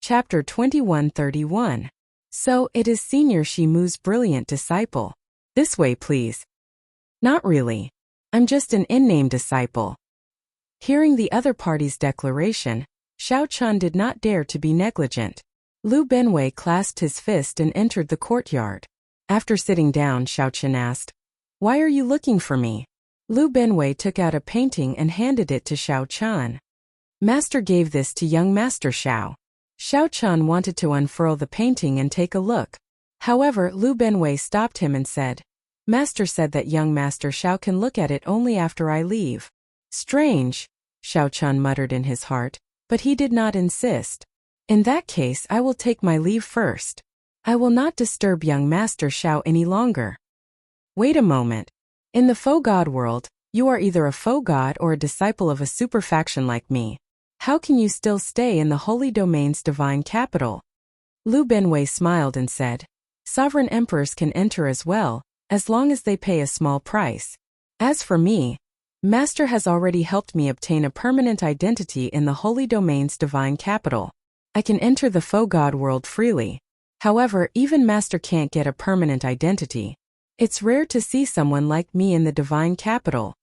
Chapter 2131. So, it is Senior Shimu's brilliant disciple. This way, please. Not really. I'm just an in-name disciple. Hearing the other party's declaration, Xiao Chun did not dare to be negligent. Lu Benwei clasped his fist and entered the courtyard. After sitting down, Xiao Chun asked, "Why are you looking for me?" Lu Benwei took out a painting and handed it to Xiao Chun. Master gave this to young Master Xiao. Xiao Chun wanted to unfurl the painting and take a look. However, Lu Benwei stopped him and said, "Master said that young Master Xiao can look at it only after I leave." Strange, Xiao Chun muttered in his heart, but he did not insist. In that case, I will take my leave first. I will not disturb young Master Xiao any longer. Wait a moment. In the faux god world, you are either a faux god or a disciple of a superfaction like me. How can you still stay in the Holy Domain's divine capital? Lu Benwei smiled and said, "Sovereign emperors can enter as well, as long as they pay a small price. As for me, Master has already helped me obtain a permanent identity in the Holy Domain's divine capital. I can enter the faux god world freely. However, even Master can't get a permanent identity. It's rare to see someone like me in the divine capital.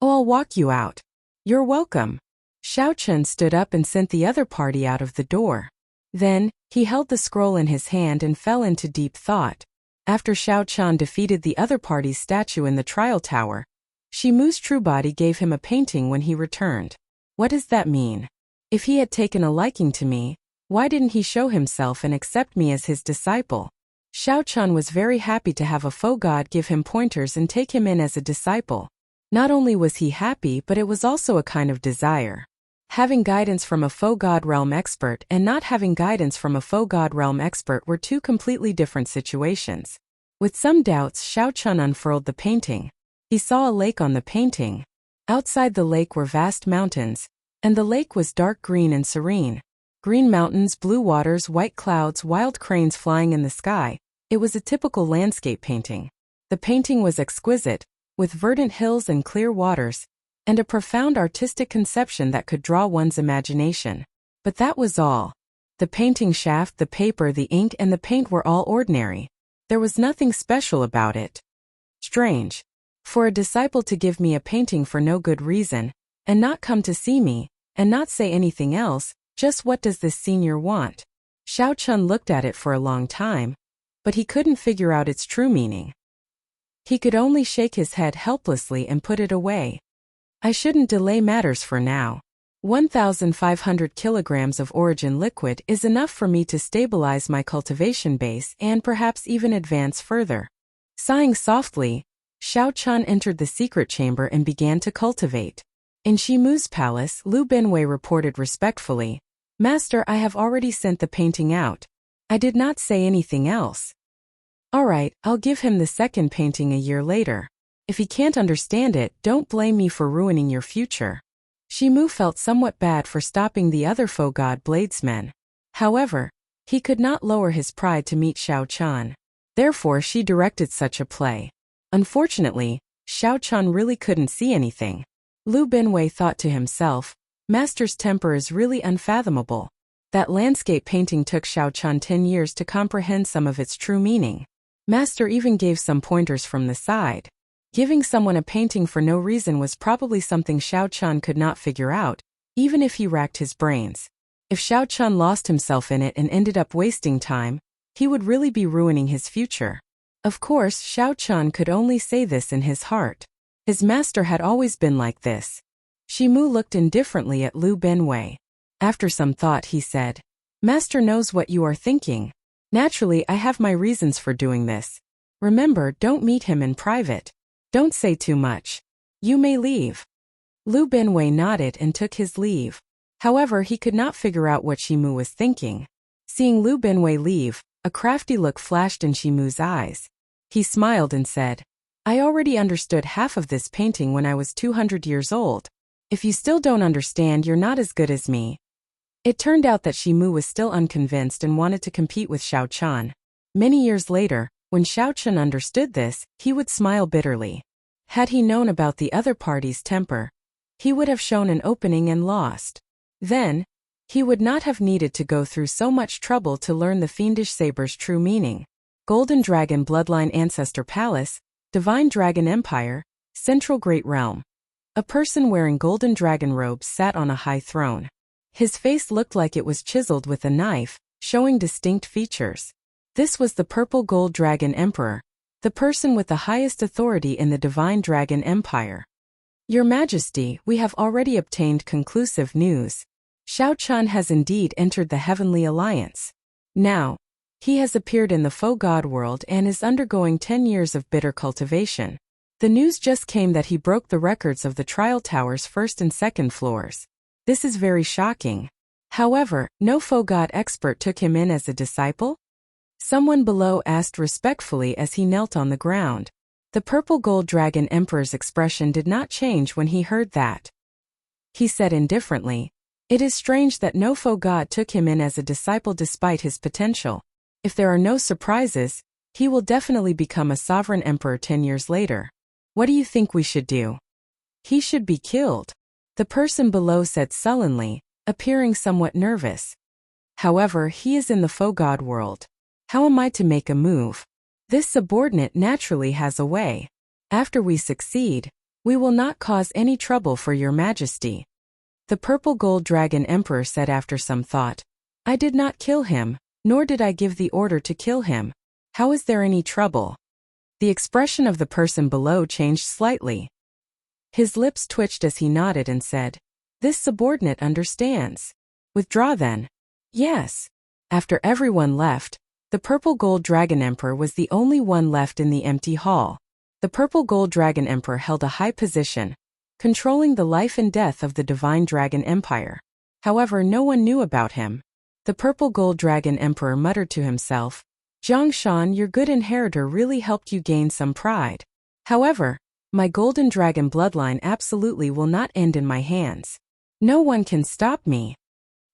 Oh, I'll walk you out. You're welcome." Xiao Chun stood up and sent the other party out of the door. Then, he held the scroll in his hand and fell into deep thought. After Xiao Chun defeated the other party's statue in the trial tower, Shimu's true body gave him a painting when he returned. What does that mean? If he had taken a liking to me, why didn't he show himself and accept me as his disciple? Xiao Chun was very happy to have a faux god give him pointers and take him in as a disciple. Not only was he happy, but it was also a kind of desire. Having guidance from a faux god realm expert and not having guidance from a faux god realm expert were two completely different situations. With some doubts, Xiao Chun unfurled the painting. He saw a lake on the painting. Outside the lake were vast mountains, and the lake was dark green and serene. Green mountains, blue waters, white clouds, wild cranes flying in the sky. It was a typical landscape painting. The painting was exquisite, with verdant hills and clear waters, and a profound artistic conception that could draw one's imagination. But that was all. The painting shaft, the paper, the ink, and the paint were all ordinary. There was nothing special about it. Strange. For a disciple to give me a painting for no good reason, and not come to see me, and not say anything else, just what does this senior want? Xiao Chun looked at it for a long time, but he couldn't figure out its true meaning. He could only shake his head helplessly and put it away. I shouldn't delay matters for now. 1,500 kilograms of origin liquid is enough for me to stabilize my cultivation base and perhaps even advance further. Sighing softly, Xiao Chun entered the secret chamber and began to cultivate. In Shimu's palace, Lu Benwei reported respectfully, "Master, I have already sent the painting out. I did not say anything else." "All right, I'll give him the second painting a year later. If he can't understand it, don't blame me for ruining your future." Shimu felt somewhat bad for stopping the other faux god bladesmen. However, he could not lower his pride to meet Xiao Chun. Therefore, she directed such a play. Unfortunately, Xiao Chun really couldn't see anything. Lu Benwei thought to himself, "Master's temper is really unfathomable." That landscape painting took Xiao Chun 10 years to comprehend some of its true meaning. Master even gave some pointers from the side. Giving someone a painting for no reason was probably something Xiao Chun could not figure out, even if he racked his brains. If Xiao Chun lost himself in it and ended up wasting time, he would really be ruining his future. Of course, Xiao Chun could only say this in his heart. His master had always been like this. Shimu looked indifferently at Lu Benwei. After some thought, he said, "Master knows what you are thinking. Naturally, I have my reasons for doing this. Remember, don't meet him in private. Don't say too much. You may leave." Lu Benwei nodded and took his leave. However, he could not figure out what Shimu was thinking. Seeing Lu Benwei leave, a crafty look flashed in Shimu's eyes. He smiled and said, "I already understood half of this painting when I was 200 years old. If you still don't understand, you're not as good as me." It turned out that Shimu was still unconvinced and wanted to compete with Xiao Chun. Many years later, when Xiao Chun understood this, he would smile bitterly. Had he known about the other party's temper, he would have shown an opening and lost. Then, He would not have needed to go through so much trouble to learn the fiendish saber's true meaning. Golden Dragon Bloodline Ancestor Palace, Divine Dragon Empire, Central Great Realm. A person wearing golden dragon robes sat on a high throne. His face looked like it was chiseled with a knife, showing distinct features. This was the Purple Gold Dragon Emperor, the person with the highest authority in the Divine Dragon Empire. Your Majesty, we have already obtained conclusive news. Shao Chun has indeed entered the Heavenly Alliance. Now, he has appeared in the faux god world and is undergoing 10 years of bitter cultivation. The news just came that he broke the records of the trial tower's first and second floors. This is very shocking. However, no faux god expert took him in as a disciple? Someone below asked respectfully as he knelt on the ground. The Purple Gold Dragon Emperor's expression did not change when he heard that. He said indifferently, "It is strange that no faux god took him in as a disciple despite his potential. If there are no surprises, he will definitely become a sovereign emperor 10 years later. What do you think we should do?" "He should be killed," the person below said sullenly, appearing somewhat nervous. "However, he is in the faux god world. How am I to make a move? This subordinate naturally has a way. After we succeed, we will not cause any trouble for your Majesty." The Purple Gold Dragon Emperor said after some thought, "I did not kill him, nor did I give the order to kill him. How is there any trouble?" The expression of the person below changed slightly. His lips twitched as he nodded and said, "This subordinate understands. Withdraw then." "Yes." After everyone left, the Purple Gold Dragon Emperor was the only one left in the empty hall. The Purple Gold Dragon Emperor held a high position, controlling the life and death of the Divine Dragon Empire. However, no one knew about him. The Purple Gold Dragon Emperor muttered to himself, "Zhongshan, your good inheritor really helped you gain some pride. However, my Golden Dragon bloodline absolutely will not end in my hands. No one can stop me."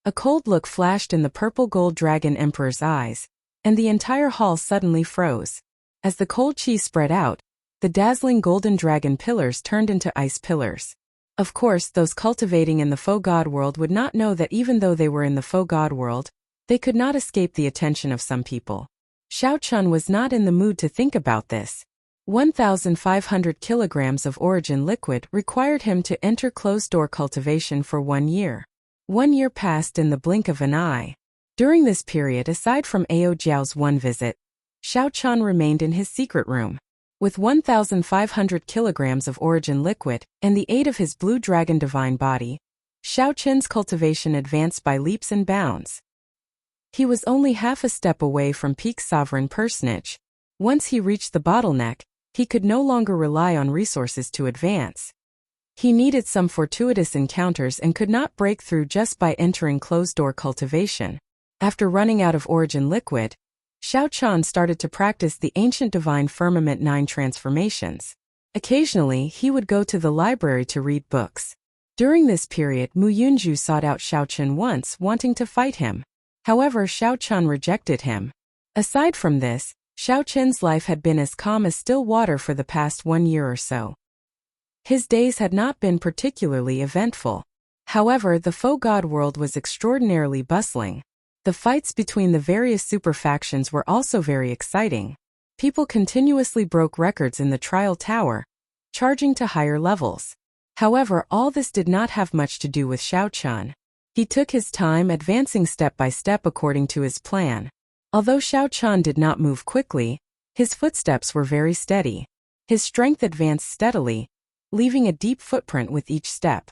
A cold look flashed in the Purple Gold Dragon Emperor's eyes, and the entire hall suddenly froze. As the cold chi spread out, the dazzling golden dragon pillars turned into ice pillars. Of course, those cultivating in the faux god world would not know that even though they were in the faux god world, they could not escape the attention of some people. Shao Chun was not in the mood to think about this. 1,500 kilograms of origin liquid required him to enter closed-door cultivation for 1 year. 1 year passed in the blink of an eye. During this period, aside from Ao Jiao's one visit, Shao Chun remained in his secret room. With 1,500 kilograms of origin liquid and the aid of his blue dragon divine body, Shao Chun's cultivation advanced by leaps and bounds. He was only half a step away from peak sovereign personage. Once he reached the bottleneck, he could no longer rely on resources to advance. He needed some fortuitous encounters and could not break through just by entering closed-door cultivation. After running out of origin liquid, Shao Chun started to practice the ancient divine firmament 9 transformations. Occasionally, he would go to the library to read books. During this period, Mu Yunju sought out Shao Chun once, wanting to fight him. However, Shao Chun rejected him. Aside from this, Shao Chun's life had been as calm as still water for the past 1 year or so. His days had not been particularly eventful. However, the faux god world was extraordinarily bustling. The fights between the various super factions were also very exciting. People continuously broke records in the trial tower, charging to higher levels. However, all this did not have much to do with Shao Chun. He took his time, advancing step by step according to his plan. Although Shao Chun did not move quickly, his footsteps were very steady. His strength advanced steadily, leaving a deep footprint with each step.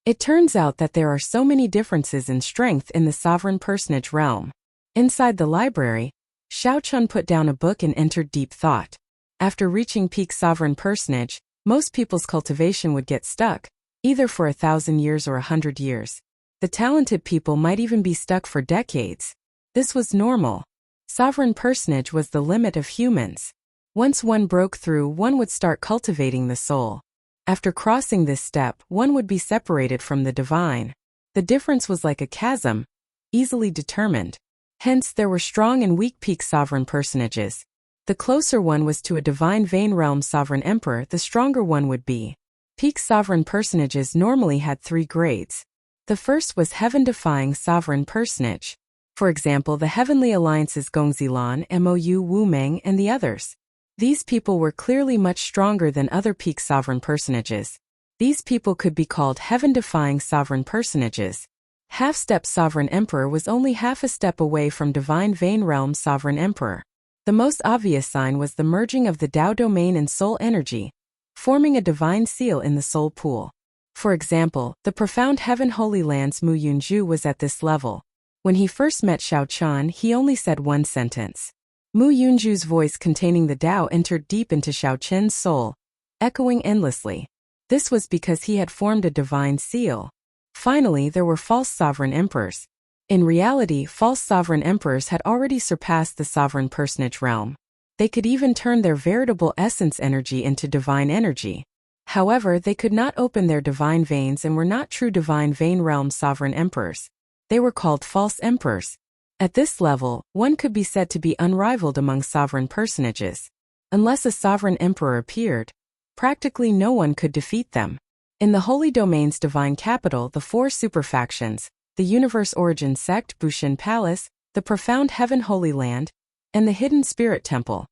It turns out that there are so many differences in strength in the sovereign personage realm. Inside the library, Shao Chun put down a book and entered deep thought. After reaching peak sovereign personage, most people's cultivation would get stuck, either for 1,000 years or 100 years. The talented people might even be stuck for decades. This was normal. Sovereign personage was the limit of humans. Once one broke through, one would start cultivating the soul. After crossing this step, one would be separated from the divine. The difference was like a chasm, easily determined. Hence, there were strong and weak peak sovereign personages. The closer one was to a divine vein realm sovereign emperor, the stronger one would be. Peak sovereign personages normally had 3 grades. The first was heaven-defying sovereign personage. For example, the Heavenly Alliance's Gongzilan, Mou Wu Meng, and the others. These people were clearly much stronger than other peak sovereign personages. These people could be called heaven-defying sovereign personages. Half-step sovereign emperor was only half a step away from divine vein realm sovereign emperor. The most obvious sign was the merging of the Tao domain and soul energy, forming a divine seal in the soul pool. For example, the profound heaven Holy Land's Mu Yunju was at this level. When he first met Xiao Chan, he only said one sentence. Mu Yunju's voice containing the Tao entered deep into Xiao Chen's soul, echoing endlessly. This was because he had formed a divine seal. Finally, there were false sovereign emperors. In reality, false sovereign emperors had already surpassed the sovereign personage realm. They could even turn their veritable essence energy into divine energy. However, they could not open their divine veins and were not true divine vein realm sovereign emperors. They were called false emperors. At this level, one could be said to be unrivaled among sovereign personages. Unless a sovereign emperor appeared, practically no one could defeat them. In the Holy Domain's divine capital, the four superfactions, the Universe Origin Sect, Bushin Palace, the Profound Heaven Holy Land, and the Hidden Spirit Temple,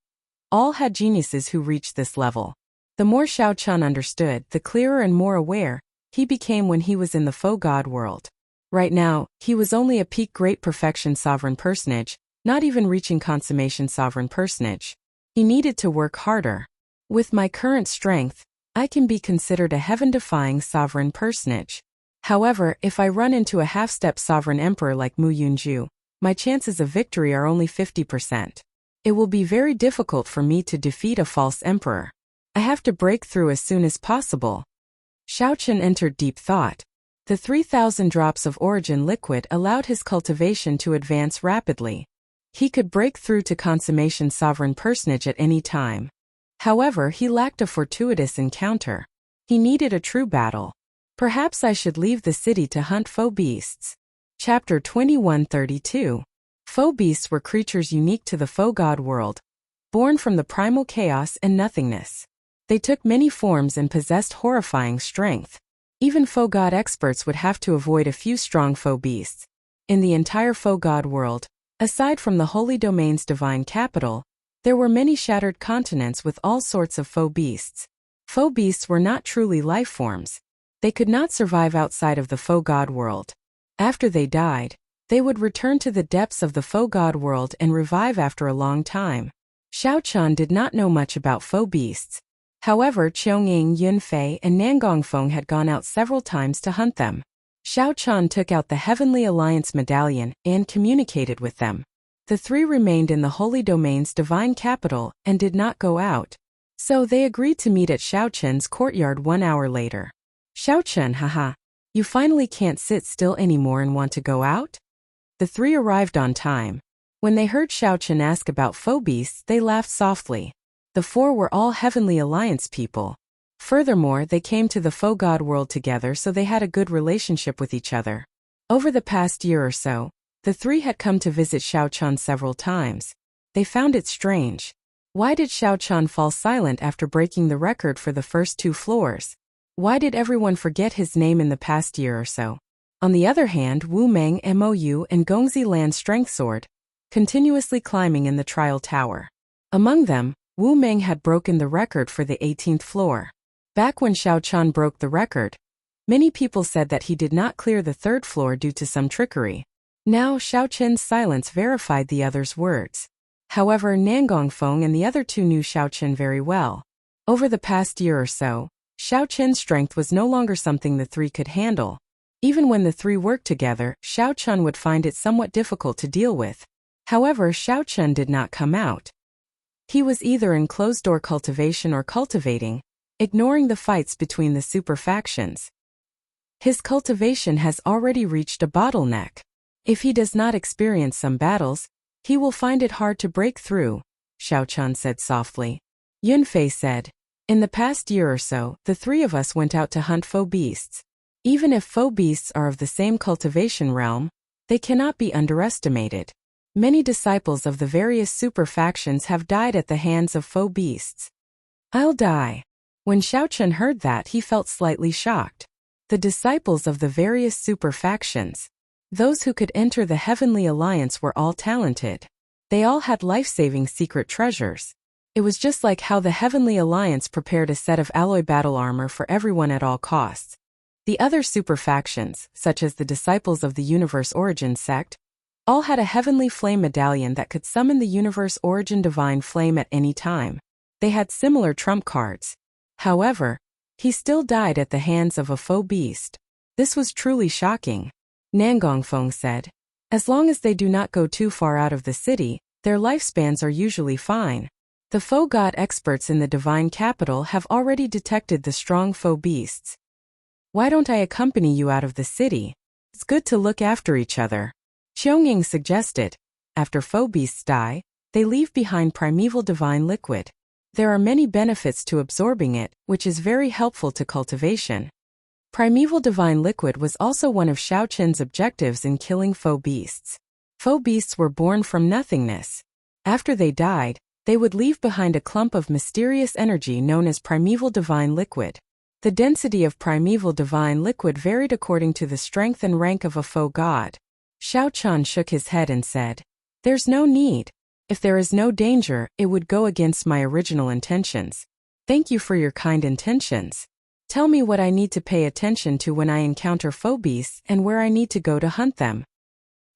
all had geniuses who reached this level. The more Xiao Chan understood, the clearer and more aware he became when he was in the faux god world. Right now, he was only a peak great perfection sovereign personage, not even reaching consummation sovereign personage. He needed to work harder. With my current strength, I can be considered a heaven-defying sovereign personage. However, if I run into a half-step sovereign emperor like Mu Yunju, my chances of victory are only 50%. It will be very difficult for me to defeat a false emperor. I have to break through as soon as possible. Xiao Chen entered deep thought. The 3,000 drops of origin liquid allowed his cultivation to advance rapidly. He could break through to consummation sovereign personage at any time. However, he lacked a fortuitous encounter. He needed a true battle. Perhaps I should leave the city to hunt faux beasts. Chapter 2132. Faux beasts were creatures unique to the faux god world, born from the primal chaos and nothingness. They took many forms and possessed horrifying strength. Even faux god experts would have to avoid a few strong faux beasts. In the entire faux god world, aside from the Holy Domain's divine capital, there were many shattered continents with all sorts of faux beasts. Faux beasts were not truly life forms. They could not survive outside of the faux god world. After they died, they would return to the depths of the faux god world and revive after a long time. Xiao Chan did not know much about faux beasts. However, Qiangying, Yunfei, and Nangongfeng had gone out several times to hunt them. Xiao Chan took out the Heavenly Alliance medallion and communicated with them. The three remained in the Holy Domain's divine capital and did not go out. So they agreed to meet at Xiao Chen's courtyard 1 hour later. Xiao Chen, haha. You finally can't sit still anymore and want to go out? The three arrived on time. When they heard Xiao Chen ask about faux beasts, they laughed softly. The four were all Heavenly Alliance people. Furthermore, they came to the faux god world together, so they had a good relationship with each other. Over the past year or so, the three had come to visit Xiao Chan several times. They found it strange. Why did Xiao Chan fall silent after breaking the record for the first 2 floors? Why did everyone forget his name in the past year or so? On the other hand, Wu Meng, Mou, and Gongzi Lan Strength Sword, continuously climbing in the trial tower. Among them, Wu Meng had broken the record for the 18th floor. Back when Xiao Chan broke the record, many people said that he did not clear the 3rd floor due to some trickery. Now Xiao Chen's silence verified the others' words. However, Nangongfeng and the other 2 knew Xiao Chen very well. Over the past year or so, Xiao Chen's strength was no longer something the 3 could handle. Even when the 3 worked together, Xiao Chen would find it somewhat difficult to deal with. However, Xiao Chen did not come out. He was either in closed-door cultivation or cultivating, ignoring the fights between the super factions. His cultivation has already reached a bottleneck. If he does not experience some battles, he will find it hard to break through, Xiao Chan said softly. Yunfei said, in the past year or so, the 3 of us went out to hunt faux beasts. Even if faux beasts are of the same cultivation realm, they cannot be underestimated. Many disciples of the various super factions have died at the hands of faux beasts. I'll die. When Xiao Chen heard that, he felt slightly shocked. The disciples of the various super factions. Those who could enter the Heavenly Alliance were all talented. They all had life-saving secret treasures. It was just like how the Heavenly Alliance prepared a set of alloy battle armor for everyone at all costs. The other super factions, such as the Disciples of the Universe Origin sect, all had a Heavenly Flame medallion that could summon the Universe Origin Divine Flame at any time. They had similar trump cards. However, he still died at the hands of a faux beast. This was truly shocking. Nangongfeng said, "As long as they do not go too far out of the city, their lifespans are usually fine. The faux god experts in the divine capital have already detected the strong faux beasts. Why don't I accompany you out of the city? It's good to look after each other." Qiangying suggested. After faux beasts die, they leave behind primeval divine liquid. There are many benefits to absorbing it, which is very helpful to cultivation. Primeval divine liquid was also one of Xiao Qin's objectives in killing faux beasts. Faux beasts were born from nothingness. After they died, they would leave behind a clump of mysterious energy known as primeval divine liquid. The density of primeval divine liquid varied according to the strength and rank of a faux god. Xiao Qian shook his head and said, "There's no need. If there is no danger, it would go against my original intentions. Thank you for your kind intentions. Tell me what I need to pay attention to when I encounter faux beasts and where I need to go to hunt them."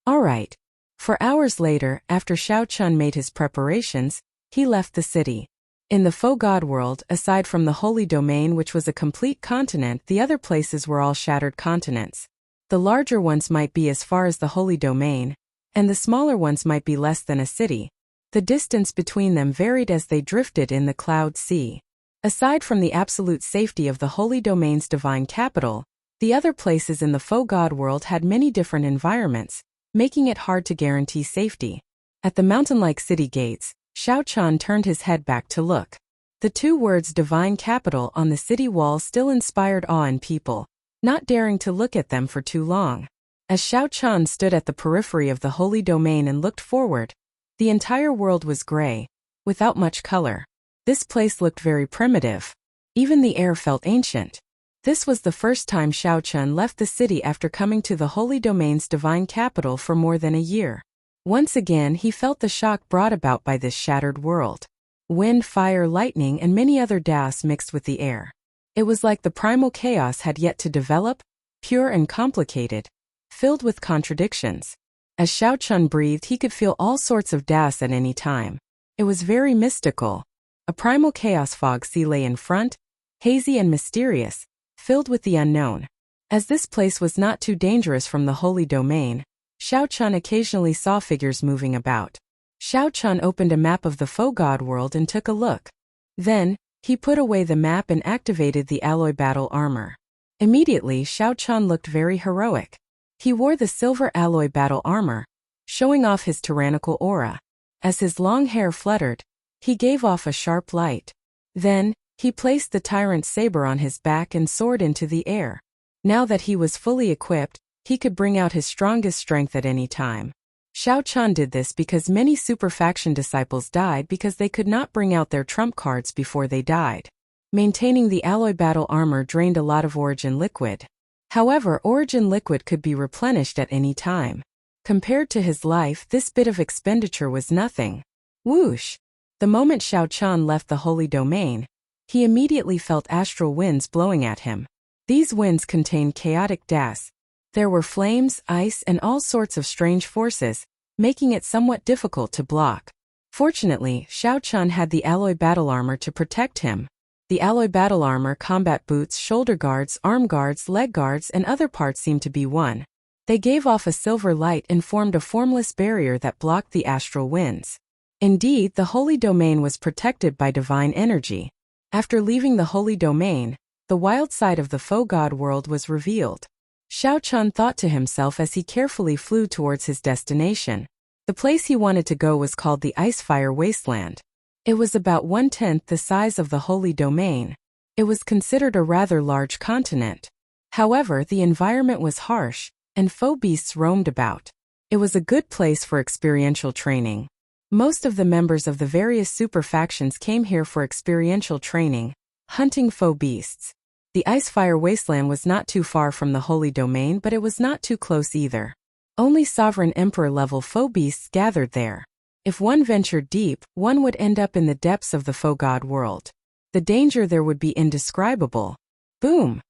All right. For hours later, after Xiao Qian made his preparations, he left the city. In the faux god world, aside from the Holy Domain, which was a complete continent, the other places were all shattered continents. The larger ones might be as far as the Holy Domain, and the smaller ones might be less than a city. The distance between them varied as they drifted in the cloud sea. Aside from the absolute safety of the Holy Domain's divine capital, the other places in the faux god world had many different environments, making it hard to guarantee safety. At the mountain-like city gates, Xiao Qian turned his head back to look. The two words divine capital on the city wall still inspired awe in people, not daring to look at them for too long. As Xiao Qian stood at the periphery of the Holy Domain and looked forward, the entire world was gray, without much color. This place looked very primitive. Even the air felt ancient. This was the first time Xiao Qian left the city after coming to the Holy Domain's divine capital for more than a year. Once again he felt the shock brought about by this shattered world. Wind, fire, lightning, and many other daos mixed with the air. It was like the primal chaos had yet to develop, pure and complicated, filled with contradictions. As Xiao Qian breathed, he could feel all sorts of daos at any time. It was very mystical. A primal chaos fog sea lay in front, hazy and mysterious, filled with the unknown. As this place was not too dangerous from the Holy Domain, Xiao Qian occasionally saw figures moving about. Xiao Qian opened a map of the faux god world and took a look. Then, he put away the map and activated the alloy battle armor. Immediately, Xiao Qian looked very heroic. He wore the silver alloy battle armor, showing off his tyrannical aura. As his long hair fluttered, he gave off a sharp light. Then, he placed the tyrant's saber on his back and soared into the air. Now that he was fully equipped, he could bring out his strongest strength at any time. Xiao Qian did this because many super faction disciples died because they could not bring out their trump cards before they died. Maintaining the alloy battle armor drained a lot of origin liquid. However, origin liquid could be replenished at any time. Compared to his life, this bit of expenditure was nothing. Whoosh! The moment Xiao Qian left the Holy Domain, he immediately felt astral winds blowing at him. These winds contained chaotic daos. There were flames, ice, and all sorts of strange forces, making it somewhat difficult to block. Fortunately, Xiao Qian had the alloy battle armor to protect him. The alloy battle armor, combat boots, shoulder guards, arm guards, leg guards, and other parts seemed to be one. They gave off a silver light and formed a formless barrier that blocked the astral winds. Indeed, the Holy Domain was protected by divine energy. After leaving the Holy Domain, the wild side of the faux god world was revealed. Xiao Qian thought to himself as he carefully flew towards his destination. The place he wanted to go was called the Icefire Wasteland. It was about 1/10 the size of the Holy Domain. It was considered a rather large continent. However, the environment was harsh, and faux beasts roamed about. It was a good place for experiential training. Most of the members of the various super factions came here for experiential training, hunting faux beasts. The ice-fire wasteland was not too far from the holy domain, but it was not too close either. Only sovereign emperor-level foe beasts gathered there. If one ventured deep, one would end up in the depths of the foe god world. The danger there would be indescribable. Boom!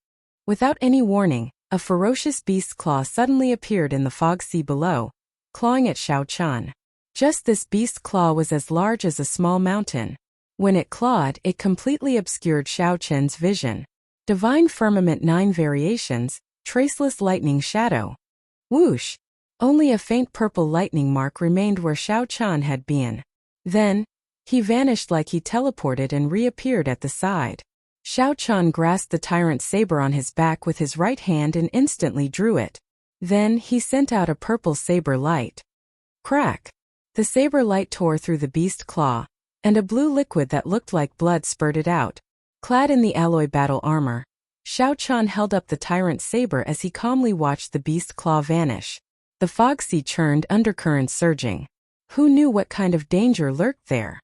Without any warning, a ferocious beast's claw suddenly appeared in the fog sea below, clawing at Xiao Chun. Just this beast's claw was as large as a small mountain. When it clawed, it completely obscured Xiao Chun's vision. Divine Firmament 9 Variations, Traceless Lightning Shadow. Whoosh! Only a faint purple lightning mark remained where Xiao Chun had been. Then, he vanished like he teleported and reappeared at the side. Xiao Chun grasped the tyrant's saber on his back with his right hand and instantly drew it. Then, he sent out a purple saber light. Crack! The saber light tore through the beast claw, and a blue liquid that looked like blood spurted out. Clad in the alloy battle armor, Xiao Chun held up the tyrant's saber as he calmly watched the beast claw vanish. The fog sea churned, undercurrents surging. Who knew what kind of danger lurked there?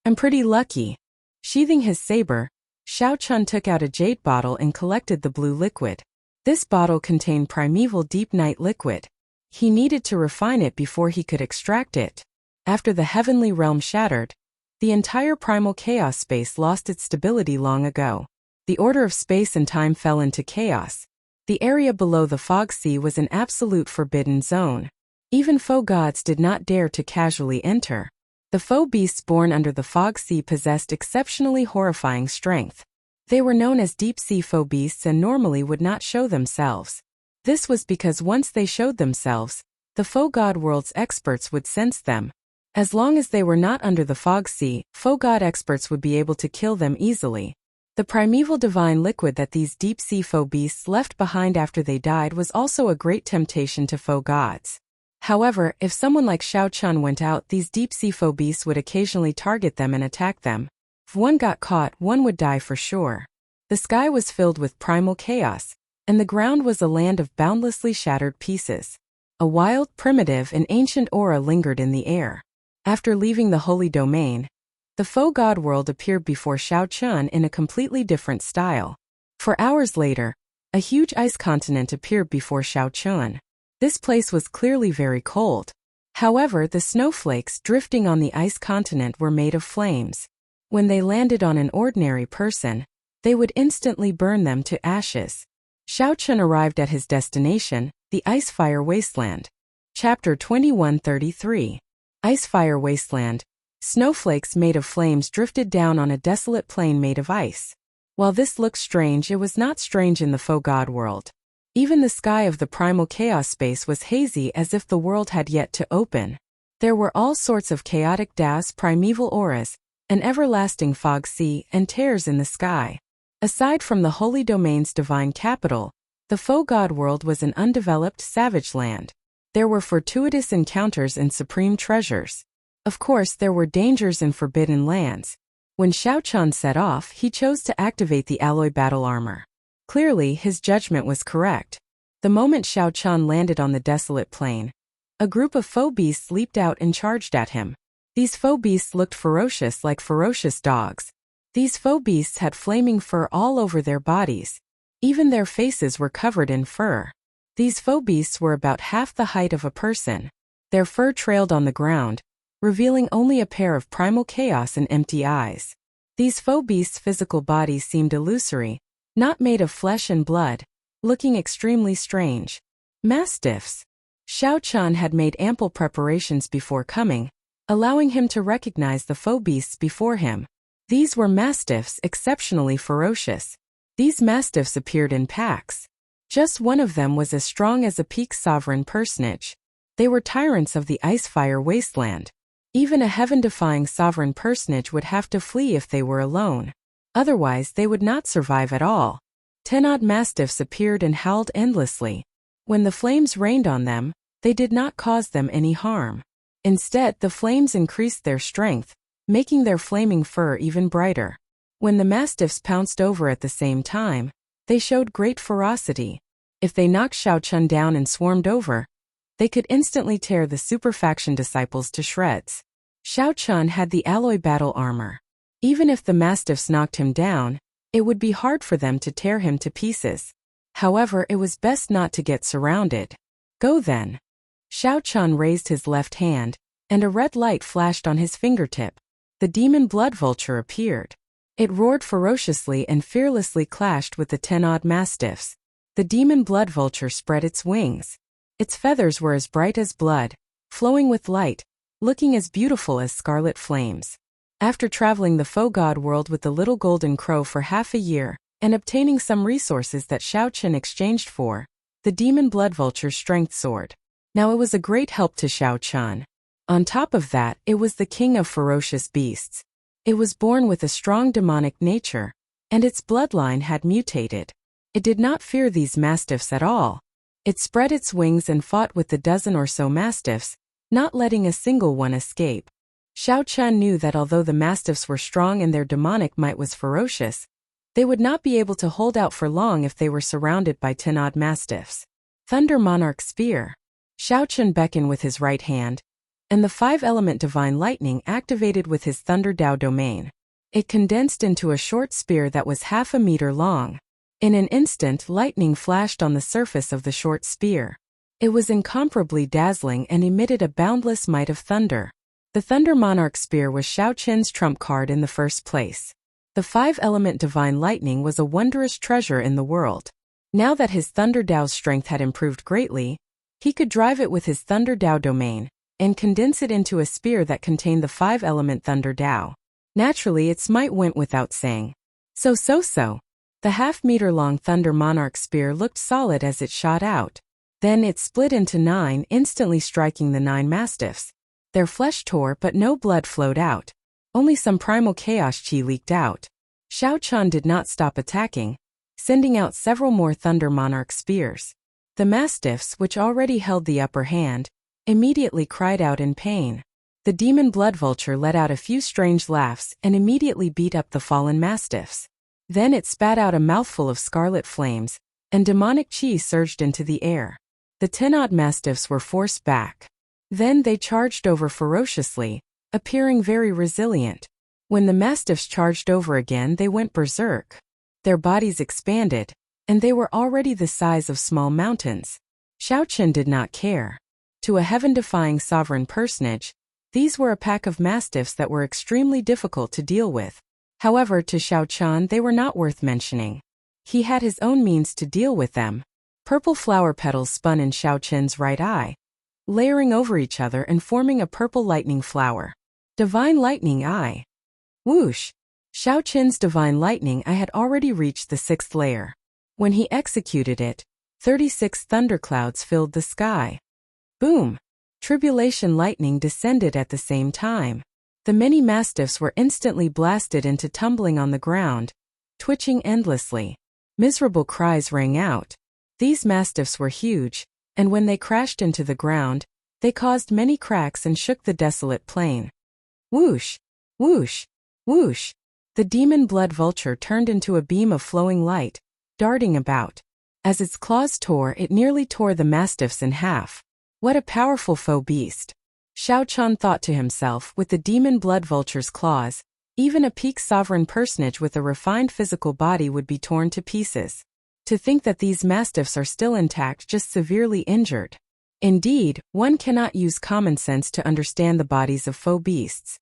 I'm pretty lucky. Sheathing his saber, Xiao Chun took out a jade bottle and collected the blue liquid. This bottle contained primeval deep night liquid. He needed to refine it before he could extract it. After the heavenly realm shattered, the entire primal chaos space lost its stability long ago. The order of space and time fell into chaos. The area below the fog sea was an absolute forbidden zone. Even foe gods did not dare to casually enter. The foe beasts born under the fog sea possessed exceptionally horrifying strength. They were known as deep-sea foe beasts and normally would not show themselves. This was because once they showed themselves, the foe god world's experts would sense them. As long as they were not under the fog sea, foe god experts would be able to kill them easily. The primeval divine liquid that these deep-sea foe beasts left behind after they died was also a great temptation to foe gods. However, if someone like Xiao Chun went out, these deep-sea foe beasts would occasionally target them and attack them. If one got caught, one would die for sure. The sky was filled with primal chaos, and the ground was a land of boundlessly shattered pieces. A wild, primitive, and ancient aura lingered in the air. After leaving the holy domain, the foe god world appeared before Xiao Chun in a completely different style. For hours later, a huge ice continent appeared before Xiao Chun. This place was clearly very cold. However, the snowflakes drifting on the ice continent were made of flames. When they landed on an ordinary person, they would instantly burn them to ashes. Xiao Chun arrived at his destination, the Icefire Wasteland. Chapter 2133. Icefire Wasteland. Snowflakes made of flames drifted down on a desolate plain made of ice. While this looked strange, it was not strange in the foe god world. Even the sky of the primal chaos space was hazy as if the world had yet to open. There were all sorts of chaotic daos, primeval auras, an everlasting fog sea, and tears in the sky. Aside from the holy domain's divine capital, the foe god world was an undeveloped, savage land. There were fortuitous encounters and supreme treasures. Of course, there were dangers in forbidden lands. When Xiao Chun set off, he chose to activate the alloy battle armor. Clearly, his judgment was correct. The moment Xiao Chun landed on the desolate plain, a group of foe beasts leaped out and charged at him. These foe beasts looked ferocious, like ferocious dogs. These foe beasts had flaming fur all over their bodies. Even their faces were covered in fur. These foe beasts were about half the height of a person. Their fur trailed on the ground, revealing only a pair of primal chaos and empty eyes. These foe beasts' physical bodies seemed illusory, not made of flesh and blood, looking extremely strange. Mastiffs. Xiao Chun had made ample preparations before coming, allowing him to recognize the foe beasts before him. These were mastiffs, exceptionally ferocious. These mastiffs appeared in packs. Just one of them was as strong as a peak sovereign personage. They were tyrants of the Icefire Wasteland. Even a heaven-defying sovereign personage would have to flee if they were alone. Otherwise, they would not survive at all. 10-odd mastiffs appeared and howled endlessly. When the flames rained on them, they did not cause them any harm. Instead, the flames increased their strength, making their flaming fur even brighter. When the mastiffs pounced over at the same time, they showed great ferocity. If they knocked Xiao Chun down and swarmed over, they could instantly tear the superfaction disciples to shreds. Xiao Chun had the alloy battle armor. Even if the mastiffs knocked him down, It would be hard for them to tear him to pieces. However, it was best not to get surrounded. Go then. Xiao Chun raised his left hand, and a red light flashed on his fingertip. The demon blood vulture appeared. It roared ferociously and fearlessly clashed with the 10-odd mastiffs. The demon blood vulture spread its wings. Its feathers were as bright as blood, flowing with light, looking as beautiful as scarlet flames. After traveling the faux god world with the little golden crow for half a year, and obtaining some resources that Xiao Chun exchanged for, the demon blood vulture's strength soared. Now it was a great help to Xiao Chun. On top of that, it was the king of ferocious beasts. It was born with a strong demonic nature, and its bloodline had mutated. It did not fear these mastiffs at all. It spread its wings and fought with the dozen or so mastiffs, not letting a single one escape. Xiao Chun knew that although the mastiffs were strong and their demonic might was ferocious, they would not be able to hold out for long if they were surrounded by 10-odd mastiffs. Thunder Monarch Spear. Xiao Chun beckoned with his right hand, and the 5-element divine lightning activated with his Thunder Dao domain. It condensed into a short spear that was half a meter long. In an instant, lightning flashed on the surface of the short spear. It was incomparably dazzling and emitted a boundless might of thunder. The Thunder Monarch Spear was Xiao Chun's trump card in the first place. The 5-element divine lightning was a wondrous treasure in the world. Now that his Thunder Dao's strength had improved greatly, he could drive it with his Thunder Dao domain, and condense it into a spear that contained the 5-element Thunder Dao. Naturally, its might went without saying. So. The half-meter-long Thunder Monarch Spear looked solid as it shot out. Then it split into 9, instantly striking the 9 mastiffs. Their flesh tore but no blood flowed out. Only some primal chaos chi leaked out. Xiao Chun did not stop attacking, sending out several more Thunder Monarch Spears. The mastiffs, which already held the upper hand, immediately cried out in pain. The demon blood vulture let out a few strange laughs and immediately beat up the fallen mastiffs. Then it spat out a mouthful of scarlet flames, and demonic chi surged into the air. The 10-odd mastiffs were forced back. Then they charged over ferociously, appearing very resilient. When the mastiffs charged over again, they went berserk. Their bodies expanded, and they were already the size of small mountains. Xiao Chun did not care. To a heaven-defying sovereign personage, these were a pack of mastiffs that were extremely difficult to deal with. However, to Xiao Chun they were not worth mentioning. He had his own means to deal with them. Purple flower petals spun in Xiao Chun's right eye, layering over each other and forming a purple lightning flower. Divine Lightning Eye. Whoosh! Xiao Chun's Divine Lightning Eye had already reached the 6th layer. When he executed it, 36 thunderclouds filled the sky. Boom! Tribulation lightning descended at the same time. The many mastiffs were instantly blasted into tumbling on the ground, twitching endlessly. Miserable cries rang out. These mastiffs were huge, and when they crashed into the ground, they caused many cracks and shook the desolate plain. Whoosh! Whoosh! Whoosh! The demon blood vulture turned into a beam of flowing light, darting about. As its claws tore, it nearly tore the mastiffs in half. What a powerful foe beast! Xiao Chun thought to himself, with the demon blood vulture's claws, even a peak sovereign personage with a refined physical body would be torn to pieces. To think that these mastiffs are still intact, just severely injured. Indeed, one cannot use common sense to understand the bodies of foe beasts.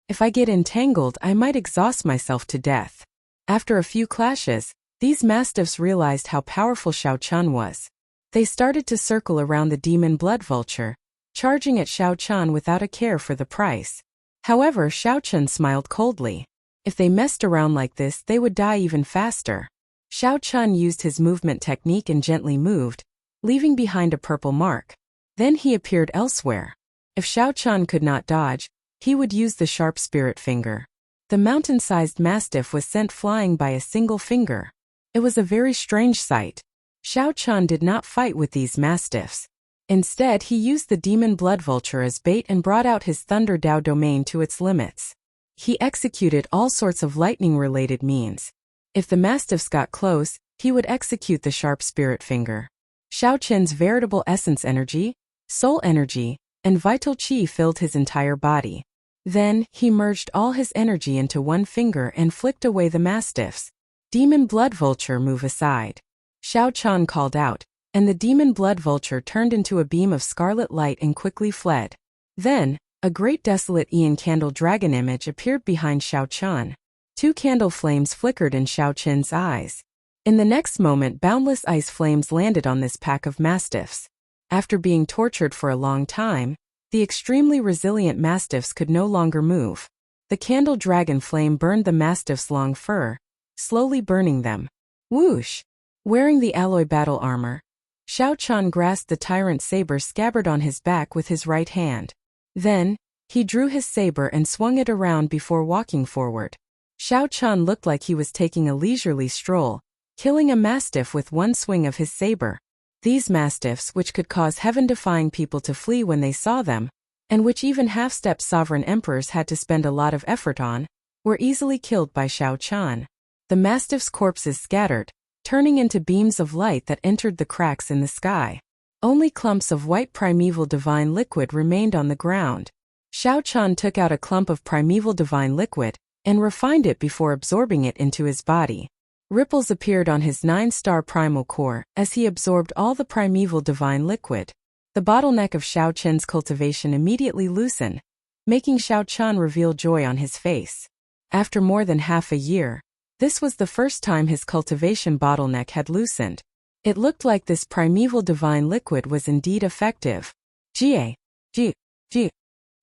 If I get entangled, I might exhaust myself to death. After a few clashes, these mastiffs realized how powerful Xiao Chun was. They started to circle around the demon blood vulture, charging at Xiao Chun without a care for the price. However, Xiao Chun smiled coldly. If they messed around like this, they would die even faster. Xiao Chun used his movement technique and gently moved, leaving behind a purple mark. Then he appeared elsewhere. If Xiao Chun could not dodge, he would use the sharp spirit finger. The mountain-sized mastiff was sent flying by a single finger. It was a very strange sight. Xiao Chun did not fight with these mastiffs. Instead, he used the demon blood vulture as bait and brought out his Thunder Dao domain to its limits. He executed all sorts of lightning-related means. If the mastiffs got close, he would execute the sharp spirit finger. Xiao Chun's veritable essence energy, soul energy, and vital chi filled his entire body. Then, he merged all his energy into one finger and flicked away the mastiffs. Demon blood vulture, move aside. Xiao Chan called out, and the demon blood vulture turned into a beam of scarlet light and quickly fled. Then, a great desolate Ian candle dragon image appeared behind Xiao Chan. 2 candle flames flickered in Xiao Chen's eyes. In the next moment, boundless ice flames landed on this pack of mastiffs. After being tortured for a long time, the extremely resilient mastiffs could no longer move. The candle dragon flame burned the mastiffs' long fur, slowly burning them. Whoosh! Wearing the alloy battle armor, Xiao Chan grasped the tyrant saber scabbard on his back with his right hand. Then, he drew his saber and swung it around before walking forward. Xiao Chan looked like he was taking a leisurely stroll, killing a mastiff with one swing of his saber. These mastiffs, which could cause heaven-defying people to flee when they saw them, and which even half-step sovereign emperors had to spend a lot of effort on, were easily killed by Xiao Chan. The mastiffs' corpses scattered, turning into beams of light that entered the cracks in the sky. Only clumps of white primeval divine liquid remained on the ground. Xiao Chan took out a clump of primeval divine liquid and refined it before absorbing it into his body. Ripples appeared on his 9-star primal core as he absorbed all the primeval divine liquid. The bottleneck of Xiao Chen's cultivation immediately loosened, making Xiao Chan reveal joy on his face. After more than half a year, this was the first time his cultivation bottleneck had loosened. It looked like this primeval divine liquid was indeed effective. G.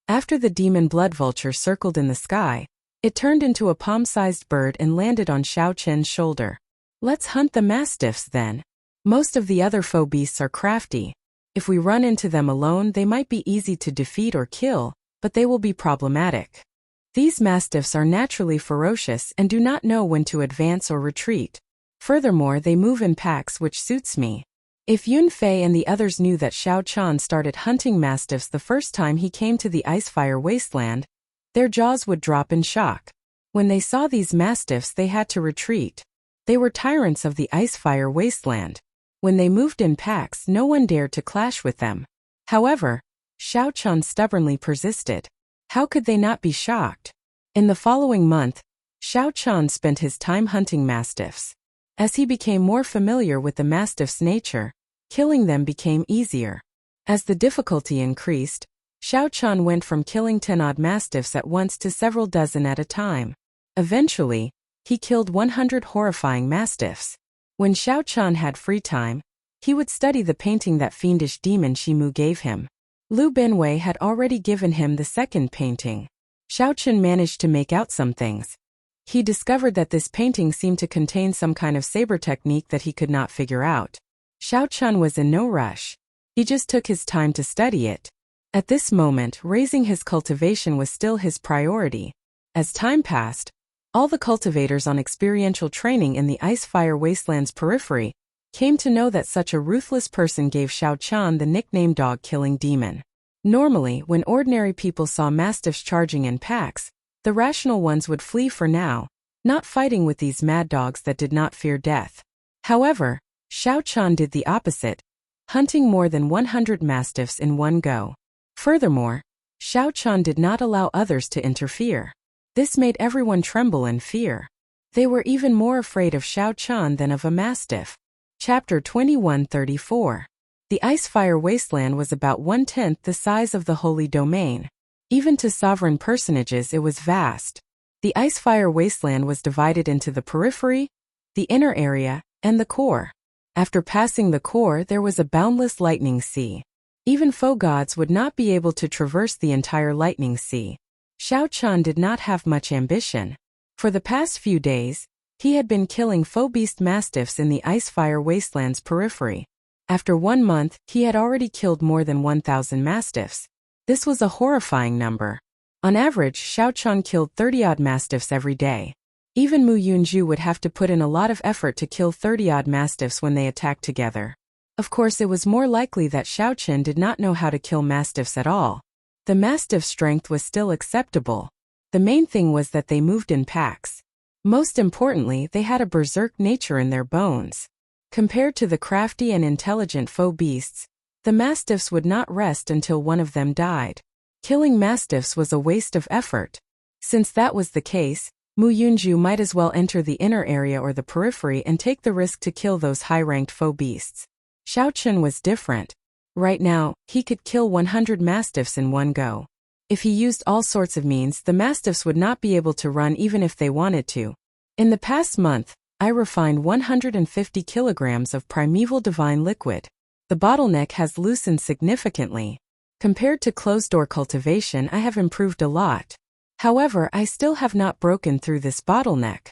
After the demon blood vulture circled in the sky, it turned into a palm-sized bird and landed on Xiao Chen's shoulder. Let's hunt the mastiffs then. Most of the other foe beasts are crafty. If we run into them alone, they might be easy to defeat or kill, but they will be problematic. These mastiffs are naturally ferocious and do not know when to advance or retreat. Furthermore, they move in packs, which suits me. If Yun Fei and the others knew that Xiao Chan started hunting mastiffs the first time he came to the Icefire Wasteland, their jaws would drop in shock. When they saw these mastiffs, they had to retreat. They were tyrants of the Icefire Wasteland. When they moved in packs, no one dared to clash with them. However, Xiao Chan stubbornly persisted. How could they not be shocked? In the following month, Xiao Chan spent his time hunting mastiffs. As he became more familiar with the mastiff's nature, killing them became easier. As the difficulty increased, Xiao Chan went from killing 10-odd mastiffs at once to several dozen at a time. Eventually, he killed 100 horrifying mastiffs. When Xiao Chan had free time, he would study the painting that fiendish demon Shimu gave him. Lu Benwei had already given him the second painting. Xiao Chan managed to make out some things. He discovered that this painting seemed to contain some kind of saber technique that he could not figure out. Xiao Chan was in no rush. He just took his time to study it. At this moment, raising his cultivation was still his priority. As time passed, all the cultivators on experiential training in the Icefire Wasteland's periphery came to know that such a ruthless person gave Xiao Chan the nickname Dog-Killing Demon. Normally, when ordinary people saw mastiffs charging in packs, the rational ones would flee for now, not fighting with these mad dogs that did not fear death. However, Xiao Chan did the opposite, hunting more than 100 mastiffs in one go. Furthermore, Xiao Chan did not allow others to interfere. This made everyone tremble in fear. They were even more afraid of Xiao Chan than of a mastiff. Chapter 2134. The Icefire Wasteland was about 1/10 the size of the Holy Domain. Even to sovereign personages it was vast. The Icefire Wasteland was divided into the periphery, the inner area, and the core. After passing the core, there was a boundless lightning sea. Even foe gods would not be able to traverse the entire lightning sea. Xiao Chan did not have much ambition. For the past few days, he had been killing foe beast mastiffs in the Icefire Wasteland's periphery. After 1 month, he had already killed more than 1,000 mastiffs. This was a horrifying number. On average, Xiao Chan killed 30-odd mastiffs every day. Even Mu Yunju would have to put in a lot of effort to kill 30-odd mastiffs when they attacked together. Of course, it was more likely that Xiao Chan did not know how to kill mastiffs at all. The mastiff's strength was still acceptable. The main thing was that they moved in packs. Most importantly, they had a berserk nature in their bones. Compared to the crafty and intelligent foe beasts, the mastiffs would not rest until one of them died. Killing mastiffs was a waste of effort. Since that was the case, Mu Yunju might as well enter the inner area or the periphery and take the risk to kill those high-ranked foe beasts. Xiao Chun was different. Right now, he could kill 100 mastiffs in one go. If he used all sorts of means, the mastiffs would not be able to run even if they wanted to. In the past month, I refined 150 kilograms of primeval divine liquid. The bottleneck has loosened significantly. Compared to closed-door cultivation, I have improved a lot. However, I still have not broken through this bottleneck.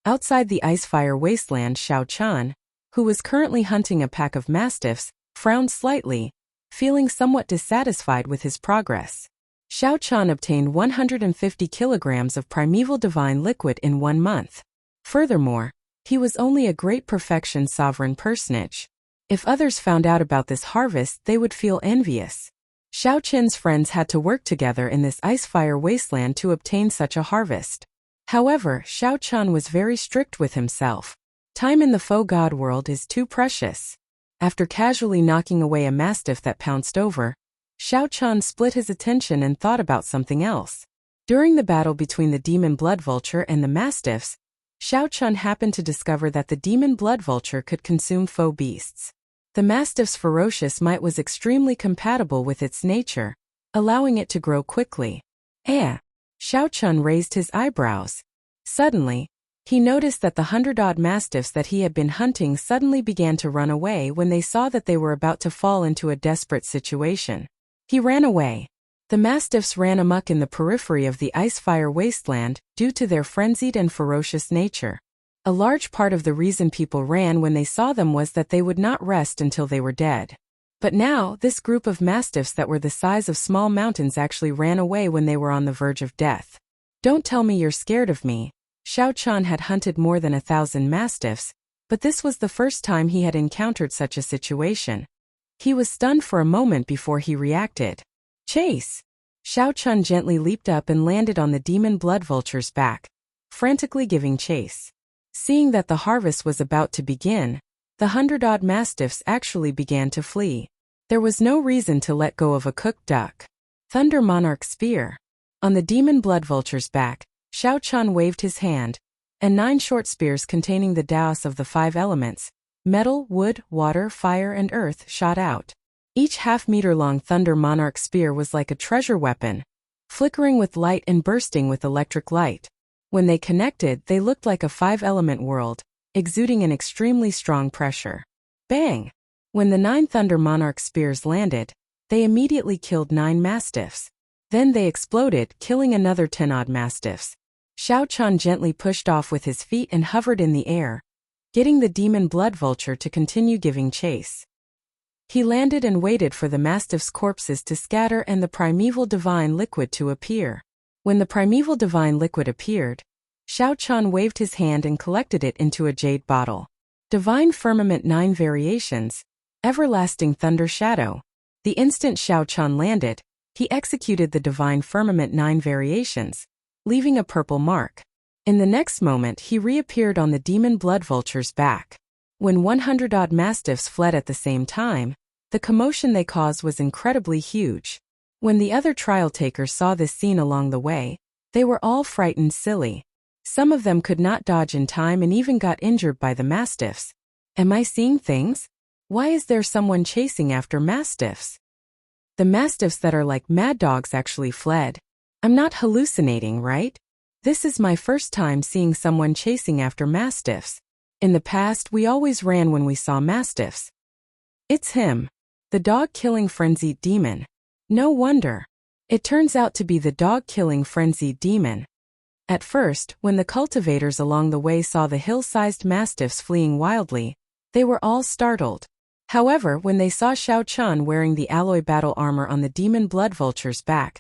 Outside the Icefire Wasteland, Xiao Chun, who was currently hunting a pack of mastiffs, frowned slightly, feeling somewhat dissatisfied with his progress. Xiao Chun obtained 150 kilograms of primeval divine liquid in 1 month. Furthermore, he was only a great perfection sovereign personage. If others found out about this harvest, they would feel envious. Xiao Chun's friends had to work together in this Icefire Wasteland to obtain such a harvest. However, Xiao Chun was very strict with himself. Time in the faux god world is too precious. After casually knocking away a mastiff that pounced over, Xiao Chun split his attention and thought about something else. During the battle between the demon blood vulture and the mastiffs, Xiao Chun happened to discover that the demon blood vulture could consume foe beasts. The mastiff's ferocious might was extremely compatible with its nature, allowing it to grow quickly. Xiao Chun raised his eyebrows. Suddenly, he noticed that the 100-odd mastiffs that he had been hunting suddenly began to run away when they saw that they were about to fall into a desperate situation. He ran away. The mastiffs ran amok in the periphery of the Icefire Wasteland due to their frenzied and ferocious nature. A large part of the reason people ran when they saw them was that they would not rest until they were dead. But now, this group of mastiffs that were the size of small mountains actually ran away when they were on the verge of death. Don't tell me you're scared of me. Xiao Chun had hunted more than 1,000 mastiffs, but this was the first time he had encountered such a situation. He was stunned for a moment before he reacted. Chase! Xiao Chun gently leaped up and landed on the demon blood vulture's back, frantically giving chase. Seeing that the harvest was about to begin, the 100-odd mastiffs actually began to flee. There was no reason to let go of a cooked duck. Thunder Monarch Spear. On the demon blood vulture's back, Xiao Chun waved his hand, and 9 short spears containing the Taoists of the 5 elements, metal, wood, water, fire, and earth, shot out. Each half-meter-long Thunder Monarch spear was like a treasure weapon, flickering with light and bursting with electric light. When they connected, they looked like a 5-element world, exuding an extremely strong pressure. Bang! When the 9 Thunder Monarch spears landed, they immediately killed 9 mastiffs. Then they exploded, killing another 10-odd mastiffs. Xiao Chun gently pushed off with his feet and hovered in the air, getting the demon blood vulture to continue giving chase. He landed and waited for the mastiffs' corpses to scatter and the primeval divine liquid to appear. When the primeval divine liquid appeared, Xiao Chun waved his hand and collected it into a jade bottle. Divine Firmament 9 Variations, Everlasting Thunder Shadow. The instant Xiao Chun landed, he executed the Divine Firmament 9 Variations, leaving a purple mark. In the next moment he reappeared on the demon blood vulture's back. When 100-odd mastiffs fled at the same time, the commotion they caused was incredibly huge. When the other trial takers saw this scene along the way, they were all frightened silly. Some of them could not dodge in time and even got injured by the mastiffs. Am I seeing things? Why is there someone chasing after mastiffs? The mastiffs that are like mad dogs actually fled. I'm not hallucinating, right? This is my first time seeing someone chasing after mastiffs. In the past, we always ran when we saw mastiffs. It's him. The dog-killing frenzied demon. No wonder. It turns out to be the dog-killing frenzied demon. At first, when the cultivators along the way saw the hill-sized mastiffs fleeing wildly, they were all startled. However, when they saw Xiao Chun wearing the alloy battle armor on the demon blood vulture's back,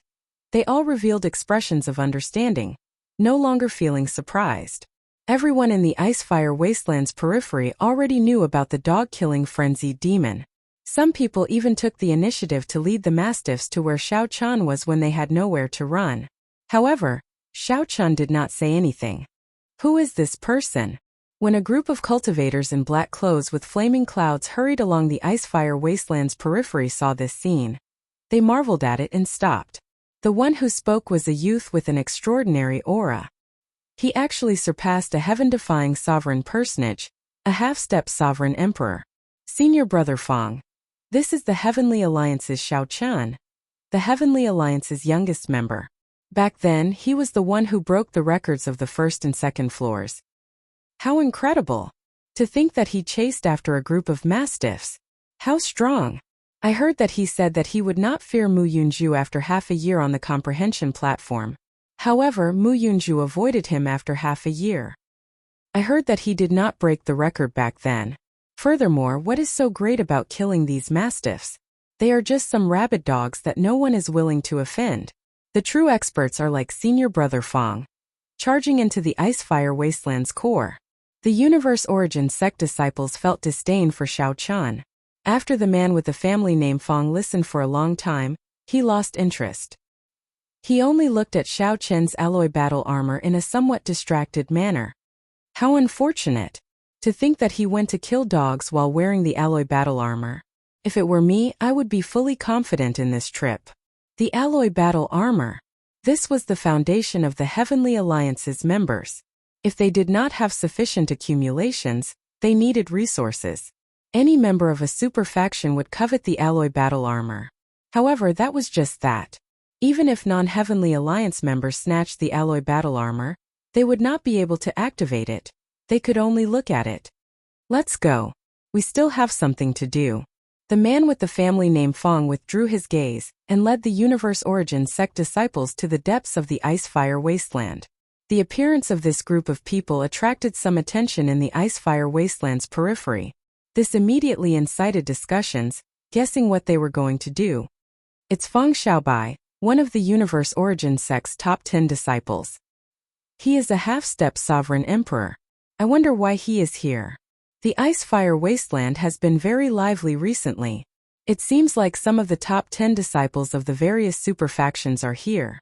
they all revealed expressions of understanding, no longer feeling surprised. Everyone in the Icefire Wasteland's periphery already knew about the dog-killing frenzied demon. Some people even took the initiative to lead the mastiffs to where Xiao Chun was when they had nowhere to run. However, Xiao Chun did not say anything. Who is this person? When a group of cultivators in black clothes with flaming clouds hurried along the Icefire Wasteland's periphery saw this scene, they marveled at it and stopped. The one who spoke was a youth with an extraordinary aura. He actually surpassed a heaven-defying sovereign personage, a half-step sovereign emperor. Senior Brother Fong. This is the Heavenly Alliance's Xiao Chun, the Heavenly Alliance's youngest member. Back then, he was the one who broke the records of the first and second floors. How incredible! To think that he chased after a group of mastiffs. How strong! I heard that he said that he would not fear Mu Yunju after half a year on the comprehension platform. However, Mu Yunju avoided him after half a year. I heard that he did not break the record back then. Furthermore, what is so great about killing these mastiffs? They are just some rabid dogs that no one is willing to offend. The true experts are like Senior Brother Fong, charging into the Icefire Wasteland's core. The Universe Origin sect disciples felt disdain for Xiao Chun. After the man with the family name Fong listened for a long time, he lost interest. He only looked at Xiao Chun's alloy battle armor in a somewhat distracted manner. How unfortunate! To think that he went to kill dogs while wearing the alloy battle armor. If it were me, I would be fully confident in this trip. The alloy battle armor. This was the foundation of the Heavenly Alliance's members. If they did not have sufficient accumulations, they needed resources. Any member of a super faction would covet the alloy battle armor. However, that was just that. Even if non-Heavenly Alliance members snatched the alloy battle armor, they would not be able to activate it. They could only look at it. Let's go. We still have something to do. The man with the family name Fong withdrew his gaze and led the Universe Origin sect disciples to the depths of the Icefire Wasteland. The appearance of this group of people attracted some attention in the Icefire Wasteland's periphery. This immediately incited discussions, guessing what they were going to do. It's Feng Xiaobai, one of the Universe Origin sect's top 10 disciples. He is a half-step sovereign emperor. I wonder why he is here. The Icefire Wasteland has been very lively recently. It seems like some of the top 10 disciples of the various super factions are here.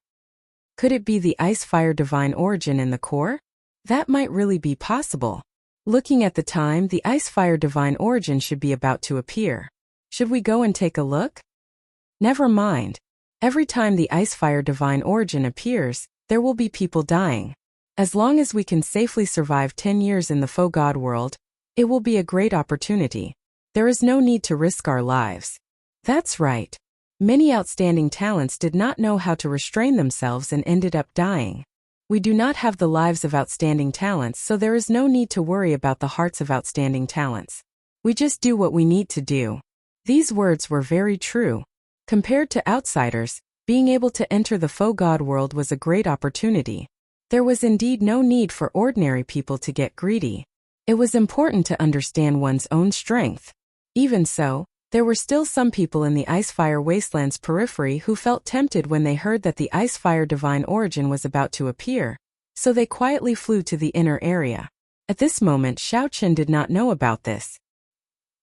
Could it be the Icefire Divine Origin in the core? That might really be possible. Looking at the time, the Icefire Divine Origin should be about to appear. Should we go and take a look? Never mind. Every time the Icefire Divine Origin appears, there will be people dying. As long as we can safely survive 10 years in the faux god world, it will be a great opportunity. There is no need to risk our lives. That's right. Many outstanding talents did not know how to restrain themselves and ended up dying. We do not have the lives of outstanding talents, so there is no need to worry about the hearts of outstanding talents. We just do what we need to do. These words were very true. Compared to outsiders, being able to enter the faux god world was a great opportunity. There was indeed no need for ordinary people to get greedy. It was important to understand one's own strength. Even so, there were still some people in the Icefire Wasteland's periphery who felt tempted when they heard that the Icefire Divine Origin was about to appear, so they quietly flew to the inner area. At this moment, Xiao Chun did not know about this.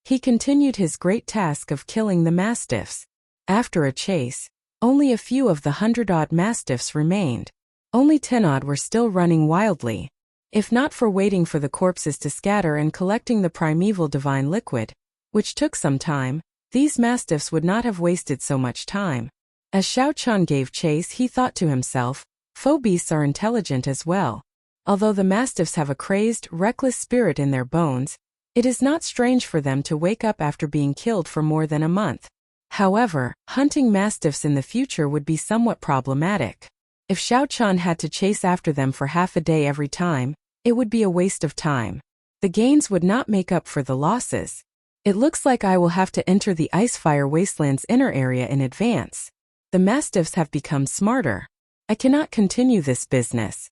He continued his great task of killing the mastiffs. After a chase, only a few of the 100-odd mastiffs remained. Only 10-odd were still running wildly. If not for waiting for the corpses to scatter and collecting the primeval divine liquid, which took some time, these mastiffs would not have wasted so much time. As Xiao Chun gave chase, he thought to himself, faux beasts are intelligent as well. Although the mastiffs have a crazed, reckless spirit in their bones, it is not strange for them to wake up after being killed for more than a month. However, hunting mastiffs in the future would be somewhat problematic. If Xiao Chun had to chase after them for half a day every time, it would be a waste of time. The gains would not make up for the losses. It looks like I will have to enter the Icefire Wasteland's inner area in advance. The mastiffs have become smarter. I cannot continue this business.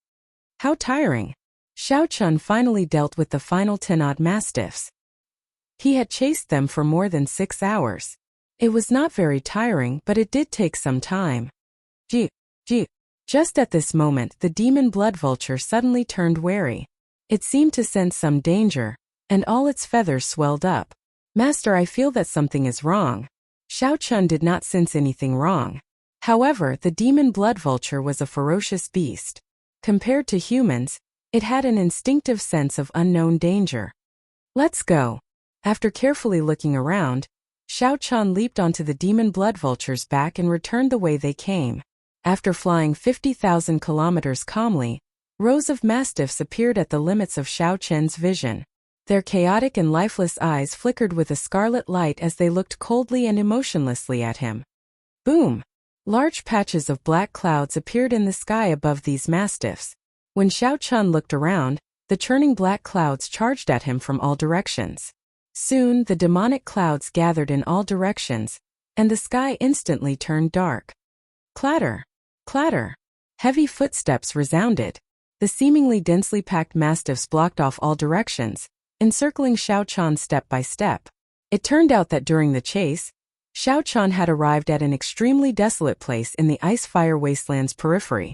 How tiring. Xiao Chun finally dealt with the final 10-odd mastiffs. He had chased them for more than 6 hours. It was not very tiring, but it did take some time. Gee. Just at this moment, the demon blood vulture suddenly turned wary. It seemed to sense some danger, and all its feathers swelled up. Master, I feel that something is wrong. Xiao Chun did not sense anything wrong. However, the demon blood vulture was a ferocious beast. Compared to humans, it had an instinctive sense of unknown danger. Let's go. After carefully looking around, Xiao Chun leaped onto the demon blood vulture's back and returned the way they came. After flying 50,000 kilometers calmly, Rows of mastiffs appeared at the limits of Xiao Chen's vision. Their chaotic and lifeless eyes flickered with a scarlet light as they looked coldly and emotionlessly at him. Boom! Large patches of black clouds appeared in the sky above these mastiffs. When Xiao Chen looked around, the churning black clouds charged at him from all directions. Soon, the demonic clouds gathered in all directions, and the sky instantly turned dark. Clatter! Clatter! Heavy footsteps resounded. The seemingly densely packed mastiffs blocked off all directions, encircling Xiao Chen step by step. It turned out that during the chase, Xiao Chen had arrived at an extremely desolate place in the ice-fire wasteland's periphery.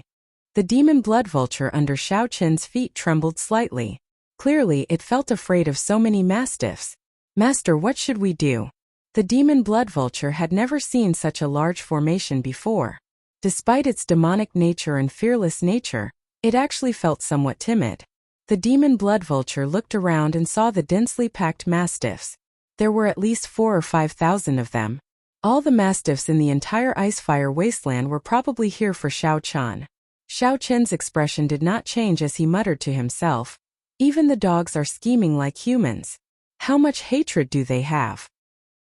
The demon blood vulture under Xiao Chen's feet trembled slightly. Clearly, it felt afraid of so many mastiffs. Master, what should we do? The demon blood vulture had never seen such a large formation before. Despite its demonic nature and fearless nature, it actually felt somewhat timid. The demon blood vulture looked around and saw the densely packed mastiffs. There were at least 4,000 or 5,000 of them. All the mastiffs in the entire icefire wasteland were probably here for Xiao Chen. Xiao Chen's expression did not change as he muttered to himself. Even the dogs are scheming like humans. How much hatred do they have?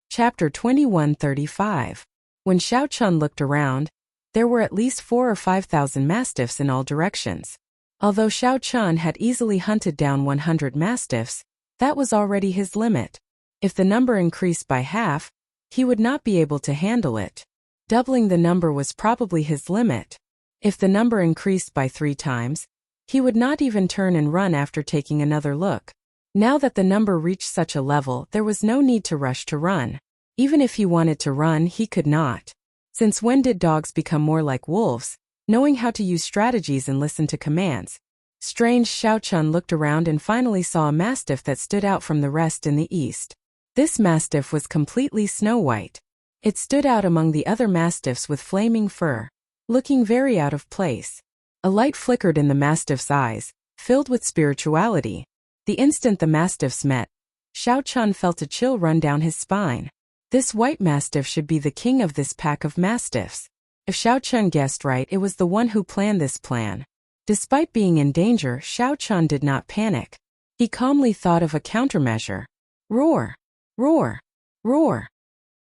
Chapter 2135. When Xiao Chen looked around, there were at least 4,000 or 5,000 mastiffs in all directions. Although Xiao Chen had easily hunted down 100 mastiffs, that was already his limit. If the number increased by half, he would not be able to handle it. Doubling the number was probably his limit. If the number increased by 3 times, he would not even turn and run after taking another look. Now that the number reached such a level, there was no need to rush to run. Even if he wanted to run, he could not. Since when did dogs become more like wolves, knowing how to use strategies and listen to commands? Strange, Xiao Chen looked around and finally saw a mastiff that stood out from the rest in the east. This mastiff was completely snow white. It stood out among the other mastiffs with flaming fur, looking very out of place. A light flickered in the mastiff's eyes, filled with spirituality. The instant the mastiffs met, Xiao Chen felt a chill run down his spine. This white mastiff should be the king of this pack of mastiffs. If Xiao Chen guessed right, it was the one who planned this plan. Despite being in danger, Xiao Chen did not panic. He calmly thought of a countermeasure. Roar! Roar! Roar!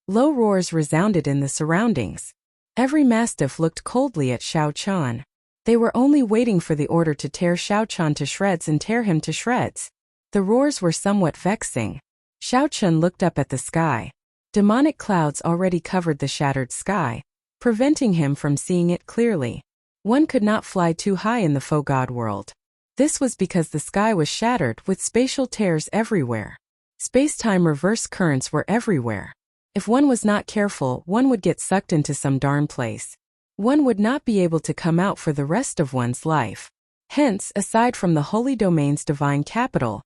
Low roars resounded in the surroundings. Every mastiff looked coldly at Xiao Chen. They were only waiting for the order to tear Xiao Chen to shreds and tear him to shreds. The roars were somewhat vexing. Xiao Chen looked up at the sky. Demonic clouds already covered the shattered sky, preventing him from seeing it clearly. One could not fly too high in the faux god world. This was because the sky was shattered with spatial tears everywhere. Space-time reverse currents were everywhere. If one was not careful, one would get sucked into some darn place. One would not be able to come out for the rest of one's life. Hence, aside from the Holy Domain's divine capital,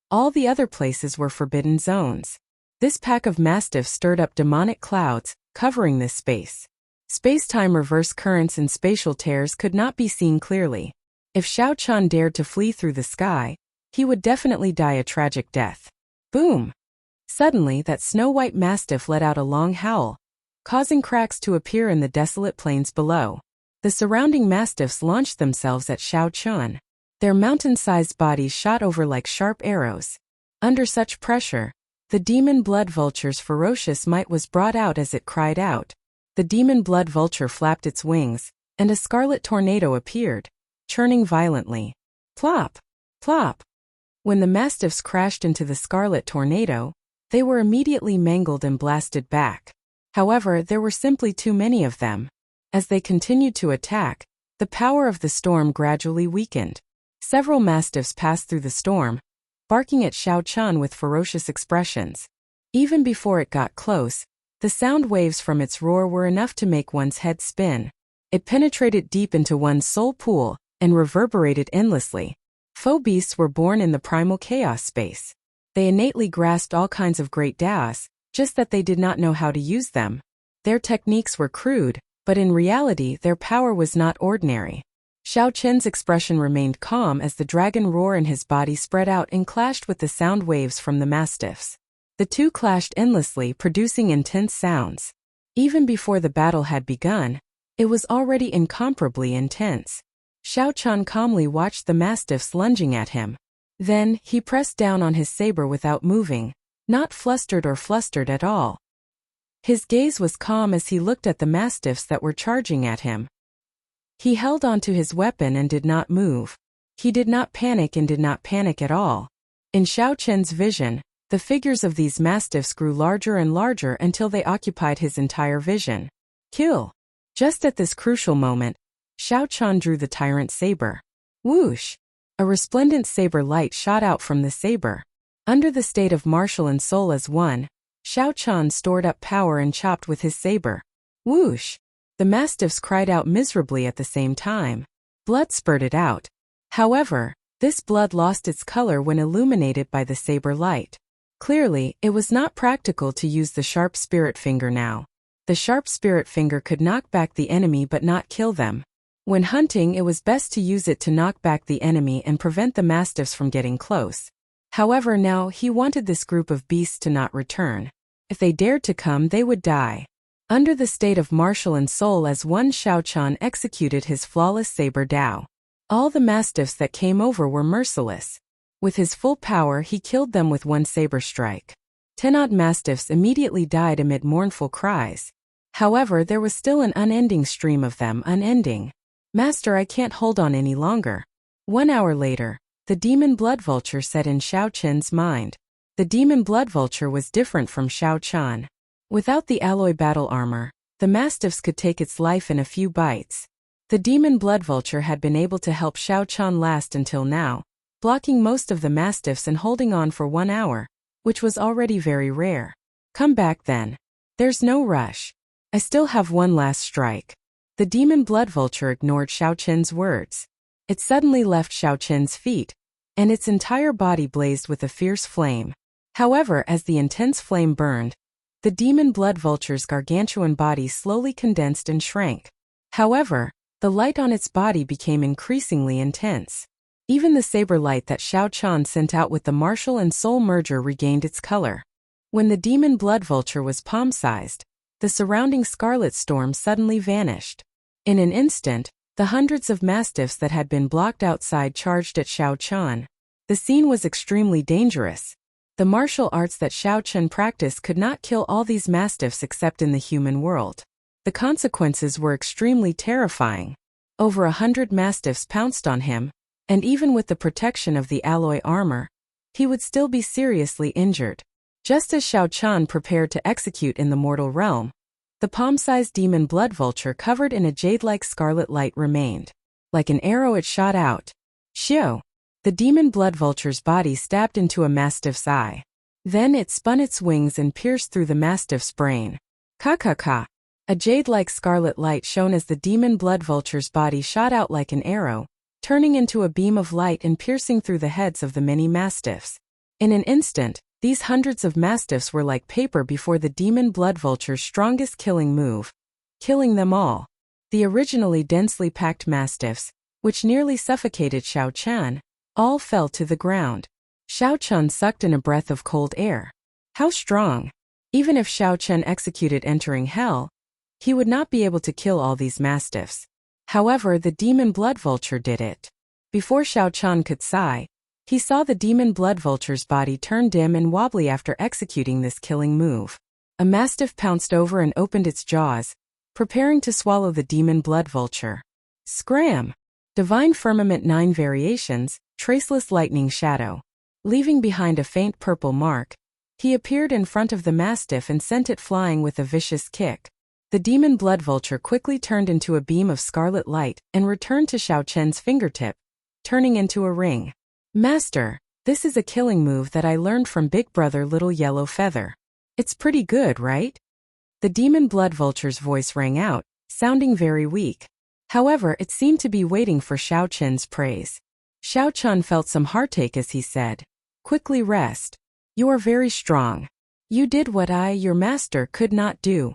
all the other places were forbidden zones. This pack of mastiffs stirred up demonic clouds, covering this space. Space-time reverse currents and spatial tears could not be seen clearly. If Xiao Chen dared to flee through the sky, he would definitely die a tragic death. Boom! Suddenly, that snow-white mastiff let out a long howl, causing cracks to appear in the desolate plains below. The surrounding mastiffs launched themselves at Xiao Chen. Their mountain-sized bodies shot over like sharp arrows. Under such pressure, the demon blood vulture's ferocious might was brought out as it cried out. The demon blood vulture flapped its wings, and a scarlet tornado appeared, churning violently. Plop! Plop! When the mastiffs crashed into the scarlet tornado, they were immediately mangled and blasted back. However, there were simply too many of them. As they continued to attack, the power of the storm gradually weakened. Several mastiffs passed through the storm, barking at Xiao Chen with ferocious expressions. Even before it got close, the sound waves from its roar were enough to make one's head spin. It penetrated deep into one's soul pool and reverberated endlessly. Faux beasts were born in the primal chaos space. They innately grasped all kinds of great Daos, just that they did not know how to use them. Their techniques were crude, but in reality their power was not ordinary. Xiao Chen's expression remained calm as the dragon roar in his body spread out and clashed with the sound waves from the mastiffs. The two clashed endlessly, producing intense sounds. Even before the battle had begun, it was already incomparably intense. Xiao Chan calmly watched the mastiffs lunging at him. Then, he pressed down on his saber without moving, not flustered or flustered at all. His gaze was calm as he looked at the mastiffs that were charging at him. He held onto his weapon and did not move. He did not panic and did not panic at all. In Xiao Chen's vision, the figures of these mastiffs grew larger and larger until they occupied his entire vision. Kill! Just at this crucial moment, Xiao Chan drew the tyrant saber. Whoosh! A resplendent saber light shot out from the saber. Under the state of martial and soul as one, Xiao Chan stored up power and chopped with his saber. Whoosh! The mastiffs cried out miserably at the same time. Blood spurted out. However, this blood lost its color when illuminated by the saber light. Clearly, it was not practical to use the sharp spirit finger now. The sharp spirit finger could knock back the enemy but not kill them. When hunting, it was best to use it to knock back the enemy and prevent the mastiffs from getting close. However, now he wanted this group of beasts to not return. If they dared to come, they would die. Under the state of martial and soul as one, Xiao Chan executed his flawless saber Dao. All the mastiffs that came over were merciless. With his full power, he killed them with one saber strike. 10 odd mastiffs immediately died amid mournful cries. However, there was still an unending stream of them, unending. Master, I can't hold on any longer. 1 hour later, the demon blood vulture said in Xiao Chen's mind. The demon blood vulture was different from Xiao Chan. Without the alloy battle armor, the mastiffs could take its life in a few bites. The demon blood vulture had been able to help Xiao Chan last until now, blocking most of the mastiffs and holding on for 1 hour, which was already very rare. Come back then. There's no rush. I still have one last strike. The demon blood vulture ignored Xiao Chen's words. It suddenly left Xiao Chen's feet, and its entire body blazed with a fierce flame. However, as the intense flame burned, the demon blood vulture's gargantuan body slowly condensed and shrank. However, the light on its body became increasingly intense. Even the saber light that Xiao Chan sent out with the martial and soul merger regained its color. When the demon blood vulture was palm-sized, the surrounding scarlet storm suddenly vanished. In an instant, the hundreds of mastiffs that had been blocked outside charged at Xiao Chan. The scene was extremely dangerous. The martial arts that Xiao Chan practiced could not kill all these mastiffs except in the human world. The consequences were extremely terrifying. Over 100 mastiffs pounced on him, and even with the protection of the alloy armor, he would still be seriously injured. Just as Xiao Chan prepared to execute in the mortal realm, the palm-sized demon blood vulture covered in a jade-like scarlet light remained. Like an arrow it shot out. Xiao! The demon blood vulture's body stabbed into a mastiff's eye. Then it spun its wings and pierced through the mastiff's brain. Ka-ka-ka! A jade-like scarlet light shone as the demon blood vulture's body shot out like an arrow, turning into a beam of light and piercing through the heads of the many mastiffs. In an instant, these hundreds of mastiffs were like paper before the demon blood vulture's strongest killing move, killing them all. The originally densely packed mastiffs, which nearly suffocated Xiao Chan, all fell to the ground. Xiao Chan sucked in a breath of cold air. How strong! Even if Xiao Chan executed entering hell, he would not be able to kill all these mastiffs. However, the demon blood vulture did it. Before Xiao Chan could sigh, he saw the demon blood vulture's body turn dim and wobbly after executing this killing move. A mastiff pounced over and opened its jaws, preparing to swallow the demon blood vulture. Scram! Divine Firmament 9 Variations, Traceless Lightning Shadow. Leaving behind a faint purple mark, he appeared in front of the mastiff and sent it flying with a vicious kick. The demon blood vulture quickly turned into a beam of scarlet light and returned to Xiao Chen's fingertip, turning into a ring. Master, this is a killing move that I learned from Big Brother Little Yellow Feather. It's pretty good, right? The demon blood vulture's voice rang out, sounding very weak. However, it seemed to be waiting for Xiao Chen's praise. Xiao Chan felt some heartache as he said, "Quickly rest. You are very strong. You did what I, your master, could not do.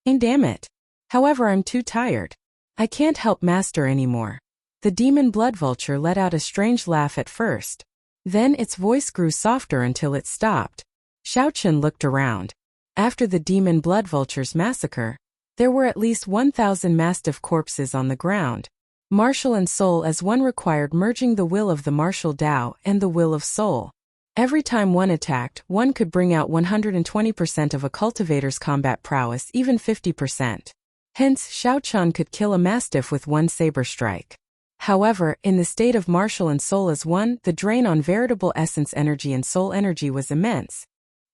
And damn it. However, I'm too tired. I can't help master anymore." The demon blood vulture let out a strange laugh at first. Then its voice grew softer until it stopped. Xiao Chan looked around. After the demon blood vulture's massacre, there were at least 1,000 mastiff corpses on the ground. Martial and soul as one required merging the will of the martial Tao and the will of soul. Every time one attacked, one could bring out 120% of a cultivator's combat prowess, even 50%. Hence, Xiao Chan could kill a mastiff with one saber strike. However, in the state of martial and soul as one, the drain on veritable essence energy and soul energy was immense.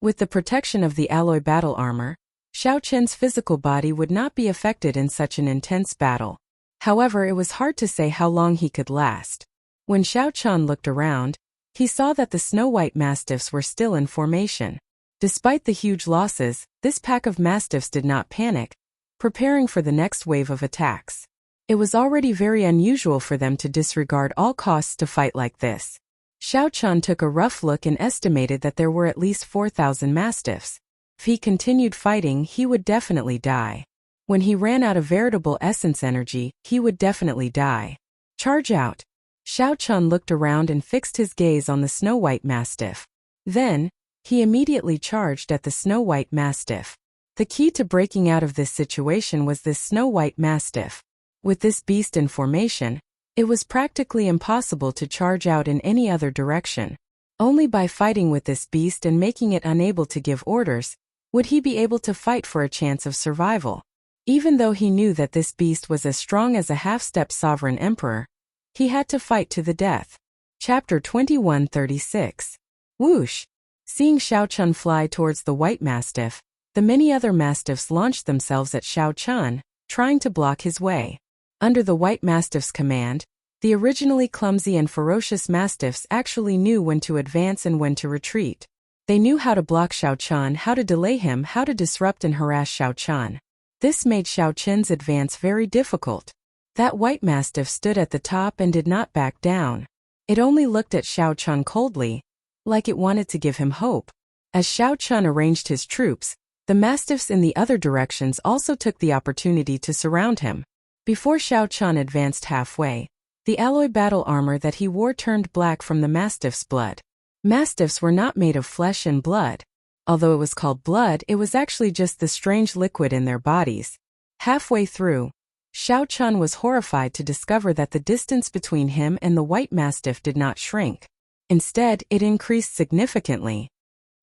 With the protection of the alloy battle armor, Xiao Chen's physical body would not be affected in such an intense battle. However, it was hard to say how long he could last. When Xiao Chan looked around, he saw that the snow-white mastiffs were still in formation. Despite the huge losses, this pack of mastiffs did not panic, preparing for the next wave of attacks. It was already very unusual for them to disregard all costs to fight like this. Xiao Chan took a rough look and estimated that there were at least 4,000 mastiffs. If he continued fighting, he would definitely die. When he ran out of veritable essence energy, he would definitely die. Charge out! Xiao Chan looked around and fixed his gaze on the snow-white mastiff. Then, he immediately charged at the snow-white mastiff. The key to breaking out of this situation was this snow-white mastiff. With this beast in formation, it was practically impossible to charge out in any other direction. Only by fighting with this beast and making it unable to give orders, would he be able to fight for a chance of survival. Even though he knew that this beast was as strong as a half-step sovereign emperor, he had to fight to the death. Chapter 2136. Whoosh! Seeing Xiao Chan fly towards the white mastiff, the many other mastiffs launched themselves at Xiao Chan, trying to block his way. Under the white mastiff's command, the originally clumsy and ferocious mastiffs actually knew when to advance and when to retreat. They knew how to block Xiao Chan, how to delay him, how to disrupt and harass Xiao Chan. This made Xiao Chen's advance very difficult. That white mastiff stood at the top and did not back down. It only looked at Xiao Chan coldly, like it wanted to give him hope. As Xiao Chan arranged his troops, the mastiffs in the other directions also took the opportunity to surround him. Before Xiao Chan advanced halfway, the alloy battle armor that he wore turned black from the mastiff's blood. Mastiffs were not made of flesh and blood. Although it was called blood, it was actually just the strange liquid in their bodies. Halfway through, Xiao Chan was horrified to discover that the distance between him and the white mastiff did not shrink. Instead, it increased significantly.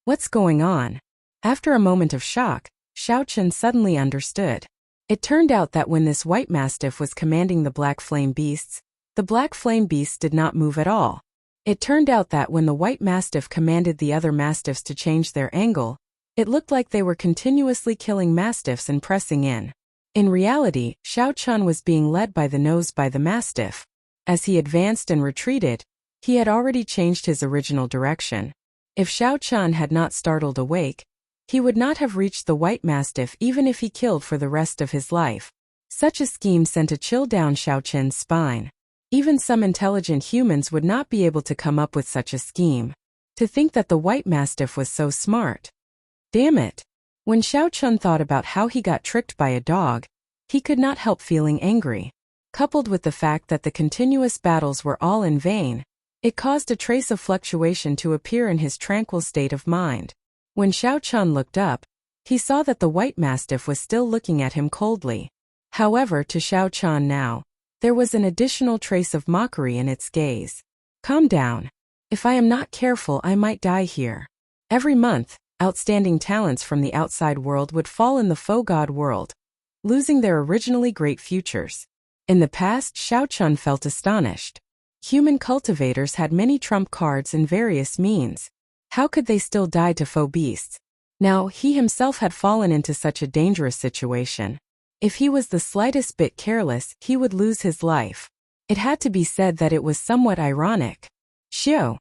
What's going on? After a moment of shock, Xiao Chan suddenly understood. It turned out that when this white mastiff was commanding the black flame beasts, the black flame beasts did not move at all. It turned out that when the white mastiff commanded the other mastiffs to change their angle, it looked like they were continuously killing mastiffs and pressing in. In reality, Xiao Chan was being led by the nose by the mastiff. As he advanced and retreated, he had already changed his original direction. If Xiao Chan had not startled awake, he would not have reached the white mastiff even if he killed for the rest of his life. Such a scheme sent a chill down Xiao Chen's spine. Even some intelligent humans would not be able to come up with such a scheme. To think that the white mastiff was so smart. Damn it! When Xiao Chan thought about how he got tricked by a dog, he could not help feeling angry. Coupled with the fact that the continuous battles were all in vain, it caused a trace of fluctuation to appear in his tranquil state of mind. When Xiao Chan looked up, he saw that the white mastiff was still looking at him coldly. However, to Xiao Chan now, there was an additional trace of mockery in its gaze. Calm down. If I am not careful, I might die here. Every month, outstanding talents from the outside world would fall in the faux god world, losing their originally great futures. In the past, Xiao Chan felt astonished. Human cultivators had many trump cards and various means. How could they still die to faux beasts? Now, he himself had fallen into such a dangerous situation. If he was the slightest bit careless, he would lose his life. It had to be said that it was somewhat ironic. Xiao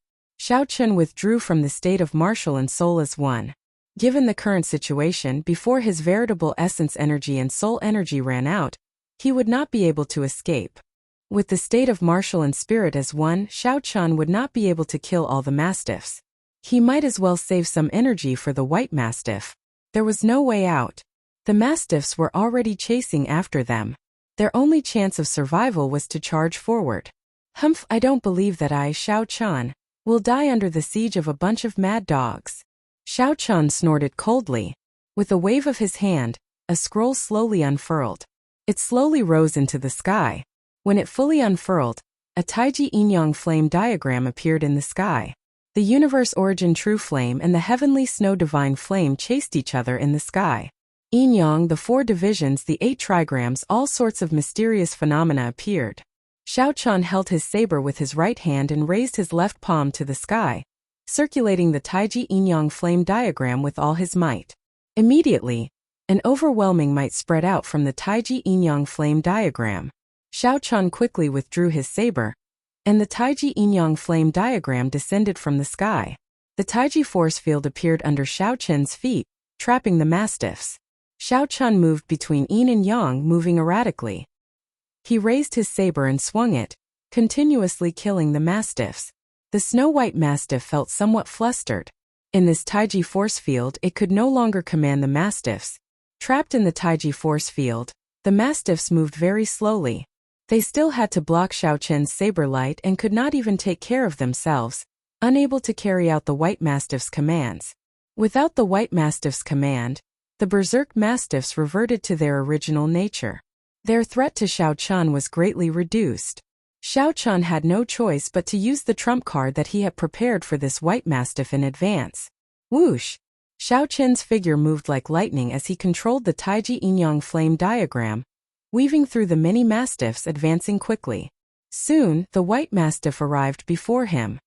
Chen withdrew from the state of martial and soul as one. Given the current situation, before his veritable essence energy and soul energy ran out, he would not be able to escape. With the state of martial and spirit as one, Xiao Chan would not be able to kill all the mastiffs. He might as well save some energy for the white mastiff. There was no way out. The mastiffs were already chasing after them. Their only chance of survival was to charge forward. Humph, I don't believe that I, Xiao Chan, will die under the siege of a bunch of mad dogs. Xiao Chan snorted coldly. With a wave of his hand, a scroll slowly unfurled. It slowly rose into the sky. When it fully unfurled, a Taiji yin-yang flame diagram appeared in the sky. The universe origin true flame and the heavenly snow divine flame chased each other in the sky. Yin-yang, the 4 divisions, the 8 trigrams, all sorts of mysterious phenomena appeared. Xiao Qian held his saber with his right hand and raised his left palm to the sky, circulating the Taiji yin-yang flame diagram with all his might. Immediately, an overwhelming might spread out from the Taiji yin-yang flame diagram. Xiao Qian quickly withdrew his saber, and the Taiji yin-yang flame diagram descended from the sky. The Taiji force field appeared under Xiao Qian's feet, trapping the mastiffs. Xiao Qian moved between yin and yang, moving erratically. He raised his saber and swung it, continuously killing the mastiffs. The snow-white mastiff felt somewhat flustered. In this Taiji force field, it could no longer command the mastiffs. Trapped in the Taiji force field, the mastiffs moved very slowly. They still had to block Xiao Qian's saber light and could not even take care of themselves, unable to carry out the white mastiff's commands. Without the white mastiff's command, the berserk mastiffs reverted to their original nature. Their threat to Xiao Qian was greatly reduced. Xiao Qian had no choice but to use the trump card that he had prepared for this white mastiff in advance. Whoosh! Xiao Qian's figure moved like lightning as he controlled the Taiji yin-yang flame diagram, weaving through the many mastiffs, advancing quickly. Soon, the white mastiff arrived before him.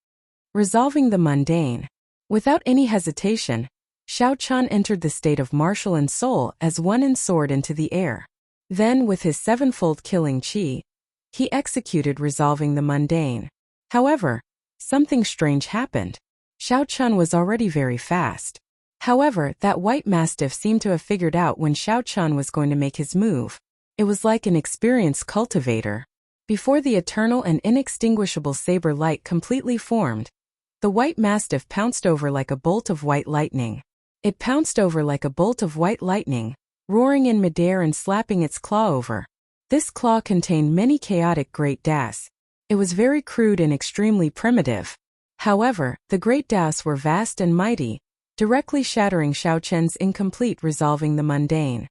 Resolving the mundane. Without any hesitation, Xiao Qian entered the state of martial and soul as one and soared into the air. Then, with his 7-fold killing chi, he executed resolving the mundane. However, something strange happened. Xiao Qian was already very fast. However, that white mastiff seemed to have figured out when Xiao Qian was going to make his move. It was like an experienced cultivator. Before the eternal and inextinguishable saber light completely formed, the white mastiff pounced over like a bolt of white lightning. It pounced over like a bolt of white lightning, roaring in midair and slapping its claw over. This claw contained many chaotic great das. It was very crude and extremely primitive. However, the great das were vast and mighty, directly shattering Xiao Qian's incomplete resolving the mundane.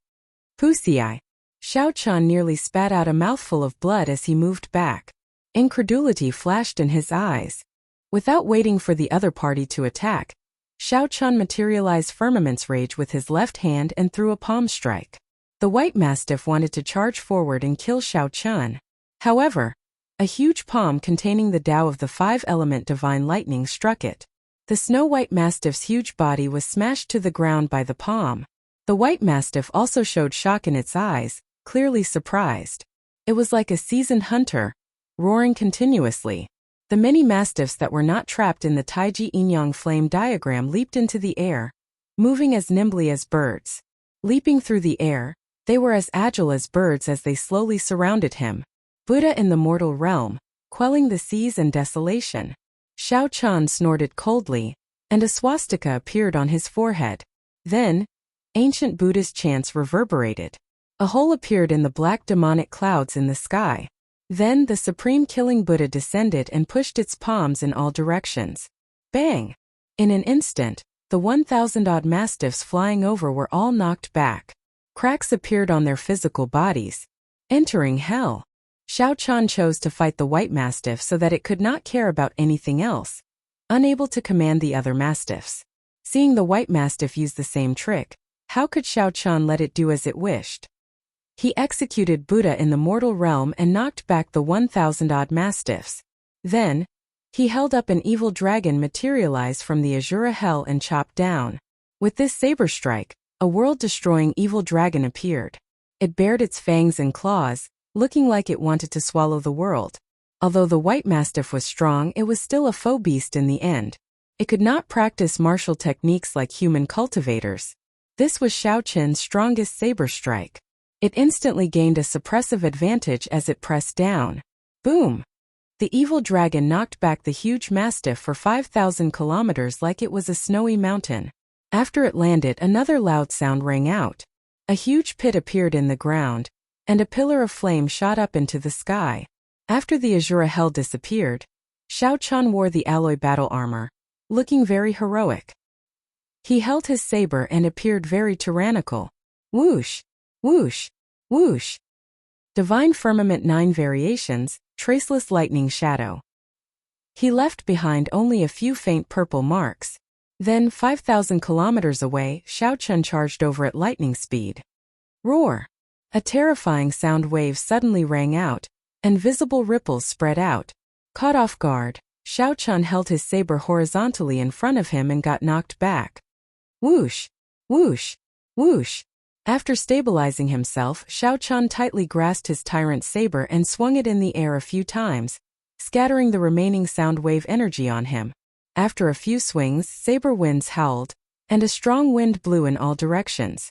Pussy-eye. Xiao Qian nearly spat out a mouthful of blood as he moved back. Incredulity flashed in his eyes. Without waiting for the other party to attack, Xiao Qian materialized Firmament's Rage with his left hand and threw a palm strike. The white mastiff wanted to charge forward and kill Xiao Qian. However, a huge palm containing the Tao of the 5-element divine lightning struck it. The snow-white mastiff's huge body was smashed to the ground by the palm. The white mastiff also showed shock in its eyes, clearly surprised. It was like a seasoned hunter, roaring continuously. The many mastiffs that were not trapped in the Taiji yin-yang flame diagram leaped into the air, moving as nimbly as birds. Leaping through the air, they were as agile as birds as they slowly surrounded him. Buddha in the mortal realm, quelling the seas and desolation. Xiao Qian snorted coldly, and a swastika appeared on his forehead. Then, ancient Buddhist chants reverberated. A hole appeared in the black demonic clouds in the sky. Then the supreme killing Buddha descended and pushed its palms in all directions. Bang! In an instant, the 1,000-odd mastiffs flying over were all knocked back. Cracks appeared on their physical bodies. Entering hell. Xiao Qian chose to fight the white mastiff so that it could not care about anything else, unable to command the other mastiffs. Seeing the white mastiff use the same trick, how could Xiao Qian let it do as it wished? He executed Buddha in the mortal realm and knocked back the 1,000-odd mastiffs. Then, he held up an evil dragon materialized from the Azura hell and chopped down. With this saber strike, a world-destroying evil dragon appeared. It bared its fangs and claws, looking like it wanted to swallow the world. Although the white mastiff was strong, it was still a foe beast in the end. It could not practice martial techniques like human cultivators. This was Xiao Qian's strongest saber strike. It instantly gained a suppressive advantage as it pressed down. Boom! The evil dragon knocked back the huge mastiff for 5,000 kilometers like it was a snowy mountain. After it landed, another loud sound rang out. A huge pit appeared in the ground, and a pillar of flame shot up into the sky. After the Azura hell disappeared, Xiao Qian wore the alloy battle armor, looking very heroic. He held his saber and appeared very tyrannical. Whoosh! Whoosh! Whoosh! Divine Firmament 9 Variations, Traceless Lightning Shadow. He left behind only a few faint purple marks. Then, 5,000 kilometers away, Xiaochun charged over at lightning speed. Roar! A terrifying sound wave suddenly rang out, and visible ripples spread out. Caught off guard, Xiaochun held his saber horizontally in front of him and got knocked back. Whoosh! Whoosh! Whoosh! After stabilizing himself, Xiaochun tightly grasped his tyrant saber and swung it in the air a few times, scattering the remaining sound wave energy on him. After a few swings, saber winds howled, and a strong wind blew in all directions.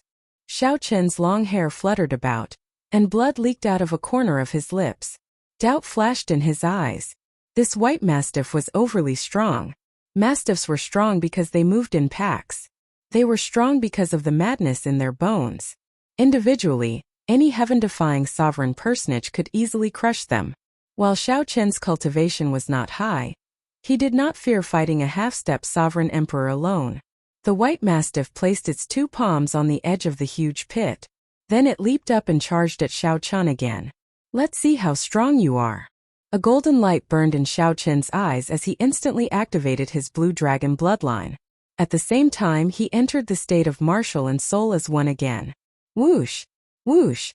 Xiaochun's long hair fluttered about, and blood leaked out of a corner of his lips. Doubt flashed in his eyes. This white mastiff was overly strong. Mastiffs were strong because they moved in packs. They were strong because of the madness in their bones. Individually, any heaven-defying sovereign personage could easily crush them. While Xiaochun's cultivation was not high, he did not fear fighting a half-step sovereign emperor alone. The white mastiff placed its 2 palms on the edge of the huge pit. Then it leaped up and charged at Xiaochun again. Let's see how strong you are. A golden light burned in Xiaochun's eyes as he instantly activated his blue dragon bloodline. At the same time, he entered the state of martial and soul as one again. Whoosh! Whoosh!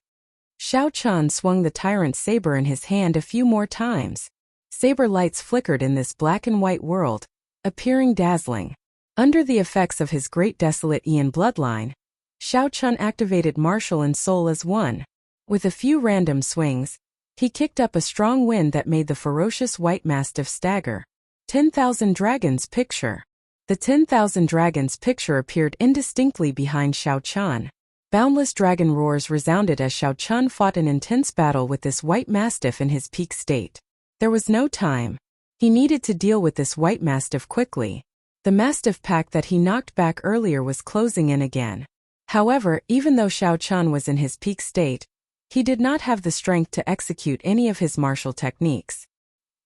Xiaochun swung the tyrant saber in his hand a few more times. Saber lights flickered in this black and white world, appearing dazzling. Under the effects of his great desolate Ian bloodline, Xiaochun activated martial and soul as one. With a few random swings, he kicked up a strong wind that made the ferocious white mastiff stagger. 10,000 Dragons Picture. The 10,000 Dragons picture appeared indistinctly behind Xiaochun. Boundless dragon roars resounded as Xiaochun fought an intense battle with this white mastiff in his peak state. There was no time. He needed to deal with this white mastiff quickly. The mastiff pack that he knocked back earlier was closing in again. However, even though Xiaochun was in his peak state, he did not have the strength to execute any of his martial techniques.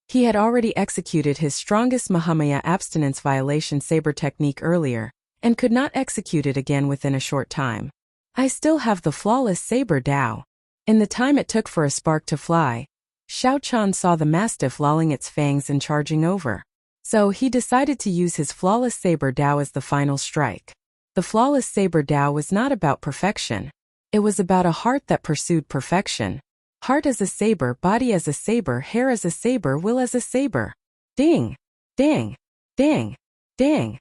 He had already executed his strongest Mahamaya abstinence violation saber technique earlier, and could not execute it again within a short time. I still have the flawless saber Dao. In the time it took for a spark to fly, Xiaochun saw the mastiff lolling its fangs and charging over. So he decided to use his flawless saber Dao as the final strike. The flawless saber Dao was not about perfection. It was about a heart that pursued perfection. Heart as a saber, body as a saber, hair as a saber, will as a saber. Ding! Ding! Ding! Ding!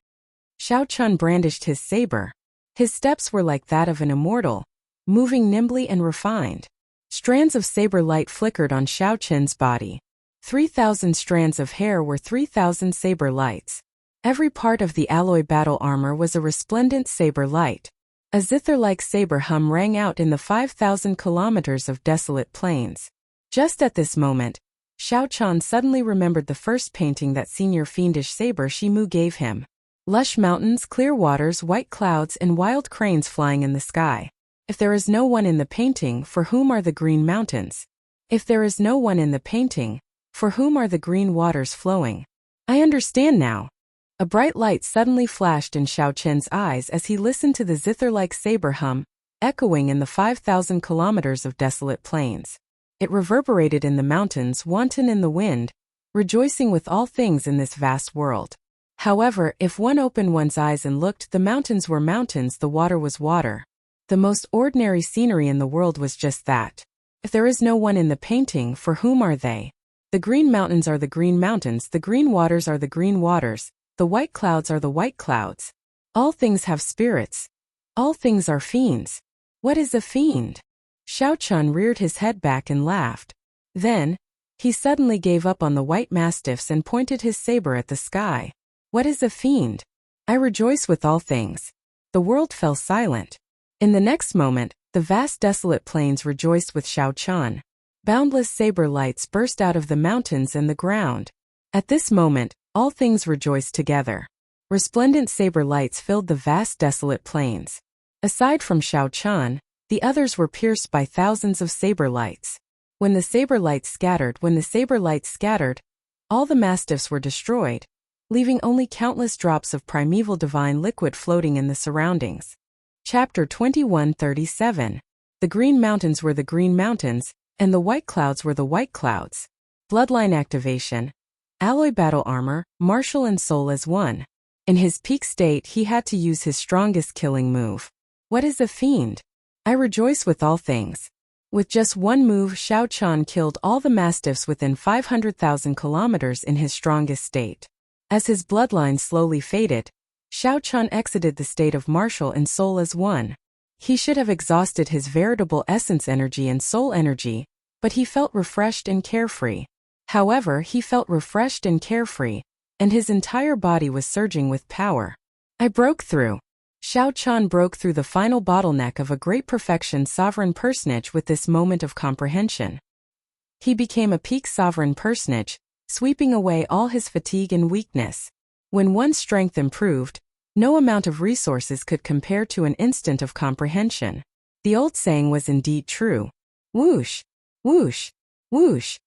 Xiaochun brandished his saber. His steps were like that of an immortal, moving nimbly and refined. Strands of saber light flickered on Xiaochun's body. 3,000 strands of hair were 3,000 saber lights. Every part of the alloy battle armor was a resplendent saber light. A zither-like saber hum rang out in the 5,000 kilometers of desolate plains. Just at this moment, Xiaochun suddenly remembered the first painting that senior fiendish saber Shimu gave him. Lush mountains, clear waters, white clouds, and wild cranes flying in the sky. If there is no one in the painting, for whom are the green mountains? If there is no one in the painting, for whom are the green waters flowing? I understand now. A bright light suddenly flashed in Xiaochun's eyes as he listened to the zither-like saber hum, echoing in the 5,000 kilometers of desolate plains. It reverberated in the mountains, wanton in the wind, rejoicing with all things in this vast world. However, if one opened one's eyes and looked, the mountains were mountains, the water was water. The most ordinary scenery in the world was just that. If there is no one in the painting, for whom are they? The green mountains are the green mountains, the green waters are the green waters, the white clouds are the white clouds. All things have spirits. All things are fiends. What is a fiend? Xiaochun reared his head back and laughed. Then, he suddenly gave up on the white mastiffs and pointed his saber at the sky. What is a fiend? I rejoice with all things. The world fell silent. In the next moment, the vast desolate plains rejoiced with Xiaochun. Boundless saber lights burst out of the mountains and the ground. At this moment, all things rejoiced together. Resplendent saber lights filled the vast desolate plains. Aside from Xiaochun, the others were pierced by thousands of saber lights. When the saber lights scattered, all the mastiffs were destroyed, leaving only countless drops of primeval divine liquid floating in the surroundings. Chapter 2137. The green mountains were the green mountains, And the white clouds were the white clouds. Bloodline activation. Alloy battle armor, martial and soul as one. In his peak state he had to use his strongest killing move. What is a fiend? I rejoice with all things. With just one move, Xiao Chan killed all the mastiffs within 500,000 kilometers in his strongest state. As his bloodline slowly faded, Xiao Chan exited the state of martial and soul as one. He should have exhausted his veritable essence energy and soul energy, but he felt refreshed and carefree. However, he felt refreshed and carefree, and his entire body was surging with power. I broke through. Xiao Chan broke through the final bottleneck of a great perfection sovereign personage with this moment of comprehension. He became a peak sovereign personage, sweeping away all his fatigue and weakness. When one's strength improved, no amount of resources could compare to an instant of comprehension. The old saying was indeed true. Whoosh! Whoosh! Whoosh!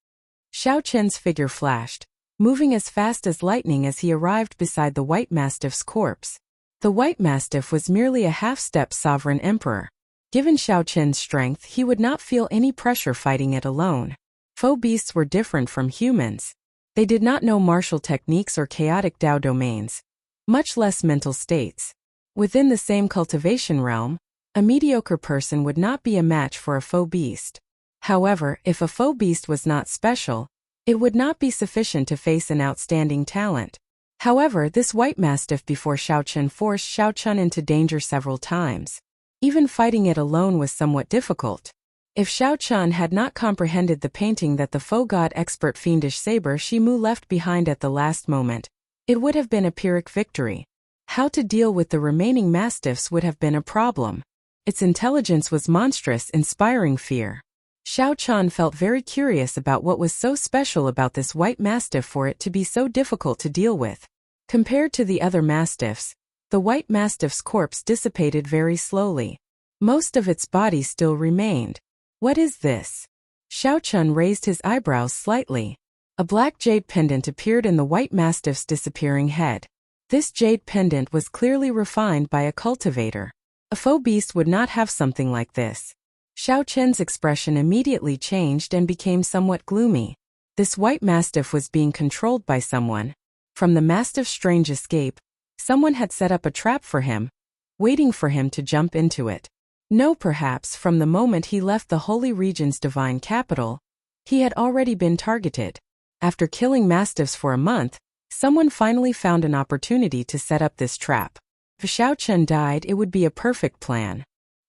Xiao Chen's figure flashed, moving as fast as lightning as he arrived beside the white mastiff's corpse. The white mastiff was merely a half-step sovereign emperor. Given Xiao Chen's strength, he would not feel any pressure fighting it alone. Foe beasts were different from humans. They did not know martial techniques or chaotic Dao domains, much less mental states. Within the same cultivation realm, a mediocre person would not be a match for a foe beast. However, if a foe beast was not special, it would not be sufficient to face an outstanding talent. However, this white mastiff before Xiao Chen forced Xiao Chen into danger several times. Even fighting it alone was somewhat difficult. If Xiao Chen had not comprehended the painting that the foe god expert fiendish saber Shimu left behind at the last moment, it would have been a Pyrrhic victory. How to deal with the remaining mastiffs would have been a problem. Its intelligence was monstrous, inspiring fear. Xiao Chen felt very curious about what was so special about this white mastiff for it to be so difficult to deal with. Compared to the other mastiffs, the white mastiff's corpse dissipated very slowly. Most of its body still remained. What is this? Xiao Chen raised his eyebrows slightly. A black jade pendant appeared in the white mastiff's disappearing head. This jade pendant was clearly refined by a cultivator. A foe beast would not have something like this. Xiao Chen's expression immediately changed and became somewhat gloomy. This white mastiff was being controlled by someone. From the mastiff's strange escape, someone had set up a trap for him, waiting for him to jump into it. No, perhaps from the moment he left the Holy Region's divine capital, he had already been targeted. After killing mastiffs for a month, someone finally found an opportunity to set up this trap. If Xiao Chen died, it would be a perfect plan.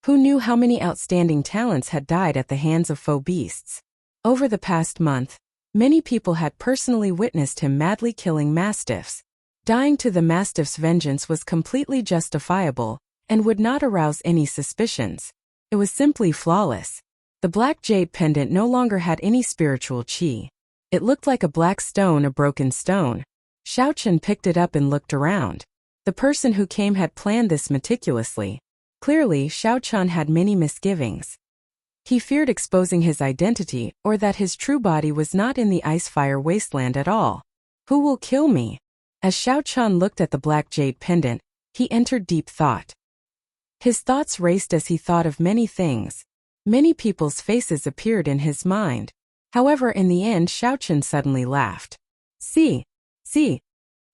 Who knew how many outstanding talents had died at the hands of foe beasts? Over the past month, many people had personally witnessed him madly killing mastiffs. Dying to the mastiff's vengeance was completely justifiable and would not arouse any suspicions. It was simply flawless. The black jade pendant no longer had any spiritual qi. It looked like a black stone, a broken stone. Xiao Chen picked it up and looked around. The person who came had planned this meticulously. Clearly, Xiao Chen had many misgivings. He feared exposing his identity or that his true body was not in the ice-fire wasteland at all. Who will kill me? As Xiao Chen looked at the black jade pendant, he entered deep thought. His thoughts raced as he thought of many things. Many people's faces appeared in his mind. However, in the end, Xiao Chen suddenly laughed. See! See!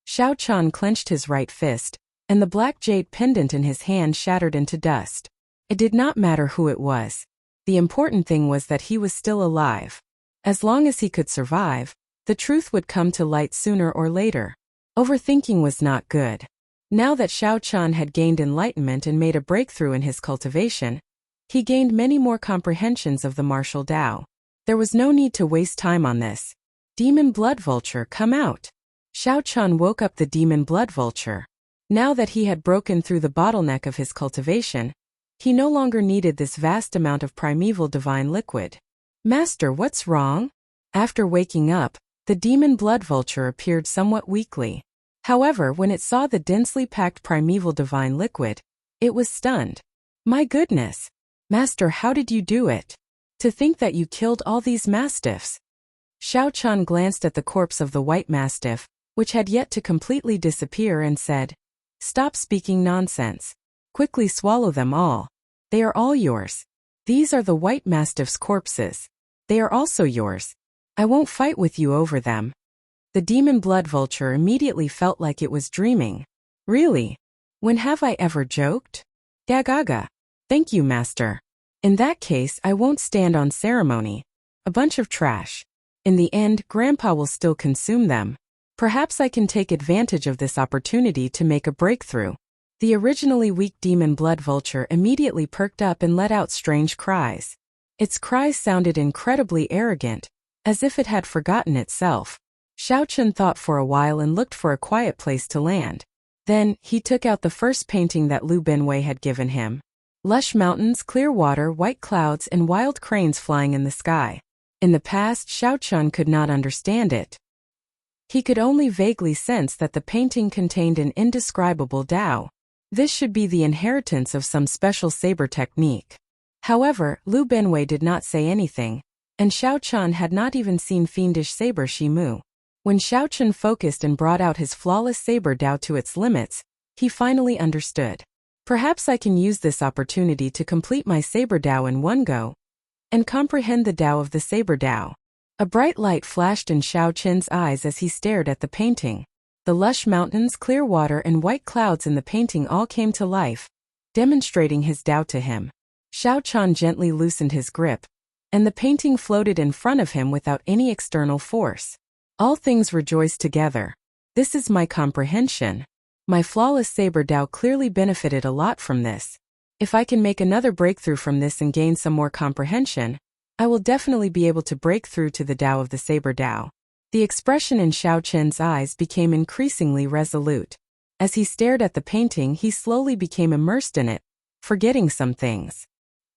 Xiao Chen clenched his right fist, and the black jade pendant in his hand shattered into dust. It did not matter who it was. The important thing was that he was still alive. As long as he could survive, the truth would come to light sooner or later. Overthinking was not good. Now that Xiao Chen had gained enlightenment and made a breakthrough in his cultivation, he gained many more comprehensions of the martial Dao. There was no need to waste time on this. Demon Blood Vulture, come out! Xiao Chen woke up the Demon Blood Vulture. Now that he had broken through the bottleneck of his cultivation, he no longer needed this vast amount of primeval divine liquid. Master, what's wrong? After waking up, the Demon Blood Vulture appeared somewhat weakly. However, when it saw the densely packed primeval divine liquid, it was stunned. My goodness! Master, how did you do it? To think that you killed all these mastiffs. Xiao Chen glanced at the corpse of the white mastiff, which had yet to completely disappear, and said, Stop speaking nonsense. Quickly swallow them all. They are all yours. These are the white mastiff's corpses. They are also yours. I won't fight with you over them. The demon blood vulture immediately felt like it was dreaming. Really? When have I ever joked? Gagaga. Thank you, master. In that case, I won't stand on ceremony. A bunch of trash. In the end, Grandpa will still consume them. Perhaps I can take advantage of this opportunity to make a breakthrough. The originally weak demon blood vulture immediately perked up and let out strange cries. Its cries sounded incredibly arrogant, as if it had forgotten itself. Xiaochun thought for a while and looked for a quiet place to land. Then, he took out the first painting that Lu Benwei had given him. Lush mountains, clear water, white clouds, and wild cranes flying in the sky. In the past, Xiaochun could not understand it. He could only vaguely sense that the painting contained an indescribable Tao. This should be the inheritance of some special saber technique. However, Lu Benwei did not say anything, and Xiaochun had not even seen fiendish saber Shimu. When Xiaochun focused and brought out his flawless saber Tao to its limits, he finally understood. Perhaps I can use this opportunity to complete my saber Tao in one go, and comprehend the Tao of the saber Tao. A bright light flashed in Xiaochun's eyes as he stared at the painting. The lush mountains, clear water, and white clouds in the painting all came to life, demonstrating his Tao to him. Xiaochun gently loosened his grip, and the painting floated in front of him without any external force. All things rejoiced together. This is my comprehension. My flawless saber Tao clearly benefited a lot from this. If I can make another breakthrough from this and gain some more comprehension, I will definitely be able to break through to the Tao of the saber Tao. The expression in Xiaochun's eyes became increasingly resolute. As he stared at the painting, he slowly became immersed in it, forgetting some things.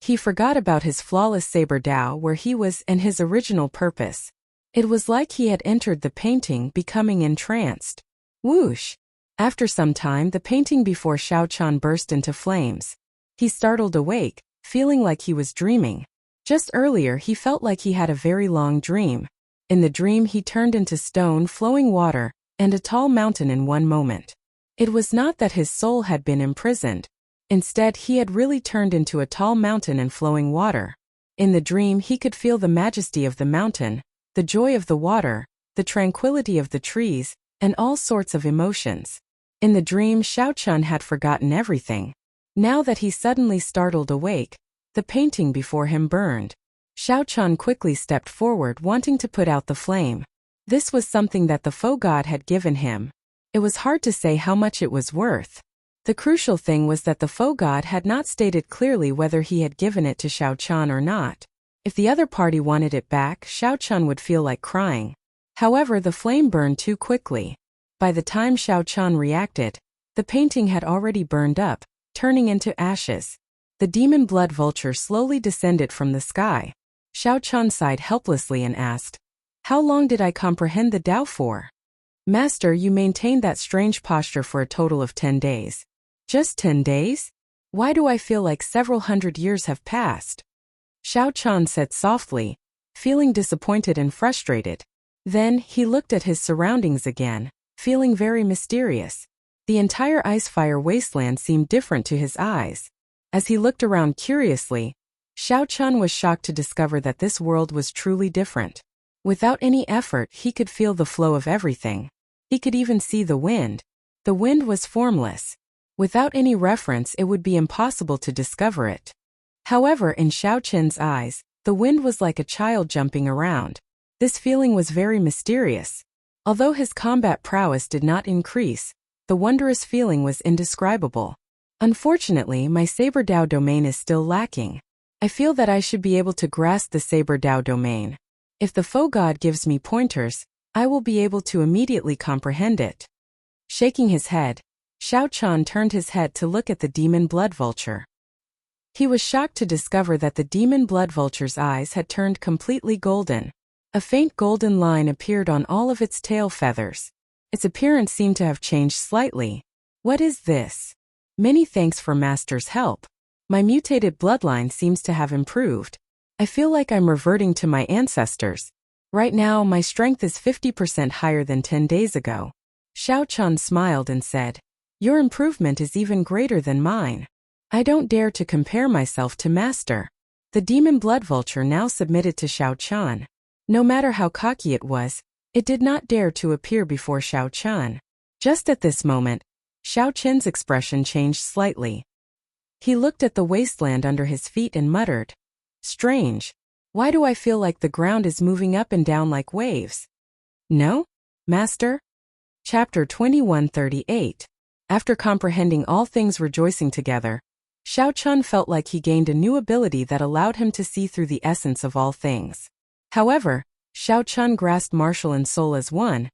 He forgot about his flawless saber Tao, where he was, and his original purpose. It was like he had entered the painting, becoming entranced. Whoosh! After some time, the painting before Xiaochun burst into flames. He startled awake, feeling like he was dreaming. Just earlier, he felt like he had a very long dream. In the dream, he turned into stone, flowing water, and a tall mountain in one moment. It was not that his soul had been imprisoned. Instead, he had really turned into a tall mountain and flowing water. In the dream, he could feel the majesty of the mountain, the joy of the water, the tranquility of the trees, and all sorts of emotions. In the dream, Xiaochun had forgotten everything. Now that he suddenly startled awake, the painting before him burned. Xiaochun quickly stepped forward, wanting to put out the flame. This was something that the foe god had given him. It was hard to say how much it was worth. The crucial thing was that the foe god had not stated clearly whether he had given it to Xiaochun or not. If the other party wanted it back, Xiaochun would feel like crying. However, the flame burned too quickly. By the time Xiaochun reacted, the painting had already burned up, turning into ashes. The demon blood vulture slowly descended from the sky. Xiaochun sighed helplessly and asked, "How long did I comprehend the Tao for?" "Master, you maintained that strange posture for a total of 10 days. Just 10 days? Why do I feel like several hundred years have passed?" Xiaochun said softly, feeling disappointed and frustrated. Then, he looked at his surroundings again, feeling very mysterious. The entire ice-fire wasteland seemed different to his eyes. As he looked around curiously, Xiaochun was shocked to discover that this world was truly different. Without any effort, he could feel the flow of everything. He could even see the wind. The wind was formless. Without any reference, it would be impossible to discover it. However, in Xiaochun's eyes, the wind was like a child jumping around. This feeling was very mysterious. Although his combat prowess did not increase, the wondrous feeling was indescribable. Unfortunately, my Saber Tao domain is still lacking. I feel that I should be able to grasp the Saber Tao domain. If the foe god gives me pointers, I will be able to immediately comprehend it. Shaking his head, Xiaochun turned his head to look at the demon blood vulture. He was shocked to discover that the demon blood vulture's eyes had turned completely golden. A faint golden line appeared on all of its tail feathers. Its appearance seemed to have changed slightly. What is this? Many thanks for Master's help. My mutated bloodline seems to have improved. I feel like I'm reverting to my ancestors. Right now, my strength is 50% higher than 10 days ago. Xiaochun smiled and said, "Your improvement is even greater than mine. I don't dare to compare myself to Master." The demon blood vulture now submitted to Xiao Qian. No matter how cocky it was, it did not dare to appear before Xiao Qian. Just at this moment, Xiao Qian's expression changed slightly. He looked at the wasteland under his feet and muttered, "Strange. Why do I feel like the ground is moving up and down like waves?" "No, Master?" Chapter 2138. After comprehending all things rejoicing together, Xiao Qian felt like he gained a new ability that allowed him to see through the essence of all things. However, Xiao Qian grasped martial and soul as one,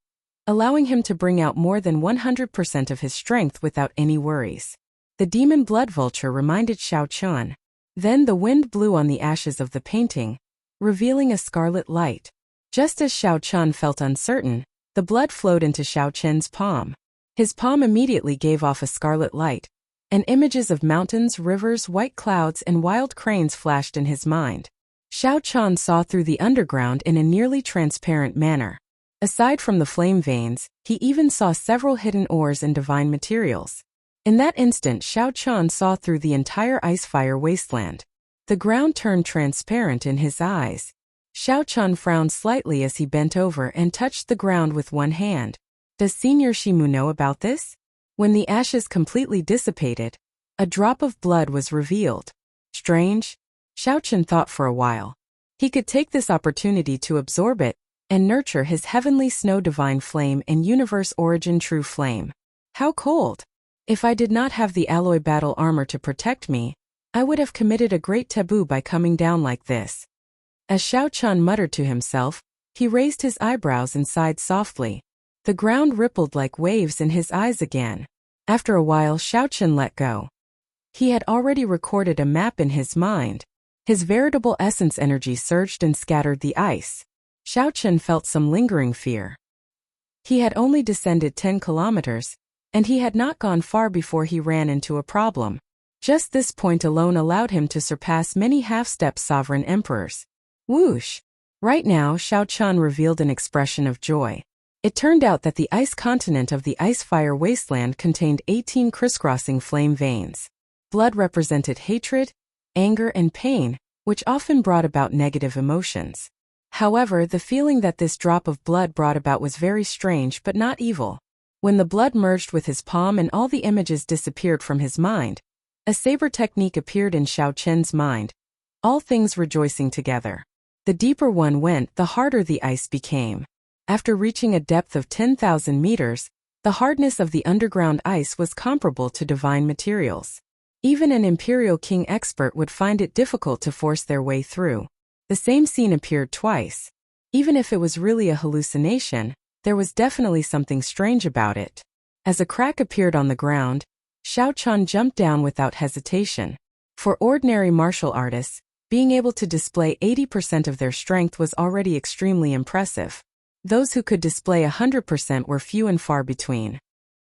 allowing him to bring out more than 100% of his strength without any worries. The demon blood vulture reminded Xiao Qian. Then the wind blew on the ashes of the painting, revealing a scarlet light. Just as Xiao Qian felt uncertain, the blood flowed into Xiao Qian's palm. His palm immediately gave off a scarlet light, and images of mountains, rivers, white clouds, and wild cranes flashed in his mind. Xiao Qian saw through the underground in a nearly transparent manner. Aside from the flame veins, he even saw several hidden ores and divine materials. In that instant, Xiao Qian saw through the entire ice-fire wasteland. The ground turned transparent in his eyes. Xiao Qian frowned slightly as he bent over and touched the ground with one hand. Does Senior Shimu know about this? When the ashes completely dissipated, a drop of blood was revealed. Strange? Xiao Qian thought for a while. He could take this opportunity to absorb it and nurture his heavenly snow divine flame and universe origin true flame. How cold! If I did not have the alloy battle armor to protect me, I would have committed a great taboo by coming down like this. As Xiao Qian muttered to himself, he raised his eyebrows and sighed softly. The ground rippled like waves in his eyes again. After a while, Xiao Qian let go. He had already recorded a map in his mind. His veritable essence energy surged and scattered the ice. Xiao Qian felt some lingering fear. He had only descended 10 kilometers, and he had not gone far before he ran into a problem. Just this point alone allowed him to surpass many half-step sovereign emperors. Whoosh! Right now, Xiao Qian revealed an expression of joy. It turned out that the ice continent of the ice-fire wasteland contained 18 crisscrossing flame veins. Blood represented hatred, anger, and pain, which often brought about negative emotions. However, the feeling that this drop of blood brought about was very strange but not evil. When the blood merged with his palm and all the images disappeared from his mind, a saber technique appeared in Xiao Qian's mind, all things rejoicing together. The deeper one went, the harder the ice became. After reaching a depth of 10,000 meters, the hardness of the underground ice was comparable to divine materials. Even an Imperial King expert would find it difficult to force their way through. The same scene appeared twice. Even if it was really a hallucination, there was definitely something strange about it. As a crack appeared on the ground, Xiao Qian jumped down without hesitation. For ordinary martial artists, being able to display 80% of their strength was already extremely impressive. Those who could display 100% were few and far between.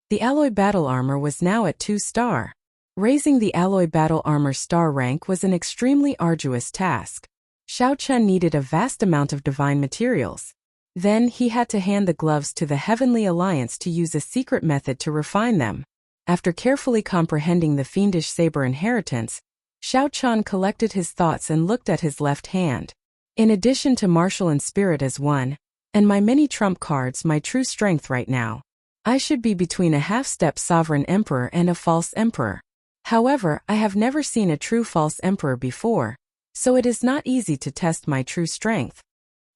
The alloy battle armor was now at 2-star. Raising the alloy battle armor star rank was an extremely arduous task. Xiao Qian needed a vast amount of divine materials. Then he had to hand the gloves to the Heavenly Alliance to use a secret method to refine them. After carefully comprehending the fiendish saber inheritance, Xiao Qian collected his thoughts and looked at his left hand. In addition to martial and spirit as one, and my many trump cards, my true strength right now, I should be between a half-step sovereign emperor and a false emperor. However, I have never seen a true false emperor before, so it is not easy to test my true strength.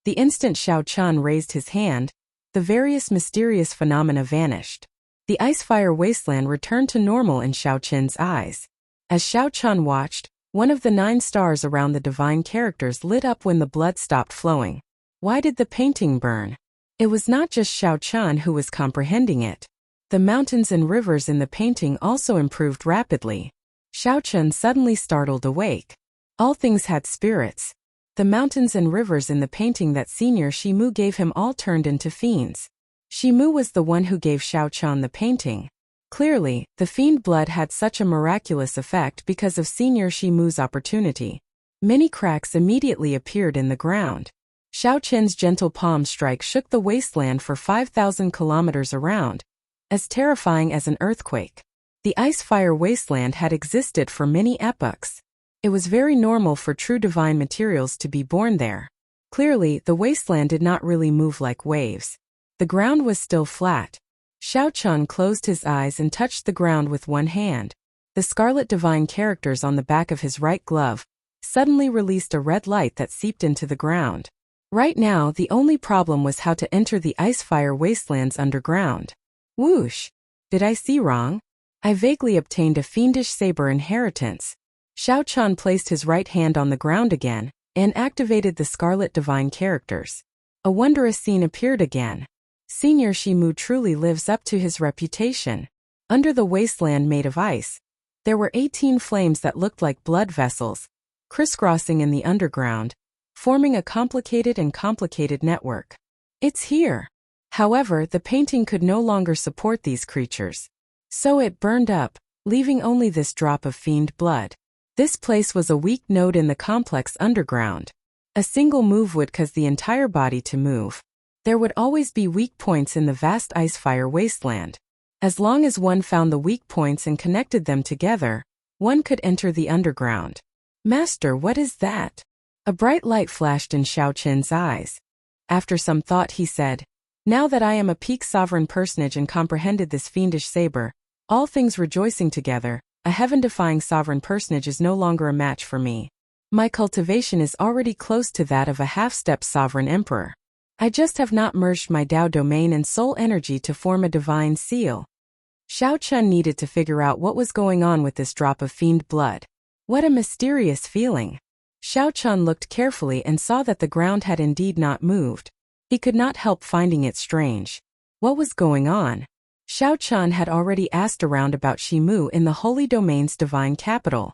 The instant Xiao Qian raised his hand, the various mysterious phenomena vanished. The ice-fire wasteland returned to normal in Xiao Qian's eyes. As Xiao Qian watched, one of the 9 stars around the divine characters lit up when the blood stopped flowing. Why did the painting burn? It was not just Xiao Qian who was comprehending it. The mountains and rivers in the painting also improved rapidly. Xiao Qian suddenly startled awake. All things had spirits. The mountains and rivers in the painting that Senior Shimu gave him all turned into fiends. Shimu was the one who gave Xiao Qian the painting. Clearly, the fiend blood had such a miraculous effect because of Senior Shimu's opportunity. Many cracks immediately appeared in the ground. Xiao Qian's gentle palm strike shook the wasteland for 5,000 kilometers around, as terrifying as an earthquake. The ice-fire wasteland had existed for many epochs. It was very normal for true divine materials to be born there. Clearly, the wasteland did not really move like waves. The ground was still flat. Xiao Chun closed his eyes and touched the ground with one hand. The scarlet divine characters on the back of his right glove suddenly released a red light that seeped into the ground. Right now, the only problem was how to enter the ice-fire wastelands underground. Whoosh! Did I see wrong? I vaguely obtained a fiendish saber inheritance. Xiao Chun placed his right hand on the ground again and activated the scarlet divine characters. A wondrous scene appeared again. Senior Shimu truly lives up to his reputation. Under the wasteland made of ice, there were 18 flames that looked like blood vessels, crisscrossing in the underground, forming a complicated network. It's here. However, the painting could no longer support these creatures. So it burned up, leaving only this drop of fiend blood. This place was a weak node in the complex underground. A single move would cause the entire body to move. There would always be weak points in the vast ice-fire wasteland. As long as one found the weak points and connected them together, one could enter the underground. Master, what is that? A bright light flashed in Xiao Chen's eyes. After some thought he said, now that I am a peak sovereign personage and comprehended this fiendish saber, all things rejoicing together, a heaven-defying sovereign personage is no longer a match for me. My cultivation is already close to that of a half-step sovereign emperor. I just have not merged my Tao domain and soul energy to form a divine seal. Xiao Chun needed to figure out what was going on with this drop of fiend blood. What a mysterious feeling. Xiao Chun looked carefully and saw that the ground had indeed not moved. He could not help finding it strange. What was going on? Xiao Chun had already asked around about Shimu in the Holy Domain's divine capital.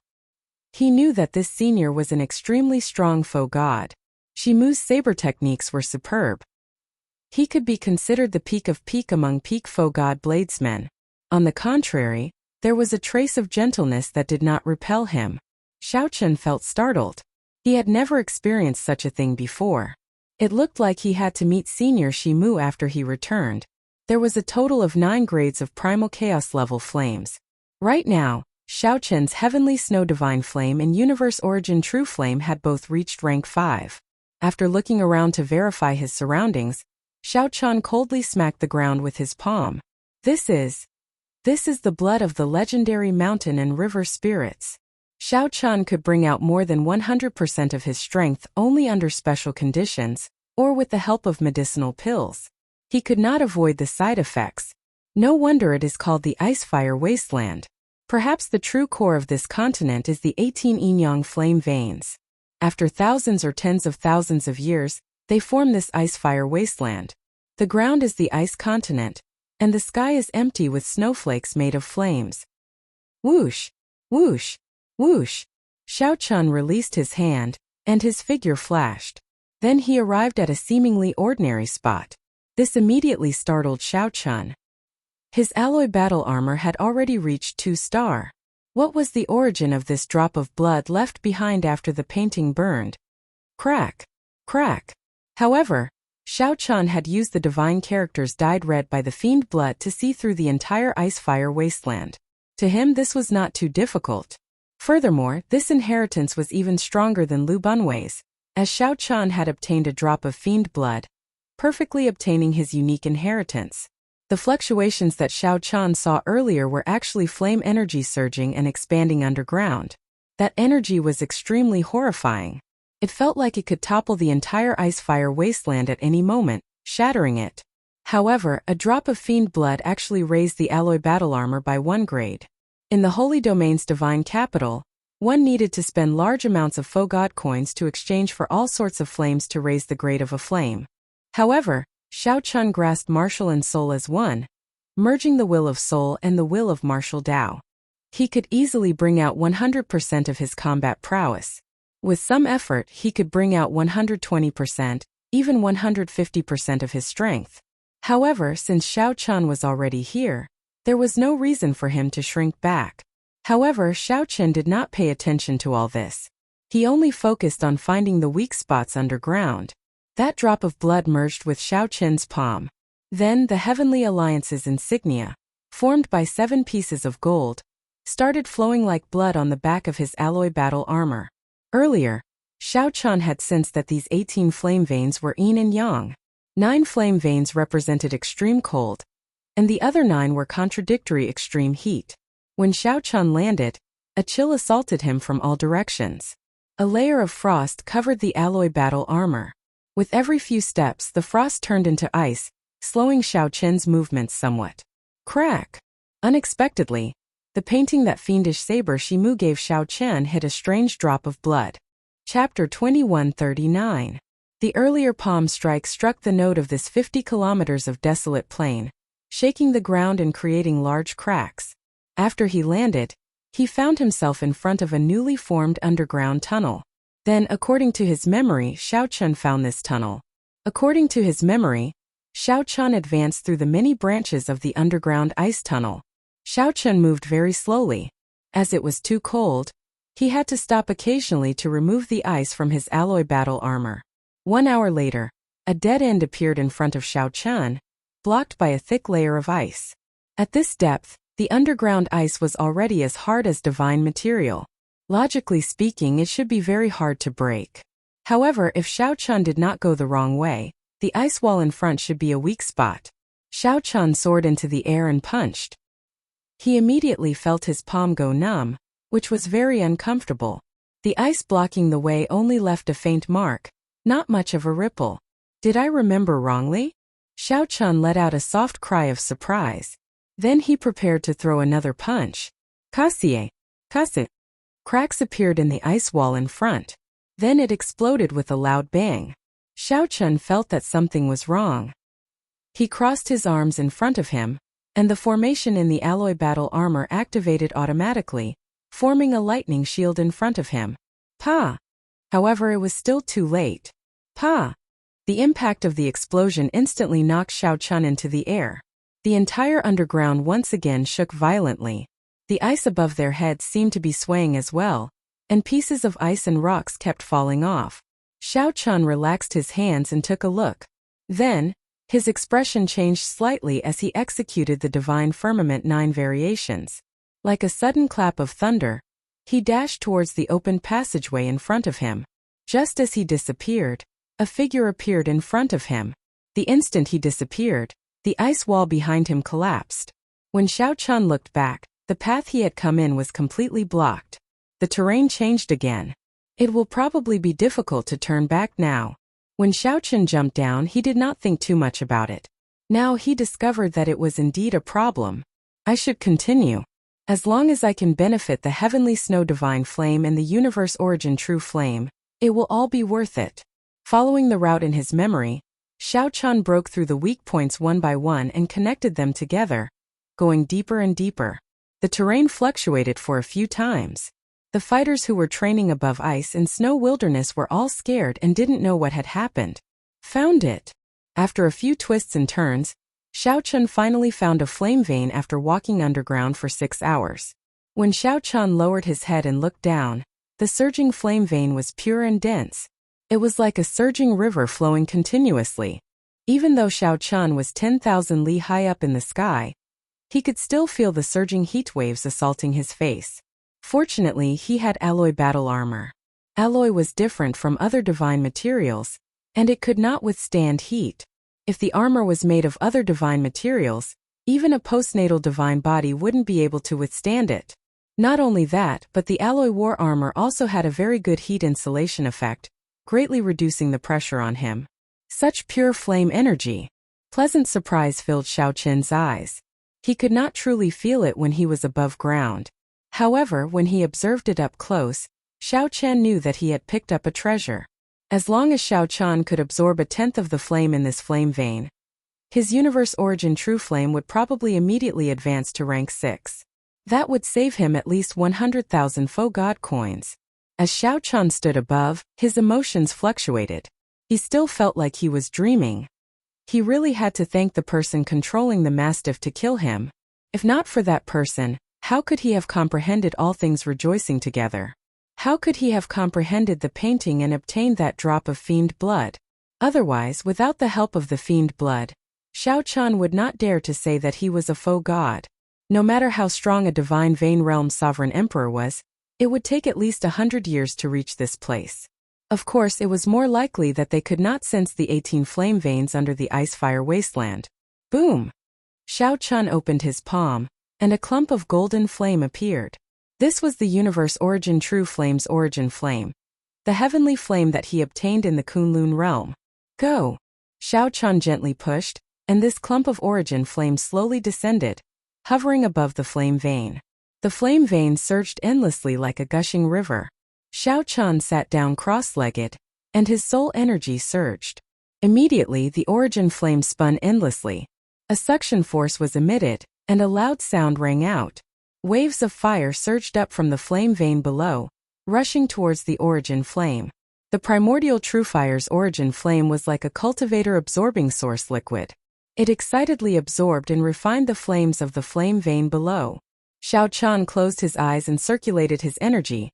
He knew that this senior was an extremely strong foe god. Shimu's saber techniques were superb. He could be considered the peak of peak among peak foe god bladesmen. On the contrary, there was a trace of gentleness that did not repel him. Xiao Chun felt startled. He had never experienced such a thing before. It looked like he had to meet Senior Shimu after he returned. There was a total of 9 grades of primal chaos level flames. Right now, Xiao Chun's Heavenly Snow Divine Flame and Universe Origin True Flame had both reached rank 5. After looking around to verify his surroundings, Xiao Chun coldly smacked the ground with his palm. This is the blood of the legendary mountain and river spirits. Xiao Chun could bring out more than 100% of his strength only under special conditions, or with the help of medicinal pills. He could not avoid the side effects. No wonder it is called the Ice-Fire Wasteland. Perhaps the true core of this continent is the 18 yin-yang flame veins. After thousands or tens of thousands of years, they form this ice-fire wasteland. The ground is the ice continent, and the sky is empty with snowflakes made of flames. Whoosh! Whoosh! Whoosh! Xiao Chun released his hand, and his figure flashed. Then he arrived at a seemingly ordinary spot. This immediately startled Xiao Chun. His alloy battle armor had already reached 2-star. What was the origin of this drop of blood left behind after the painting burned? Crack! Crack! However, Xiao Chun had used the divine characters dyed red by the fiend blood to see through the entire ice-fire wasteland. To him this was not too difficult. Furthermore, this inheritance was even stronger than Lu Bunwei's, as Xiao Chun had obtained a drop of fiend blood, perfectly obtaining his unique inheritance. The fluctuations that Xiao Chun saw earlier were actually flame energy surging and expanding underground. That energy was extremely horrifying. It felt like it could topple the entire ice-fire wasteland at any moment, shattering it. However, a drop of fiend blood actually raised the alloy battle armor by 1 grade. In the Holy Domain's divine capital, one needed to spend large amounts of faux god coins to exchange for all sorts of flames to raise the grade of a flame. However, Xiao Chun grasped martial and soul as one, merging the will of soul and the will of martial Tao. He could easily bring out 100% of his combat prowess. With some effort, he could bring out 120%, even 150% of his strength. However, since Xiao Chun was already here, there was no reason for him to shrink back. However, Xiao Chun did not pay attention to all this. He only focused on finding the weak spots underground. That drop of blood merged with Xiao Chun's palm. Then the Heavenly Alliance's insignia, formed by 7 pieces of gold, started flowing like blood on the back of his alloy battle armor. Earlier, Xiao Chun had sensed that these 18 flame veins were yin and yang. 9 flame veins represented extreme cold, and the other 9 were contradictory extreme heat. When Xiao Chun landed, a chill assaulted him from all directions. A layer of frost covered the alloy battle armor. With every few steps, the frost turned into ice, slowing Xiao Chun's movements somewhat. Crack! Unexpectedly, the painting that fiendish saber Shimu gave Xiao Chun hit a strange drop of blood. Chapter 2139. The earlier palm strike struck the node of this 50 kilometers of desolate plain, shaking the ground and creating large cracks. After he landed, he found himself in front of a newly formed underground tunnel. Then, according to his memory, Xiao Chun found this tunnel. According to his memory, Xiao Chun advanced through the many branches of the underground ice tunnel. Xiao Chun moved very slowly. As it was too cold, he had to stop occasionally to remove the ice from his alloy battle armor. 1 hour later, a dead end appeared in front of Xiao Chun, blocked by a thick layer of ice. At this depth, the underground ice was already as hard as divine material. Logically speaking, it should be very hard to break. However, if Xiao Chun did not go the wrong way, the ice wall in front should be a weak spot. Xiao Chun soared into the air and punched. He immediately felt his palm go numb, which was very uncomfortable. The ice blocking the way only left a faint mark, not much of a ripple. Did I remember wrongly? Xiao Chun let out a soft cry of surprise. Then he prepared to throw another punch. Kasie! Kasie! Cracks appeared in the ice wall in front. Then it exploded with a loud bang. Xiao Chun felt that something was wrong. He crossed his arms in front of him, and the formation in the alloy battle armor activated automatically, forming a lightning shield in front of him. Pa! However, it was still too late. Pa! The impact of the explosion instantly knocked Xiao Chun into the air. The entire underground once again shook violently. The ice above their heads seemed to be swaying as well, and pieces of ice and rocks kept falling off. Xiao Chun relaxed his hands and took a look. Then, his expression changed slightly as he executed the divine firmament 9 variations. Like a sudden clap of thunder, he dashed towards the open passageway in front of him. Just as he disappeared, a figure appeared in front of him. The instant he disappeared, the ice wall behind him collapsed. When Xiao Chun looked back, the path he had come in was completely blocked. The terrain changed again. It will probably be difficult to turn back now. When Xiao Chun jumped down, he did not think too much about it. Now he discovered that it was indeed a problem. I should continue. As long as I can benefit the heavenly snow divine flame and the universe origin true flame, it will all be worth it. Following the route in his memory, Xiao Chun broke through the weak points one by one and connected them together, going deeper and deeper. The terrain fluctuated for a few times. The fighters who were training above ice and snow wilderness were all scared and didn't know what had happened. Found it. After a few twists and turns, Xiao Chun finally found a flame vein after walking underground for 6 hours. When Xiao Chun lowered his head and looked down, the surging flame vein was pure and dense. It was like a surging river flowing continuously. Even though Xiao Chun was 10,000 li high up in the sky, he could still feel the surging heat waves assaulting his face. Fortunately, he had alloy battle armor. Alloy was different from other divine materials, and it could not withstand heat. If the armor was made of other divine materials, even a postnatal divine body wouldn't be able to withstand it. Not only that, but the alloy war armor also had a very good heat insulation effect, greatly reducing the pressure on him. Such pure flame energy. Pleasant surprise filled Xiao Chun's eyes. He could not truly feel it when he was above ground. However, when he observed it up close, Xiao Chun knew that he had picked up a treasure. As long as Xiao Chun could absorb a tenth of the flame in this flame vein, his universe origin true flame would probably immediately advance to rank 6. That would save him at least 100,000 faux god coins. As Xiao Chun stood above, his emotions fluctuated. He still felt like he was dreaming. He really had to thank the person controlling the mastiff to kill him. If not for that person, how could he have comprehended all things rejoicing together? How could he have comprehended the painting and obtained that drop of fiend blood? Otherwise, without the help of the fiend blood, Xiao Chun would not dare to say that he was a faux god. No matter how strong a divine vein realm sovereign emperor was, it would take at least 100 years to reach this place. Of course, it was more likely that they could not sense the 18 flame veins under the ice-fire wasteland. Boom! Shao Chun opened his palm, and a clump of golden flame appeared. This was the universe origin true flame's origin flame, the heavenly flame that he obtained in the Kunlun realm. Go! Shao Chun gently pushed, and this clump of origin flame slowly descended, hovering above the flame vein. The flame vein surged endlessly like a gushing river. Shao Chun sat down cross-legged, and his soul energy surged. Immediately the origin flame spun endlessly. A suction force was emitted, and a loud sound rang out. Waves of fire surged up from the flame vein below, rushing towards the origin flame. The primordial true fire's origin flame was like a cultivator absorbing source liquid. It excitedly absorbed and refined the flames of the flame vein below. Shao Chun closed his eyes and circulated his energy,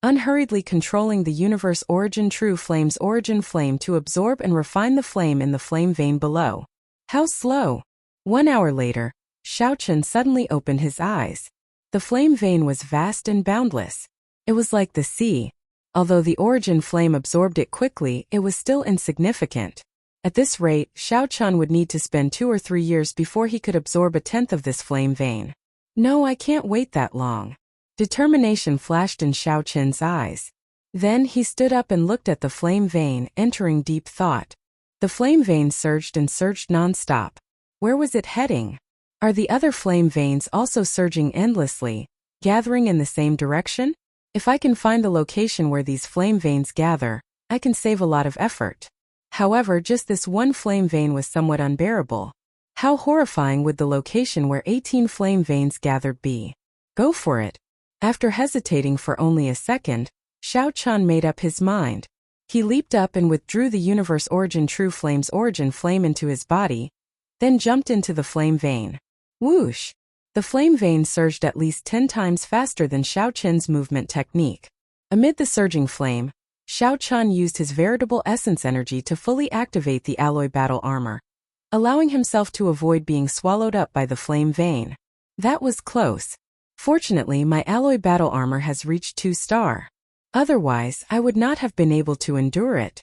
unhurriedly controlling the universe origin true flame's origin flame to absorb and refine the flame in the flame vein below. How slow! 1 hour later, Shao Chun suddenly opened his eyes. The flame vein was vast and boundless. It was like the sea. Although the origin flame absorbed it quickly, it was still insignificant. At this rate, Shao Chun would need to spend 2 or 3 years before he could absorb a tenth of this flame vein. No, I can't wait that long. Determination flashed in Shao Chun's eyes. Then he stood up and looked at the flame vein, entering deep thought. The flame vein surged and surged non-stop. Where was it heading? Are the other flame veins also surging endlessly, gathering in the same direction? If I can find the location where these flame veins gather, I can save a lot of effort. However, just this one flame vein was somewhat unbearable. How horrifying would the location where 18 flame veins gathered be? Go for it. After hesitating for only a second, Shao Chun made up his mind. He leaped up and withdrew the universe origin true flame's origin flame into his body, then jumped into the flame vein. Whoosh! The flame vein surged at least 10 times faster than Shao Chun's movement technique. Amid the surging flame, Shao Chun used his veritable essence energy to fully activate the alloy battle armor, allowing himself to avoid being swallowed up by the flame vein. That was close. Fortunately, my alloy battle armor has reached 2-star. Otherwise, I would not have been able to endure it.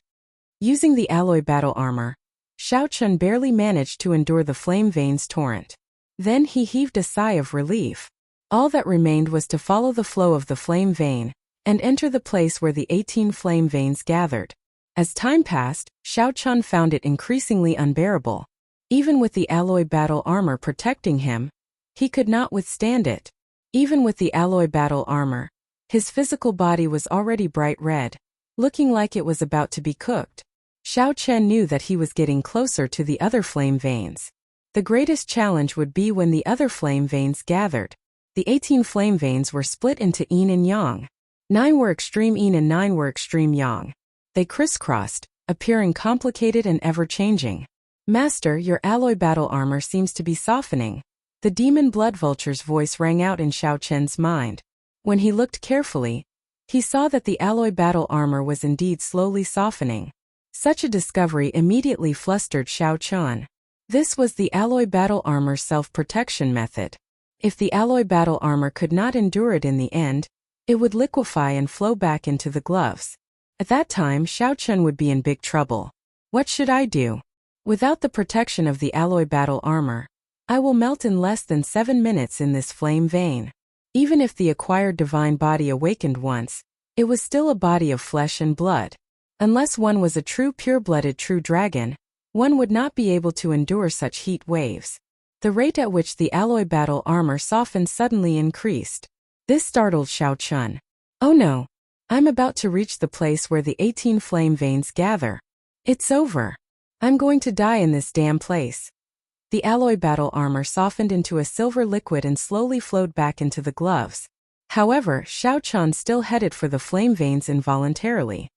Using the alloy battle armor, Shao Chun barely managed to endure the flame vein's torrent. Then he heaved a sigh of relief. All that remained was to follow the flow of the flame vein and enter the place where the 18 flame veins gathered. As time passed, Shao Chun found it increasingly unbearable. Even with the alloy battle armor protecting him, he could not withstand it. Even with the alloy battle armor, his physical body was already bright red, looking like it was about to be cooked. Shao Chun knew that he was getting closer to the other flame veins. The greatest challenge would be when the other flame veins gathered. The 18 flame veins were split into yin and yang. 9 were extreme yin and 9 were extreme yang. They crisscrossed, appearing complicated and ever-changing. Master, your alloy battle armor seems to be softening. The demon blood vulture's voice rang out in Shao Chun's mind. When he looked carefully, he saw that the alloy battle armor was indeed slowly softening. Such a discovery immediately flustered Shao Chun. This was the alloy battle armor's self-protection method. If the alloy battle armor could not endure it in the end, it would liquefy and flow back into the gloves. At that time, Shao Chun would be in big trouble. What should I do? Without the protection of the alloy battle armor, I will melt in less than 7 minutes in this flame vein. Even if the acquired divine body awakened once, it was still a body of flesh and blood. Unless one was a true pure-blooded true dragon, one would not be able to endure such heat waves. The rate at which the alloy battle armor softened suddenly increased. This startled Shao Chun. Oh no! I'm about to reach the place where the 18 flame veins gather. It's over. I'm going to die in this damn place. The alloy battle armor softened into a silver liquid and slowly flowed back into the gloves. However, Shao Chun still headed for the flame veins involuntarily.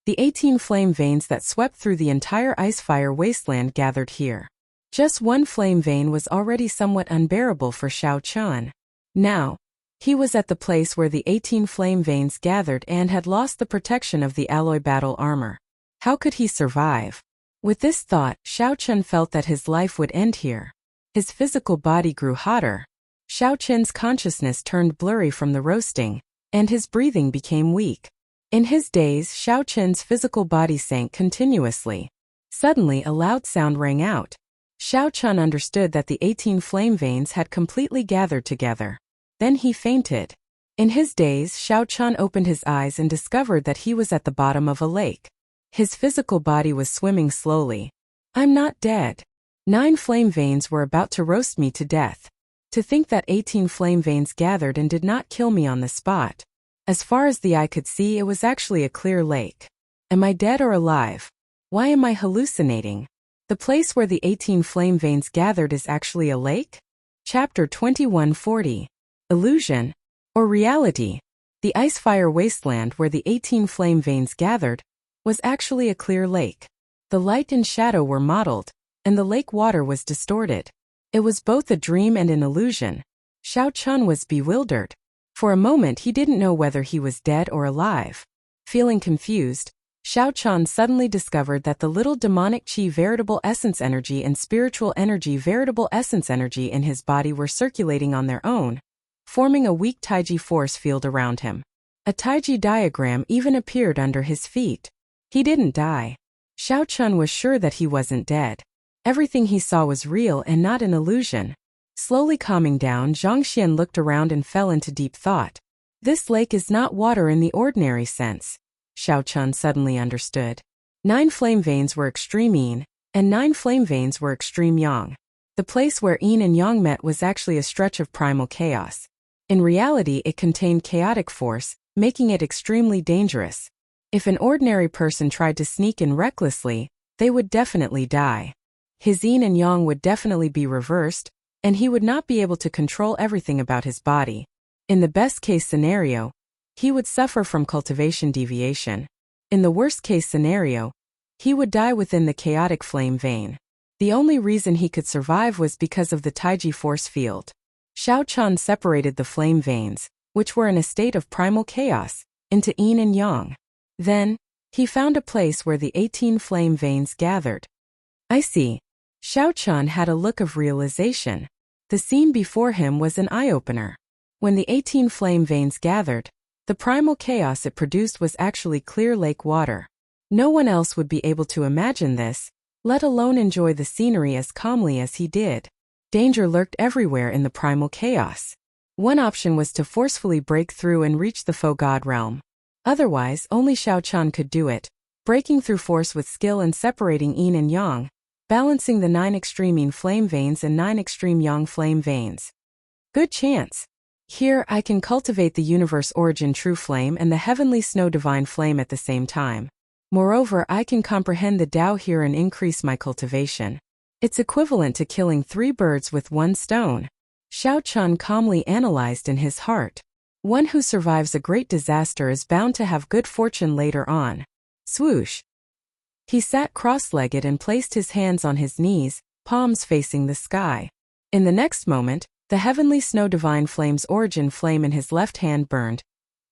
The 18 flame veins that swept through the entire ice-fire wasteland gathered here. Just one flame vein was already somewhat unbearable for Shao Chun. Now, he was at the place where the 18 flame veins gathered and had lost the protection of the alloy battle armor. How could he survive? With this thought, Shao Chun felt that his life would end here. His physical body grew hotter. Xiao Qin's consciousness turned blurry from the roasting, and his breathing became weak. In his daze, Xiao Qin's physical body sank continuously. Suddenly a loud sound rang out. Xiao Qin understood that the 18 flame veins had completely gathered together. Then he fainted. In his daze, Xiao Qin opened his eyes and discovered that he was at the bottom of a lake. His physical body was swimming slowly. I'm not dead. 9 flame veins were about to roast me to death. To think that 18 flame veins gathered and did not kill me on the spot. As far as the eye could see, it was actually a clear lake. Am I dead or alive? Why am I hallucinating? The place where the 18 flame veins gathered is actually a lake? Chapter 2140. Illusion or reality? The ice-fire wasteland where the 18 flame veins gathered was actually a clear lake. The light and shadow were mottled, and the lake water was distorted. It was both a dream and an illusion. Xiao Qin was bewildered. For a moment he didn't know whether he was dead or alive. Feeling confused, Xiao Qin suddenly discovered that the little demonic qi veritable essence energy and spiritual energy veritable essence energy in his body were circulating on their own, forming a weak taiji force field around him. A taiji diagram even appeared under his feet. He didn't die. Xiao Qin was sure that he wasn't dead. Everything he saw was real and not an illusion. Slowly calming down, Zhang Xian looked around and fell into deep thought. This lake is not water in the ordinary sense. Xiao Qin suddenly understood. 9 flame veins were extreme yin, and 9 flame veins were extreme yang. The place where yin and yang met was actually a stretch of primal chaos. In reality, it contained chaotic force, making it extremely dangerous. If an ordinary person tried to sneak in recklessly, they would definitely die. His yin and yang would definitely be reversed, and he would not be able to control everything about his body. In the best-case scenario, he would suffer from cultivation deviation. In the worst-case scenario, he would die within the chaotic flame vein. The only reason he could survive was because of the taiji force field. Xiao Qin separated the flame veins, which were in a state of primal chaos, into yin and yang. Then, he found a place where the 18 flame veins gathered. I see. Xiao Qin had a look of realization. The scene before him was an eye-opener. When the 18 flame veins gathered, the primal chaos it produced was actually clear lake water. No one else would be able to imagine this, let alone enjoy the scenery as calmly as he did. Danger lurked everywhere in the primal chaos. One option was to forcefully break through and reach the faux god realm. Otherwise, only Xiao Qin could do it, breaking through force with skill and separating yin and yang, balancing the 9 extreme yin flame veins and 9 extreme yang flame veins. Good chance. Here I can cultivate the universe origin true flame and the heavenly snow divine flame at the same time. Moreover, I can comprehend the Tao here and increase my cultivation. It's equivalent to killing 3 birds with 1 stone. Xiao Qin calmly analyzed in his heart. One who survives a great disaster is bound to have good fortune later on. Swoosh. He sat cross-legged and placed his hands on his knees, palms facing the sky. In the next moment, the heavenly snow divine flame's origin flame in his left hand burned,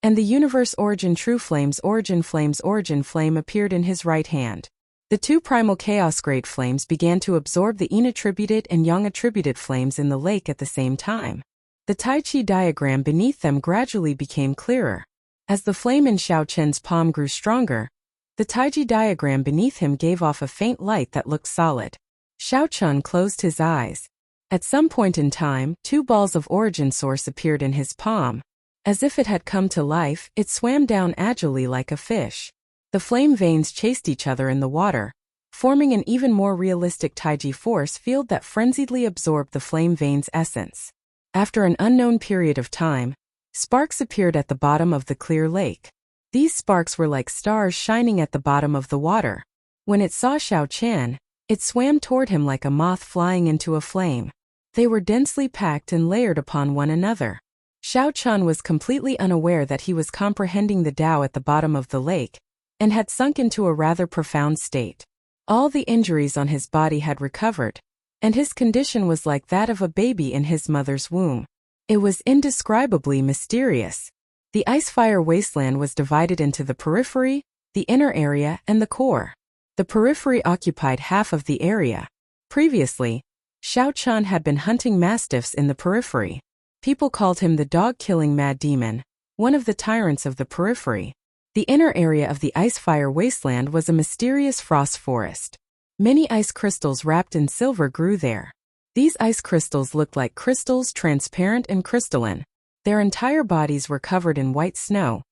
and the universe origin true flame's origin flame appeared in his right hand. The 2 primal chaos great flames began to absorb the yin attributed and yang attributed flames in the lake at the same time. The Tai Chi diagram beneath them gradually became clearer. As the flame in Xiao Qin's palm grew stronger, the Taiji diagram beneath him gave off a faint light that looked solid. Xiao Qin closed his eyes. At some point in time, 2 balls of origin source appeared in his palm. As if it had come to life, it swam down agilely like a fish. The flame veins chased each other in the water, forming an even more realistic Taiji force field that frenziedly absorbed the flame veins' essence. After an unknown period of time, sparks appeared at the bottom of the clear lake. These sparks were like stars shining at the bottom of the water. When it saw Xiao Qin, it swam toward him like a moth flying into a flame. They were densely packed and layered upon one another. Xiao Qin was completely unaware that he was comprehending the Tao at the bottom of the lake, and had sunk into a rather profound state. All the injuries on his body had recovered, and his condition was like that of a baby in his mother's womb. It was indescribably mysterious. The ice-fire wasteland was divided into the periphery, the inner area, and the core. The periphery occupied half of the area. Previously, Xiao Qin had been hunting mastiffs in the periphery. People called him the dog-killing mad demon, one of the tyrants of the periphery. The inner area of the ice-fire wasteland was a mysterious frost forest. Many ice crystals wrapped in silver grew there. These ice crystals looked like crystals, transparent and crystalline. Their entire bodies were covered in white snow,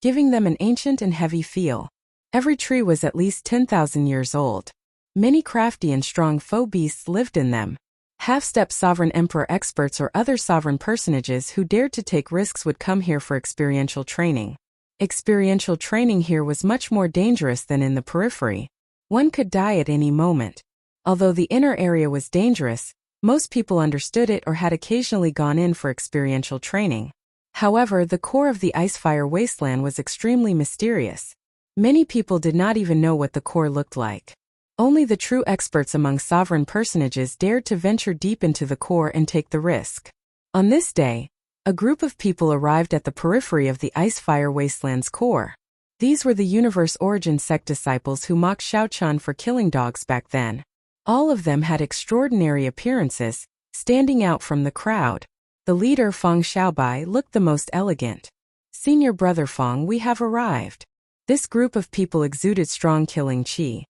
giving them an ancient and heavy feel. Every tree was at least 10,000 years old. Many crafty and strong foe beasts lived in them. Half-step sovereign emperor experts or other sovereign personages who dared to take risks would come here for experiential training. Experiential training here was much more dangerous than in the periphery. One could die at any moment. Although the inner area was dangerous, most people understood it or had occasionally gone in for experiential training. However, the core of the ice-fire wasteland was extremely mysterious. Many people did not even know what the core looked like. Only the true experts among sovereign personages dared to venture deep into the core and take the risk. On this day, a group of people arrived at the periphery of the ice-fire wasteland's core. These were the Universe Origin sect disciples who mocked Shaochuan for killing dogs back then. All of them had extraordinary appearances, standing out from the crowd. The leader, Feng Xiaobai, looked the most elegant. "Senior brother Feng, we have arrived." This group of people exuded strong killing qi.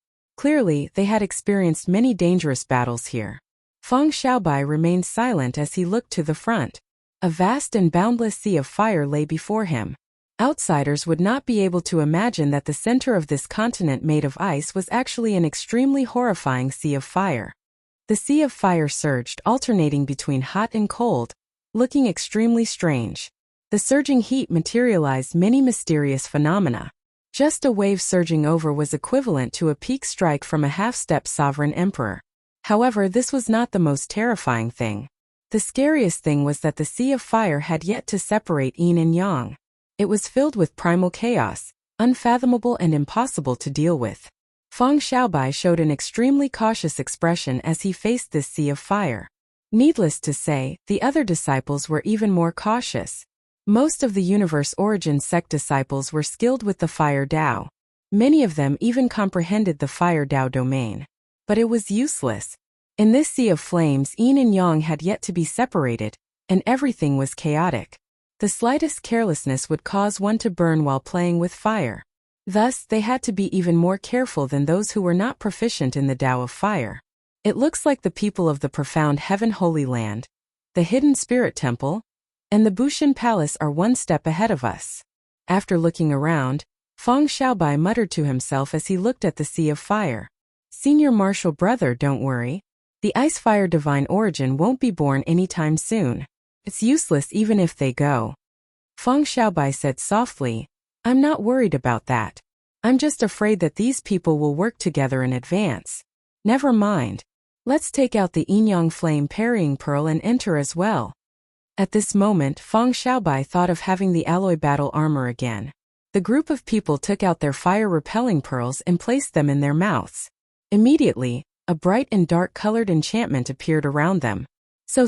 Clearly, they had experienced many dangerous battles here. Feng Xiaobai remained silent as he looked to the front. A vast and boundless sea of fire lay before him. Outsiders would not be able to imagine that the center of this continent made of ice was actually an extremely horrifying sea of fire. The sea of fire surged, alternating between hot and cold, looking extremely strange. The surging heat materialized many mysterious phenomena. Just a wave surging over was equivalent to a peak strike from a half-step sovereign emperor. However, this was not the most terrifying thing. The scariest thing was that the sea of fire had yet to separate yin and yang. It was filled with primal chaos, unfathomable and impossible to deal with. Feng Xiaobai showed an extremely cautious expression as he faced this sea of fire. Needless to say, the other disciples were even more cautious. Most of the Universe Origin sect disciples were skilled with the Fire Dao. Many of them even comprehended the Fire Dao domain. But it was useless. In this sea of flames, yin and yang had yet to be separated, and everything was chaotic. The slightest carelessness would cause one to burn while playing with fire. Thus, they had to be even more careful than those who were not proficient in the Tao of fire. It looks like the people of the profound Heaven Holy Land, the Hidden Spirit Temple, and the Bushin Palace are one step ahead of us. After looking around, Feng Xiaobai muttered to himself as he looked at the sea of fire. "Senior Martial Brother, don't worry. The Ice-Fire Divine Origin won't be born anytime soon. It's useless even if they go." Feng Xiaobai said softly, "I'm not worried about that. I'm just afraid that these people will work together in advance. Never mind. Let's take out the Yin-Yang Flame Parrying Pearl and enter as well." At this moment, Feng Xiaobai thought of having the alloy battle armor again. The group of people took out their fire-repelling pearls and placed them in their mouths. Immediately, a bright and dark-colored enchantment appeared around them. So.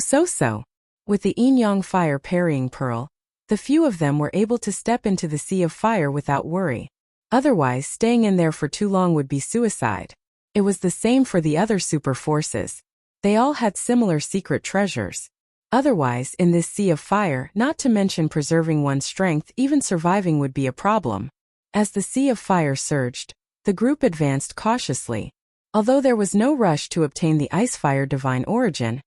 With the Yin-Yang Fire Parrying Pearl, the few of them were able to step into the sea of fire without worry. Otherwise, staying in there for too long would be suicide. It was the same for the other super forces. They all had similar secret treasures. Otherwise, in this sea of fire, not to mention preserving one's strength, even surviving would be a problem. As the sea of fire surged, the group advanced cautiously. Although there was no rush to obtain the Ice-Fire Divine Origin,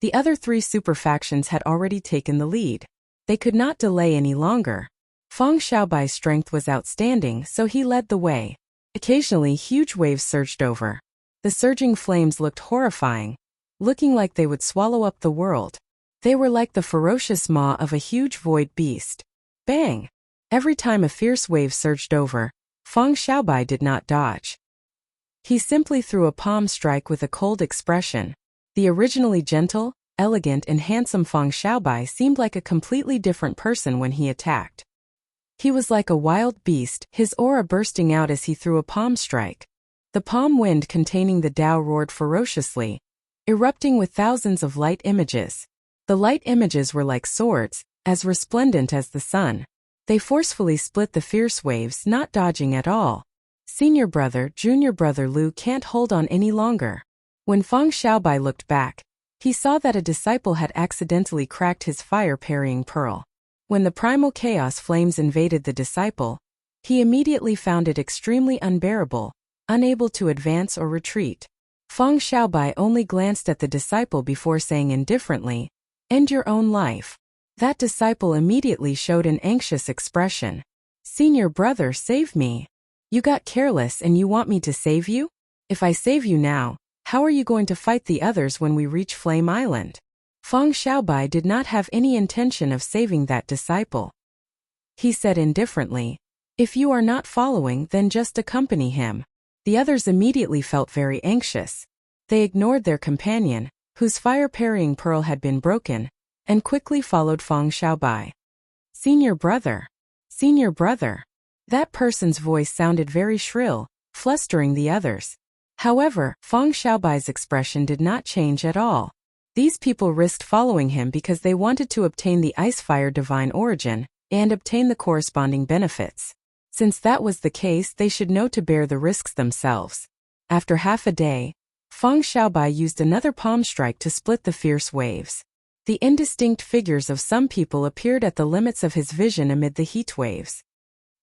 the other three super factions had already taken the lead. They could not delay any longer. Feng Xiaobai's strength was outstanding, so he led the way. Occasionally, huge waves surged over. The surging flames looked horrifying, looking like they would swallow up the world. They were like the ferocious maw of a huge void beast. Bang! Every time a fierce wave surged over, Feng Xiaobai did not dodge. He simply threw a palm strike with a cold expression. The originally gentle, elegant and handsome Feng Xiaobai seemed like a completely different person when he attacked. He was like a wild beast, his aura bursting out as he threw a palm strike. The palm wind containing the Tao roared ferociously, erupting with thousands of light images. The light images were like swords, as resplendent as the sun. They forcefully split the fierce waves, not dodging at all. Senior brother, junior brother Lu can't hold on any longer. When Feng Xiaobai looked back, He saw that a disciple had accidentally cracked his fire-parrying pearl. When the primal chaos flames invaded the disciple, he immediately found it extremely unbearable, unable to advance or retreat. Feng Xiaobai only glanced at the disciple before saying indifferently, "End your own life." That disciple immediately showed an anxious expression. "Senior brother, save me. You got careless and you want me to save you? If I save you now, how are you going to fight the others when we reach Flame Island?" Feng Xiaobai did not have any intention of saving that disciple. He said indifferently, "If you are not following, then just accompany him." The others immediately felt very anxious. They ignored their companion, whose fire-parrying pearl had been broken, and quickly followed Feng Xiaobai. "Senior brother. Senior brother." That person's voice sounded very shrill, flustering the others. However, Feng Xiaobai's expression did not change at all. These people risked following him because they wanted to obtain the ice fire divine origin and obtain the corresponding benefits. Since that was the case, they should know to bear the risks themselves. After half a day, Feng Xiaobai used another palm strike to split the fierce waves. The indistinct figures of some people appeared at the limits of his vision amid the heat waves.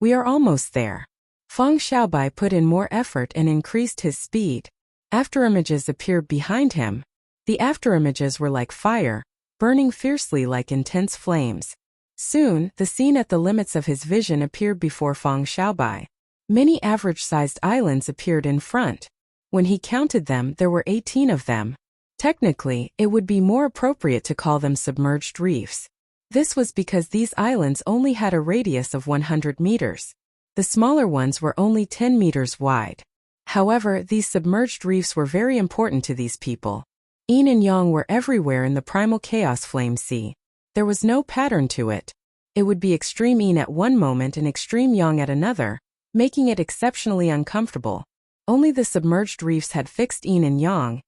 "We are almost there." Feng Xiaobai put in more effort and increased his speed. Afterimages appeared behind him. The afterimages were like fire, burning fiercely like intense flames. Soon, the scene at the limits of his vision appeared before Feng Xiaobai. Many average-sized islands appeared in front. When he counted them, there were 18 of them. Technically, it would be more appropriate to call them submerged reefs. This was because these islands only had a radius of 100 meters. The smaller ones were only 10 meters wide. However, these submerged reefs were very important to these people. Yin and yang were everywhere in the primal chaos flame sea. There was no pattern to it. It would be extreme yin at one moment and extreme yang at another, making it exceptionally uncomfortable. Only the submerged reefs had fixed yin and yang,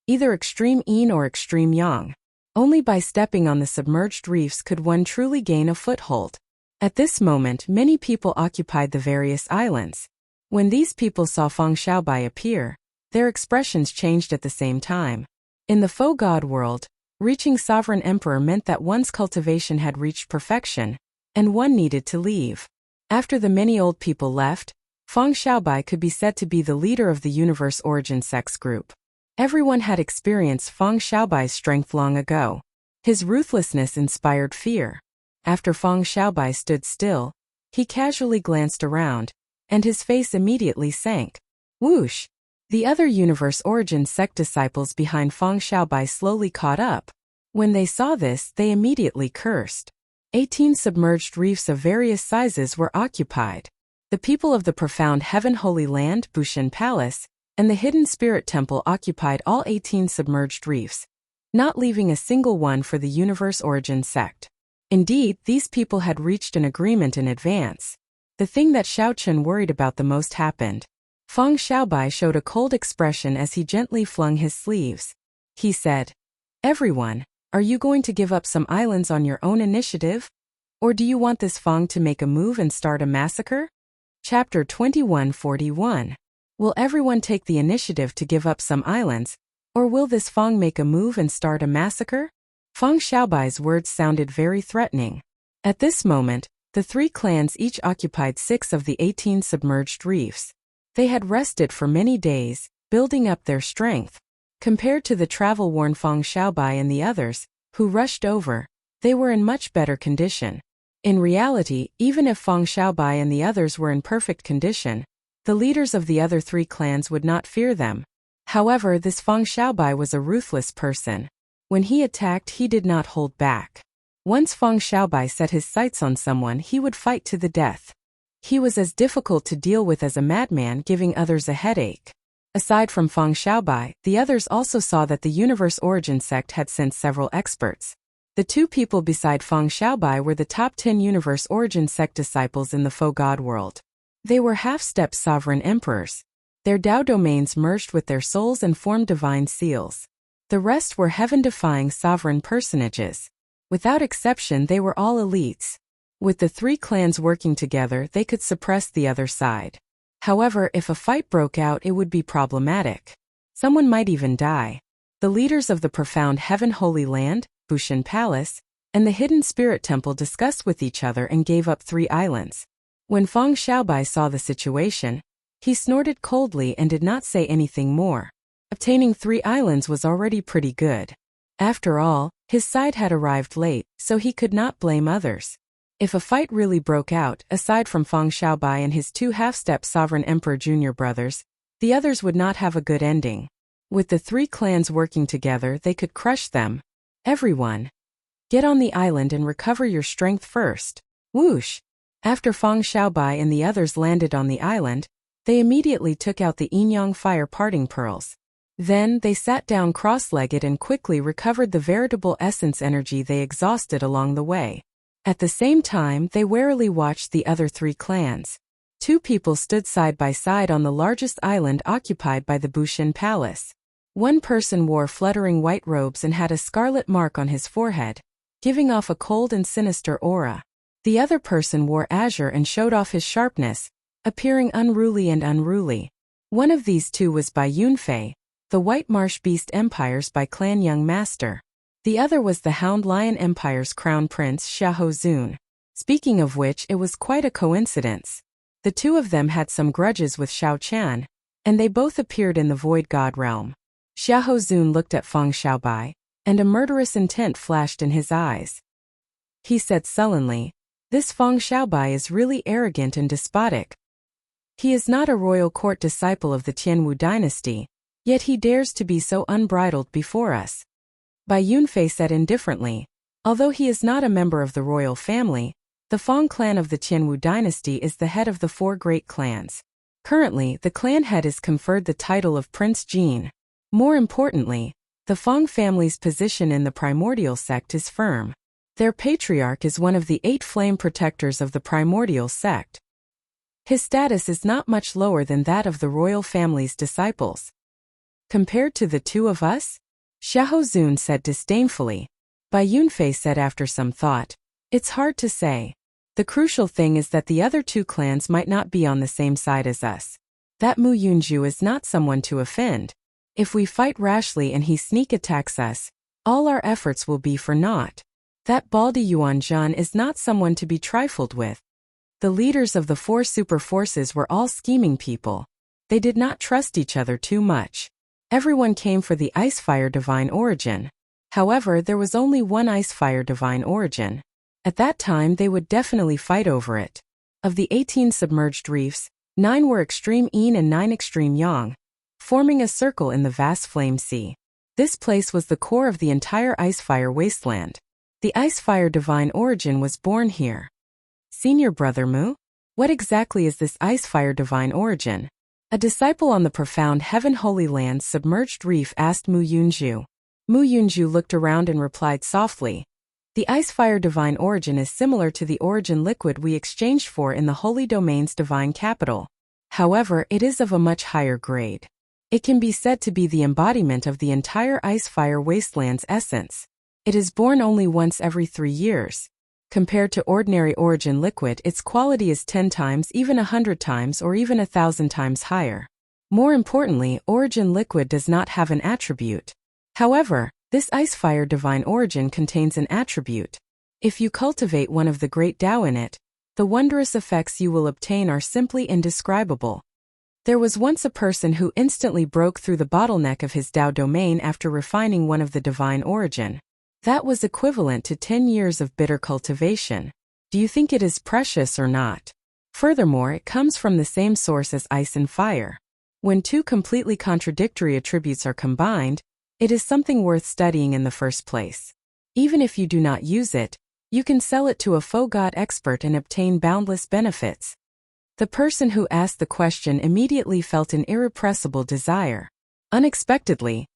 either extreme yin or extreme yang. Only by stepping on the submerged reefs could one truly gain a foothold. At this moment, many people occupied the various islands. When these people saw Feng Xiaobai appear, their expressions changed at the same time. In the faux god world, reaching Sovereign Emperor meant that one's cultivation had reached perfection, and one needed to leave. After the many old people left, Feng Xiaobai could be said to be the leader of the Universe Origin sex group. Everyone had experienced Feng Xiaobai's strength long ago. His ruthlessness inspired fear. After Feng Xiaobai stood still, he casually glanced around, and his face immediately sank. Whoosh! The other Universe Origin sect disciples behind Feng Xiaobai slowly caught up. When they saw this, they immediately cursed. 18 submerged reefs of various sizes were occupied. The people of the profound Heaven Holy Land, Bushan Palace, and the Hidden Spirit Temple occupied all 18 submerged reefs, not leaving a single one for the Universe Origin sect. Indeed, these people had reached an agreement in advance. The thing that Xiao Chen worried about the most happened. Feng Xiaobai showed a cold expression as he gently flung his sleeves. He said, "Everyone, are you going to give up some islands on your own initiative? Or do you want this Feng to make a move and start a massacre?" Chapter 2141. Will everyone take the initiative to give up some islands, or will this Feng make a move and start a massacre? Feng Xiaobai's words sounded very threatening. At this moment, the three clans each occupied 6 of the 18 submerged reefs. They had rested for many days, building up their strength. Compared to the travel-worn Feng Xiaobai and the others, who rushed over, they were in much better condition. In reality, even if Feng Xiaobai and the others were in perfect condition, the leaders of the other 3 clans would not fear them. However, this Feng Xiaobai was a ruthless person. When he attacked, he did not hold back. Once Feng Xiaobai set his sights on someone, he would fight to the death. He was as difficult to deal with as a madman, giving others a headache. Aside from Feng Xiaobai, the others also saw that the Universe Origin sect had sent several experts. The 2 people beside Feng Xiaobai were the top 10 Universe Origin sect disciples in the faux god world. They were half-step sovereign emperors. Their Tao domains merged with their souls and formed divine seals. The rest were heaven-defying sovereign personages. Without exception, they were all elites. With the 3 clans working together, they could suppress the other side. However, if a fight broke out, it would be problematic. Someone might even die. The leaders of the profound Heaven Holy Land, Bushan Palace, and the Hidden Spirit Temple discussed with each other and gave up 3 islands. When Feng Xiaobai saw the situation, he snorted coldly and did not say anything more. Obtaining 3 islands was already pretty good. After all, his side had arrived late, so he could not blame others. If a fight really broke out, aside from Feng Xiaobai and his 2 half-step Sovereign Emperor Junior brothers, the others would not have a good ending. With the 3 clans working together, they could crush them. Everyone, get on the island and recover your strength first. Whoosh! After Feng Xiaobai and the others landed on the island, they immediately took out the yin-yang fire parting pearls. Then, they sat down cross-legged and quickly recovered the veritable essence energy they exhausted along the way. At the same time, they warily watched the other 3 clans. 2 people stood side by side on the largest island occupied by the Bushan Palace. One person wore fluttering white robes and had a scarlet mark on his forehead, giving off a cold and sinister aura. The other person wore azure and showed off his sharpness, appearing unruly and unruly. One of these 2 was by Yunfei, the White Marsh Beast Empire's by Clan Young Master. The other was the Hound Lion Empire's Crown Prince Xiahou Zun. Speaking of which, it was quite a coincidence. The 2 of them had some grudges with Xiao Qian, and they both appeared in the Void God realm. Xiahou Zun looked at Feng Xiaobai, and a murderous intent flashed in his eyes. He said sullenly, "This Feng Xiaobai is really arrogant and despotic. He is not a royal court disciple of the Tianwu dynasty, yet he dares to be so unbridled before us." Bai Yunfei said indifferently, "Although he is not a member of the royal family, the Feng clan of the Tianwu dynasty is the head of the 4 great clans. Currently, the clan head is conferred the title of Prince Jin. More importantly, the Feng family's position in the primordial sect is firm. Their patriarch is one of the 8 flame protectors of the primordial sect. His status is not much lower than that of the royal family's disciples. Compared to the 2 of us?" Xiahou Zun said disdainfully. Bai Yunfei said after some thought, "It's hard to say. The crucial thing is that the other 2 clans might not be on the same side as us. That Mu Yunju is not someone to offend. If we fight rashly and he sneak attacks us, all our efforts will be for naught. That Baldi Yuanzhan is not someone to be trifled with." The leaders of the 4 super forces were all scheming people. They did not trust each other too much. Everyone came for the Icefire Divine Origin. However, there was only one Icefire Divine Origin. At that time, they would definitely fight over it. Of the 18 submerged reefs, 9 were extreme yin and 9 extreme yang, forming a circle in the vast flame sea. This place was the core of the entire Icefire wasteland. The Icefire Divine Origin was born here. Senior Brother Mu? What exactly is this Icefire Divine Origin? A disciple on the profound Heaven Holy Land's submerged reef asked Mu Yunju. Mu Yunju looked around and replied softly, "The Icefire Divine Origin is similar to the origin liquid we exchanged for in the Holy Domain's divine capital. However, it is of a much higher grade. It can be said to be the embodiment of the entire Icefire Wasteland's essence. It is born only once every 3 years. Compared to ordinary origin liquid, its quality is 10 times, even 100 times, or even 1,000 times higher. More importantly, origin liquid does not have an attribute. However, this Icefire Divine Origin contains an attribute. If you cultivate one of the great Tao in it, the wondrous effects you will obtain are simply indescribable." There was once a person who instantly broke through the bottleneck of his Tao domain after refining one of the Divine Origin. That was equivalent to 10 years of bitter cultivation. Do you think it is precious or not? Furthermore, it comes from the same source as ice and fire. When 2 completely contradictory attributes are combined, it is something worth studying in the first place. Even if you do not use it, you can sell it to a faux god expert and obtain boundless benefits. The person who asked the question immediately felt an irrepressible desire. Unexpectedly,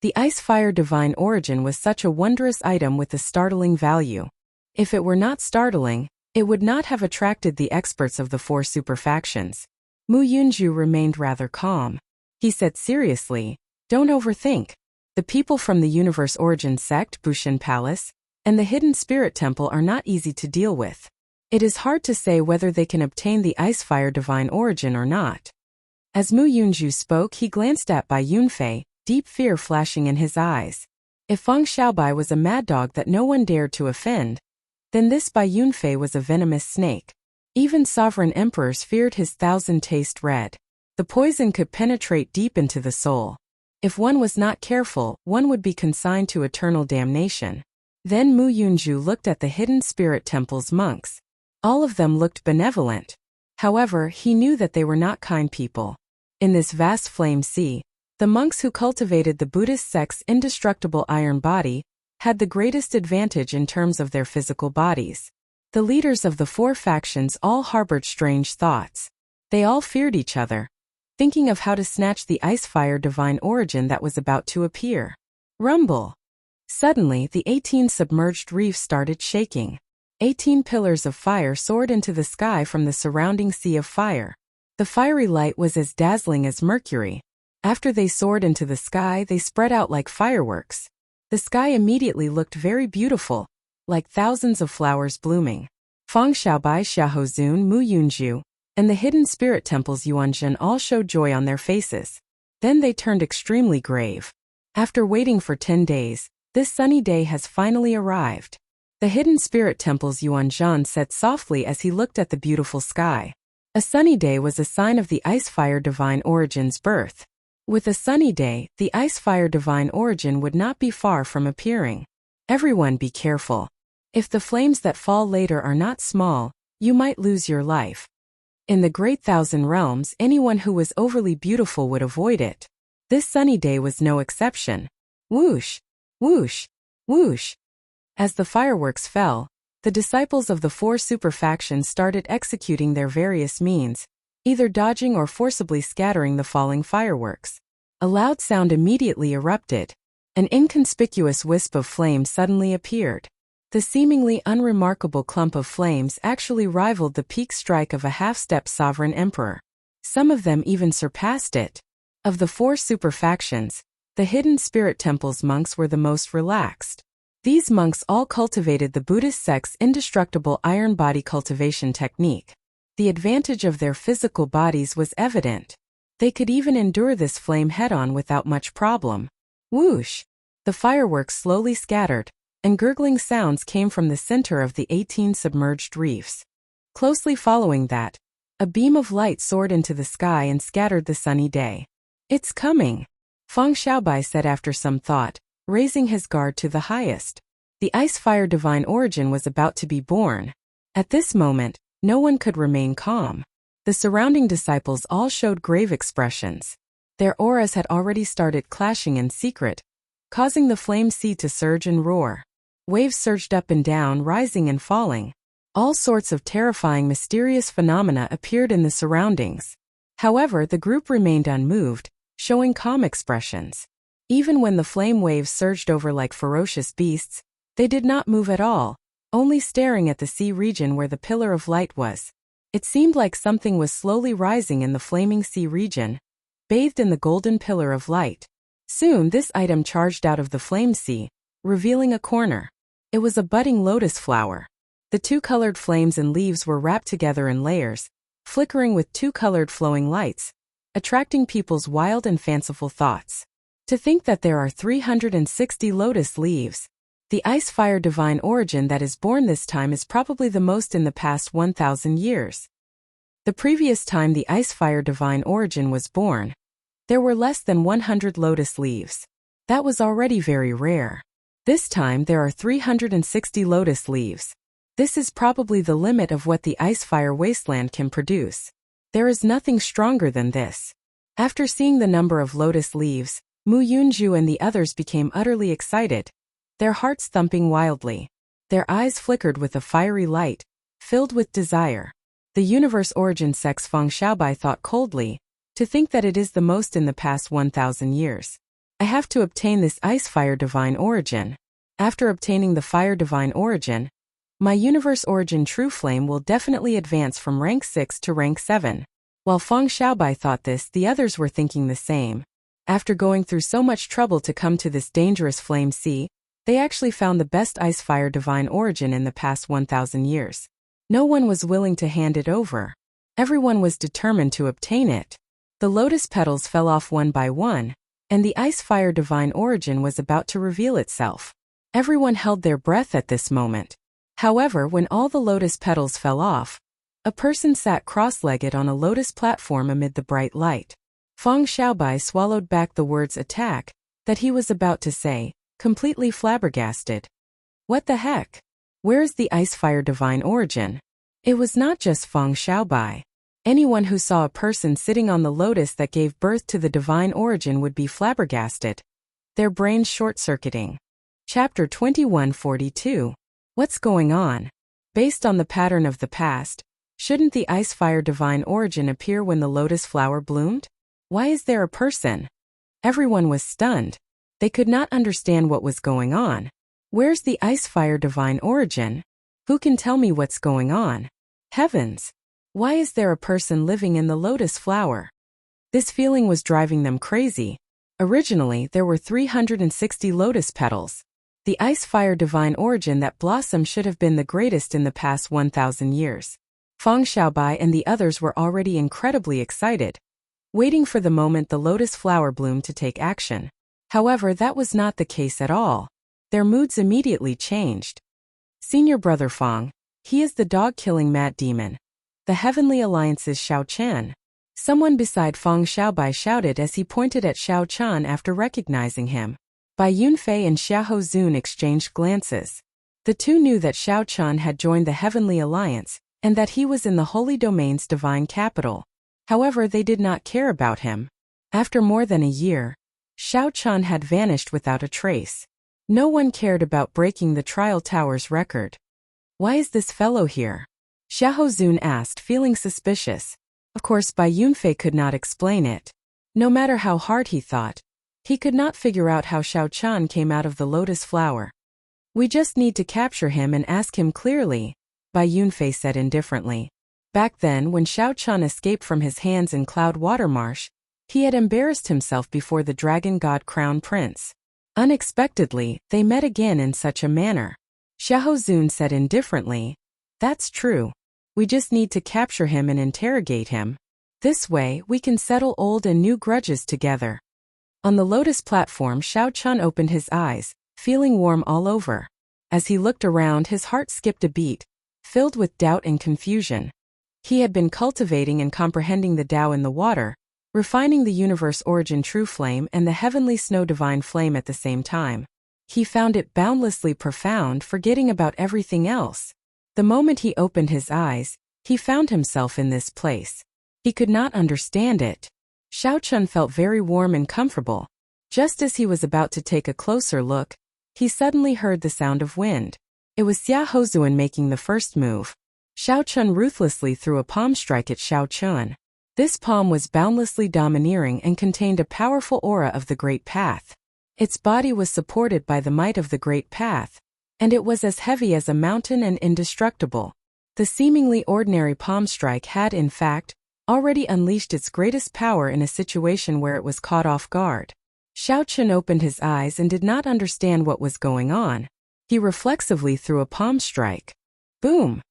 the Icefire Divine Origin was such a wondrous item with a startling value. If it were not startling, it would not have attracted the experts of the 4 superfactions. Mu Yunju remained rather calm. He said seriously, "Don't overthink. The people from the Universe Origin sect, Bushan Palace, and the Hidden Spirit Temple are not easy to deal with. It is hard to say whether they can obtain the Icefire Divine Origin or not." As Mu Yunju spoke, he glanced at Bai Yunfei, deep fear flashing in his eyes. If Feng Xiaobai was a mad dog that no one dared to offend, then this Bai Yunfei was a venomous snake. Even sovereign emperors feared his thousand-taste red. The poison could penetrate deep into the soul. If one was not careful, one would be consigned to eternal damnation. Then Mu Yunju looked at the hidden spirit temple's monks. All of them looked benevolent. However, he knew that they were not kind people. In this vast flame sea, the monks who cultivated the Buddhist sect's indestructible iron body had the greatest advantage in terms of their physical bodies. The leaders of the four factions all harbored strange thoughts. They all feared each other, thinking of how to snatch the ice-fire divine origin that was about to appear. Rumble! Suddenly, the 18 submerged reefs started shaking. 18 pillars of fire soared into the sky from the surrounding sea of fire. The fiery light was as dazzling as mercury. After they soared into the sky, they spread out like fireworks. The sky immediately looked very beautiful, like thousands of flowers blooming. Feng Xiaobai, Xiahozun, Mu Yunju, and the hidden spirit temple's Yuanzhen all showed joy on their faces. Then they turned extremely grave. After waiting for 10 days, this sunny day has finally arrived. The hidden spirit temple's Yuanzhen said softly as he looked at the beautiful sky. A sunny day was a sign of the ice-fire divine origin's birth. With a sunny day, the ice-fire divine origin would not be far from appearing. Everyone be careful. If the flames that fall later are not small, you might lose your life. In the Great Thousand Realms, anyone who was overly beautiful would avoid it. This sunny day was no exception. Whoosh! Whoosh! Whoosh! As the fireworks fell, the disciples of the four super factions started executing their various means, either dodging or forcibly scattering the falling fireworks. A loud sound immediately erupted. An inconspicuous wisp of flame suddenly appeared. The seemingly unremarkable clump of flames actually rivaled the peak strike of a half-step sovereign emperor. Some of them even surpassed it. Of the four super factions, the hidden spirit temple's monks were the most relaxed. These monks all cultivated the Buddhist sect's indestructible iron body cultivation technique. The advantage of their physical bodies was evident. They could even endure this flame head-on without much problem. Whoosh! The fireworks slowly scattered, and gurgling sounds came from the center of the 18 submerged reefs. Closely following that, a beam of light soared into the sky and scattered the sunny day. It's coming, Feng Xiaobai said after some thought, raising his guard to the highest. The ice-fire divine origin was about to be born. At this moment, no one could remain calm. The surrounding disciples all showed grave expressions. Their auras had already started clashing in secret, causing the flame sea to surge and roar. Waves surged up and down, rising and falling. All sorts of terrifying, mysterious phenomena appeared in the surroundings. However, the group remained unmoved, showing calm expressions. Even when the flame waves surged over like ferocious beasts, they did not move at all, only staring at the sea region where the pillar of light was. It seemed like something was slowly rising in the flaming sea region, bathed in the golden pillar of light. Soon this item charged out of the flame sea, revealing a corner. It was a budding lotus flower. The two-colored flames and leaves were wrapped together in layers, flickering with two-colored flowing lights, attracting people's wild and fanciful thoughts. To think that there are 360 lotus leaves. The ice-fire divine origin that is born this time is probably the most in the past 1,000 years. The previous time the ice-fire divine origin was born, there were less than 100 lotus leaves. That was already very rare. This time there are 360 lotus leaves. This is probably the limit of what the ice-fire wasteland can produce. There is nothing stronger than this. After seeing the number of lotus leaves, Mu Yunju and the others became utterly excited, their hearts thumping wildly. Their eyes flickered with a fiery light, filled with desire. The universe origin sect's Feng Xiaobai thought coldly, to think that it is the most in the past 1,000 years. I have to obtain this ice-fire divine origin. After obtaining the fire divine origin, my universe origin true flame will definitely advance from rank 6 to rank 7. While Feng Xiaobai thought this, the others were thinking the same. After going through so much trouble to come to this dangerous flame sea, they actually found the best ice-fire divine origin in the past 1,000 years. No one was willing to hand it over. Everyone was determined to obtain it. The lotus petals fell off one by one, and the ice-fire divine origin was about to reveal itself. Everyone held their breath at this moment. However, when all the lotus petals fell off, a person sat cross-legged on a lotus platform amid the bright light. Feng Xiaobai swallowed back the words attack that he was about to say, completely flabbergasted. What the heck? Where is the ice-fire divine origin? It was not just Feng Xiaobai. Anyone who saw a person sitting on the lotus that gave birth to the divine origin would be flabbergasted, their brains short-circuiting. Chapter 2142. What's going on? Based on the pattern of the past, shouldn't the ice-fire divine origin appear when the lotus flower bloomed? Why is there a person? Everyone was stunned. They could not understand what was going on. Where's the ice-fire divine origin? Who can tell me what's going on? Heavens! Why is there a person living in the lotus flower? This feeling was driving them crazy. Originally, there were 360 lotus petals. The ice-fire divine origin that blossomed should have been the greatest in the past 1,000 years. Feng Xiaobai and the others were already incredibly excited, waiting for the moment the lotus flower bloomed to take action. However, that was not the case at all. Their moods immediately changed. Senior brother Feng, he is the dog-killing mad demon. The Heavenly Alliance's Xiao Chen. Someone beside Feng Xiaobai shouted as he pointed at Xiao Chen after recognizing him. Bai Yunfei and Xiahou Zun exchanged glances. The two knew that Xiao Chen had joined the Heavenly Alliance, and that he was in the Holy Domain's divine capital. However, they did not care about him. After more than a year, Xiao Chen had vanished without a trace. No one cared about breaking the Trial Tower's record. Why is this fellow here? Xiahou Zun asked, feeling suspicious. Of course, Bai Yunfei could not explain it. No matter how hard he thought, he could not figure out how Xiao Chen came out of the lotus flower. We just need to capture him and ask him clearly, Bai Yunfei said indifferently. Back then, when Xiao Chen escaped from his hands in Cloud Water Marsh, he had embarrassed himself before the Dragon God Crown Prince. Unexpectedly, they met again in such a manner. Xiahou Zun said indifferently, "That's true. We just need to capture him and interrogate him. This way, we can settle old and new grudges together." On the lotus platform, Xiao Chen opened his eyes, feeling warm all over. As he looked around, his heart skipped a beat, filled with doubt and confusion. He had been cultivating and comprehending the Tao in the water, refining the universe origin true flame and the heavenly snow divine flame at the same time. He found it boundlessly profound, forgetting about everything else. The moment he opened his eyes, he found himself in this place. He could not understand it. Xiao Chen felt very warm and comfortable. Just as he was about to take a closer look, he suddenly heard the sound of wind. It was Xia Hozuan making the first move. Xiao Chen ruthlessly threw a palm strike at Xiao Chen. This palm was boundlessly domineering and contained a powerful aura of the Great Path. Its body was supported by the might of the Great Path, and it was as heavy as a mountain and indestructible. The seemingly ordinary palm strike had, in fact, already unleashed its greatest power in a situation where it was caught off guard. Xiao Chen opened his eyes and did not understand what was going on. He reflexively threw a palm strike. Boom!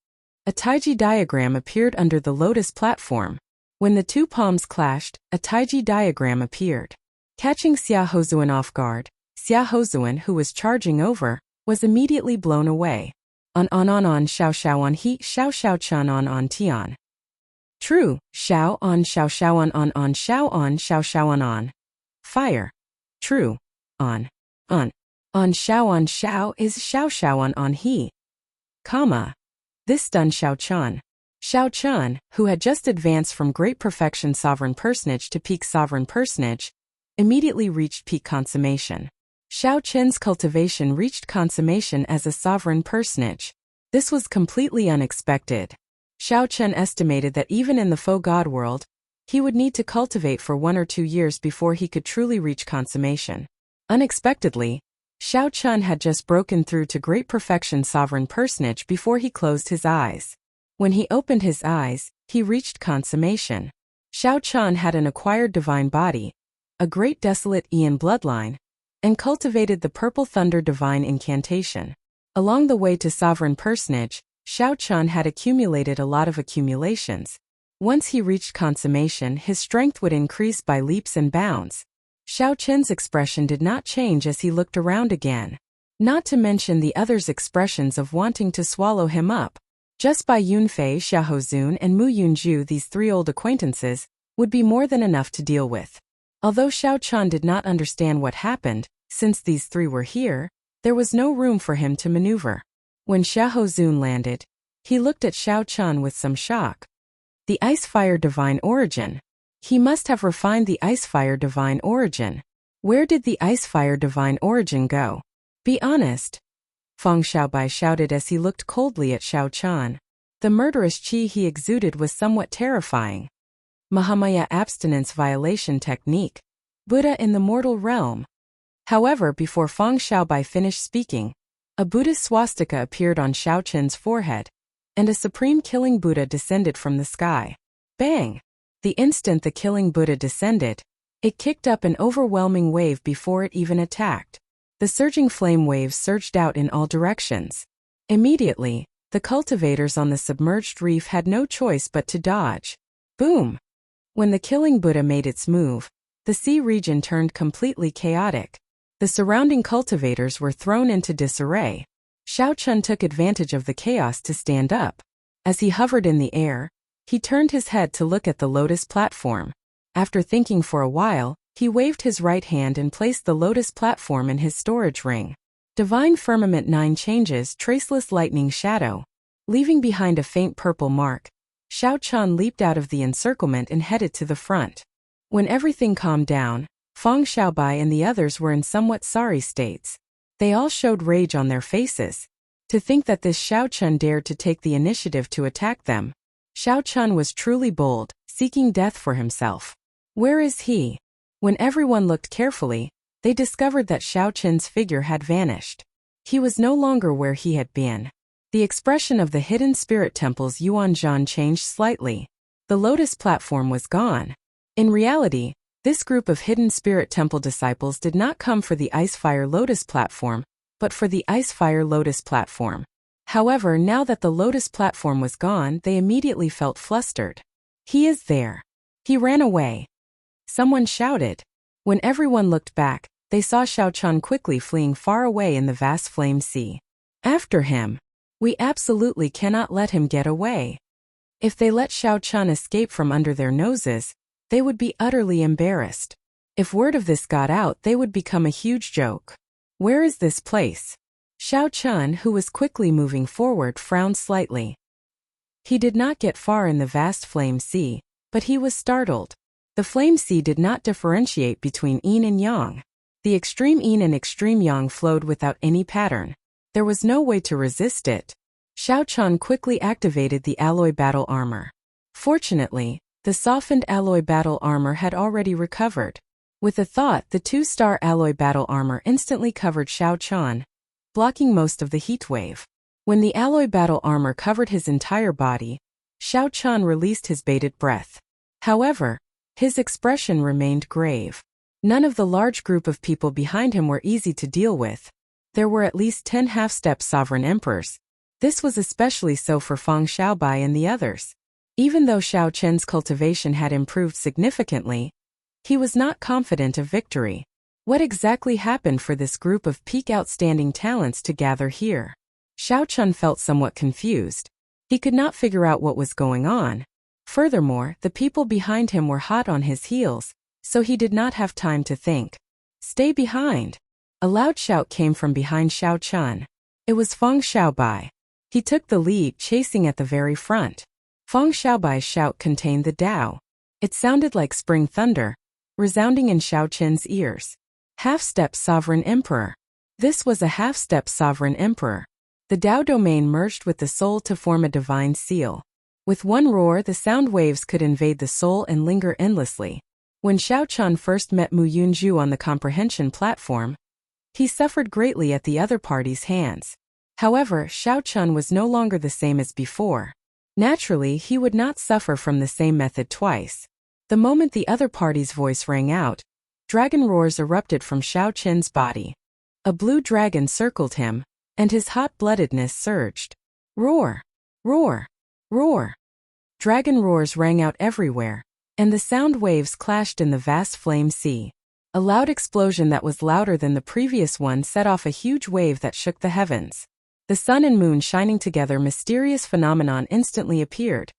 A Taiji diagram appeared under the lotus platform. When the two palms clashed, a Taiji diagram appeared. Catching Xia Hozuan off guard, Xia Hozuan, who was charging over, was immediately blown away. On xiao xiao on he xiao xiao chan on tian. True, xiao xiao on xiao xiao on. Fire. True, on xiao is xiao on he. Comma. This stunned Xiao Chen. Xiao Chen, who had just advanced from Great Perfection Sovereign Personage to Peak Sovereign Personage, immediately reached peak consummation. Xiao Chen's cultivation reached consummation as a Sovereign Personage. This was completely unexpected. Xiao Chen estimated that even in the faux god world, he would need to cultivate for 1 or 2 years before he could truly reach consummation. Unexpectedly, Xiao Chen had just broken through to Great Perfection Sovereign Personage before he closed his eyes. When he opened his eyes, he reached consummation. Xiao Chen had an acquired divine body, a great desolate Aeon bloodline, and cultivated the Purple Thunder divine incantation. Along the way to Sovereign Personage, Xiao Chen had accumulated a lot of accumulations. Once he reached consummation, his strength would increase by leaps and bounds. Xiao Chen's expression did not change as he looked around again. Not to mention the others' expressions of wanting to swallow him up. Just by Yunfei, Xiaohozun and Mu Yunju, these three old acquaintances, would be more than enough to deal with. Although Xiao Chan did not understand what happened, since these three were here, there was no room for him to maneuver. When Xiaohozun landed, he looked at Xiao Chan with some shock. The Ice Fire Divine Origin. He must have refined the Ice Fire Divine Origin. Where did the Ice Fire Divine Origin go? Be honest. Feng Xiaobai shouted as he looked coldly at Xiao Chan. The murderous qi he exuded was somewhat terrifying. Mahamaya abstinence violation technique. Buddha in the mortal realm. However, before Feng Xiaobai finished speaking, a Buddhist swastika appeared on Xiao Chen's forehead, and a supreme killing Buddha descended from the sky. Bang! The instant the killing Buddha descended, it kicked up an overwhelming wave before it even attacked. The surging flame waves surged out in all directions. Immediately, the cultivators on the submerged reef had no choice but to dodge. Boom! When the killing Buddha made its move, the sea region turned completely chaotic. The surrounding cultivators were thrown into disarray. Xiao Chun took advantage of the chaos to stand up. As he hovered in the air, he turned his head to look at the lotus platform. After thinking for a while, he waved his right hand and placed the lotus platform in his storage ring. Divine Firmament 9 changes traceless lightning shadow. Leaving behind a faint purple mark, Xiao Chan leaped out of the encirclement and headed to the front. When everything calmed down, Feng Xiaobai and the others were in somewhat sorry states. They all showed rage on their faces. To think that this Xiao Chun dared to take the initiative to attack them. Xiao Chun was truly bold, seeking death for himself. Where is he? When everyone looked carefully, they discovered that Xiao Chen's figure had vanished. He was no longer where he had been. The expression of the hidden spirit temple's Yuanzhan changed slightly. The lotus platform was gone. In reality, this group of hidden spirit temple disciples did not come for the Ice Fire Lotus platform, but for the Ice Fire Lotus platform. However, now that the lotus platform was gone, they immediately felt flustered. He is there. He ran away. Someone shouted. When everyone looked back, they saw Xiao Chan quickly fleeing far away in the vast flame sea. After him. We absolutely cannot let him get away. If they let Xiao Chan escape from under their noses, they would be utterly embarrassed. If word of this got out, they would become a huge joke. Where is this place? Xiao Chun, who was quickly moving forward, frowned slightly. He did not get far in the vast flame sea, but he was startled. The flame sea did not differentiate between yin and yang. The extreme yin and extreme yang flowed without any pattern. There was no way to resist it. Xiao Chun quickly activated the alloy battle armor. Fortunately, the softened alloy battle armor had already recovered. With a thought, the 2-star alloy battle armor instantly covered Xiao Chun, blocking most of the heat wave. When the alloy battle armor covered his entire body, Xiao Chun released his bated breath. However, his expression remained grave. None of the large group of people behind him were easy to deal with. There were at least 10 half-step sovereign emperors. This was especially so for Feng Xiaobai and the others. Even though Xiao Chen's cultivation had improved significantly, he was not confident of victory. What exactly happened for this group of peak outstanding talents to gather here? Xiao Chun felt somewhat confused. He could not figure out what was going on. Furthermore, the people behind him were hot on his heels, so he did not have time to think. Stay behind. A loud shout came from behind Xiao Chun. It was Feng Xiaobai. He took the lead, chasing at the very front. Feng Xiaobai's shout contained the Tao. It sounded like spring thunder, resounding in Xiao Chen's ears. Half-step Sovereign Emperor. This was a half-step Sovereign Emperor. The Tao domain merged with the soul to form a divine seal. With one roar, the sound waves could invade the soul and linger endlessly. When Xiao Chun first met Mu Yunju on the comprehension platform, he suffered greatly at the other party's hands. However, Xiao Chun was no longer the same as before. Naturally, he would not suffer from the same method twice. The moment the other party's voice rang out, dragon roars erupted from Xiao Chen's body. A blue dragon circled him, and his hot-bloodedness surged. Roar! Roar! Roar! Dragon roars rang out everywhere, and the sound waves clashed in the vast flame sea. A loud explosion that was louder than the previous one set off a huge wave that shook the heavens. The sun and moon shining together, mysterious phenomenon instantly appeared,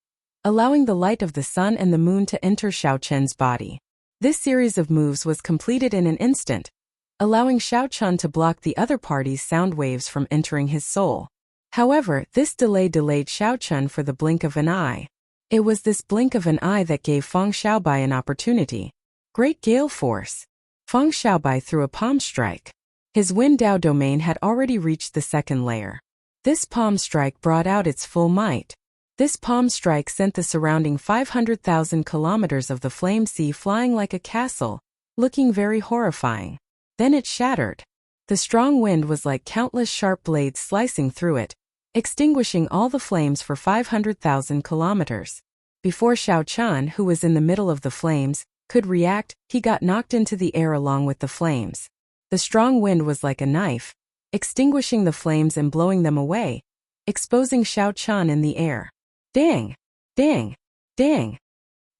allowing the light of the sun and the moon to enter Xiao Chen's body. This series of moves was completed in an instant, allowing Xiao Chen to block the other party's sound waves from entering his soul. However, this delay delayed Xiao Chen for the blink of an eye. It was this blink of an eye that gave Feng Xiaobai an opportunity. Great gale force. Feng Xiaobai threw a palm strike. His Wind Dao domain had already reached the second layer. This palm strike brought out its full might. This palm strike sent the surrounding 500,000 kilometers of the flame sea flying like a castle, looking very horrifying. Then it shattered. The strong wind was like countless sharp blades slicing through it, extinguishing all the flames for 500,000 kilometers. Before Xiao Chen, who was in the middle of the flames, could react, he got knocked into the air along with the flames. The strong wind was like a knife, extinguishing the flames and blowing them away, exposing Xiao Chen in the air. Dang! Dang! Dang!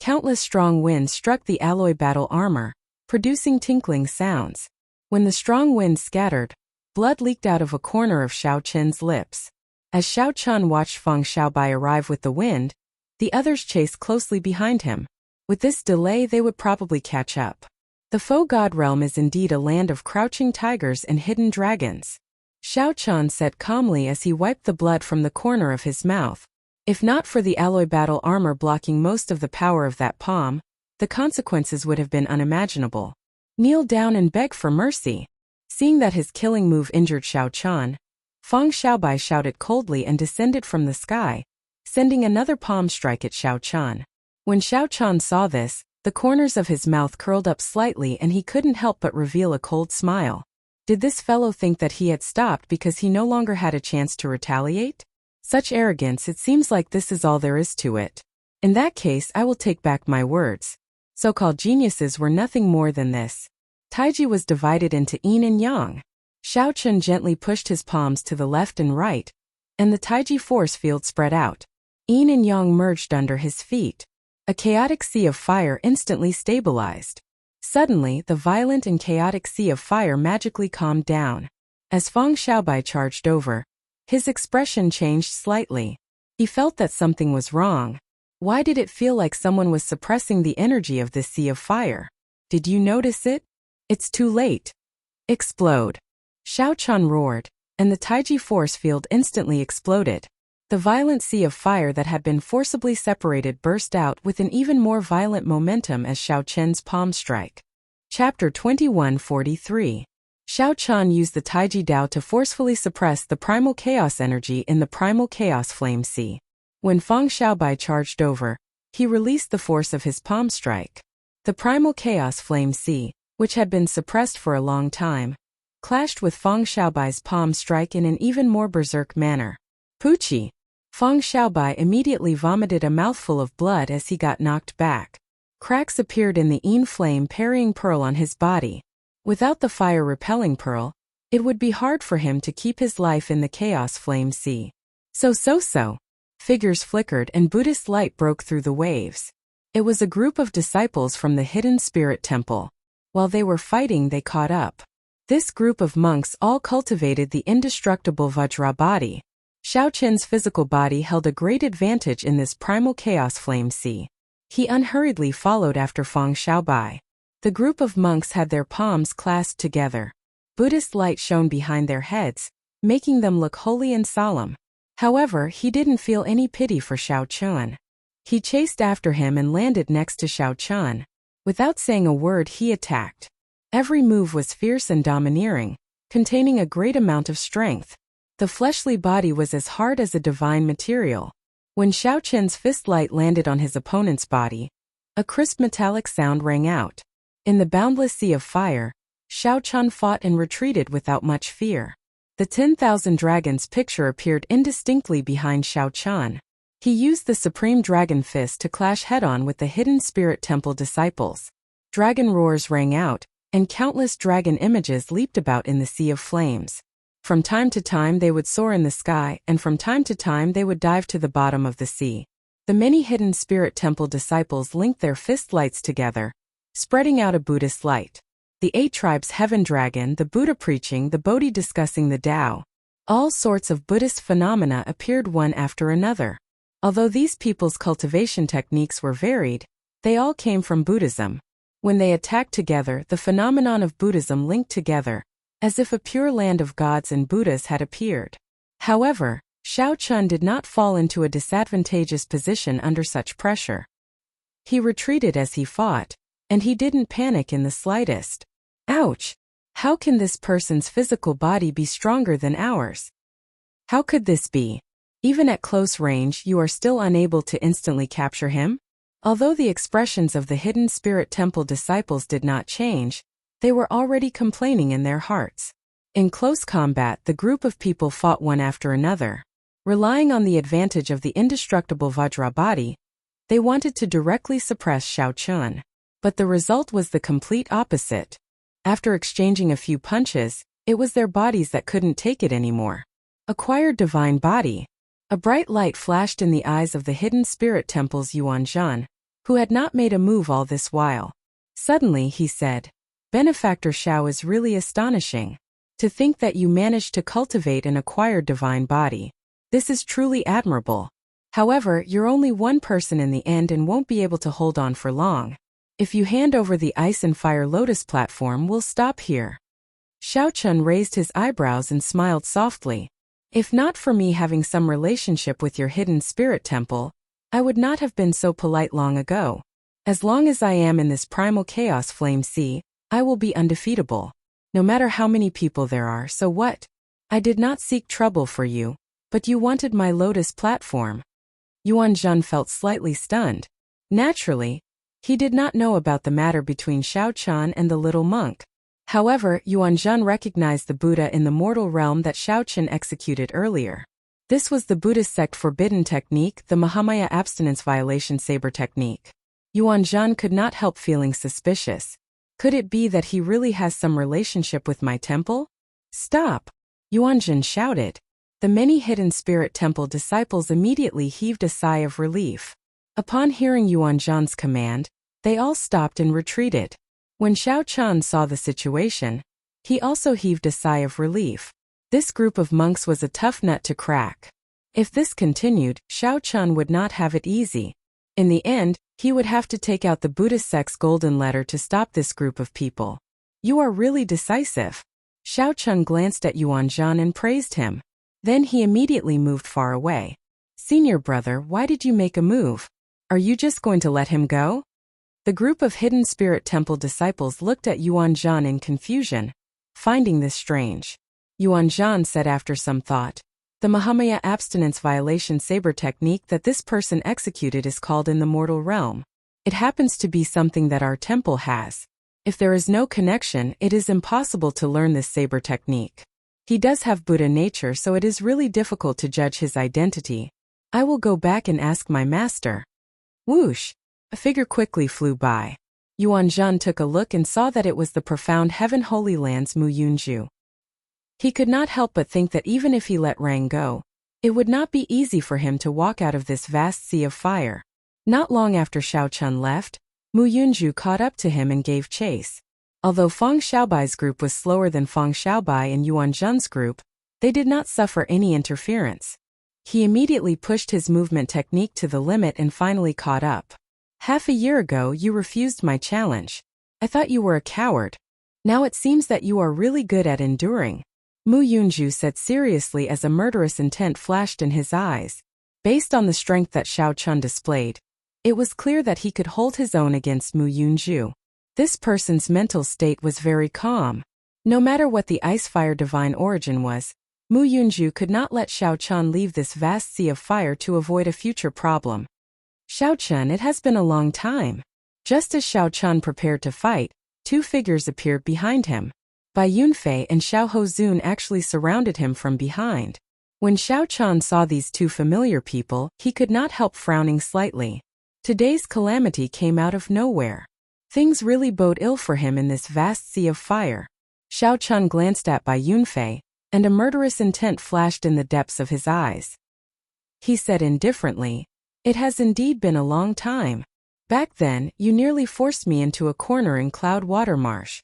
Countless strong winds struck the alloy battle armor, producing tinkling sounds. When the strong wind scattered, blood leaked out of a corner of Xiao Chen's lips. As Xiao Chen watched Feng Xiaobai arrive with the wind, the others chased closely behind him. With this delay, they would probably catch up. The Faux God realm is indeed a land of crouching tigers and hidden dragons. Xiao Chen said calmly as he wiped the blood from the corner of his mouth. If not for the alloy battle armor blocking most of the power of that palm, the consequences would have been unimaginable. Kneel down and beg for mercy. Seeing that his killing move injured Xiao Chen, Feng Xiaobai shouted coldly and descended from the sky, sending another palm strike at Xiao Chen. When Xiao Chen saw this, the corners of his mouth curled up slightly and he couldn't help but reveal a cold smile. Did this fellow think that he had stopped because he no longer had a chance to retaliate? Such arrogance, it seems like this is all there is to it. In that case, I will take back my words. So-called geniuses were nothing more than this. Taiji was divided into yin and yang. Xiao Chen gently pushed his palms to the left and right, and the Taiji force field spread out. Yin and yang merged under his feet. A chaotic sea of fire instantly stabilized. Suddenly, the violent and chaotic sea of fire magically calmed down. As Feng Xiaobai charged over, his expression changed slightly. He felt that something was wrong. Why did it feel like someone was suppressing the energy of this sea of fire? Did you notice it? It's too late. Explode. Xiao Chen roared, and the Taiji force field instantly exploded. The violent sea of fire that had been forcibly separated burst out with an even more violent momentum as Xiao Chen's palm strike. Chapter 2143. Xiao Chen used the Taiji Dao to forcefully suppress the primal chaos energy in the primal chaos flame sea. When Feng Xiaobai charged over, he released the force of his palm strike. The primal chaos flame sea, which had been suppressed for a long time, clashed with Feng Xiaobai's palm strike in an even more berserk manner. Poochie! Feng Xiaobai immediately vomited a mouthful of blood as he got knocked back. Cracks appeared in the yin flame parrying pearl on his body. Without the fire-repelling pearl, it would be hard for him to keep his life in the chaos flame sea. So. Figures flickered and Buddhist light broke through the waves. It was a group of disciples from the hidden spirit temple. While they were fighting, they caught up. This group of monks all cultivated the indestructible Vajra body. Xiao Chen's physical body held a great advantage in this primal chaos flame sea. He unhurriedly followed after Feng Xiaobai. The group of monks had their palms clasped together. Buddhist light shone behind their heads, making them look holy and solemn. However, he didn't feel any pity for Xiao Chen. He chased after him and landed next to Xiao Chen. Without saying a word, he attacked. Every move was fierce and domineering, containing a great amount of strength. The fleshly body was as hard as a divine material. When Xiao Chen's fist light landed on his opponent's body, a crisp metallic sound rang out. In the boundless sea of fire, Xiao Chen fought and retreated without much fear. The 10,000 dragons picture appeared indistinctly behind Xiao Chen. He used the Supreme Dragon Fist to clash head-on with the Hidden Spirit Temple disciples. Dragon roars rang out, and countless dragon images leaped about in the sea of flames. From time to time they would soar in the sky, and from time to time they would dive to the bottom of the sea. The many Hidden Spirit Temple disciples linked their fist lights together, spreading out a Buddhist light. the 8 tribes heaven dragon, the Buddha preaching, the Bodhi discussing the Tao. All sorts of Buddhist phenomena appeared one after another. Although these people's cultivation techniques were varied, they all came from Buddhism. When they attacked together, the phenomenon of Buddhism linked together, as if a pure land of gods and Buddhas had appeared. However, Xiao Chun did not fall into a disadvantageous position under such pressure. He retreated as he fought, and he didn't panic in the slightest. Ouch! How can this person's physical body be stronger than ours? How could this be? Even at close range, you are still unable to instantly capture him? Although the expressions of the Hidden Spirit Temple disciples did not change, they were already complaining in their hearts. In close combat, the group of people fought one after another. Relying on the advantage of the indestructible Vajra body, they wanted to directly suppress Xiao Chun. But the result was the complete opposite. After exchanging a few punches, it was their bodies that couldn't take it anymore. Acquired divine body. A bright light flashed in the eyes of the Hidden Spirit Temple's Yuanzhan, who had not made a move all this while. Suddenly he said, "Benefactor Xiao is really astonishing. To think that you managed to cultivate an acquired divine body. This is truly admirable. However, you're only one person in the end and won't be able to hold on for long. If you hand over the Ice and Fire Lotus platform, we'll stop here." Xiao Chun raised his eyebrows and smiled softly. "If not for me having some relationship with your Hidden Spirit Temple, I would not have been so polite long ago. As long as I am in this primal chaos flame sea, I will be undefeatable. No matter how many people there are, so what? I did not seek trouble for you, but you wanted my lotus platform." Yuanzhan felt slightly stunned. Naturally, he did not know about the matter between Xiao Chun and the little monk. However, Yuanzhan recognized the Buddha in the mortal realm that Xiao Chun executed earlier. This was the Buddhist sect forbidden technique, the Mahamaya abstinence violation saber technique. Yuanzhan could not help feeling suspicious. Could it be that he really has some relationship with my temple? "Stop!" Yuanzhan shouted. The many Hidden Spirit Temple disciples immediately heaved a sigh of relief. Upon hearing Yuanzhan's command, they all stopped and retreated. When Xiao Chun saw the situation, he also heaved a sigh of relief. This group of monks was a tough nut to crack. If this continued, Xiao Chun would not have it easy. In the end, he would have to take out the Buddhist sect's golden letter to stop this group of people. "You are really decisive." Xiao Chun glanced at Yuanzhan and praised him. Then he immediately moved far away. "Senior brother, why did you make a move? Are you just going to let him go?" The group of Hidden Spirit Temple disciples looked at Yuanzhan in confusion, finding this strange. Yuanzhan said after some thought, "The Mahamaya abstinence violation saber technique that this person executed is called in the mortal realm. It happens to be something that our temple has. If there is no connection, it is impossible to learn this saber technique. He does have Buddha nature, so it is really difficult to judge his identity. I will go back and ask my master." Whoosh! A figure quickly flew by. Yuanzhan took a look and saw that it was the profound Heaven Holy Land's Mu Yunju. He could not help but think that even if he let Rang go, it would not be easy for him to walk out of this vast sea of fire. Not long after Xiao Chun left, Mu Yunju caught up to him and gave chase. Although Fang Xiaobai's group was slower than Fang Xiaobai and Yuanzhan's group, they did not suffer any interference. He immediately pushed his movement technique to the limit and finally caught up. "Half a year ago you refused my challenge. I thought you were a coward. Now it seems that you are really good at enduring," Mu Yunju said seriously as a murderous intent flashed in his eyes. Based on the strength that Xiao Chun displayed, it was clear that he could hold his own against Mu Yunju. This person's mental state was very calm. No matter what the ice-fire divine origin was, Mu Yunju could not let Xiao Chun leave this vast sea of fire to avoid a future problem. "Xiao Chun, it has been a long time." Just as Xiao Chun prepared to fight, two figures appeared behind him. Bai Yunfei and Xiao Hozun actually surrounded him from behind. When Xiao Chun saw these two familiar people, he could not help frowning slightly. Today's calamity came out of nowhere. Things really bode ill for him in this vast sea of fire. Xiao Chun glanced at Bai Yunfei, and a murderous intent flashed in the depths of his eyes. He said indifferently, "It has indeed been a long time. Back then, you nearly forced me into a corner in Cloud Water Marsh.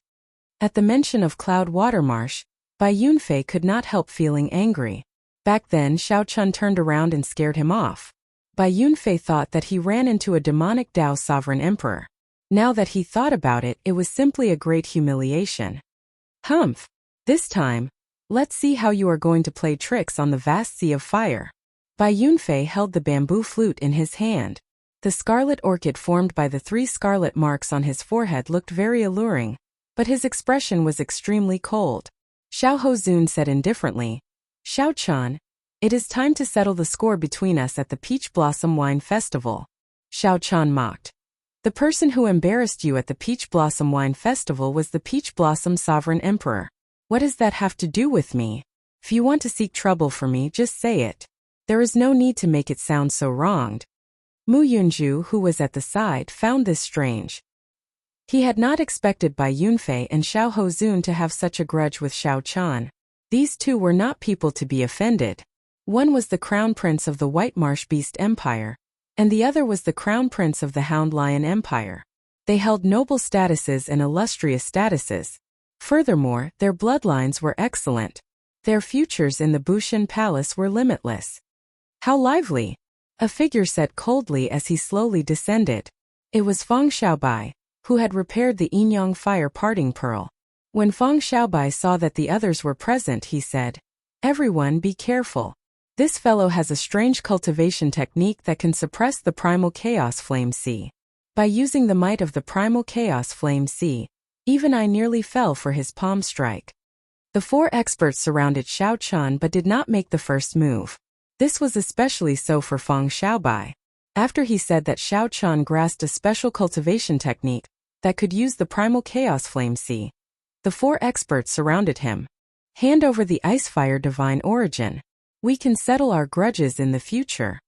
At the mention of Cloud Watermarsh, Bai Yunfei could not help feeling angry. Back then Xiao Chun turned around and scared him off. Bai Yunfei thought that he ran into a demonic Tao sovereign emperor. Now that he thought about it, it was simply a great humiliation. Humph! This time, let's see how you are going to play tricks on the vast sea of fire. Bai Yunfei held the bamboo flute in his hand. The scarlet orchid formed by the 3 scarlet marks on his forehead looked very alluring, but his expression was extremely cold. Xiao Hozun said indifferently, "Xiao Chun, it is time to settle the score between us at the Peach Blossom Wine Festival." Xiao Chun mocked. "The person who embarrassed you at the Peach Blossom Wine Festival was the Peach Blossom Sovereign Emperor. What does that have to do with me? If you want to seek trouble for me, just say it. There is no need to make it sound so wronged." Mu Yunju, who was at the side, found this strange. He had not expected Bai Yunfei and Xiao Hozun to have such a grudge with Xiao Chun. These two were not people to be offended. One was the crown prince of the White Marsh Beast Empire, and the other was the crown prince of the Hound Lion Empire. They held noble statuses and illustrious statuses. Furthermore, their bloodlines were excellent. Their futures in the Bushan Palace were limitless. "How lively!" a figure said coldly as he slowly descended. It was Feng Xiaobai, who had repaired the Yinyang fire parting pearl. When Feng Xiaobai saw that the others were present, he said, "Everyone be careful. This fellow has a strange cultivation technique that can suppress the primal chaos flame sea. By using the might of the primal chaos flame sea, even I nearly fell for his palm strike." The 4 experts surrounded Xiao Chun but did not make the first move. This was especially so for Feng Xiaobai. After he said that Xiao Chun grasped a special cultivation technique that could use the primal chaos flame sea, the 4 experts surrounded him. "Hand over the ice fire divine origin. We can settle our grudges in the future."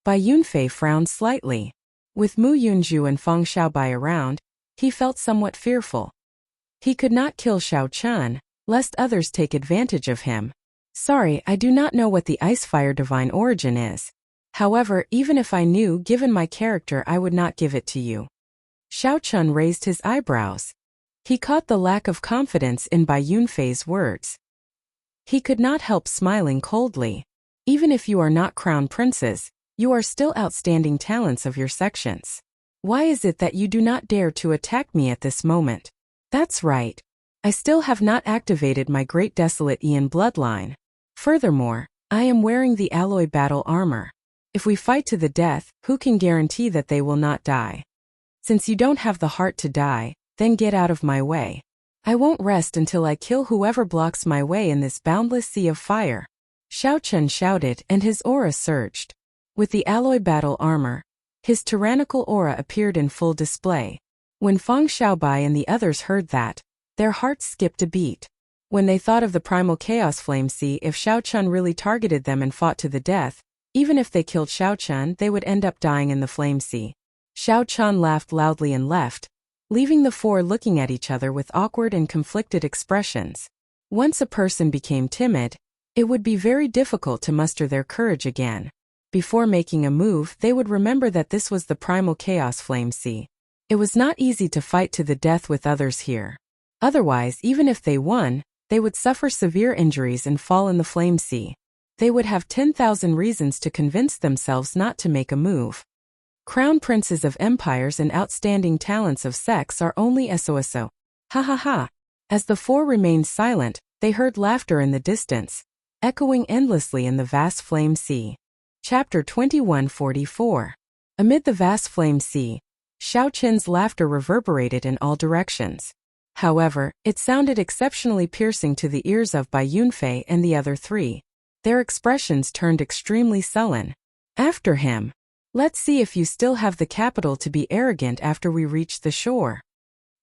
Bai Yunfei frowned slightly. With Mu Yunju and Feng Xiaobai around, he felt somewhat fearful. He could not kill Xiao Chun, lest others take advantage of him. "Sorry, I do not know what the ice fire divine origin is. However, even if I knew, given my character, I would not give it to you." Xiao Chun raised his eyebrows. He caught the lack of confidence in Bai Yunfei's words. He could not help smiling coldly. "Even if you are not crown princes, you are still outstanding talents of your sections. Why is it that you do not dare to attack me at this moment?" "That's right. I still have not activated my Great Desolate Ian bloodline. Furthermore, I am wearing the alloy battle armor. If we fight to the death, who can guarantee that they will not die? Since you don't have the heart to die, then get out of my way. I won't rest until I kill whoever blocks my way in this boundless sea of fire." Xiao Chun shouted and his aura surged. With the alloy battle armor, his tyrannical aura appeared in full display. When Feng Xiaobai and the others heard that, their hearts skipped a beat. When they thought of the primal chaos flame sea, if Xiao Chun really targeted them and fought to the death, even if they killed Xiao Chun, they would end up dying in the flame sea. Xiao Chun laughed loudly and left, leaving the 4 looking at each other with awkward and conflicted expressions. Once a person became timid, it would be very difficult to muster their courage again. Before making a move, they would remember that this was the primal chaos flame sea. It was not easy to fight to the death with others here. Otherwise, even if they won, they would suffer severe injuries and fall in the flame sea. They would have 10,000 reasons to convince themselves not to make a move. Crown princes of empires and outstanding talents of sex are only SOSO. Ha ha ha. As the 4 remained silent, they heard laughter in the distance, echoing endlessly in the vast flame sea. Chapter 2144. Amid the vast flame sea, Xiao Chun's laughter reverberated in all directions. However, it sounded exceptionally piercing to the ears of Bai Yunfei and the other 3. Their expressions turned extremely sullen. "After him. Let's see if you still have the capital to be arrogant after we reach the shore."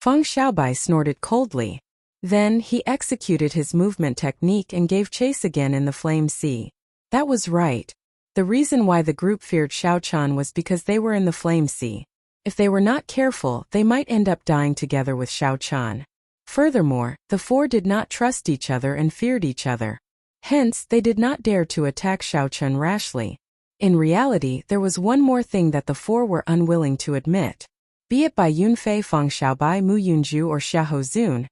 Feng Xiaobai snorted coldly. Then, he executed his movement technique and gave chase again in the flame sea. That was right. The reason why the group feared Xiao Chun was because they were in the flame sea. If they were not careful, they might end up dying together with Xiao Chun. Furthermore, the 4 did not trust each other and feared each other. Hence, they did not dare to attack Xiao Chun rashly. In reality, there was one more thing that the 4 were unwilling to admit. Be it Bai Yunfei, Feng Xiaobai, Mu Yunju or Xiao Hozun,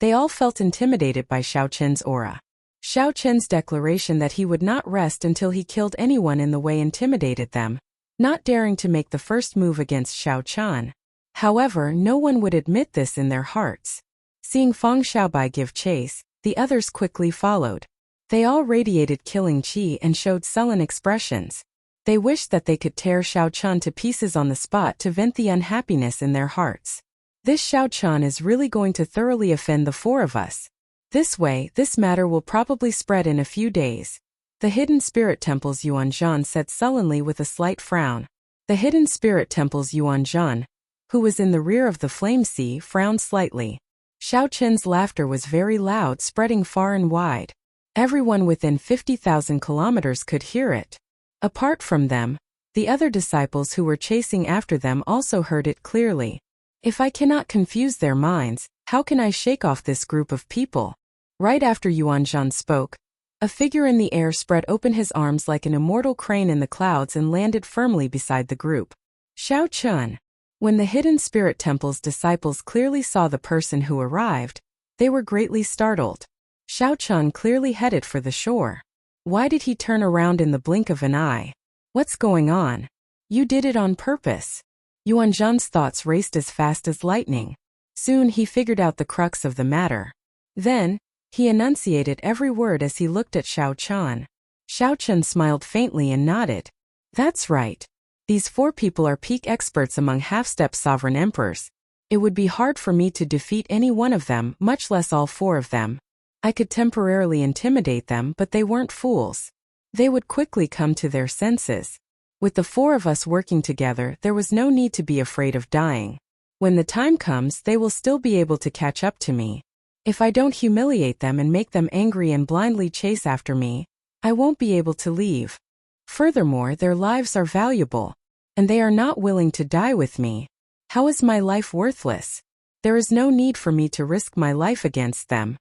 They all felt intimidated by Xiao Chen's aura. Xiao Chen's declaration that he would not rest until he killed anyone in the way intimidated them, not daring to make the first move against Xiao Chen. However, no one would admit this in their hearts. Seeing Feng Xiaobai give chase, the others quickly followed. They all radiated killing qi and showed sullen expressions. They wished that they could tear Xiao Chen to pieces on the spot to vent the unhappiness in their hearts. This Xiao Chen is really going to thoroughly offend the four of us. This way, this matter will probably spread in a few days. The Hidden Spirit Temple's Yuan Zhan said sullenly with a slight frown. The Hidden Spirit Temple's Yuan Zhan, who was in the rear of the Flame Sea, frowned slightly. Xiao Chen's laughter was very loud, spreading far and wide. Everyone within 50,000 kilometers could hear it. Apart from them, the other disciples who were chasing after them also heard it clearly. If I cannot confuse their minds, how can I shake off this group of people? Right after Yuan Zhan spoke, a figure in the air spread open his arms like an immortal crane in the clouds and landed firmly beside the group. Xiao Chen. When the Hidden Spirit Temple's disciples clearly saw the person who arrived, they were greatly startled. Xiao Chen clearly headed for the shore. Why did he turn around in the blink of an eye? What's going on? You did it on purpose. Yuan Zhan's thoughts raced as fast as lightning. Soon he figured out the crux of the matter. Then, he enunciated every word as he looked at Xiao Chen. Xiao Chen smiled faintly and nodded. That's right. These four people are peak experts among half-step sovereign emperors. It would be hard for me to defeat any one of them, much less all four of them. I could temporarily intimidate them, but they weren't fools. They would quickly come to their senses. With the four of us working together, there was no need to be afraid of dying. When the time comes, they will still be able to catch up to me. If I don't humiliate them and make them angry and blindly chase after me, I won't be able to leave. Furthermore, their lives are valuable, and they are not willing to die with me. How is my life worthless? There is no need for me to risk my life against them.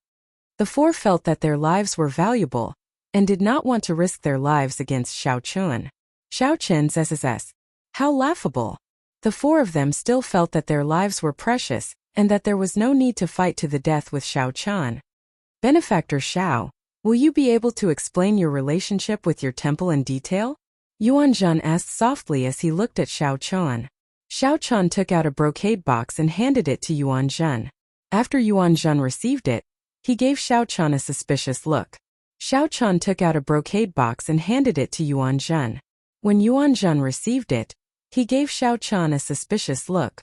The four felt that their lives were valuable, and did not want to risk their lives against Xiao Chen. Xiao Chen's SSS. How laughable. The four of them still felt that their lives were precious, and that there was no need to fight to the death with Xiao Chen. Benefactor Xiao, will you be able to explain your relationship with your temple in detail? Yuan Zhan asked softly as he looked at Xiao Chen. Xiao Chen took out a brocade box and handed it to Yuan Zhan. After Yuan Zhan received it, he gave Xiao Chen a suspicious look. Xiao Chen took out a brocade box and handed it to Yuan Zhan. When Yuan Zhan received it, he gave Xiao Chen a suspicious look.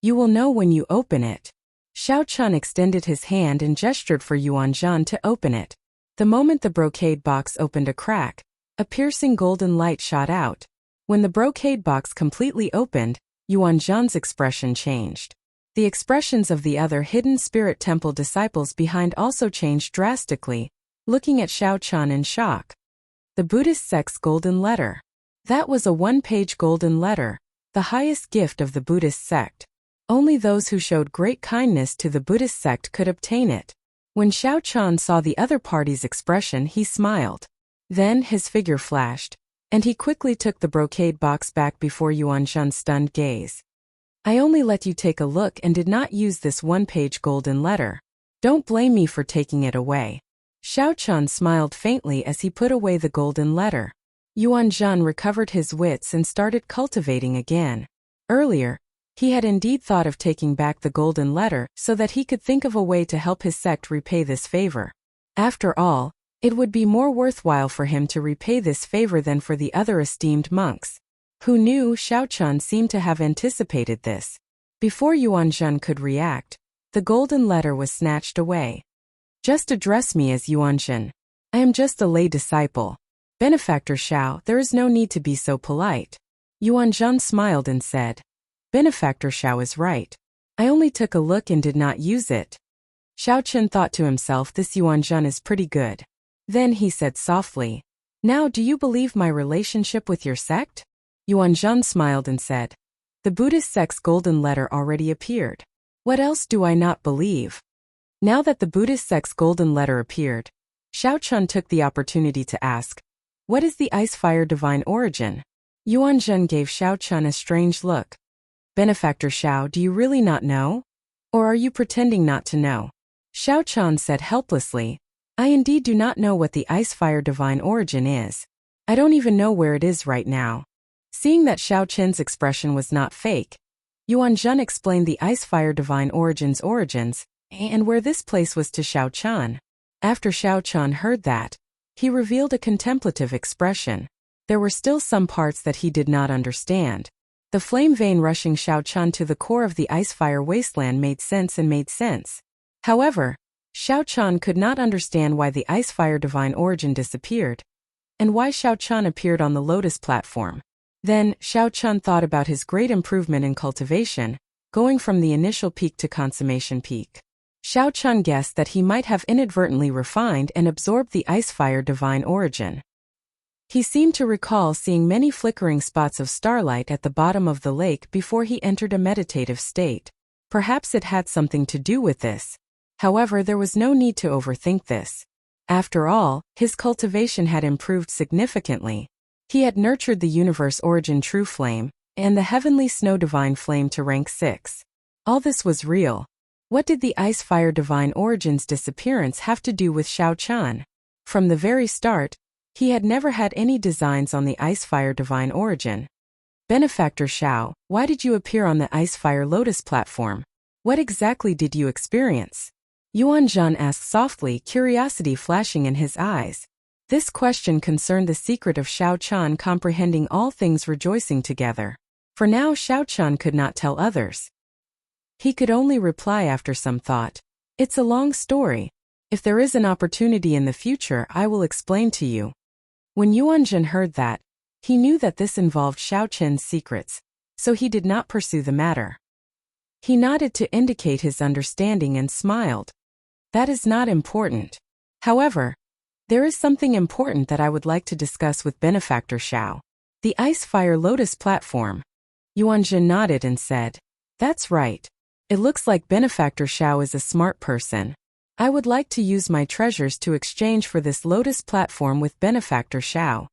You will know when you open it. Xiao Chen extended his hand and gestured for Yuan Zhan to open it. The moment the brocade box opened a crack, a piercing golden light shot out. When the brocade box completely opened, Yuan Zhan's expression changed. The expressions of the other Hidden Spirit Temple disciples behind also changed drastically, looking at Xiao Chen in shock. The Buddhist sect's golden letter. That was a one-page golden letter, the highest gift of the Buddhist sect. Only those who showed great kindness to the Buddhist sect could obtain it. When Xiao Chen saw the other party's expression, he smiled. Then his figure flashed, and he quickly took the brocade box back before Yuan Zhan's stunned gaze. I only let you take a look and did not use this one-page golden letter. Don't blame me for taking it away. Xiao Chen smiled faintly as he put away the golden letter. Yuan Zhan recovered his wits and started cultivating again. Earlier, he had indeed thought of taking back the golden letter so that he could think of a way to help his sect repay this favor. After all, it would be more worthwhile for him to repay this favor than for the other esteemed monks. Who knew? Xiao Chen seemed to have anticipated this. Before Yuan Zhan could react, the golden letter was snatched away. Just address me as Yuan Zhan. I am just a lay disciple. Benefactor Xiao, there is no need to be so polite. Yuan Zhan smiled and said, Benefactor Xiao is right. I only took a look and did not use it. Xiao Chen thought to himself, this Yuan Zhan is pretty good. Then he said softly, Now do you believe my relationship with your sect? Yuan Zhan smiled and said, The Buddhist sect's golden letter already appeared. What else do I not believe? Now that the Buddhist sect's golden letter appeared, Xiao Chen took the opportunity to ask, What is the ice-fire divine origin? Yuan Zhan gave Xiao Chen a strange look. Benefactor Xiao, do you really not know? Or are you pretending not to know? Xiao Chan said helplessly, I indeed do not know what the ice fire divine origin is. I don't even know where it is right now. Seeing that Xiao Qin's expression was not fake, Yuan Zhen explained the ice fire divine origins and where this place was to Xiao Chan. After Xiao Chan heard that, he revealed a contemplative expression. There were still some parts that he did not understand. The flame vein rushing Xiao Chan to the core of the ice fire wasteland made sense. However, Xiao Chan could not understand why the ice fire divine origin disappeared, and why Xiao Chan appeared on the lotus platform. Then, Xiao Chan thought about his great improvement in cultivation, going from the initial peak to consummation peak. Xiao Chan guessed that he might have inadvertently refined and absorbed the ice fire divine origin. He seemed to recall seeing many flickering spots of starlight at the bottom of the lake before he entered a meditative state. Perhaps it had something to do with this. However, there was no need to overthink this. After all, his cultivation had improved significantly. He had nurtured the universe origin true flame, and the heavenly snow divine flame to rank 6. All this was real. What did the ice fire divine origin's disappearance have to do with Xiao Chan? From the very start, he had never had any designs on the ice fire divine origin. Benefactor Xiao, why did you appear on the ice fire lotus platform? What exactly did you experience? Yuan Zhen asked softly, curiosity flashing in his eyes. This question concerned the secret of Xiao Chan comprehending all things rejoicing together. For now Xiao Chan could not tell others. He could only reply after some thought. It's a long story. If there is an opportunity in the future, I will explain to you. When Yuan Zhen heard that, he knew that this involved Xiao Chen's secrets, so he did not pursue the matter. He nodded to indicate his understanding and smiled. That is not important. However, there is something important that I would like to discuss with Benefactor Xiao. The ice fire lotus platform. Yuan Zhen nodded and said, That's right. It looks like Benefactor Xiao is a smart person. I would like to use my treasures to exchange for this lotus platform with Benefactor Xiao.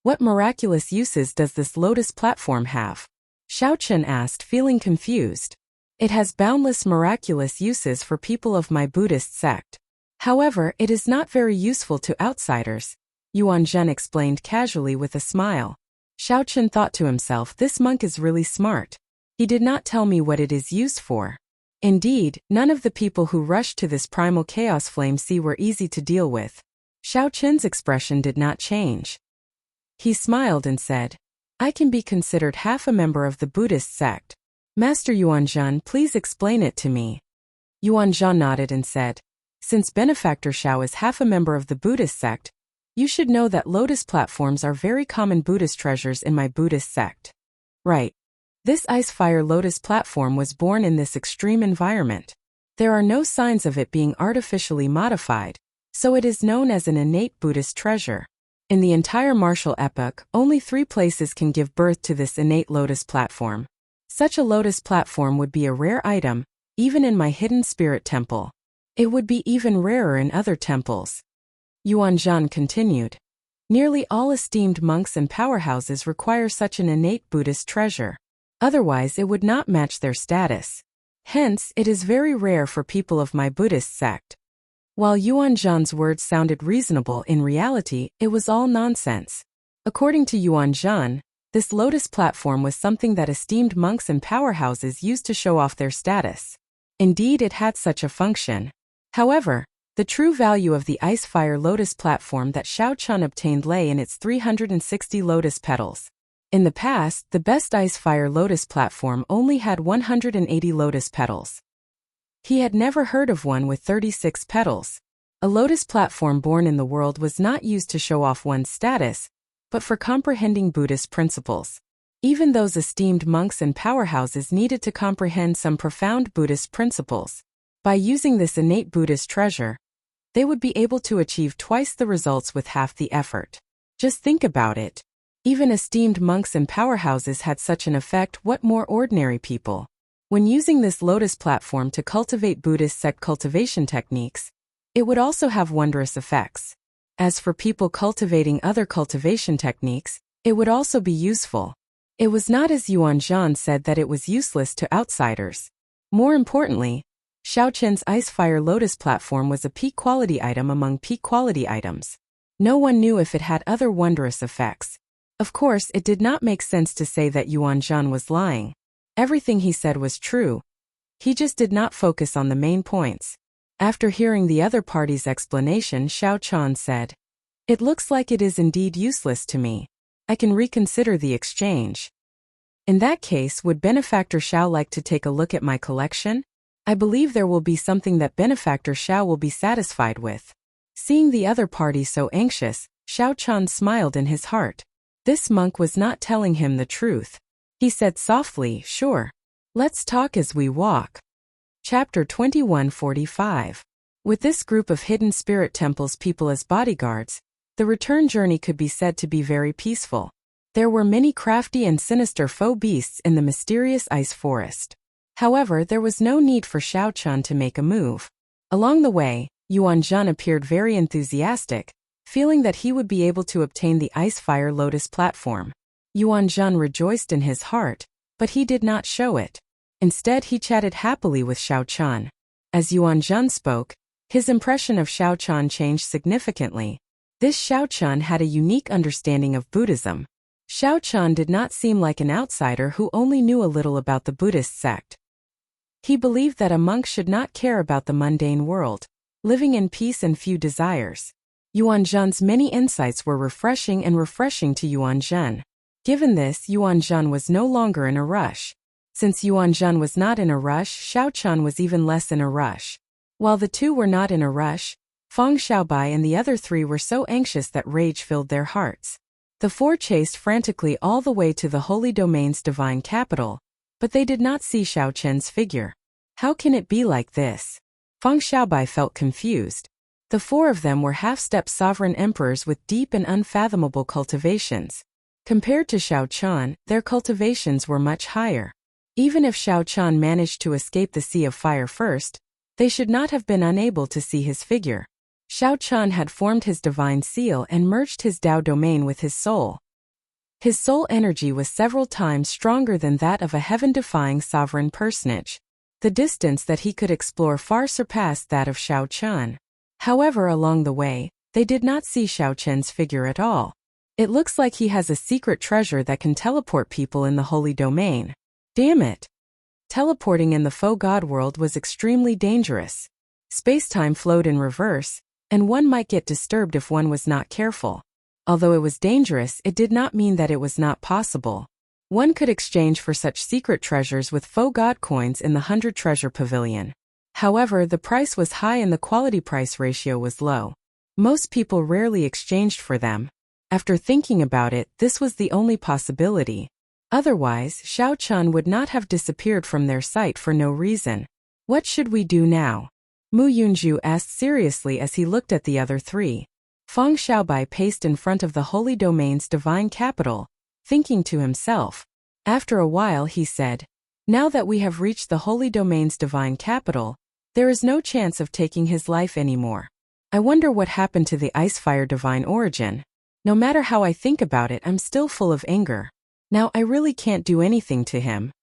What miraculous uses does this lotus platform have? Xiao Chen asked, feeling confused. It has boundless miraculous uses for people of my Buddhist sect. However, it is not very useful to outsiders, Yuan Zhen explained casually with a smile. Xiao Chen thought to himself, this monk is really smart. He did not tell me what it is used for. Indeed, none of the people who rushed to this primal chaos flame sea were easy to deal with. Xiao Chen's expression did not change. He smiled and said, I can be considered half a member of the Buddhist sect. Master Yuan Zhen, please explain it to me. Yuan Zhen nodded and said, Since Benefactor Xiao is half a member of the Buddhist sect, you should know that lotus platforms are very common Buddhist treasures in my Buddhist sect. Right. This ice fire lotus platform was born in this extreme environment. There are no signs of it being artificially modified, so it is known as an innate Buddhist treasure. In the entire martial epoch, only 3 places can give birth to this innate lotus platform. Such a lotus platform would be a rare item, even in my hidden spirit temple. It would be even rarer in other temples. Yuan Zhen continued. Nearly all esteemed monks and powerhouses require such an innate Buddhist treasure. Otherwise it would not match their status. Hence, it is very rare for people of my Buddhist sect. While Yuan Zhen's words sounded reasonable, in reality, it was all nonsense. According to Yuan Zhen, this lotus platform was something that esteemed monks and powerhouses used to show off their status. Indeed, it had such a function. However, the true value of the ice fire lotus platform that Xiao Chan obtained lay in its 360 lotus petals. In the past, the best ice fire lotus platform only had 180 lotus petals. He had never heard of one with 36 petals. A lotus platform born in the world was not used to show off one's status, but for comprehending Buddhist principles. Even those esteemed monks and powerhouses needed to comprehend some profound Buddhist principles. By using this innate Buddhist treasure, they would be able to achieve twice the results with half the effort. Just think about it. Even esteemed monks and powerhouses had such an effect, what more ordinary people? When using this lotus platform to cultivate Buddhist sect cultivation techniques, it would also have wondrous effects. As for people cultivating other cultivation techniques, it would also be useful. It was not as Yuan Zhen said that it was useless to outsiders. More importantly, Xiao Chen's Ice Fire Lotus platform was a peak quality item among peak quality items. No one knew if it had other wondrous effects. Of course, it did not make sense to say that Yuan Zhan was lying. Everything he said was true. He just did not focus on the main points. After hearing the other party's explanation, Xiao Chan said, "It looks like it is indeed useless to me. I can reconsider the exchange. In that case, would Benefactor Xiao like to take a look at my collection? I believe there will be something that Benefactor Xiao will be satisfied with." Seeing the other party so anxious, Xiao Chan smiled in his heart. This monk was not telling him the truth. He said softly, "Sure. Let's talk as we walk." Chapter 2145. With this group of hidden spirit temples people as bodyguards, the return journey could be said to be very peaceful. There were many crafty and sinister foe beasts in the mysterious ice forest. However, there was no need for Xiao Chan to make a move. Along the way, Yuan Zhan appeared very enthusiastic, feeling that he would be able to obtain the Ice Fire Lotus platform. Yuan Zhan rejoiced in his heart, but he did not show it. Instead, he chatted happily with Xiao Chan. As Yuan Zhan spoke, his impression of Xiao Chan changed significantly. This Xiao Chan had a unique understanding of Buddhism. Xiao Chan did not seem like an outsider who only knew a little about the Buddhist sect. He believed that a monk should not care about the mundane world, living in peace and few desires. Yuan Zhan's many insights were refreshing to Yuan Zhan. Given this, Yuan Zhan was no longer in a rush. Since Yuan Zhan was not in a rush, Xiao Chan was even less in a rush. While the two were not in a rush, Feng Xiaobai and the other three were so anxious that rage filled their hearts. The four chased frantically all the way to the Holy Domain's divine capital, but they did not see Xiao Chen's figure. How can it be like this? Feng Xiaobai felt confused. The four of them were half-step sovereign emperors with deep and unfathomable cultivations. Compared to Xiao Chan, their cultivations were much higher. Even if Xiao Chan managed to escape the Sea of Fire first, they should not have been unable to see his figure. Xiao Chan had formed his divine seal and merged his Dao domain with his soul. His soul energy was several times stronger than that of a heaven-defying sovereign personage. The distance that he could explore far surpassed that of Xiao Chan. However, along the way, they did not see Xiao Chen's figure at all. It looks like he has a secret treasure that can teleport people in the holy domain. Damn it! Teleporting in the faux god world was extremely dangerous. Space-time flowed in reverse, and one might get disturbed if one was not careful. Although it was dangerous, it did not mean that it was not possible. One could exchange for such secret treasures with faux god coins in the 100 Treasure Pavilion. However, the price was high and the quality-price ratio was low. Most people rarely exchanged for them. After thinking about it, this was the only possibility. Otherwise, Xiao Chan would not have disappeared from their sight for no reason. What should we do now? Mu Yunju asked seriously as he looked at the other three. Feng Xiaobai paced in front of the Holy Domain's divine capital, thinking to himself. After a while he said, "Now that we have reached the Holy Domain's divine capital, there is no chance of taking his life anymore. I wonder what happened to the Ice Fire Divine Origin. No matter how I think about it, I'm still full of anger. Now I really can't do anything to him."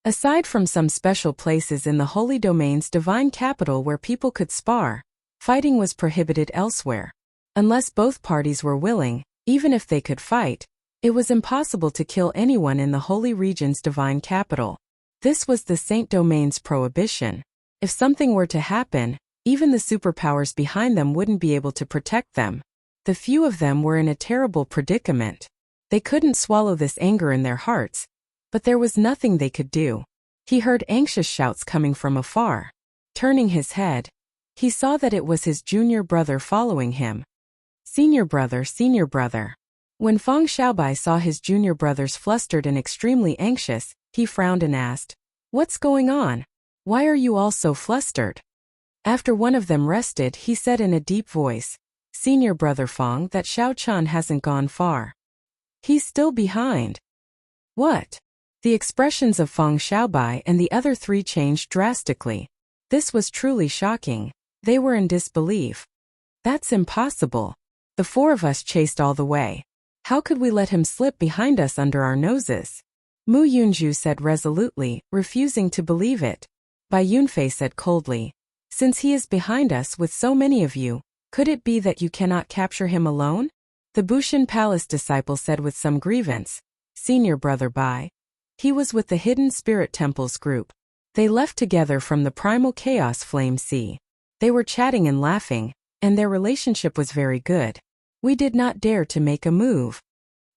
Aside from some special places in the Holy Domain's divine capital where people could spar, fighting was prohibited elsewhere. Unless both parties were willing, even if they could fight, it was impossible to kill anyone in the Holy Region's divine capital. This was the Saint Domain's prohibition. If something were to happen, even the superpowers behind them wouldn't be able to protect them. The few of them were in a terrible predicament. They couldn't swallow this anger in their hearts, but there was nothing they could do. He heard anxious shouts coming from afar. Turning his head, he saw that it was his junior brother following him. Senior brother, senior brother. When Feng Xiaobai saw his junior brothers flustered and extremely anxious, he frowned and asked, "What's going on? Why are you all so flustered?" After one of them rested, he said in a deep voice, "Senior brother Feng, that Xiao Chan hasn't gone far. He's still behind." What? The expressions of Feng Xiaobai and the other three changed drastically. This was truly shocking. They were in disbelief. That's impossible. The four of us chased all the way. How could we let him slip behind us under our noses? Mu Yunju said resolutely, refusing to believe it. Bai Yunfei said coldly. Since he is behind us with so many of you, could it be that you cannot capture him alone? The Bushan Palace disciple said with some grievance. Senior brother Bai. He was with the Hidden Spirit Temples group. They left together from the Primal Chaos Flame Sea. They were chatting and laughing, and their relationship was very good. We did not dare to make a move.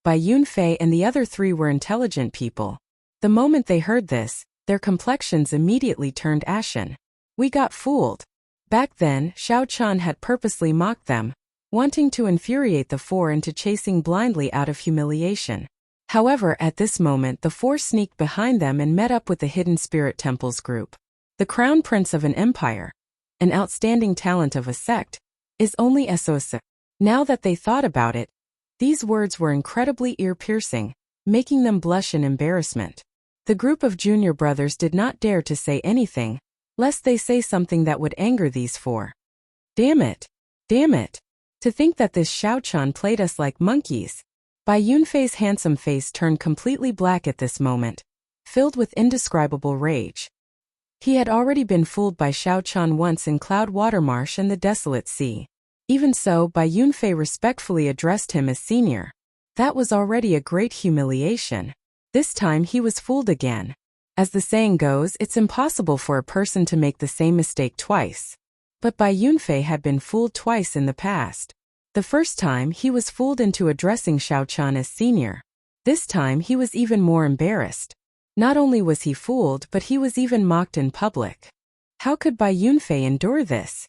Bai Yunfei and the other three were intelligent people. The moment they heard this, their complexions immediately turned ashen. We got fooled. Back then, Xiao Chan had purposely mocked them, wanting to infuriate the four into chasing blindly out of humiliation. However, at this moment the four sneaked behind them and met up with the Hidden Spirit Temples group. The crown prince of an empire, an outstanding talent of a sect, is only SOS. Now that they thought about it, these words were incredibly ear-piercing, making them blush in embarrassment. The group of junior brothers did not dare to say anything, lest they say something that would anger these four. Damn it! Damn it! To think that this Xiao Chan played us like monkeys. Bai Yunfei's handsome face turned completely black at this moment, filled with indescribable rage. He had already been fooled by Xiao Chan once in Cloud Water Marsh and the Desolate Sea. Even so, Bai Yunfei respectfully addressed him as senior. That was already a great humiliation. This time he was fooled again. As the saying goes, it's impossible for a person to make the same mistake twice. But Bai Yunfei had been fooled twice in the past. The first time he was fooled into addressing Xiao Chan as senior. This time he was even more embarrassed. Not only was he fooled, but he was even mocked in public. How could Bai Yunfei endure this?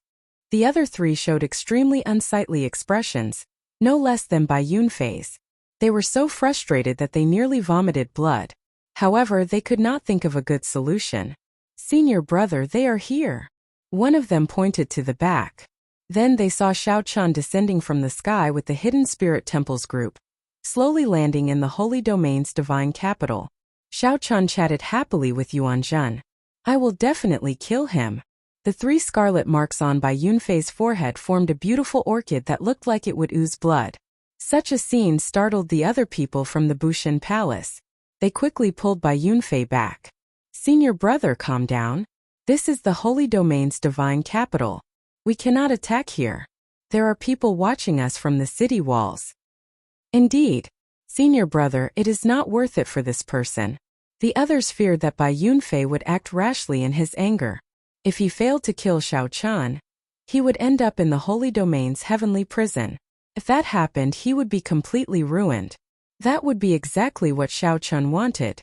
The other three showed extremely unsightly expressions, no less than Bai Yunfei's. They were so frustrated that they nearly vomited blood. However, they could not think of a good solution. Senior brother, they are here. One of them pointed to the back. Then they saw Xiao Chan descending from the sky with the Hidden Spirit Temples group, slowly landing in the Holy Domain's divine capital. Xiao Chan chatted happily with Yuan Zhen. I will definitely kill him. The three scarlet marks on Bai Yunfei's forehead formed a beautiful orchid that looked like it would ooze blood. Such a scene startled the other people from the Bushan Palace. They quickly pulled Bai Yunfei back. Senior brother, calm down. This is the Holy Domain's divine capital. We cannot attack here. There are people watching us from the city walls. Indeed. Senior brother, it is not worth it for this person. The others feared that Bai Yunfei would act rashly in his anger. If he failed to kill Xiao Chan, he would end up in the Holy Domain's heavenly prison. If that happened, he would be completely ruined. That would be exactly what Xiao Chan wanted.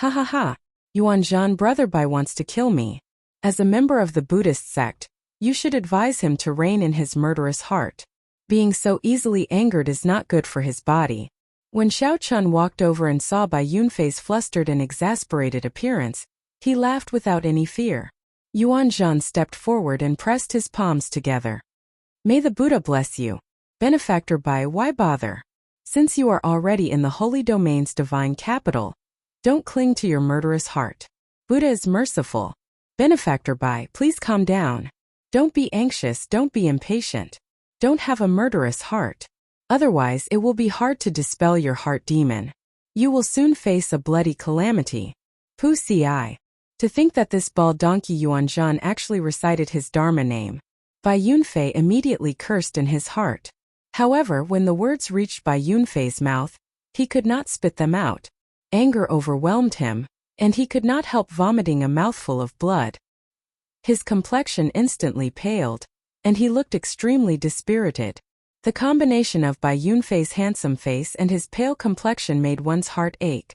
Ha ha ha. Yuan Zhan, brother Bai wants to kill me. As a member of the Buddhist sect, you should advise him to rein in his murderous heart. Being so easily angered is not good for his body. When Xiao Chan walked over and saw Bai Yunfei's flustered and exasperated appearance, he laughed without any fear. Yuan Zhan stepped forward and pressed his palms together. May the Buddha bless you. Benefactor Bai, why bother? Since you are already in the Holy Domain's divine capital, don't cling to your murderous heart. Buddha is merciful. Benefactor Bai, please calm down. Don't be anxious, don't be impatient. Don't have a murderous heart. Otherwise, it will be hard to dispel your heart demon. You will soon face a bloody calamity. Pu ci. To think that this bald donkey Yuan Zhan actually recited his Dharma name. Bai Yunfei immediately cursed in his heart. However, when the words reached Bai Yunfei's mouth, he could not spit them out. Anger overwhelmed him, and he could not help vomiting a mouthful of blood. His complexion instantly paled, and he looked extremely dispirited. The combination of Bai Yunfei's handsome face and his pale complexion made one's heart ache.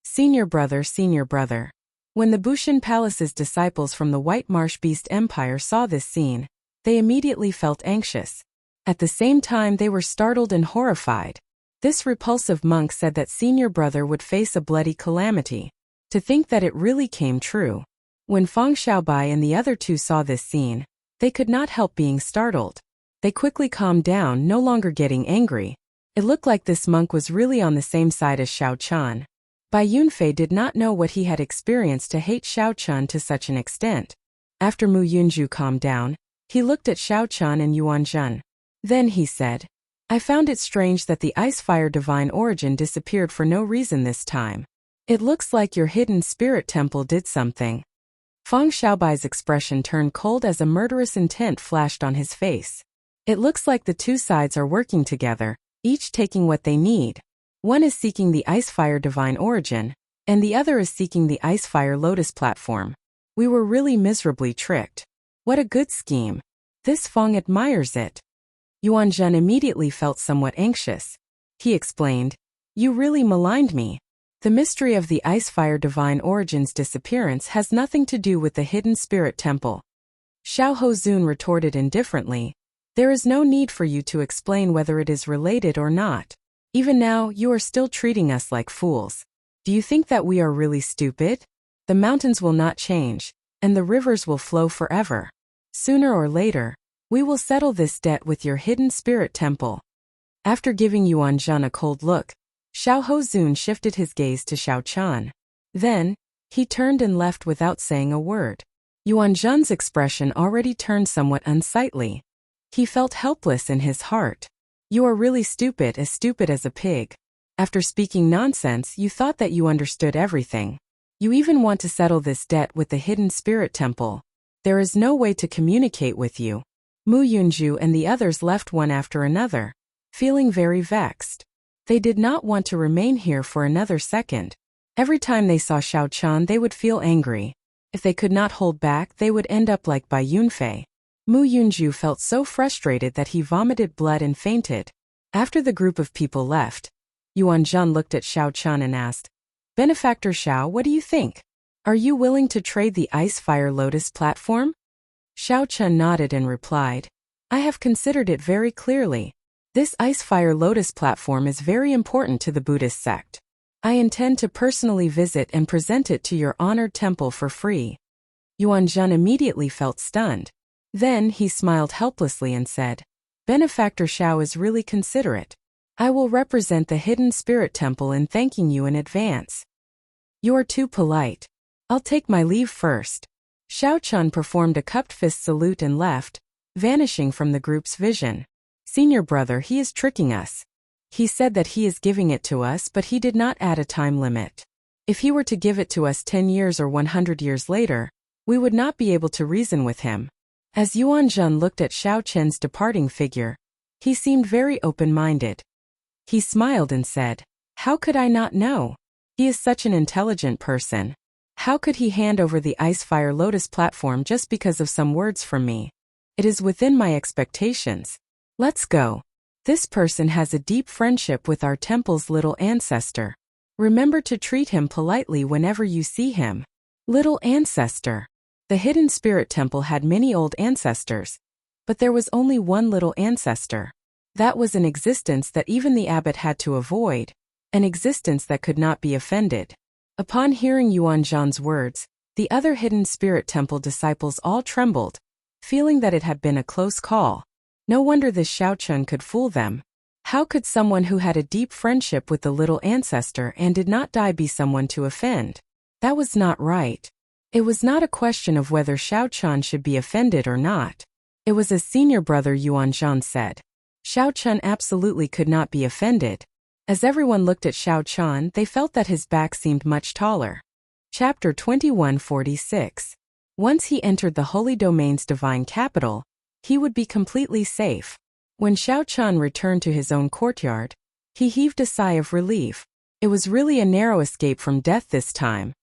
Senior brother, senior brother. When the Bushan Palace's disciples from the White Marsh Beast Empire saw this scene, they immediately felt anxious. At the same time, they were startled and horrified. This repulsive monk said that senior brother would face a bloody calamity. To think that it really came true. When Fang Xiaobai and the other two saw this scene, they could not help being startled. They quickly calmed down, no longer getting angry. It looked like this monk was really on the same side as Xiao Chan. Bai Yunfei did not know what he had experienced to hate Xiao Chan to such an extent. After Mu Yunju calmed down, he looked at Xiao Chan and Yuan Zhen. Then he said, I found it strange that the ice fire divine origin disappeared for no reason this time. It looks like your hidden spirit temple did something. Feng Xiaobai's expression turned cold as a murderous intent flashed on his face. It looks like the two sides are working together, each taking what they need. One is seeking the Icefire Divine Origin, and the other is seeking the Icefire Lotus platform. We were really miserably tricked. What a good scheme. This Feng admires it. Yuan Zhen immediately felt somewhat anxious. He explained, "You really maligned me. The mystery of the Icefire Divine Origin's disappearance has nothing to do with the hidden spirit temple." Xiao Hozun retorted indifferently, "There is no need for you to explain whether it is related or not. Even now, you are still treating us like fools. Do you think that we are really stupid? The mountains will not change, and the rivers will flow forever. Sooner or later, we will settle this debt with your hidden spirit temple." After giving Yuan Zhen a cold look, Xiao Hozun shifted his gaze to Xiao Qian. Then, he turned and left without saying a word. Yuan Zhen's expression already turned somewhat unsightly. He felt helpless in his heart. "You are really stupid as a pig. After speaking nonsense, you thought that you understood everything. You even want to settle this debt with the hidden spirit temple. There is no way to communicate with you." Mu Yunju and the others left one after another, feeling very vexed. They did not want to remain here for another second. Every time they saw Xiao Qian, they would feel angry. If they could not hold back, they would end up like Bai Yunfei. Mu Yunju felt so frustrated that he vomited blood and fainted. After the group of people left, Yuan Zhen looked at Xiao Qian and asked, "Benefactor Xiao, what do you think? Are you willing to trade the Icefire Lotus platform?" Xiao Qian nodded and replied, "I have considered it very clearly. This Icefire Lotus platform is very important to the Buddhist sect. I intend to personally visit and present it to your honored temple for free." Yuan Zhen immediately felt stunned. Then he smiled helplessly and said, "Benefactor Xiao is really considerate. I will represent the hidden spirit temple in thanking you in advance." "You are too polite. I'll take my leave first." Xiao Qian performed a cupped fist salute and left, vanishing from the group's vision. "Senior brother, he is tricking us. He said that he is giving it to us, but he did not add a time limit. If he were to give it to us 10 years or 100 years later, we would not be able to reason with him." As Yuan Zhen looked at Xiao Qian's departing figure, he seemed very open-minded. He smiled and said, "How could I not know? He is such an intelligent person. How could he hand over the Icefire Lotus platform just because of some words from me? It is within my expectations. Let's go. This person has a deep friendship with our temple's little ancestor. Remember to treat him politely whenever you see him." Little ancestor. The hidden spirit temple had many old ancestors, but there was only one little ancestor. That was an existence that even the abbot had to avoid, an existence that could not be offended. Upon hearing Yuan Zhen's words, the other hidden spirit temple disciples all trembled, feeling that it had been a close call. No wonder this Xiao Qian could fool them. How could someone who had a deep friendship with the little ancestor and did not die be someone to offend? That was not right. It was not a question of whether Xiao Qian should be offended or not. It was as senior brother Yuan Zhen said. Xiao Qian absolutely could not be offended. As everyone looked at Xiao Qian, they felt that his back seemed much taller. Chapter 2146. Once he entered the Holy Domain's divine capital, he would be completely safe. When Xiao Qian returned to his own courtyard, he heaved a sigh of relief. It was really a narrow escape from death this time.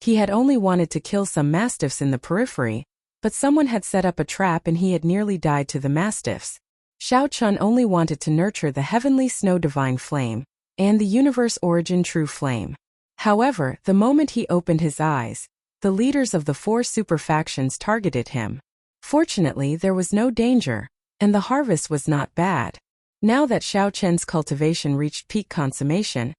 He had only wanted to kill some mastiffs in the periphery, but someone had set up a trap and he had nearly died to the mastiffs. Xiao Qian only wanted to nurture the heavenly snow divine flame and the universe origin true flame. However, the moment he opened his eyes, the leaders of the 4 super factions targeted him. Fortunately, there was no danger, and the harvest was not bad. Now that Xiao Qian's cultivation reached peak consummation,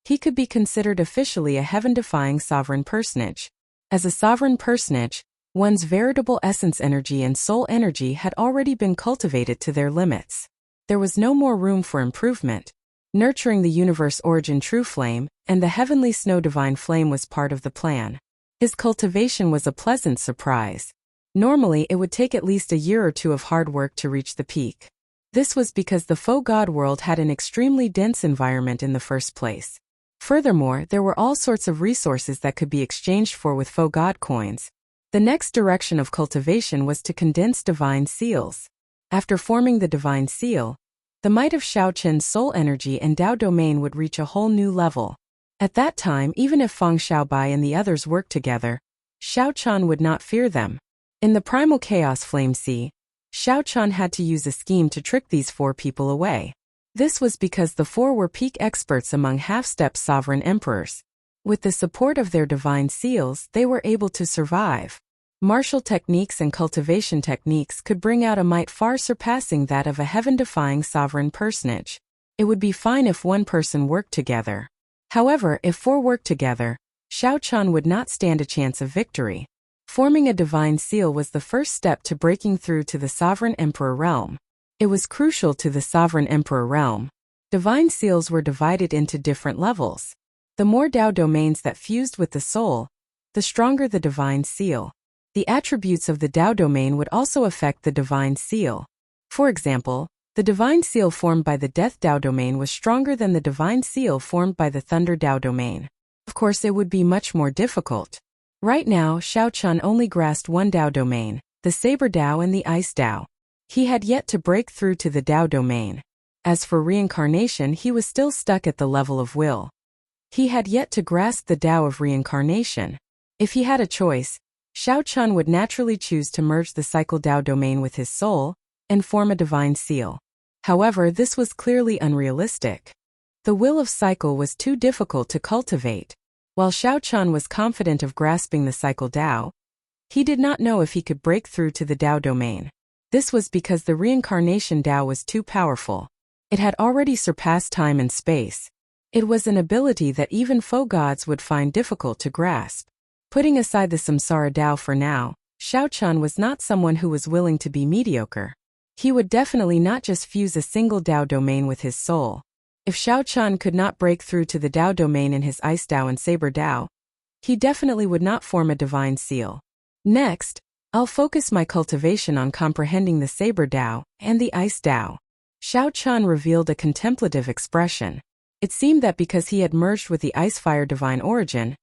he could be considered officially a heaven-defying sovereign personage. As a sovereign personage, one's veritable essence energy and soul energy had already been cultivated to their limits. There was no more room for improvement. Nurturing the universe origin true flame and the heavenly snow divine flame was part of the plan. His cultivation was a pleasant surprise. Normally, it would take at least a year or 2 of hard work to reach the peak. This was because the faux god world had an extremely dense environment in the first place. Furthermore, there were all sorts of resources that could be exchanged for with faux god coins. The next direction of cultivation was to condense divine seals. After forming the divine seal, the might of Xiaoqian's soul energy and Dao domain would reach a whole new level. At that time, even if Feng Xiaobai and the others worked together, Xiaoqian would not fear them. In the primal chaos flame sea, Xiaoqian had to use a scheme to trick these 4 people away. This was because the 4 were peak experts among half-step sovereign emperors. With the support of their divine seals, they were able to survive. Martial techniques and cultivation techniques could bring out a might far surpassing that of a heaven-defying sovereign personage. It would be fine if 1 person worked together. However, if 4 worked together, Xiaoqian would not stand a chance of victory. Forming a divine seal was the first step to breaking through to the sovereign emperor realm. It was crucial to the sovereign emperor realm. Divine seals were divided into different levels. The more Dao domains that fused with the soul, the stronger the divine seal. The attributes of the Dao domain would also affect the divine seal. For example, the divine seal formed by the Death Dao domain was stronger than the divine seal formed by the Thunder Dao domain. Of course, it would be much more difficult. Right now, Xiaoqian only grasped 1 Dao domain, the Saber Dao and the Ice Dao. He had yet to break through to the Dao domain. As for reincarnation, he was still stuck at the level of will. He had yet to grasp the Dao of reincarnation. If he had a choice, Xiaoqian would naturally choose to merge the Cycle Dao domain with his soul and form a divine seal. However, this was clearly unrealistic. The will of Cycle was too difficult to cultivate. While Xiaoqian was confident of grasping the Cycle Dao, he did not know if he could break through to the Dao domain. This was because the reincarnation Dao was too powerful. It had already surpassed time and space. It was an ability that even foe gods would find difficult to grasp. Putting aside the Samsara Dao for now, Xiaoqian was not someone who was willing to be mediocre. He would definitely not just fuse a single Dao domain with his soul. If Xiaoqian could not break through to the Dao domain in his Ice Dao and Saber Dao, he definitely would not form a divine seal. Next, I'll focus my cultivation on comprehending the Saber Dao and the Ice Dao. Xiaoqian revealed a contemplative expression. It seemed that because he had merged with the Ice-Fire divine origin,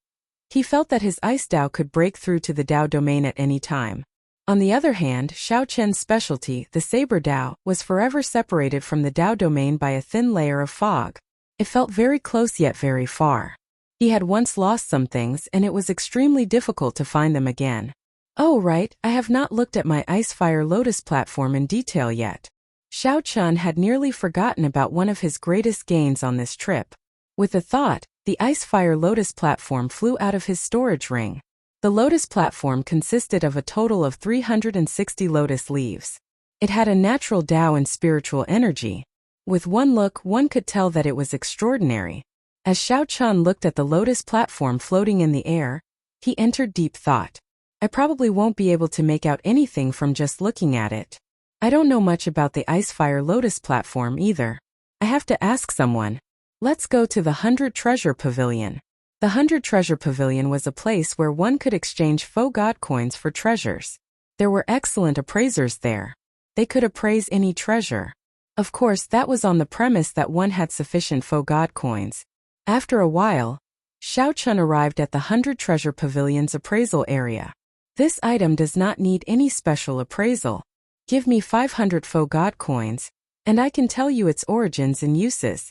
he felt that his Ice Dao could break through to the Dao domain at any time. On the other hand, Xiaoqian's specialty, the Saber Dao, was forever separated from the Dao domain by a thin layer of fog. It felt very close yet very far. He had once lost some things and it was extremely difficult to find them again. Oh right, I have not looked at my Ice-Fire Lotus platform in detail yet. Xiaoqian had nearly forgotten about one of his greatest gains on this trip. With the thought, the Ice-Fire Lotus platform flew out of his storage ring. The Lotus platform consisted of a total of 360 lotus leaves. It had a natural Dao and spiritual energy. With one look, one could tell that it was extraordinary. As Xiaoqian looked at the Lotus platform floating in the air, he entered deep thought. I probably won't be able to make out anything from just looking at it. I don't know much about the Ice-Fire Lotus platform either. I have to ask someone. Let's go to the 100 Treasure Pavilion. The 100 Treasure Pavilion was a place where one could exchange faux god coins for treasures. There were excellent appraisers there. They could appraise any treasure. Of course, that was on the premise that one had sufficient faux god coins. After a while, Xiaoqian arrived at the 100 Treasure Pavilion's appraisal area. This item does not need any special appraisal. Give me 500 faux god coins, and I can tell you its origins and uses.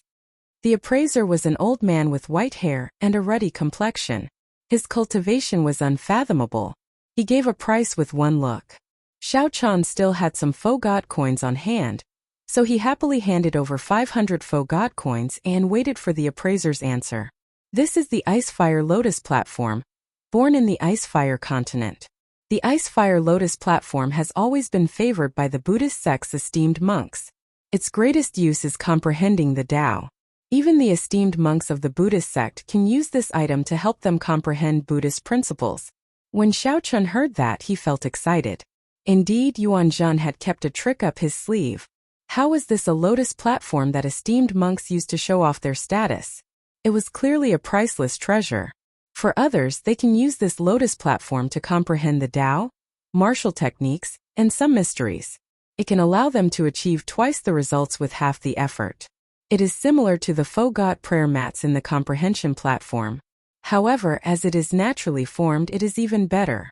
The appraiser was an old man with white hair and a ruddy complexion. His cultivation was unfathomable. He gave a price with one look. Xiaoqian still had some faux god coins on hand, so he happily handed over 500 faux god coins and waited for the appraiser's answer. This is the Ice-Fire Lotus platform, born in the Ice-Fire continent. The Ice-Fire Lotus platform has always been favored by the Buddhist sect's esteemed monks. Its greatest use is comprehending the Tao. Even the esteemed monks of the Buddhist sect can use this item to help them comprehend Buddhist principles. When Xiaoqian heard that, he felt excited. Indeed, Yuan Zhen had kept a trick up his sleeve. How was this a lotus platform that esteemed monks used to show off their status? It was clearly a priceless treasure. For others, they can use this lotus platform to comprehend the Tao, martial techniques, and some mysteries. It can allow them to achieve twice the results with half the effort. It is similar to the faux god prayer mats in the comprehension platform. However, as it is naturally formed, it is even better.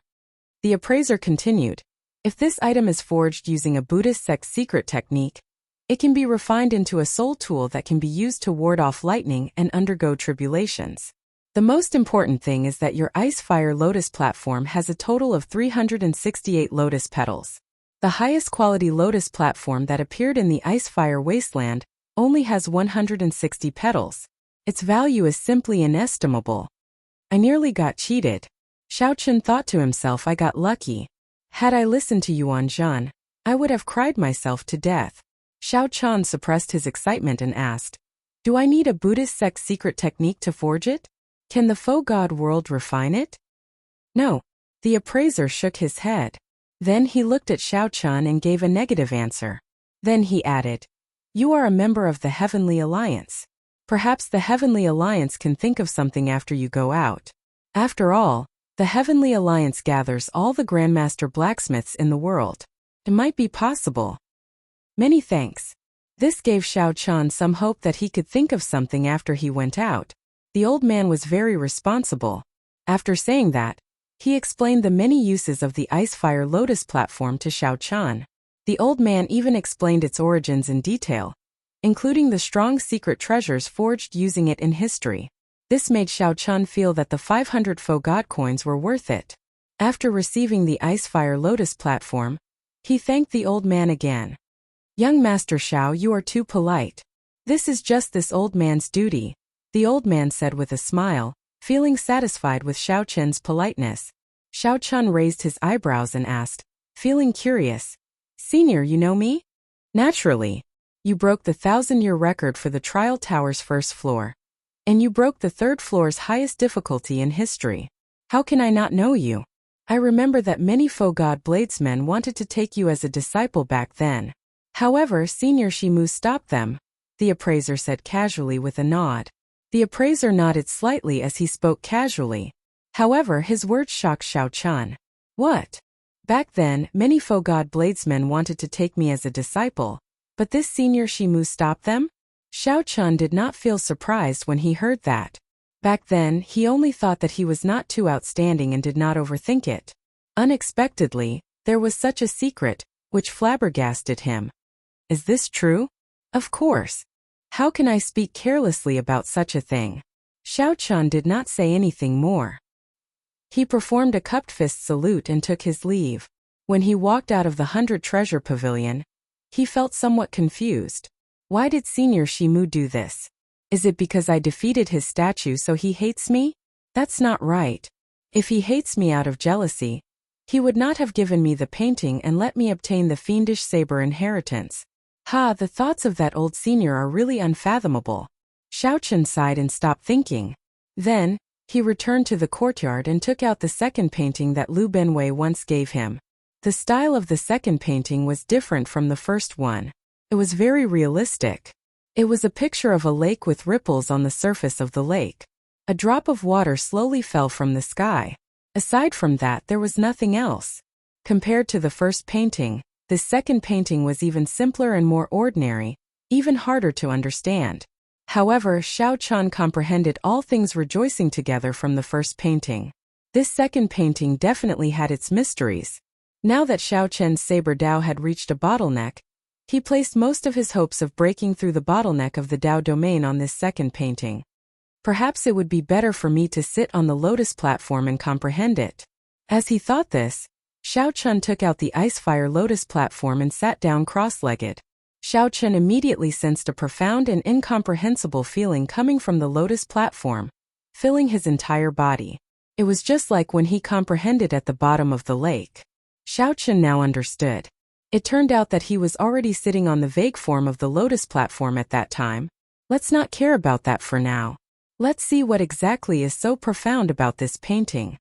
The appraiser continued. If this item is forged using a Buddhist sect's secret technique, it can be refined into a soul tool that can be used to ward off lightning and undergo tribulations. The most important thing is that your Ice Fire Lotus platform has a total of 368 lotus petals. The highest quality lotus platform that appeared in the Ice Fire Wasteland only has 160 petals. Its value is simply inestimable. I nearly got cheated. Xiao Chun thought to himself, I got lucky. Had I listened to Yuan Zhan, I would have cried myself to death. Xiao Chun suppressed his excitement and asked, do I need a Buddhist sect's secret technique to forge it? Can the faux god world refine it? No. The appraiser shook his head. Then he looked at Xiao Chun and gave a negative answer. Then he added, you are a member of the Heavenly Alliance. Perhaps the Heavenly Alliance can think of something after you go out. After all, the Heavenly Alliance gathers all the Grandmaster blacksmiths in the world. It might be possible. Many thanks. This gave Xiao Chun some hope that he could think of something after he went out. The old man was very responsible. After saying that, he explained the many uses of the Ice Fire Lotus platform to Xiao Chun. The old man even explained its origins in detail, including the strong secret treasures forged using it in history. This made Xiao Chun feel that the 500 faux god coins were worth it. After receiving the Ice Fire Lotus platform, he thanked the old man again. Young Master Xiao, you are too polite. This is just this old man's duty, the old man said with a smile, feeling satisfied with Xiao Chun's politeness. Xiao Chun raised his eyebrows and asked, feeling curious, Senior, you know me? Naturally. You broke the 1,000-year record for the Trial Tower's first floor. And you broke the third floor's highest difficulty in history. How can I not know you? I remember that many faux god bladesmen wanted to take you as a disciple back then. However, Senior Shimu stopped them, the appraiser said casually with a nod. The appraiser nodded slightly as he spoke casually. However, his words shocked Xiao Chun. What? Back then, many faux god bladesmen wanted to take me as a disciple, but this Senior Shimu stopped them? Xiao Chun did not feel surprised when he heard that. Back then, he only thought that he was not too outstanding and did not overthink it. Unexpectedly, there was such a secret, which flabbergasted him. Is this true? Of course. How can I speak carelessly about such a thing? Xiao Chun did not say anything more. He performed a cupped fist salute and took his leave. When he walked out of the 100 Treasure Pavilion, he felt somewhat confused. Why did Senior Shimu do this? Is it because I defeated his statue so he hates me? That's not right. If he hates me out of jealousy, he would not have given me the painting and let me obtain the fiendish saber inheritance. Ha, the thoughts of that old senior are really unfathomable. Xiao Chun sighed and stopped thinking. Then, he returned to the courtyard and took out the second painting that Lu Benwei once gave him. The style of the second painting was different from the first one. It was very realistic. It was a picture of a lake with ripples on the surface of the lake. A drop of water slowly fell from the sky. Aside from that, there was nothing else. Compared to the first painting, this second painting was even simpler and more ordinary, even harder to understand. However, Xiao Chun comprehended all things rejoicing together from the first painting. This second painting definitely had its mysteries. Now that Xiao Chun's saber Dao had reached a bottleneck, he placed most of his hopes of breaking through the bottleneck of the Dao domain on this second painting. Perhaps it would be better for me to sit on the lotus platform and comprehend it. As he thought this, Xiao Chun took out the Ice Fire Lotus platform and sat down cross-legged. Xiao Chun immediately sensed a profound and incomprehensible feeling coming from the lotus platform, filling his entire body. It was just like when he comprehended at the bottom of the lake. Xiao Chun now understood. It turned out that he was already sitting on the vague form of the lotus platform at that time. Let's not care about that for now. Let's see what exactly is so profound about this painting.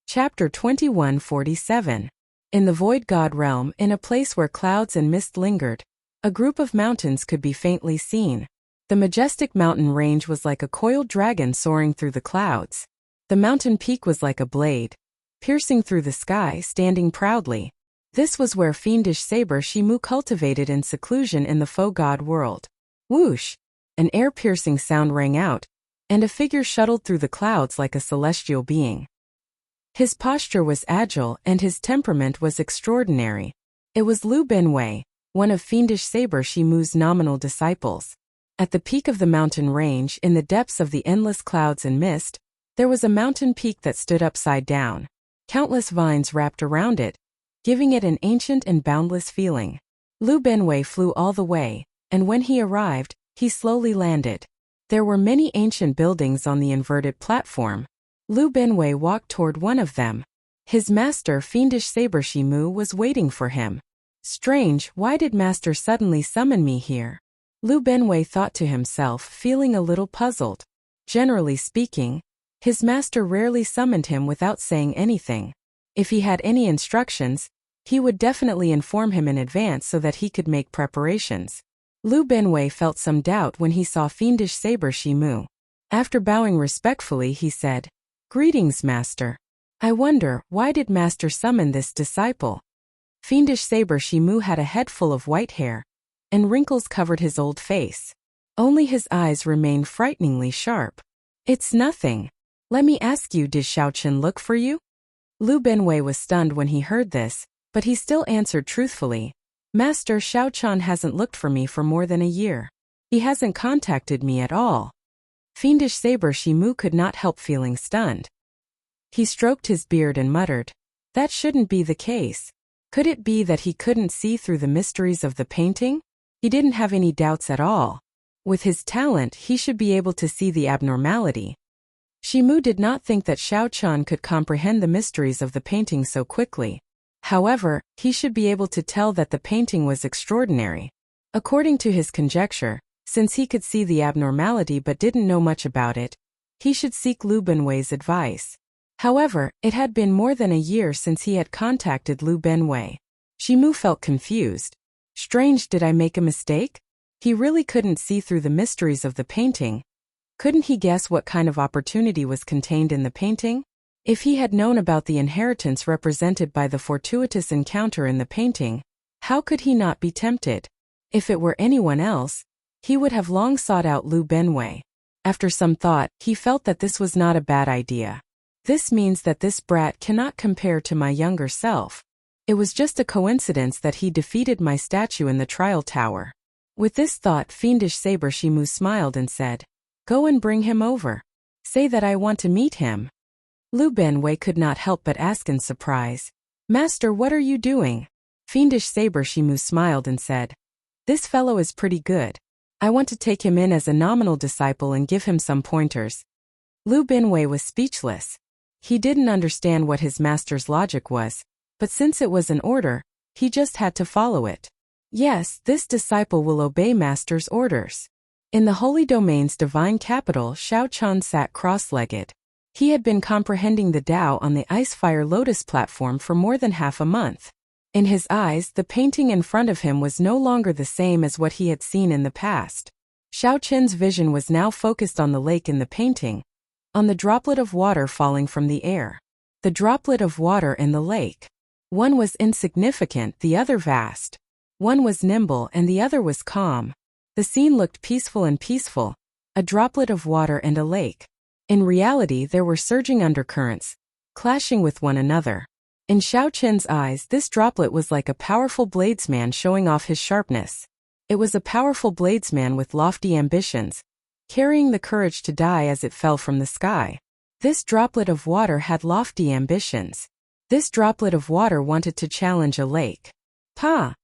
Chapter 2147. In the Void God Realm, in a place where clouds and mist lingered, a group of mountains could be faintly seen. The majestic mountain range was like a coiled dragon soaring through the clouds. The mountain peak was like a blade, piercing through the sky, standing proudly. This was where fiendish saber Shimu cultivated in seclusion in the faux god world. Whoosh! An air-piercing sound rang out, and a figure shuttled through the clouds like a celestial being. His posture was agile and his temperament was extraordinary. It was Lu Benwei, one of Fiendish Saber Shimu's nominal disciples. At the peak of the mountain range, in the depths of the endless clouds and mist, there was a mountain peak that stood upside down. Countless vines wrapped around it, giving it an ancient and boundless feeling. Lu Benwei flew all the way, and when he arrived, he slowly landed. There were many ancient buildings on the inverted platform. Lu Benwei walked toward one of them. His master Fiendish Saber Shimu was waiting for him. Strange, why did master suddenly summon me here? Lu Benwei thought to himself, feeling a little puzzled. Generally speaking, his master rarely summoned him without saying anything. If he had any instructions, he would definitely inform him in advance so that he could make preparations. Lu Benwei felt some doubt when he saw Fiendish Saber Shimu. After bowing respectfully, he said, "Greetings, master. I wonder, why did master summon this disciple?" Fiendish Saber Shimu had a head full of white hair, and wrinkles covered his old face. Only his eyes remained frighteningly sharp. "It's nothing. Let me ask you, did Xiaochen look for you?" Lu Benwei was stunned when he heard this, but he still answered truthfully, "Master, Xiaochen hasn't looked for me for more than a year. He hasn't contacted me at all." Fiendish Saber Shimu could not help feeling stunned. He stroked his beard and muttered, "That shouldn't be the case. Could it be that he couldn't see through the mysteries of the painting?" He didn't have any doubts at all. With his talent, he should be able to see the abnormality. Shimu did not think that Xiaochen could comprehend the mysteries of the painting so quickly. However, he should be able to tell that the painting was extraordinary. According to his conjecture, since he could see the abnormality but didn't know much about it, he should seek Lu Benwei's advice. However, it had been more than a year since he had contacted Lu Benwei. Shimu felt confused. Strange, did I make a mistake? He really couldn't see through the mysteries of the painting. Couldn't he guess what kind of opportunity was contained in the painting? If he had known about the inheritance represented by the fortuitous encounter in the painting, how could he not be tempted? If it were anyone else, he would have long sought out Lu Benwei. After some thought, he felt that this was not a bad idea. This means that this brat cannot compare to my younger self. It was just a coincidence that he defeated my statue in the trial tower. With this thought, Fiendish Saber Shimu smiled and said, "Go and bring him over. Say that I want to meet him." Lu Benwei could not help but ask in surprise, "Master, what are you doing?" Fiendish Saber Shimu smiled and said, "This fellow is pretty good. I want to take him in as a nominal disciple and give him some pointers." Lu Benwei was speechless. He didn't understand what his master's logic was, but since it was an order, he just had to follow it. Yes, this disciple will obey master's orders. In the Holy Domain's divine capital, Xiaochen sat cross-legged. He had been comprehending the Tao on the Icefire Lotus platform for more than half a month. In his eyes, the painting in front of him was no longer the same as what he had seen in the past. Xiaochen's vision was now focused on the lake in the painting, on the droplet of water falling from the air. The droplet of water in the lake. One was insignificant, the other vast. One was nimble and the other was calm. The scene looked peaceful and peaceful, a droplet of water and a lake. In reality, there were surging undercurrents, clashing with one another. In Xiaochen's eyes, this droplet was like a powerful bladesman showing off his sharpness. It was a powerful bladesman with lofty ambitions, carrying the courage to die as it fell from the sky. This droplet of water had lofty ambitions. This droplet of water wanted to challenge a lake. Pa!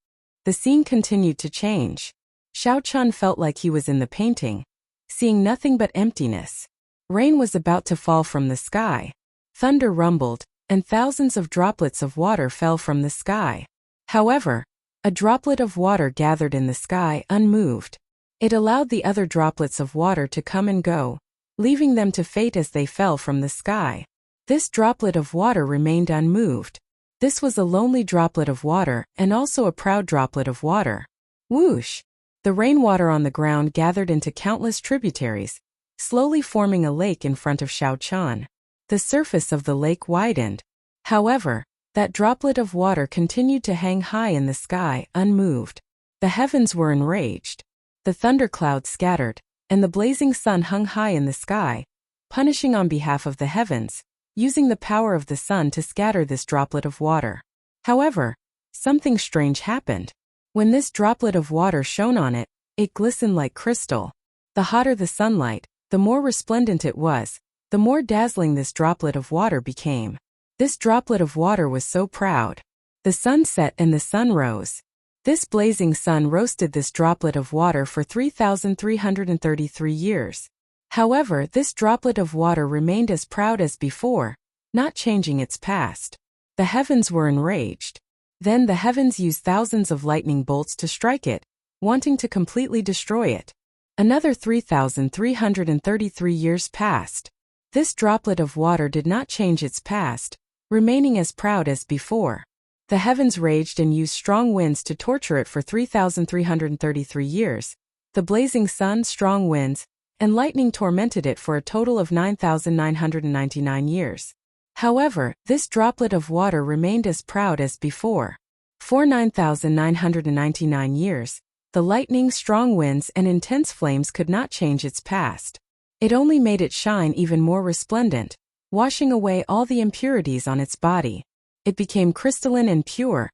The scene continued to change. Xiaochen felt like he was in the painting, seeing nothing but emptiness. Rain was about to fall from the sky. Thunder rumbled, and thousands of droplets of water fell from the sky. However, a droplet of water gathered in the sky unmoved. It allowed the other droplets of water to come and go, leaving them to fate as they fell from the sky. This droplet of water remained unmoved. This was a lonely droplet of water and also a proud droplet of water. Whoosh! The rainwater on the ground gathered into countless tributaries, slowly forming a lake in front of Xiaochen. The surface of the lake widened. However, that droplet of water continued to hang high in the sky, unmoved. The heavens were enraged. The thunderclouds scattered, and the blazing sun hung high in the sky, punishing on behalf of the heavens. using the power of the sun to scatter this droplet of water. However, something strange happened. When this droplet of water shone on it, it glistened like crystal. The hotter the sunlight, the more resplendent it was, the more dazzling this droplet of water became. This droplet of water was so proud. The sun set and the sun rose. This blazing sun roasted this droplet of water for 3,333 years. However, this droplet of water remained as proud as before, not changing its past. The heavens were enraged. Then the heavens used thousands of lightning bolts to strike it, wanting to completely destroy it. Another 3,333 years passed. This droplet of water did not change its past, remaining as proud as before. The heavens raged and used strong winds to torture it for 3,333 years. The blazing sun, strong winds, and lightning tormented it for a total of 9,999 years. However, this droplet of water remained as proud as before. For 9,999 years, the lightning, strong winds, and intense flames could not change its past. It only made it shine even more resplendent, washing away all the impurities on its body. It became crystalline and pure,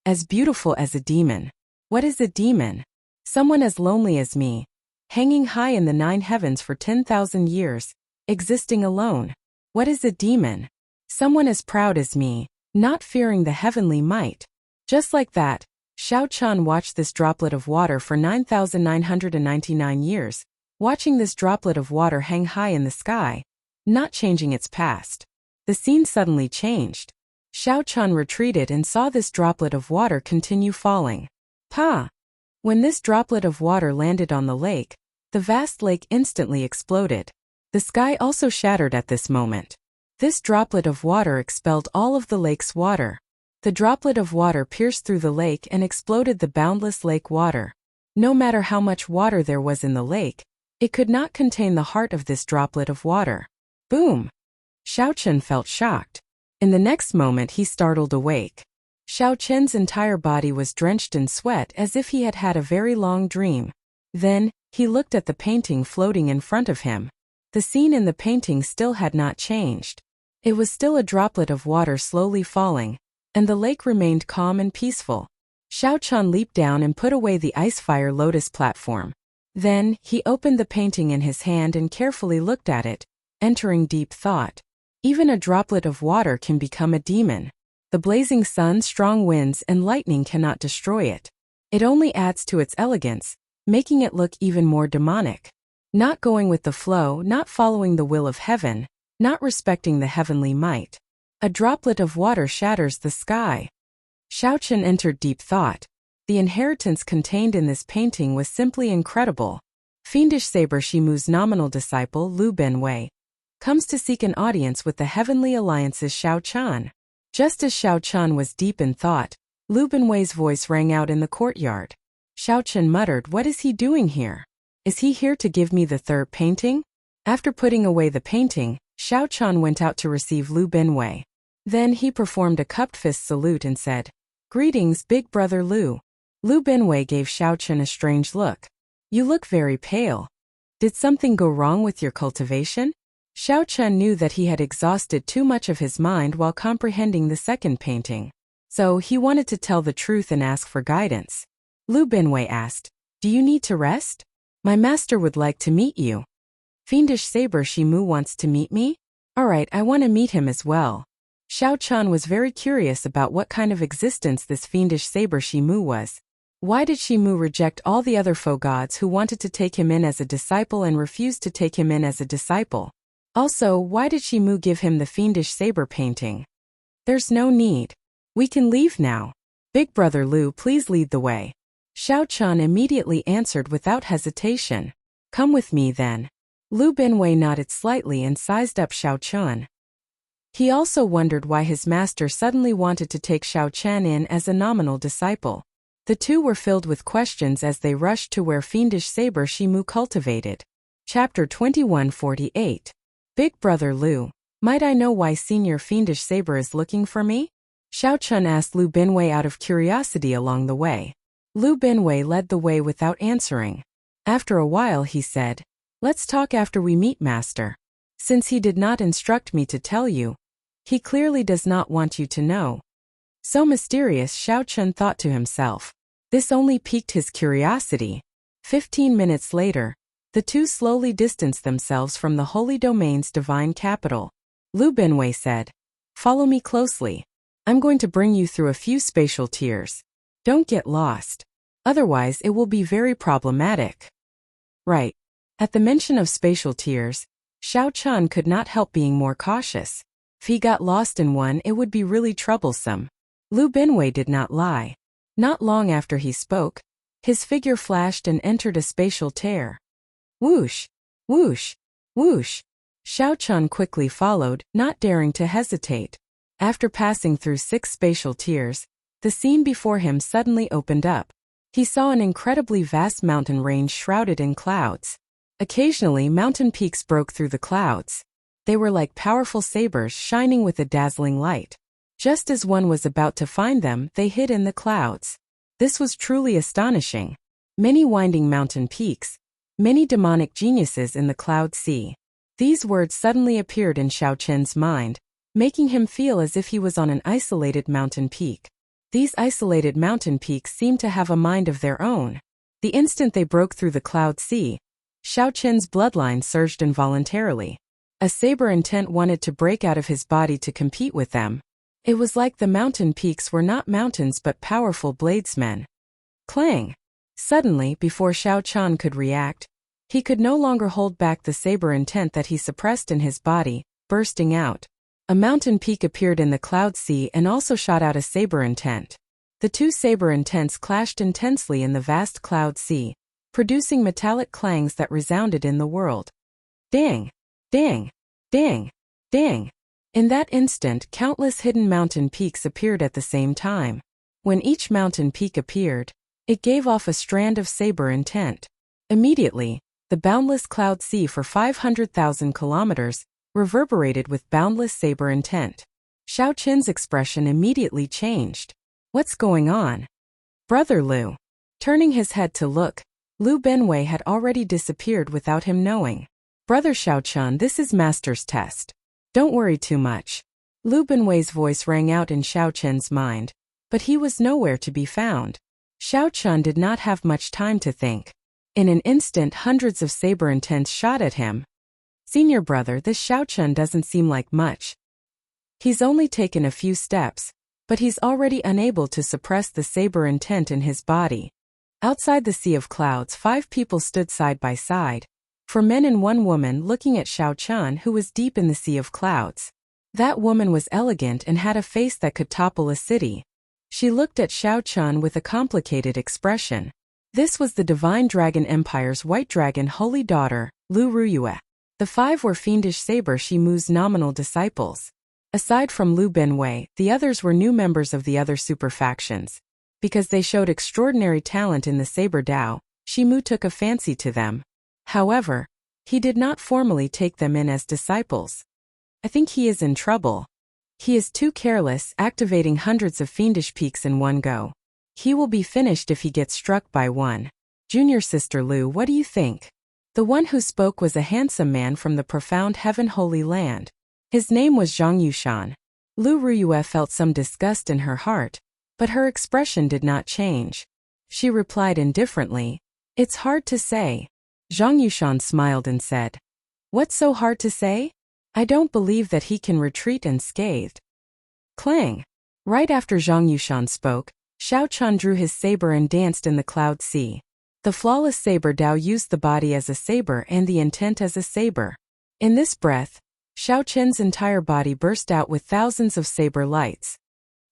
as beautiful as a demon. What is a demon? Someone as lonely as me, hanging high in the 9 heavens for 10,000 years, existing alone. What is a demon? Someone as proud as me, not fearing the heavenly might. Just like that, Xiao Qian watched this droplet of water for 9,999 years, watching this droplet of water hang high in the sky, not changing its past. The scene suddenly changed. Xiao Qian retreated and saw this droplet of water continue falling. Pa! When this droplet of water landed on the lake, the vast lake instantly exploded. The sky also shattered at this moment. This droplet of water expelled all of the lake's water. The droplet of water pierced through the lake and exploded the boundless lake water. No matter how much water there was in the lake, it could not contain the heart of this droplet of water. Boom! Xiao Qian felt shocked. In the next moment he startled awake. Xiao Qian's entire body was drenched in sweat as if he had had a very long dream. Then, he looked at the painting floating in front of him. The scene in the painting still had not changed. It was still a droplet of water slowly falling, and the lake remained calm and peaceful. Xiao Qian leaped down and put away the ice-fire lotus platform. Then, he opened the painting in his hand and carefully looked at it, entering deep thought. Even a droplet of water can become a demon. The blazing sun, strong winds, and lightning cannot destroy it. It only adds to its elegance, making it look even more demonic. Not going with the flow, not following the will of heaven, not respecting the heavenly might. A droplet of water shatters the sky. Xiao Qian entered deep thought. The inheritance contained in this painting was simply incredible. Fiendish Saber Shimu's nominal disciple, Lu Benwei, comes to seek an audience with the Heavenly Alliance's Xiao Qian. Just as Xiao Qian was deep in thought, Lu Benwei's voice rang out in the courtyard. Xiao Qian muttered, "What is he doing here? Is he here to give me the third painting?" After putting away the painting, Xiao Qian went out to receive Lu Benwei. Then he performed a cupped fist salute and said, "Greetings, big brother Lu." Lu Benwei gave Xiao Qian a strange look. "You look very pale. Did something go wrong with your cultivation?" Xiao Qian knew that he had exhausted too much of his mind while comprehending the second painting. So he wanted to tell the truth and ask for guidance. Lu Benwei asked, "Do you need to rest? My master would like to meet you." Fiendish Saber Shimu wants to meet me? Alright, I want to meet him as well. Xiao Qian was very curious about what kind of existence this Fiendish Saber Shimu was. Why did Shimu reject all the other foe gods who wanted to take him in as a disciple and refused to take him in as a disciple? Also, why did Shimu give him the Fiendish Saber painting? There's no need. We can leave now. Big brother Lu, please lead the way. Xiao Qian immediately answered without hesitation. Come with me then. Lu Benwei nodded slightly and sized up Xiao Qian. He also wondered why his master suddenly wanted to take Xiao Qian in as a nominal disciple. The two were filled with questions as they rushed to where Fiendish Saber Shimu cultivated. Chapter 2148. Big brother Lu, might I know why Senior Fiendish Saber is looking for me? Xiao Qian asked Lu Benwei out of curiosity along the way. Lu Benwei led the way without answering. After a while he said, "Let's talk after we meet, master. Since he did not instruct me to tell you, He clearly does not want you to know. So mysterious, Xiao Chun thought to himself. This only piqued his curiosity. 15 minutes later, the two slowly distanced themselves from the Holy Domain's divine capital. Lu Binwei said, "Follow me closely. I'm going to bring you through a few spatial tiers. Don't get lost. Otherwise it will be very problematic." Right. At the mention of spatial tiers, Xiao Chun could not help being more cautious. If he got lost in one, it would be really troublesome. Lu Binwei did not lie. Not long after he spoke, his figure flashed and entered a spatial tear. Whoosh! Whoosh! Whoosh! Xiao Chun quickly followed, not daring to hesitate. After passing through 6 spatial tiers, the scene before him suddenly opened up. He saw an incredibly vast mountain range shrouded in clouds. Occasionally, mountain peaks broke through the clouds. They were like powerful sabers shining with a dazzling light. Just as one was about to find them, they hid in the clouds. This was truly astonishing. Many winding mountain peaks, many demonic geniuses in the cloud sea. These words suddenly appeared in Xiao Chen's mind, making him feel as if he was on an isolated mountain peak. These isolated mountain peaks seemed to have a mind of their own. The instant they broke through the cloud sea, Xiao Chen's bloodline surged involuntarily. A saber intent wanted to break out of his body to compete with them. It was like the mountain peaks were not mountains but powerful bladesmen. Clang! Suddenly, before Xiao Chun could react, he could no longer hold back the saber intent that he suppressed in his body, bursting out. A mountain peak appeared in the cloud sea and also shot out a saber intent. The two saber intents clashed intensely in the vast cloud sea, producing metallic clangs that resounded in the world. Dang! Dang! Dang! Dang! In that instant, countless hidden mountain peaks appeared at the same time. When each mountain peak appeared, it gave off a strand of saber intent. Immediately, the boundless cloud sea for 500,000 kilometers reverberated with boundless saber intent. Xiao Chen's expression immediately changed. What's going on? Brother Lu. Turning his head to look, Lu Binwei had already disappeared without him knowing. Brother Xiao Chun, this is Master's test. Don't worry too much. Lu Binwei's voice rang out in Xiao Chen's mind, but he was nowhere to be found. Xiao Chun did not have much time to think. In an instant, hundreds of saber intents shot at him. Senior brother, this Xiao Chun doesn't seem like much. He's only taken a few steps, but he's already unable to suppress the saber intent in his body. Outside the sea of clouds, 5 people stood side by side. 4 men and 1 woman looking at Xiao Chun, who was deep in the sea of clouds. That woman was elegant and had a face that could topple a city. She looked at Xiao Chun with a complicated expression. This was the Divine Dragon Empire's White Dragon Holy Daughter, Lu Ruyue. The 5 were fiendish Saber Shimu's nominal disciples. Aside from Lu Binwei, the others were new members of the other super factions. Because they showed extraordinary talent in the Saber Dao, Shimu took a fancy to them. However, he did not formally take them in as disciples. I think he is in trouble. He is too careless, activating hundreds of fiendish peaks in one go. He will be finished if he gets struck by one. Junior Sister Lu, what do you think? The one who spoke was a handsome man from the profound Heaven Holy Land. His name was Zhang Yushan. Lu Ruyue felt some disgust in her heart, but her expression did not change. She replied indifferently, "It's hard to say." Zhang Yushan smiled and said, "What's so hard to say? I don't believe that he can retreat unscathed." Clang! Right after Zhang Yushan spoke, Xiao Chun drew his saber and danced in the cloud sea. The flawless saber Dao used the body as a saber and the intent as a saber. In this breath, Xiao Chen's entire body burst out with thousands of saber lights.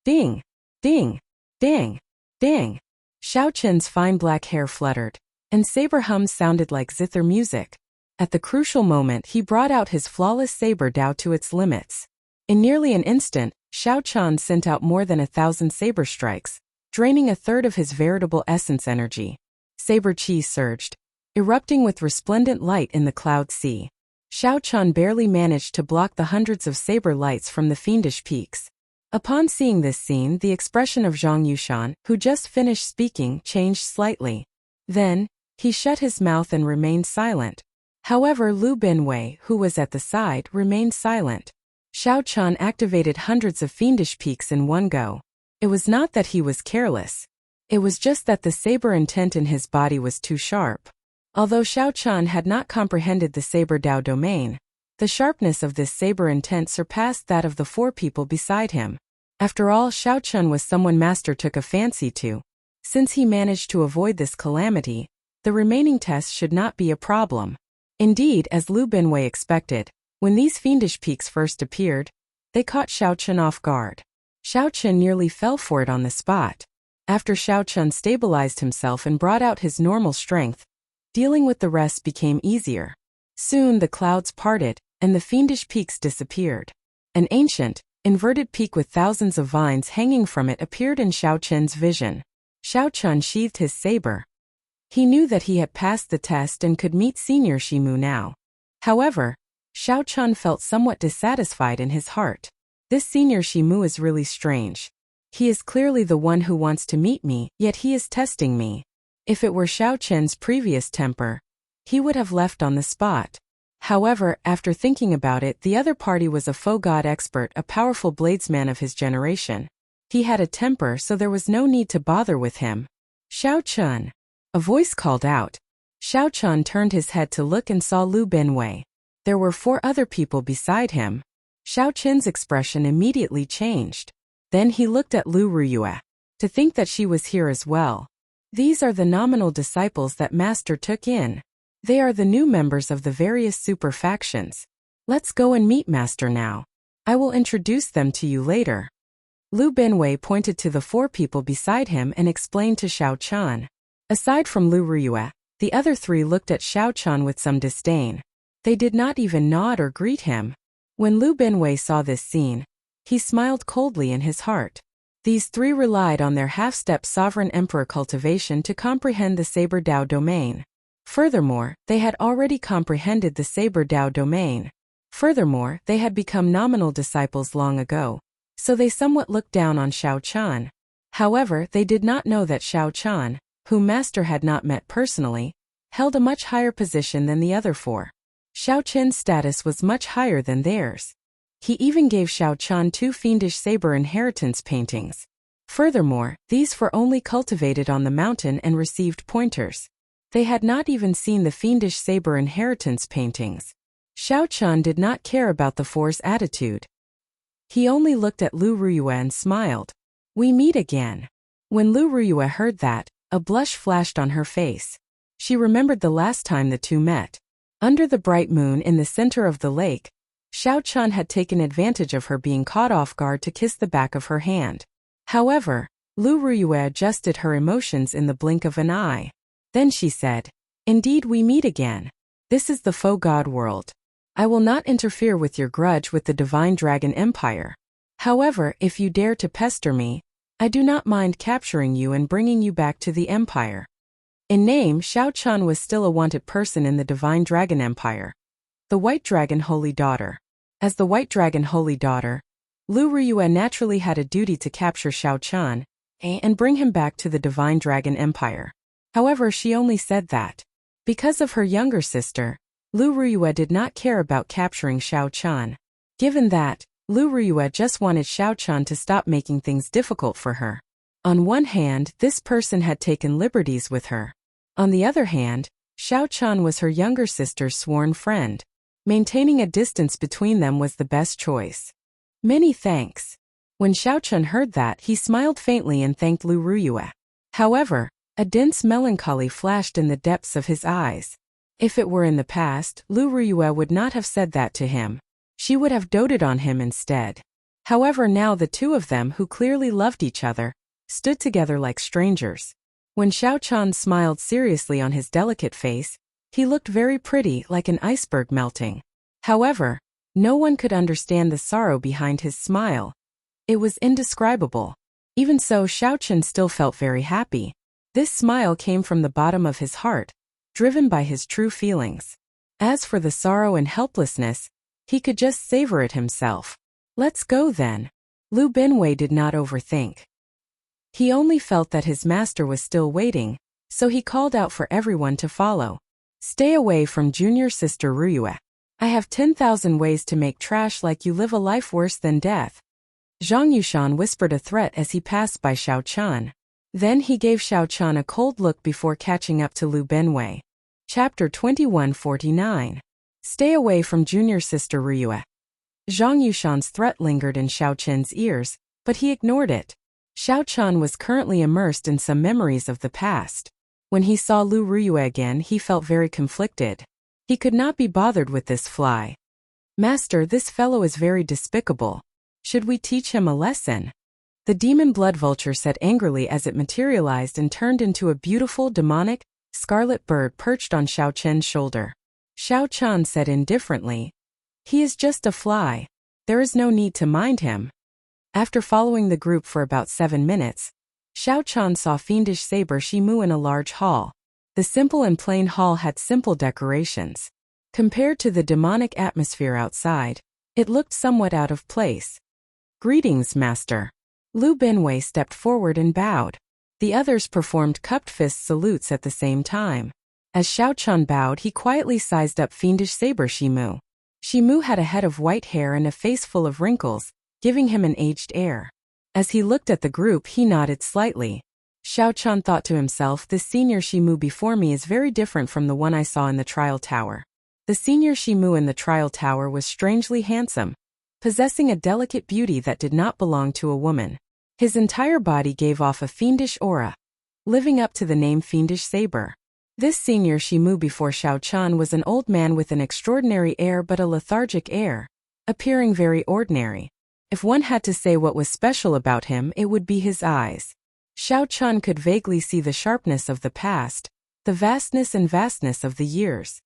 Ding! Ding! Dang! Dang! Xiao Chen's fine black hair fluttered, and saber hums sounded like zither music. At the crucial moment, he brought out his flawless saber Dao to its limits. In nearly an instant, Xiao Chun sent out more than 1,000 saber strikes, draining a third of his veritable essence energy. Saber chi surged, erupting with resplendent light in the cloud sea. Xiao Chun barely managed to block the hundreds of saber lights from the fiendish peaks. Upon seeing this scene, the expression of Zhang Yushan, who just finished speaking, changed slightly. Then, he shut his mouth and remained silent. However, Lu Binwei, who was at the side, remained silent. Xiao Chun activated hundreds of fiendish peaks in one go. It was not that he was careless. It was just that the saber intent in his body was too sharp. Although Xiao Chun had not comprehended the saber Dao domain, the sharpness of this saber intent surpassed that of the 4 people beside him. After all, Xiao Chun was someone Master took a fancy to. Since he managed to avoid this calamity, the remaining tests should not be a problem. Indeed, as Lu Binwei expected, when these fiendish peaks first appeared, they caught Xiao Chun off guard. Xiao Chun nearly fell for it on the spot. After Xiao Chun stabilized himself and brought out his normal strength, dealing with the rest became easier. Soon the clouds parted, and the fiendish peaks disappeared. An ancient, inverted peak with thousands of vines hanging from it appeared in Xiao Chun's vision. Xiao Chun sheathed his saber. He knew that he had passed the test and could meet Senior Shimu now. However, Xiao Chun felt somewhat dissatisfied in his heart. This Senior Shimu is really strange. He is clearly the one who wants to meet me, yet he is testing me. If it were Xiao Chen's previous temper, he would have left on the spot. However, after thinking about it, the other party was a faux god expert, a powerful bladesman of his generation. He had a temper, so there was no need to bother with him. Xiao Chun. A voice called out. Xiao Chun turned his head to look and saw Lu Binwei. There were 4 other people beside him. Xiao Chun's expression immediately changed. Then he looked at Lu Ruyue. To think that she was here as well. These are the nominal disciples that Master took in. They are the new members of the various super factions. Let's go and meet Master now. I will introduce them to you later. Lu Binwei pointed to the 4 people beside him and explained to Xiao Chun. Aside from Lu Ruyue, the other 3 looked at Xiao Chun with some disdain. They did not even nod or greet him. When Lu Binwei saw this scene, he smiled coldly in his heart. These 3 relied on their half-step sovereign emperor cultivation to comprehend the Saber Dao domain. Furthermore, they had already comprehended the Saber Dao domain. Furthermore, they had become nominal disciples long ago, so they somewhat looked down on Xiao Chun. However, they did not know that Xiao Chun, whom Master had not met personally, held a much higher position than the other 4. Xiao Chun's status was much higher than theirs. He even gave Xiao Chun 2 fiendish saber inheritance paintings. Furthermore, these 4 only cultivated on the mountain and received pointers. They had not even seen the fiendish saber inheritance paintings. Xiao Chun did not care about the 4's attitude. He only looked at Lu Ruyue and smiled. We meet again. When Lu Ruyue heard that, a blush flashed on her face. She remembered the last time the 2 met. Under the bright moon in the center of the lake, Xiao Chun had taken advantage of her being caught off guard to kiss the back of her hand. However, Lu Ruyue adjusted her emotions in the blink of an eye. Then she said, Indeed, we meet again. This is the faux god world. I will not interfere with your grudge with the Divine Dragon Empire. However, if you dare to pester me, I do not mind capturing you and bringing you back to the Empire. In name, Xiao Chun was still a wanted person in the Divine Dragon Empire. The White Dragon Holy Daughter. As the White Dragon Holy Daughter, Lu Ruyue naturally had a duty to capture Xiao Chun and bring him back to the Divine Dragon Empire. However, she only said that. Because of her younger sister, Lu Ruyue did not care about capturing Xiao Chun. Given that, Lu Ruyue just wanted Xiao Chun to stop making things difficult for her. On one hand, this person had taken liberties with her. On the other hand, Xiao Chun was her younger sister's sworn friend. Maintaining a distance between them was the best choice. Many thanks. When Xiao Chun heard that, he smiled faintly and thanked Lu Ruyue. However, a dense melancholy flashed in the depths of his eyes. If it were in the past, Lu Ruyue would not have said that to him. She would have doted on him instead. However, now the 2 of them, who clearly loved each other, stood together like strangers. When Xiao Chun smiled seriously on his delicate face, he looked very pretty, like an iceberg melting. However, no one could understand the sorrow behind his smile. It was indescribable. Even so, Xiao Chun still felt very happy. This smile came from the bottom of his heart, driven by his true feelings. As for the sorrow and helplessness, he could just savor it himself. Let's go then. Lu Binwei did not overthink. He only felt that his master was still waiting, so he called out for everyone to follow. Stay away from junior sister Ruyue. I have 10,000 ways to make trash like you live a life worse than death. Zhang Yushan whispered a threat as he passed by Xiao Chan. Then he gave Xiao Chan a cold look before catching up to Lu Benwei. Chapter 2149. Stay away from junior sister Ruyue. Zhang Yushan's threat lingered in Xiao Chen's ears, but he ignored it. Xiao Chan was currently immersed in some memories of the past. When he saw Lu Ruyue again, he felt very conflicted. He could not be bothered with this fly. Master, this fellow is very despicable. Should we teach him a lesson? The demon blood vulture said angrily as it materialized and turned into a beautiful, demonic, scarlet bird perched on Xiao Chen's shoulder. Xiao Chan said indifferently, "He is just a fly. There is no need to mind him." After following the group for about 7 minutes, Xiao Chan saw fiendish saber Shimu in a large hall. The simple and plain hall had simple decorations. Compared to the demonic atmosphere outside, it looked somewhat out of place. "Greetings, Master." Lu Benwei stepped forward and bowed. The others performed cupped fist salutes at the same time. As Xiao Chan bowed, he quietly sized up fiendish saber Shimu. Shimu had a head of white hair and a face full of wrinkles, giving him an aged air. As he looked at the group, he nodded slightly. Xiao Chan thought to himself, this senior Shimu before me is very different from the one I saw in the trial tower. The senior Shimu in the trial tower was strangely handsome, possessing a delicate beauty that did not belong to a woman. His entire body gave off a fiendish aura, living up to the name Fiendish Saber. This senior Shimu before Xiao Chan was an old man with an extraordinary air but a lethargic air, appearing very ordinary. If one had to say what was special about him, it would be his eyes. Xiao Chan could vaguely see the sharpness of the past, the vastness of the years.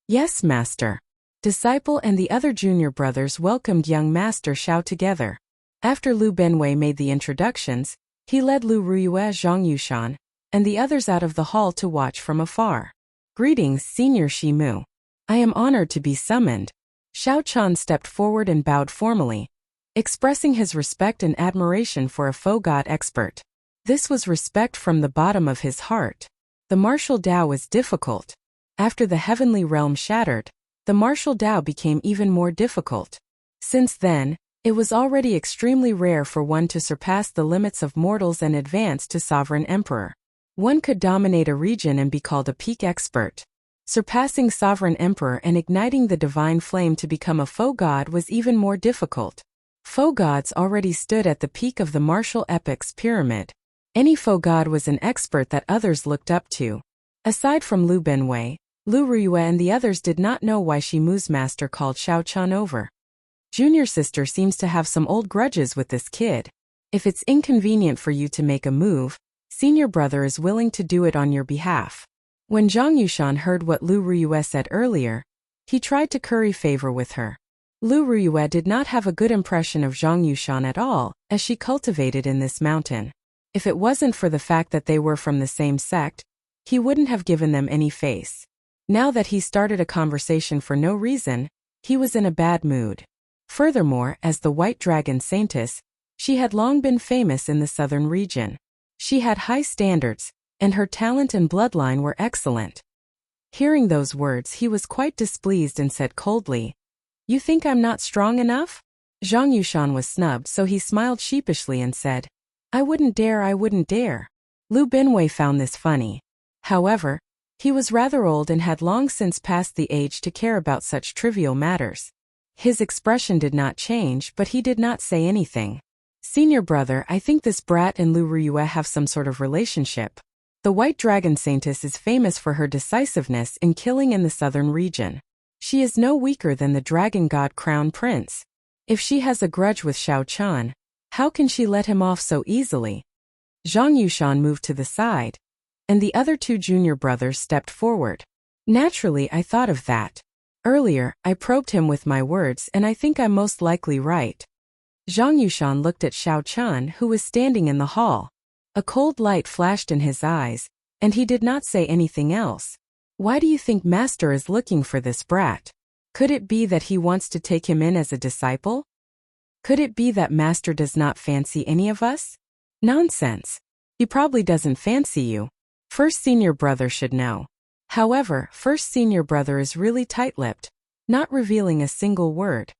"Yes, Master." Disciple and the other junior brothers welcomed young Master Xiao together. After Lu Benwei made the introductions, he led Lu Ruyue, Zhang Yushan, and the others out of the hall to watch from afar. "Greetings, Senior Shimu. I am honored to be summoned." Xiao Chan stepped forward and bowed formally, expressing his respect and admiration for a faux god expert. This was respect from the bottom of his heart. The martial Tao was difficult. After the heavenly realm shattered, the martial Tao became even more difficult. Since then, it was already extremely rare for one to surpass the limits of mortals and advance to Sovereign Emperor. One could dominate a region and be called a peak expert. Surpassing Sovereign Emperor and igniting the divine flame to become a faux god was even more difficult. Faux gods already stood at the peak of the martial epic's pyramid. Any faux god was an expert that others looked up to. Aside from Lu Benwei, Lu Ruyue and the others did not know why Shimu's master called Xiao Chan over. Junior sister seems to have some old grudges with this kid. If it's inconvenient for you to make a move, senior brother is willing to do it on your behalf. When Zhang Yushan heard what Lu Ruyue said earlier, he tried to curry favor with her. Lu Ruyue did not have a good impression of Zhang Yushan at all, as she cultivated in this mountain. If it wasn't for the fact that they were from the same sect, he wouldn't have given them any face. Now that he started a conversation for no reason, he was in a bad mood. Furthermore, as the White Dragon Saintess, she had long been famous in the southern region. She had high standards, and her talent and bloodline were excellent. Hearing those words, he was quite displeased and said coldly, "You think I'm not strong enough?" Zhang Yushan was snubbed, so he smiled sheepishly and said, I wouldn't dare. Lu Benwei found this funny. However, he was rather old and had long since passed the age to care about such trivial matters. His expression did not change, but he did not say anything. "Senior brother, I think this brat and Lu Ruyue have some sort of relationship. The White Dragon Saintess is famous for her decisiveness in killing in the southern region. She is no weaker than the Dragon God Crown Prince. If she has a grudge with Xiao Chan, how can she let him off so easily?" Zhang Yushan moved to the side, and the other two junior brothers stepped forward. "Naturally, I thought of that. Earlier, I probed him with my words, and I think I'm most likely right." Zhang Yushan looked at Xiao Chan, who was standing in the hall. A cold light flashed in his eyes, and he did not say anything else. "Why do you think Master is looking for this brat? Could it be that he wants to take him in as a disciple? Could it be that Master does not fancy any of us?" "Nonsense. He probably doesn't fancy you. First senior brother should know. However, first senior brother is really tight-lipped. not revealing a single word.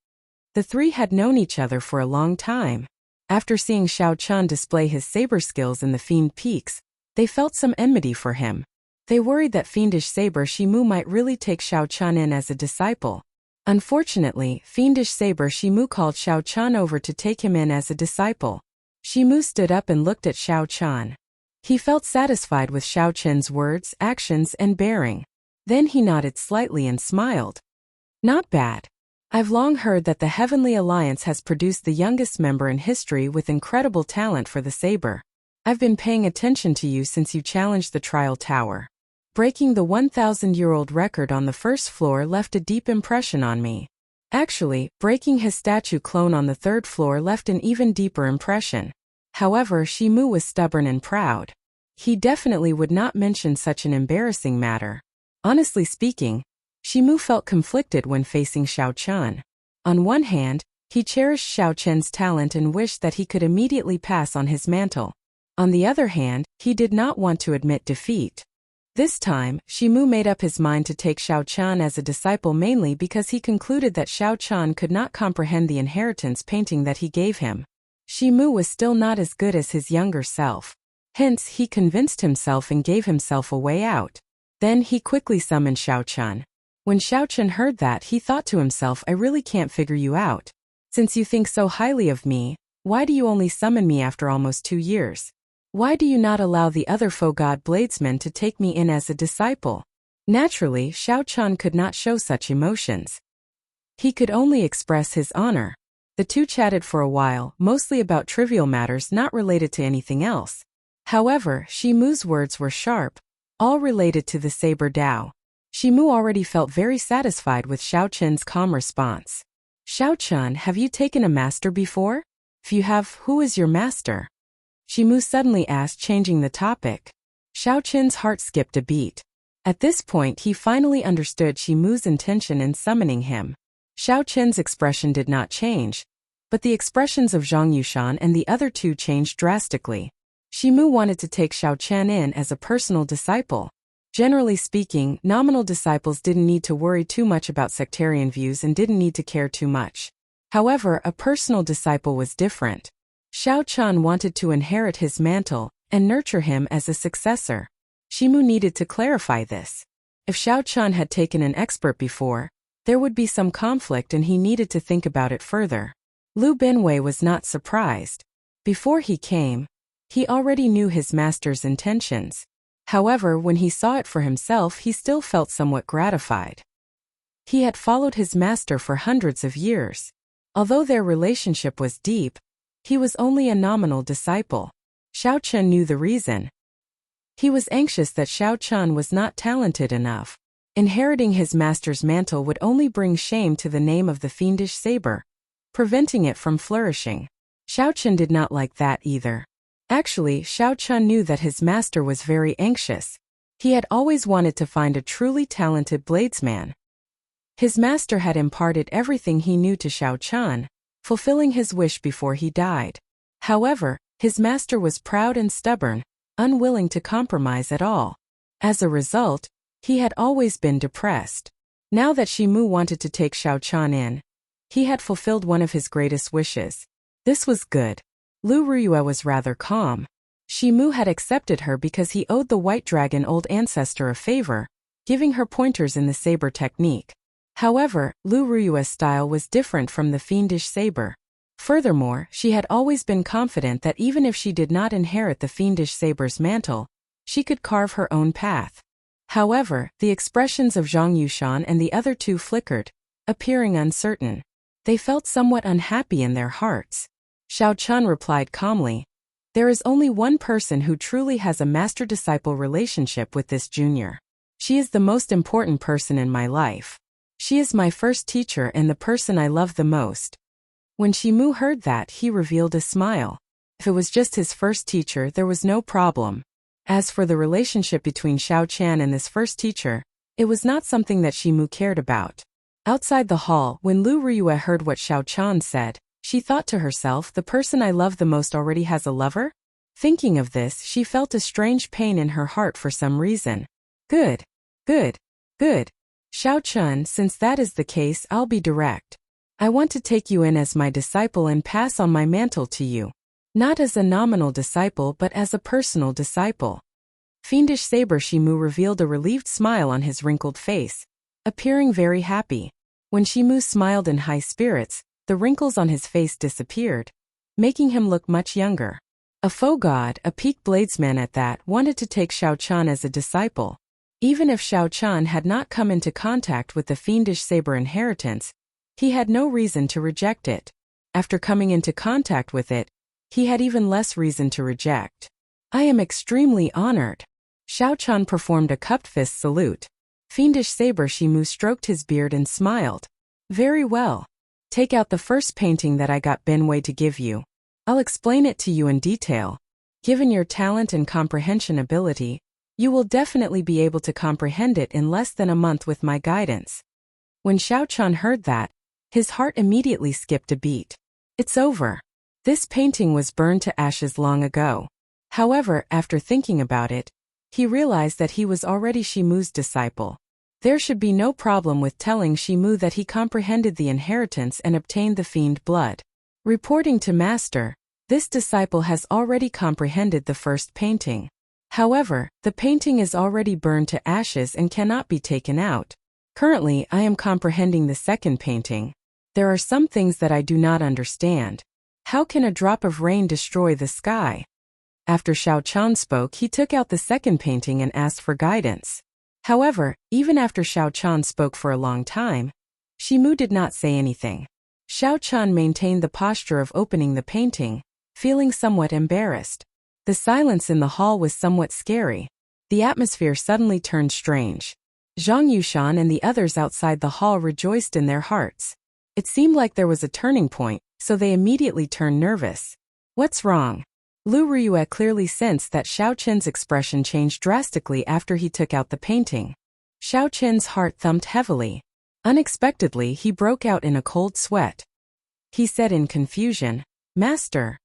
The three had known each other for a long time. After seeing Xiao Chun display his saber skills in the Fiend Peaks, they felt some enmity for him. They worried that fiendish saber Shimu might really take Xiao Chun in as a disciple. Unfortunately, fiendish saber Shimu called Xiao Chun over to take him in as a disciple. Shimu stood up and looked at Xiao Chun. He felt satisfied with Xiao Chun's words, actions, and bearing. Then he nodded slightly and smiled. Not bad. I've long heard that the Heavenly Alliance has produced the youngest member in history with incredible talent for the saber. I've been paying attention to you since you challenged the Trial Tower. Breaking the 1,000-year-old record on the first floor left a deep impression on me. Actually, breaking his statue clone on the third floor left an even deeper impression. However, Shimu was stubborn and proud. He definitely would not mention such an embarrassing matter. Honestly speaking, Shimu felt conflicted when facing Xiao Chun. On one hand, he cherished Xiao Chun's talent and wished that he could immediately pass on his mantle. On the other hand, he did not want to admit defeat. This time, Shimu made up his mind to take Xiao Chun as a disciple mainly because he concluded that Xiao Chun could not comprehend the inheritance painting that he gave him. Shimu was still not as good as his younger self. Hence, he convinced himself and gave himself a way out. Then he quickly summoned Xiao Chun. When Xiao Chun heard that, he thought to himself, I really can't figure you out. Since you think so highly of me, why do you only summon me after almost 2 years? Why do you not allow the other foe god bladesmen to take me in as a disciple? Naturally, Xiao Chun could not show such emotions. He could only express his honor. The two chatted for a while, mostly about trivial matters not related to anything else. However, Shimu's words were sharp, all related to the Saber Dao. Shimu already felt very satisfied with Xiao Chun's calm response. Xiao Chun, have you taken a master before? If you have, who is your master? Shimu suddenly asked, changing the topic. Xiao Chun's heart skipped a beat. At this point, he finally understood Shimu's intention in summoning him. Xiao Chun's expression did not change, but the expressions of Zhang Yushan and the other two changed drastically. Shimu wanted to take Xiao Chun in as a personal disciple. Generally speaking, nominal disciples didn't need to worry too much about sectarian views and didn't need to care too much. However, a personal disciple was different. Xiao Chun wanted to inherit his mantle and nurture him as a successor. Shimu needed to clarify this. If Xiao Chun had taken an expert before, there would be some conflict and he needed to think about it further. Lu Binwei was not surprised. Before he came, he already knew his master's intentions. However, when he saw it for himself, he still felt somewhat gratified. He had followed his master for hundreds of years. Although their relationship was deep, he was only a nominal disciple. Xiao Chun knew the reason. He was anxious that Xiao Chun was not talented enough. Inheriting his master's mantle would only bring shame to the name of the fiendish saber, preventing it from flourishing. Xiao Chun did not like that either. Actually, Xiao Chun knew that his master was very anxious. He had always wanted to find a truly talented bladesman. His master had imparted everything he knew to Xiao Chun, fulfilling his wish before he died. However, his master was proud and stubborn, unwilling to compromise at all. As a result, he had always been depressed. Now that Shimu wanted to take Xiao Chun in, he had fulfilled one of his greatest wishes. This was good. Lu Ruyue was rather calm. Shimu had accepted her because he owed the White Dragon old ancestor a favor, giving her pointers in the saber technique. However, Lu Ruyue's style was different from the fiendish saber. Furthermore, she had always been confident that even if she did not inherit the fiendish saber's mantle, she could carve her own path. However, the expressions of Zhang Yushan and the other two flickered, appearing uncertain. They felt somewhat unhappy in their hearts. Xiao Chun replied calmly, "There is only one person who truly has a master-disciple relationship with this junior. She is the most important person in my life. She is my first teacher and the person I love the most." When Shimu heard that, he revealed a smile. If it was just his first teacher, there was no problem. As for the relationship between Xiao Chun and this first teacher, it was not something that Shimu cared about. Outside the hall, when Lu Ruyue heard what Xiao Chun said, she thought to herself, the person I love the most already has a lover? Thinking of this, she felt a strange pain in her heart for some reason. Good. Xiao Chun, since that is the case, I'll be direct. I want to take you in as my disciple and pass on my mantle to you. Not as a nominal disciple but as a personal disciple. Fiendish Saber Shimu revealed a relieved smile on his wrinkled face, appearing very happy. When Shimu smiled in high spirits, the wrinkles on his face disappeared, making him look much younger. A faux god, a peak bladesman at that, wanted to take Xiao Chun as a disciple. Even if Xiao Chun had not come into contact with the Fiendish Saber inheritance, he had no reason to reject it. After coming into contact with it, he had even less reason to reject. I am extremely honored. Xiao Chun performed a cupped fist salute. Fiendish Saber Shimu stroked his beard and smiled. Very well. Take out the first painting that I got Benwei to give you. I'll explain it to you in detail. Given your talent and comprehension ability, you will definitely be able to comprehend it in less than a month with my guidance. When Xiao Chun heard that, his heart immediately skipped a beat. It's over. This painting was burned to ashes long ago. However, after thinking about it, he realized that he was already Shimu's disciple. There should be no problem with telling Shimu that he comprehended the inheritance and obtained the fiend blood. Reporting to Master, this disciple has already comprehended the first painting. However, the painting is already burned to ashes and cannot be taken out. Currently, I am comprehending the second painting. There are some things that I do not understand. How can a drop of rain destroy the sky? After Xiao Chun spoke, he took out the second painting and asked for guidance. However, even after Xiao Chun spoke for a long time, Shimu did not say anything. Xiao Chun maintained the posture of opening the painting, feeling somewhat embarrassed. The silence in the hall was somewhat scary. The atmosphere suddenly turned strange. Zhang Yushan and the others outside the hall rejoiced in their hearts. It seemed like there was a turning point, so they immediately turned nervous. What's wrong? Lu Ruyue clearly sensed that Xiao Qin's expression changed drastically after he took out the painting. Xiao Qin's heart thumped heavily. Unexpectedly, he broke out in a cold sweat. He said in confusion, "Master?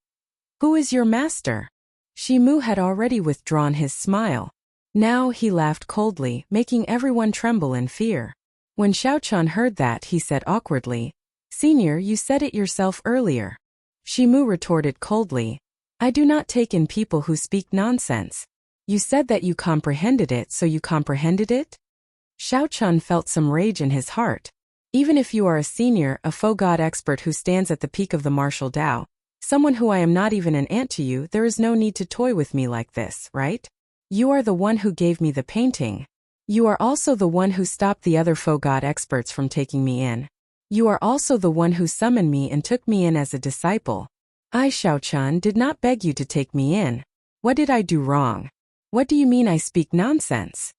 Who is your master?" Shimu had already withdrawn his smile. Now he laughed coldly, making everyone tremble in fear. When Xiao Chun heard that, he said awkwardly, "Senior, you said it yourself earlier." Shimu retorted coldly, "I do not take in people who speak nonsense. You said that you comprehended it, so you comprehended it?" Xiao Chun felt some rage in his heart. Even if you are a senior, a faux god expert who stands at the peak of the martial Tao, someone who I am not even an ant to you, there is no need to toy with me like this, right? You are the one who gave me the painting. You are also the one who stopped the other faux god experts from taking me in. You are also the one who summoned me and took me in as a disciple. I, Xiao Chun, did not beg you to take me in. What did I do wrong? What do you mean I speak nonsense?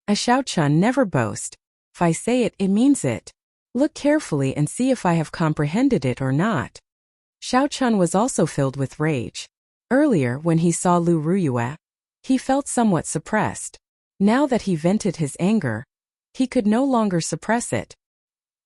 I, Xiao Chun, never boast. If I say it, it means it. Look carefully and see if I have comprehended it or not. Xiao Chun was also filled with rage. Earlier, when he saw Lu Ruyue, he felt somewhat suppressed. Now that he vented his anger, he could no longer suppress it.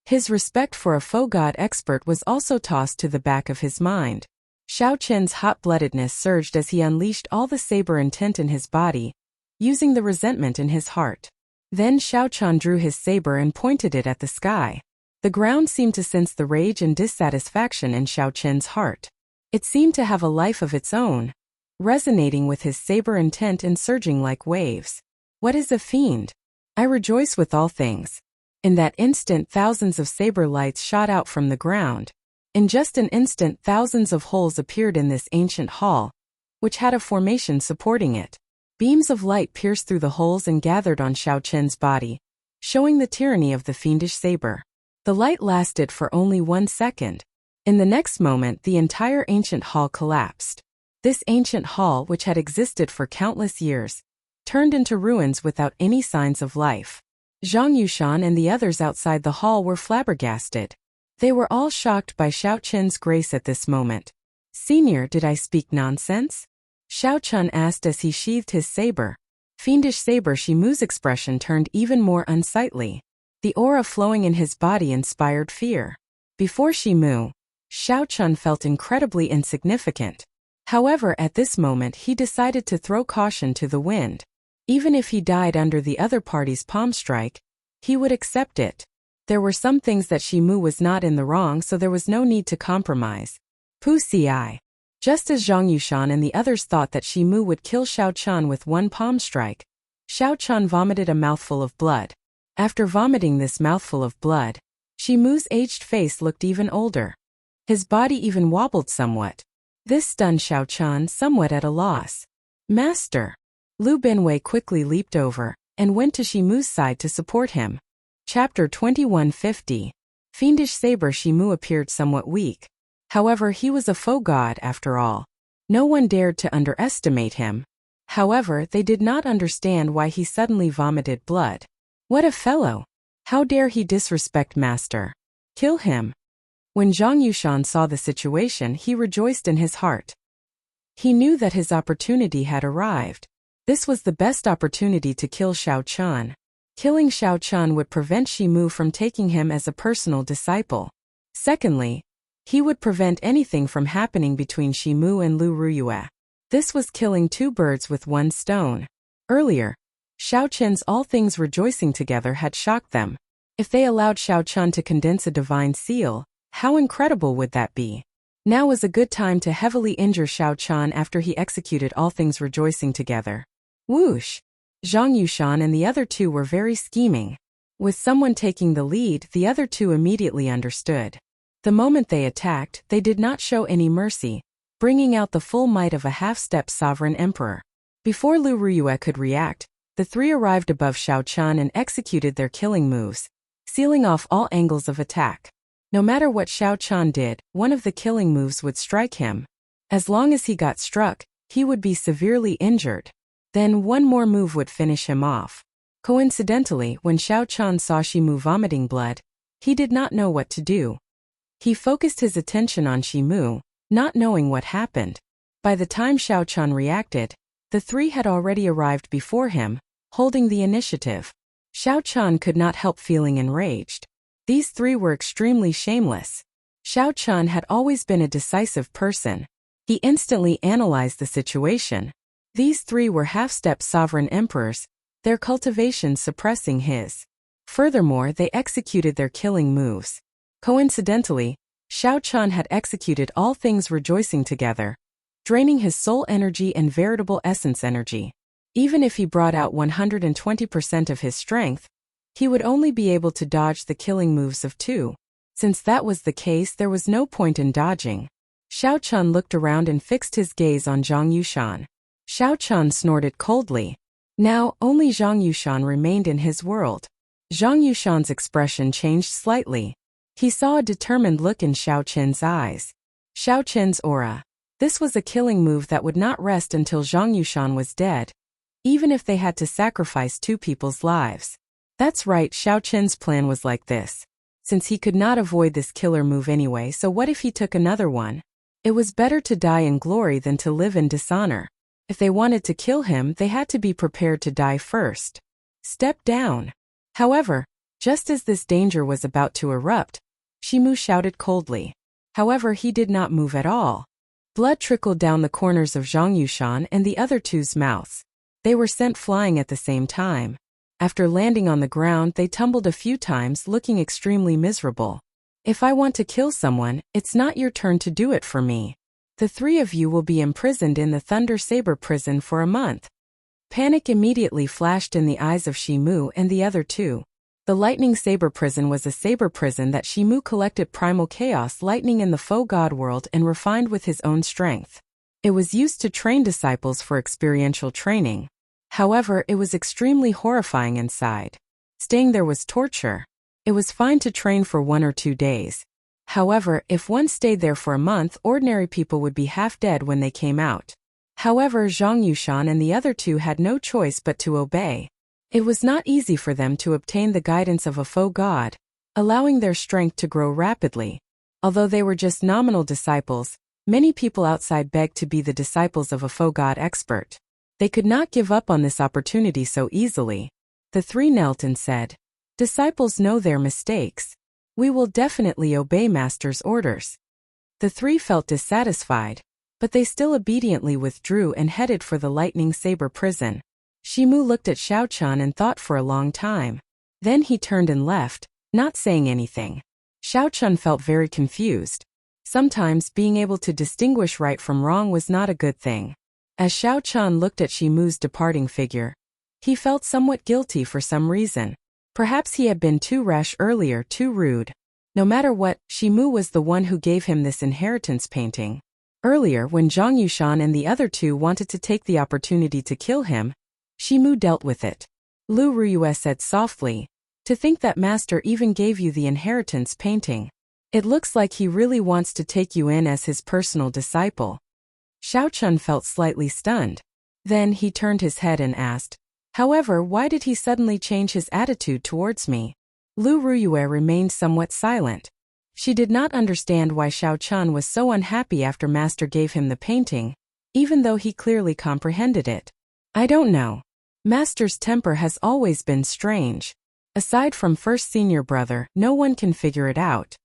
His respect for a faux god expert was also tossed to the back of his mind. Xiao Qin's hot-bloodedness surged as he unleashed all the saber intent in his body, using the resentment in his heart. Then Xiao Chun drew his saber and pointed it at the sky. The ground seemed to sense the rage and dissatisfaction in Xiao Qin's heart. It seemed to have a life of its own, resonating with his saber intent and surging like waves. What is a fiend? I rejoice with all things. In that instant, thousands of saber lights shot out from the ground. In just an instant, thousands of holes appeared in this ancient hall, which had a formation supporting it. Beams of light pierced through the holes and gathered on Xiao Qin's body, showing the tyranny of the fiendish saber. The light lasted for only 1 second. In the next moment, the entire ancient hall collapsed. This ancient hall, which had existed for countless years, turned into ruins without any signs of life. Zhang Yushan and the others outside the hall were flabbergasted. They were all shocked by Xiao Qin's grace at this moment. "Senior, did I speak nonsense?" Xiao Chun asked as he sheathed his saber. Fiendish Saber Shimu's expression turned even more unsightly. The aura flowing in his body inspired fear. Before Shimu, Xiao Chun felt incredibly insignificant. However, at this moment he decided to throw caution to the wind. Even if he died under the other party's palm strike, He would accept it. There were some things that Shimu was not in the wrong, so there was no need to compromise. Pusi. Just as Zhang Yushan and the others thought that Shimu would kill Xiao Chan with one palm strike, Xiao Chan vomited a mouthful of blood. After vomiting this mouthful of blood, Shimu's aged face looked even older. His body even wobbled somewhat. This stunned Xiao Chan somewhat at a loss. Master! Lu Binwei quickly leaped over and went to Shimu's side to support him. Chapter 2150. Fiendish Saber. Shimu appeared somewhat weak. However, he was a faux god after all. No one dared to underestimate him. However, they did not understand why he suddenly vomited blood. What a fellow! How dare he disrespect Master? Kill him! When Zhang Yushan saw the situation, he rejoiced in his heart. He knew that his opportunity had arrived. This was the best opportunity to kill Xiao Chan. Killing Xiao Chan would prevent Shimu from taking him as a personal disciple. Secondly, he would prevent anything from happening between Shimu and Lu Ruyue. This was killing two birds with one stone. Earlier, Xiao Chen's all things rejoicing together had shocked them. If they allowed Xiao Chan to condense a divine seal, how incredible would that be? Now was a good time to heavily injure Xiao Chan after he executed all things rejoicing together. Whoosh! Zhang Yushan and the other two were very scheming. With someone taking the lead, the other two immediately understood. The moment they attacked, they did not show any mercy, bringing out the full might of a half-step sovereign emperor. Before Lu Ruyue could react, the three arrived above Xiao Chan and executed their killing moves, sealing off all angles of attack. No matter what Xiao Chan did, one of the killing moves would strike him. As long as he got struck, he would be severely injured. Then one more move would finish him off. Coincidentally, when Xiao Chan saw Shimu vomiting blood, he did not know what to do. He focused his attention on Shimu, not knowing what happened. By the time Xiao Chan reacted, the three had already arrived before him, holding the initiative. Xiao Chan could not help feeling enraged. These three were extremely shameless. Xiao Chan had always been a decisive person. He instantly analyzed the situation. These three were half-step sovereign emperors, their cultivation suppressing his. Furthermore, they executed their killing moves. Coincidentally, Xiao Chan had executed all things rejoicing together, draining his soul energy and veritable essence energy. Even if he brought out 120% of his strength, he would only be able to dodge the killing moves of two. Since that was the case, there was no point in dodging. Xiao Chan looked around and fixed his gaze on Zhang Yushan. Xiao Chan snorted coldly. Now, only Zhang Yushan remained in his world. Zhang Yushan's expression changed slightly. He saw a determined look in Xiao Chen's eyes. Xiao Chen's aura. This was a killing move that would not rest until Zhang Yushan was dead, even if they had to sacrifice two people's lives. That's right, Xiao Chen's plan was like this. Since he could not avoid this killer move anyway, so what if he took another one? It was better to die in glory than to live in dishonor. If they wanted to kill him, they had to be prepared to die first. Step down. However, just as this danger was about to erupt, Shimu shouted coldly. However, he did not move at all. Blood trickled down the corners of Zhang Yushan and the other two's mouths. They were sent flying at the same time. After landing on the ground, they tumbled a few times, looking extremely miserable. If I want to kill someone, it's not your turn to do it for me. The three of you will be imprisoned in the Thunder Saber prison for a month. Panic immediately flashed in the eyes of Shimu and the other two. The Lightning Saber prison was a saber prison that Shimu collected primal chaos lightning in the faux god world and refined with his own strength. It was used to train disciples for experiential training. However, it was extremely horrifying inside. Staying there was torture. It was fine to train for 1 or 2 days. However, if one stayed there for a month, ordinary people would be half dead when they came out. However, Zhang Yushan and the other two had no choice but to obey. It was not easy for them to obtain the guidance of a faux god, allowing their strength to grow rapidly. Although they were just nominal disciples, many people outside begged to be the disciples of a faux god expert. They could not give up on this opportunity so easily. The three knelt and said, "Disciples know their mistakes. We will definitely obey Master's orders." The three felt dissatisfied, but they still obediently withdrew and headed for the Lightning Saber prison. Shimu looked at Xiao Chan and thought for a long time. Then he turned and left, not saying anything. Xiao Chun felt very confused. Sometimes being able to distinguish right from wrong was not a good thing. As Xiao Chun looked at Shimu's departing figure, he felt somewhat guilty for some reason. Perhaps he had been too rash earlier, too rude. No matter what, Shimu was the one who gave him this inheritance painting. Earlier, when Zhang Yushan and the other two wanted to take the opportunity to kill him, Shimu dealt with it. Lu Ruyue said softly, "To think that master even gave you the inheritance painting. It looks like he really wants to take you in as his personal disciple." Xiao Chun felt slightly stunned. Then he turned his head and asked, "However, why did he suddenly change his attitude towards me?" Lu Ruyue remained somewhat silent. She did not understand why Xiao Chun was so unhappy after master gave him the painting, even though he clearly comprehended it. "I don't know. Master's temper has always been strange. Aside from first senior brother, no one can figure it out."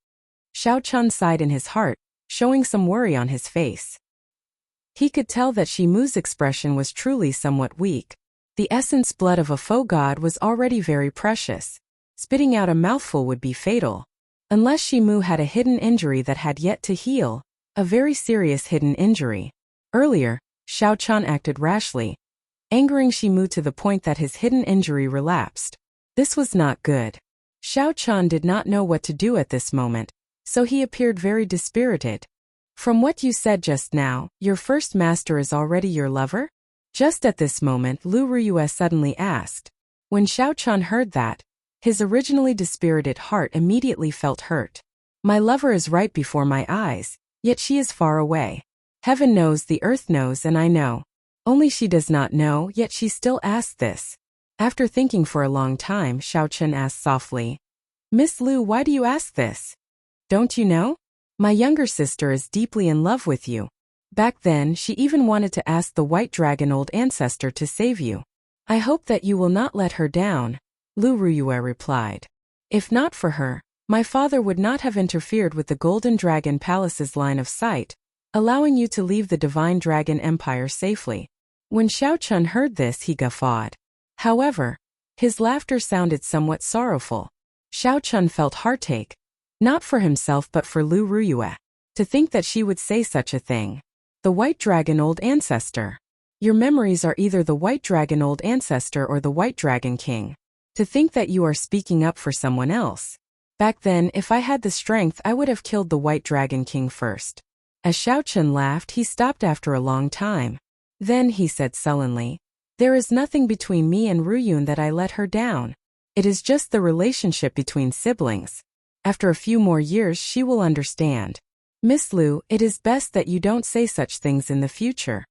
Xiao Chun sighed in his heart, showing some worry on his face. He could tell that Shimu's expression was truly somewhat weak. The essence blood of a faux god was already very precious. Spitting out a mouthful would be fatal. Unless Shimu had a hidden injury that had yet to heal, a very serious hidden injury. Earlier, Xiao Chun acted rashly, angering Shimu to the point that his hidden injury relapsed. This was not good. Xiao Chun did not know what to do at this moment, so he appeared very dispirited. "From what you said just now, your first master is already your lover?" Just at this moment, Lu Ruyue suddenly asked. When Xiao Chun heard that, his originally dispirited heart immediately felt hurt. "My lover is right before my eyes, yet she is far away. Heaven knows, the earth knows, and I know. Only she does not know, yet she still asks this." After thinking for a long time, Xiao Chun asked softly, "Miss Lu, why do you ask this? Don't you know? My younger sister is deeply in love with you. Back then, she even wanted to ask the White Dragon old ancestor to save you. I hope that you will not let her down," Lu Ruyue replied. "If not for her, my father would not have interfered with the Golden Dragon Palace's line of sight, allowing you to leave the Divine Dragon Empire safely." When Xiao Chun heard this, he guffawed. However, his laughter sounded somewhat sorrowful. Xiao Chun felt heartache, not for himself but for Lu Ruyue. To think that she would say such a thing. The White Dragon old ancestor. Your memories are either the White Dragon old ancestor or the White Dragon King. To think that you are speaking up for someone else. Back then, if I had the strength, I would have killed the White Dragon King first. As Xiao Chun laughed, he stopped after a long time. Then he said sullenly, "There is nothing between me and Ruyun that I let her down. It is just the relationship between siblings. After a few more years, she will understand. Miss Lu, it is best that you don't say such things in the future."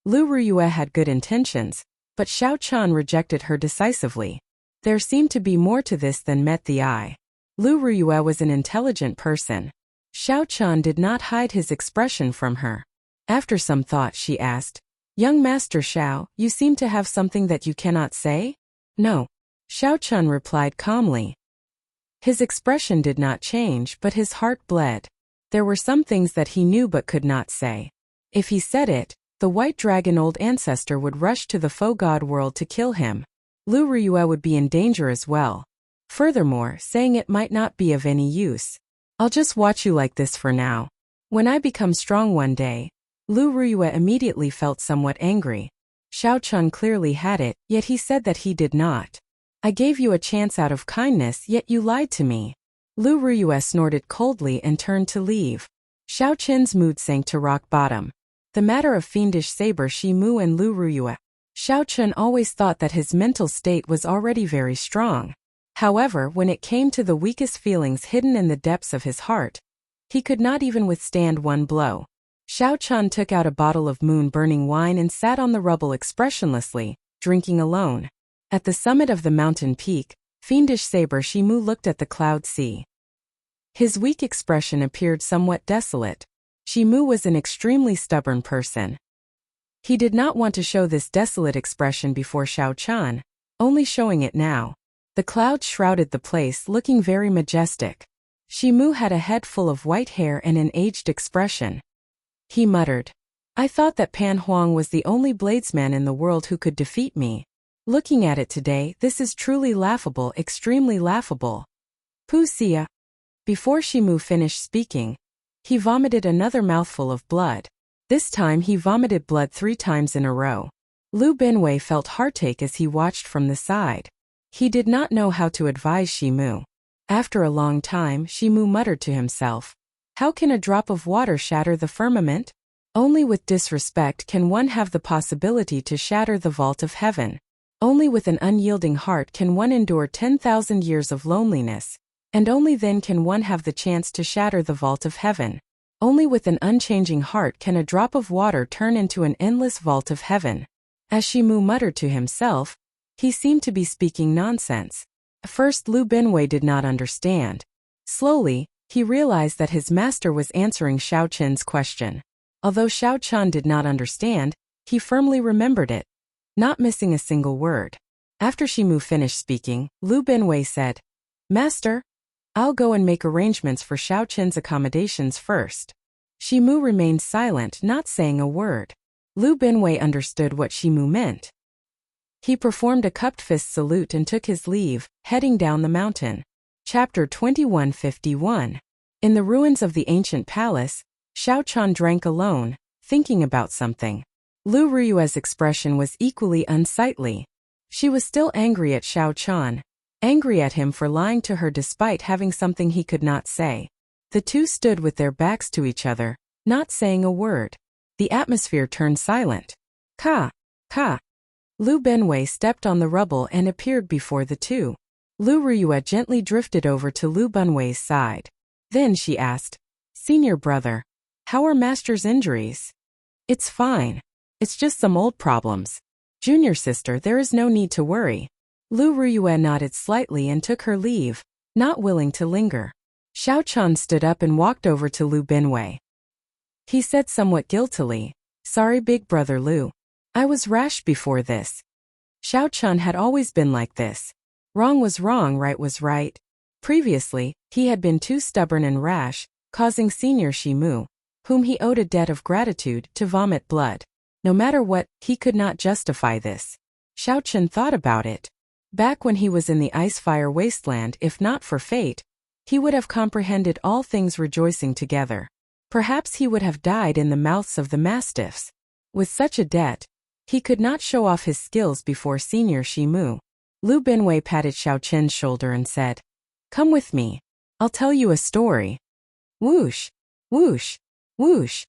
Lu Ruyue had good intentions, but Xiao Chun rejected her decisively. There seemed to be more to this than met the eye. Lu Ruyue was an intelligent person. Xiao Chun did not hide his expression from her. After some thought, she asked, "Young Master Xiao, you seem to have something that you cannot say?" "No," Xiao Chun replied calmly. His expression did not change, but his heart bled. There were some things that he knew but could not say. If he said it, the White Dragon old ancestor would rush to the faux god world to kill him. Lu Ruyue would be in danger as well. Furthermore, saying it might not be of any use. "I'll just watch you like this for now. When I become strong one day." Lu Ruyue immediately felt somewhat angry. Xiao Chun clearly had it, yet he said that he did not. "I gave you a chance out of kindness, yet you lied to me." Lu Ruyue snorted coldly and turned to leave. Xiao Chun's mood sank to rock bottom. The matter of fiendish saber Shimu and Lu Ruyue. Xiao Chun always thought that his mental state was already very strong. However, when it came to the weakest feelings hidden in the depths of his heart, he could not even withstand one blow. Xiao Chun took out a bottle of moon-burning wine and sat on the rubble expressionlessly, drinking alone. At the summit of the mountain peak, fiendish saber Shimu looked at the cloud sea. His weak expression appeared somewhat desolate. Shimu was an extremely stubborn person. He did not want to show this desolate expression before Xiao Chun, only showing it now. The clouds shrouded the place, looking very majestic. Shimu had a head full of white hair and an aged expression. He muttered, "I thought that Pan Huang was the only bladesman in the world who could defeat me." Looking at it today, this is truly laughable, extremely laughable. Pusia. Before Shimu finished speaking, he vomited another mouthful of blood. This time he vomited blood 3 times in a row. Lu Binwei felt heartache as he watched from the side. He did not know how to advise Shimu. After a long time, Shimu muttered to himself, "How can a drop of water shatter the firmament? Only with disrespect can one have the possibility to shatter the vault of heaven. Only with an unyielding heart can one endure 10,000 years of loneliness, and only then can one have the chance to shatter the vault of heaven. Only with an unchanging heart can a drop of water turn into an endless vault of heaven." As Shimu muttered to himself, he seemed to be speaking nonsense. At first Lu Binwei did not understand. Slowly, he realized that his master was answering Xiao Qin's question. Although Xiao Qin did not understand, he firmly remembered it, not missing a single word. After Shimu finished speaking, Lu Binwei said, "Master, I'll go and make arrangements for Xiao Qin's accommodations first." Shimu remained silent, not saying a word. Lu Binwei understood what Shimu meant. He performed a cupped fist salute and took his leave, heading down the mountain. Chapter 2151. In the ruins of the ancient palace, Xiao Qin drank alone, thinking about something. Lu Ruyue's expression was equally unsightly. She was still angry at Xiao Qin, angry at him for lying to her despite having something he could not say. The two stood with their backs to each other, not saying a word. The atmosphere turned silent. Ka! Ka! Lu Binwei stepped on the rubble and appeared before the two. Lu Ruyue gently drifted over to Lu Binwei's side. Then she asked, "Senior brother, how are master's injuries?" "It's fine. It's just some old problems. Junior sister, there is no need to worry." Lu Ruyue nodded slightly and took her leave, not willing to linger. Xiao Qin stood up and walked over to Lu Binwei. He said somewhat guiltily, "Sorry big brother Lu. I was rash before this." Xiao Qin had always been like this. Wrong was wrong, right was right. Previously, he had been too stubborn and rash, causing Senior Shimu, whom he owed a debt of gratitude, to vomit blood. No matter what, he could not justify this. Xiao Qin thought about it. Back when he was in the ice-fire wasteland, if not for fate, he would have comprehended all things rejoicing together. Perhaps he would have died in the mouths of the mastiffs. With such a debt, he could not show off his skills before Senior Shimu. Lu Binwei patted Xiao Qin's shoulder and said, "Come with me. I'll tell you a story." Whoosh! Whoosh! Whoosh!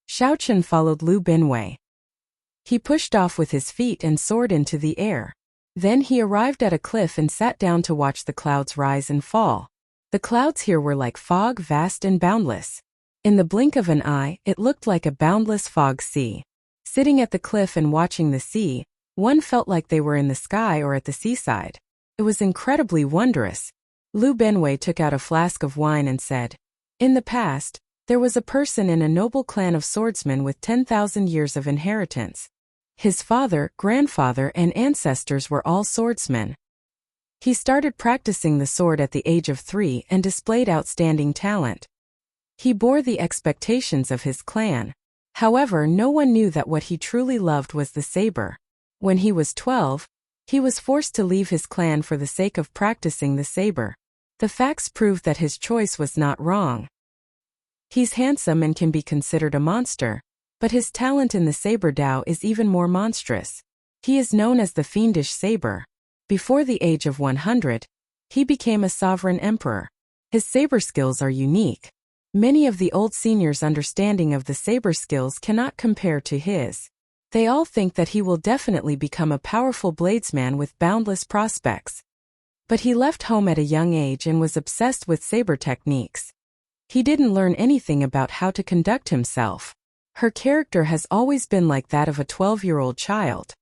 Xiao Qin followed Lu Binwei. He pushed off with his feet and soared into the air. Then he arrived at a cliff and sat down to watch the clouds rise and fall. The clouds here were like fog, vast and boundless. In the blink of an eye, it looked like a boundless fog sea. Sitting at the cliff and watching the sea, one felt like they were in the sky or at the seaside. It was incredibly wondrous. Lu Binwei took out a flask of wine and said, "In the past, there was a person in a noble clan of swordsmen with 10,000 years of inheritance. His father, grandfather, and ancestors were all swordsmen. He started practicing the sword at the age of 3 and displayed outstanding talent. He bore the expectations of his clan. However, no one knew that what he truly loved was the saber. When he was 12, he was forced to leave his clan for the sake of practicing the saber. The facts proved that his choice was not wrong. He's handsome and can be considered a monster, but his talent in the saber Dao is even more monstrous. He is known as the fiendish saber. Before the age of 100, he became a sovereign emperor. His saber skills are unique. Many of the old seniors' understanding of the saber skills cannot compare to his. They all think that he will definitely become a powerful bladesman with boundless prospects. But he left home at a young age and was obsessed with saber techniques. He didn't learn anything about how to conduct himself. Her character has always been like that of a 12-year-old child.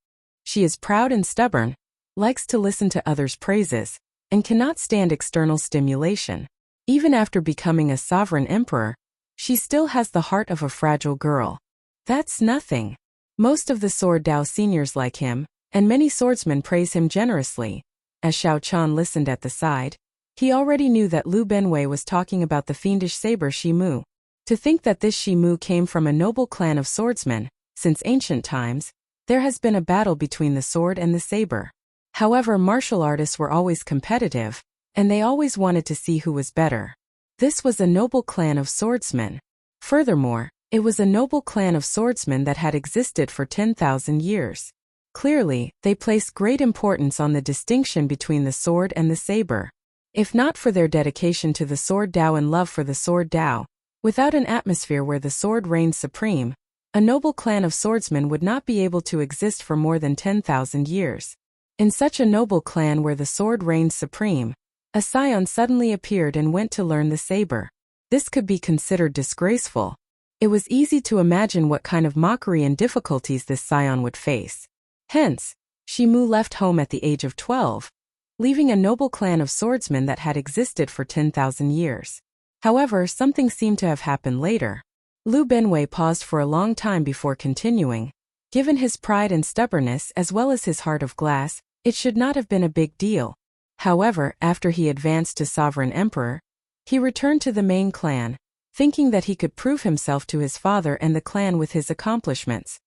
She is proud and stubborn, likes to listen to others' praises, and cannot stand external stimulation. Even after becoming a sovereign emperor, she still has the heart of a fragile girl. That's nothing. Most of the Sword Dao seniors like him, and many swordsmen praise him generously. As Xiao Qin listened at the side, he already knew that Lu Binwei was talking about the fiendish saber Shimu. To think that this Shimu came from a noble clan of swordsmen, since ancient times, there has been a battle between the sword and the saber. However, martial artists were always competitive, and they always wanted to see who was better. This was a noble clan of swordsmen. Furthermore, it was a noble clan of swordsmen that had existed for 10,000 years. Clearly, they placed great importance on the distinction between the sword and the saber. If not for their dedication to the sword Tao and love for the sword Tao, without an atmosphere where the sword reigned supreme, a noble clan of swordsmen would not be able to exist for more than 10,000 years. In such a noble clan where the sword reigned supreme, a scion suddenly appeared and went to learn the saber. This could be considered disgraceful. It was easy to imagine what kind of mockery and difficulties this scion would face. Hence, Shimu left home at the age of 12, leaving a noble clan of swordsmen that had existed for 10,000 years. However, something seemed to have happened later. Lu Benwei paused for a long time before continuing. Given his pride and stubbornness as well as his heart of glass, it should not have been a big deal. However, after he advanced to Sovereign Emperor, he returned to the main clan, thinking that he could prove himself to his father and the clan with his accomplishments.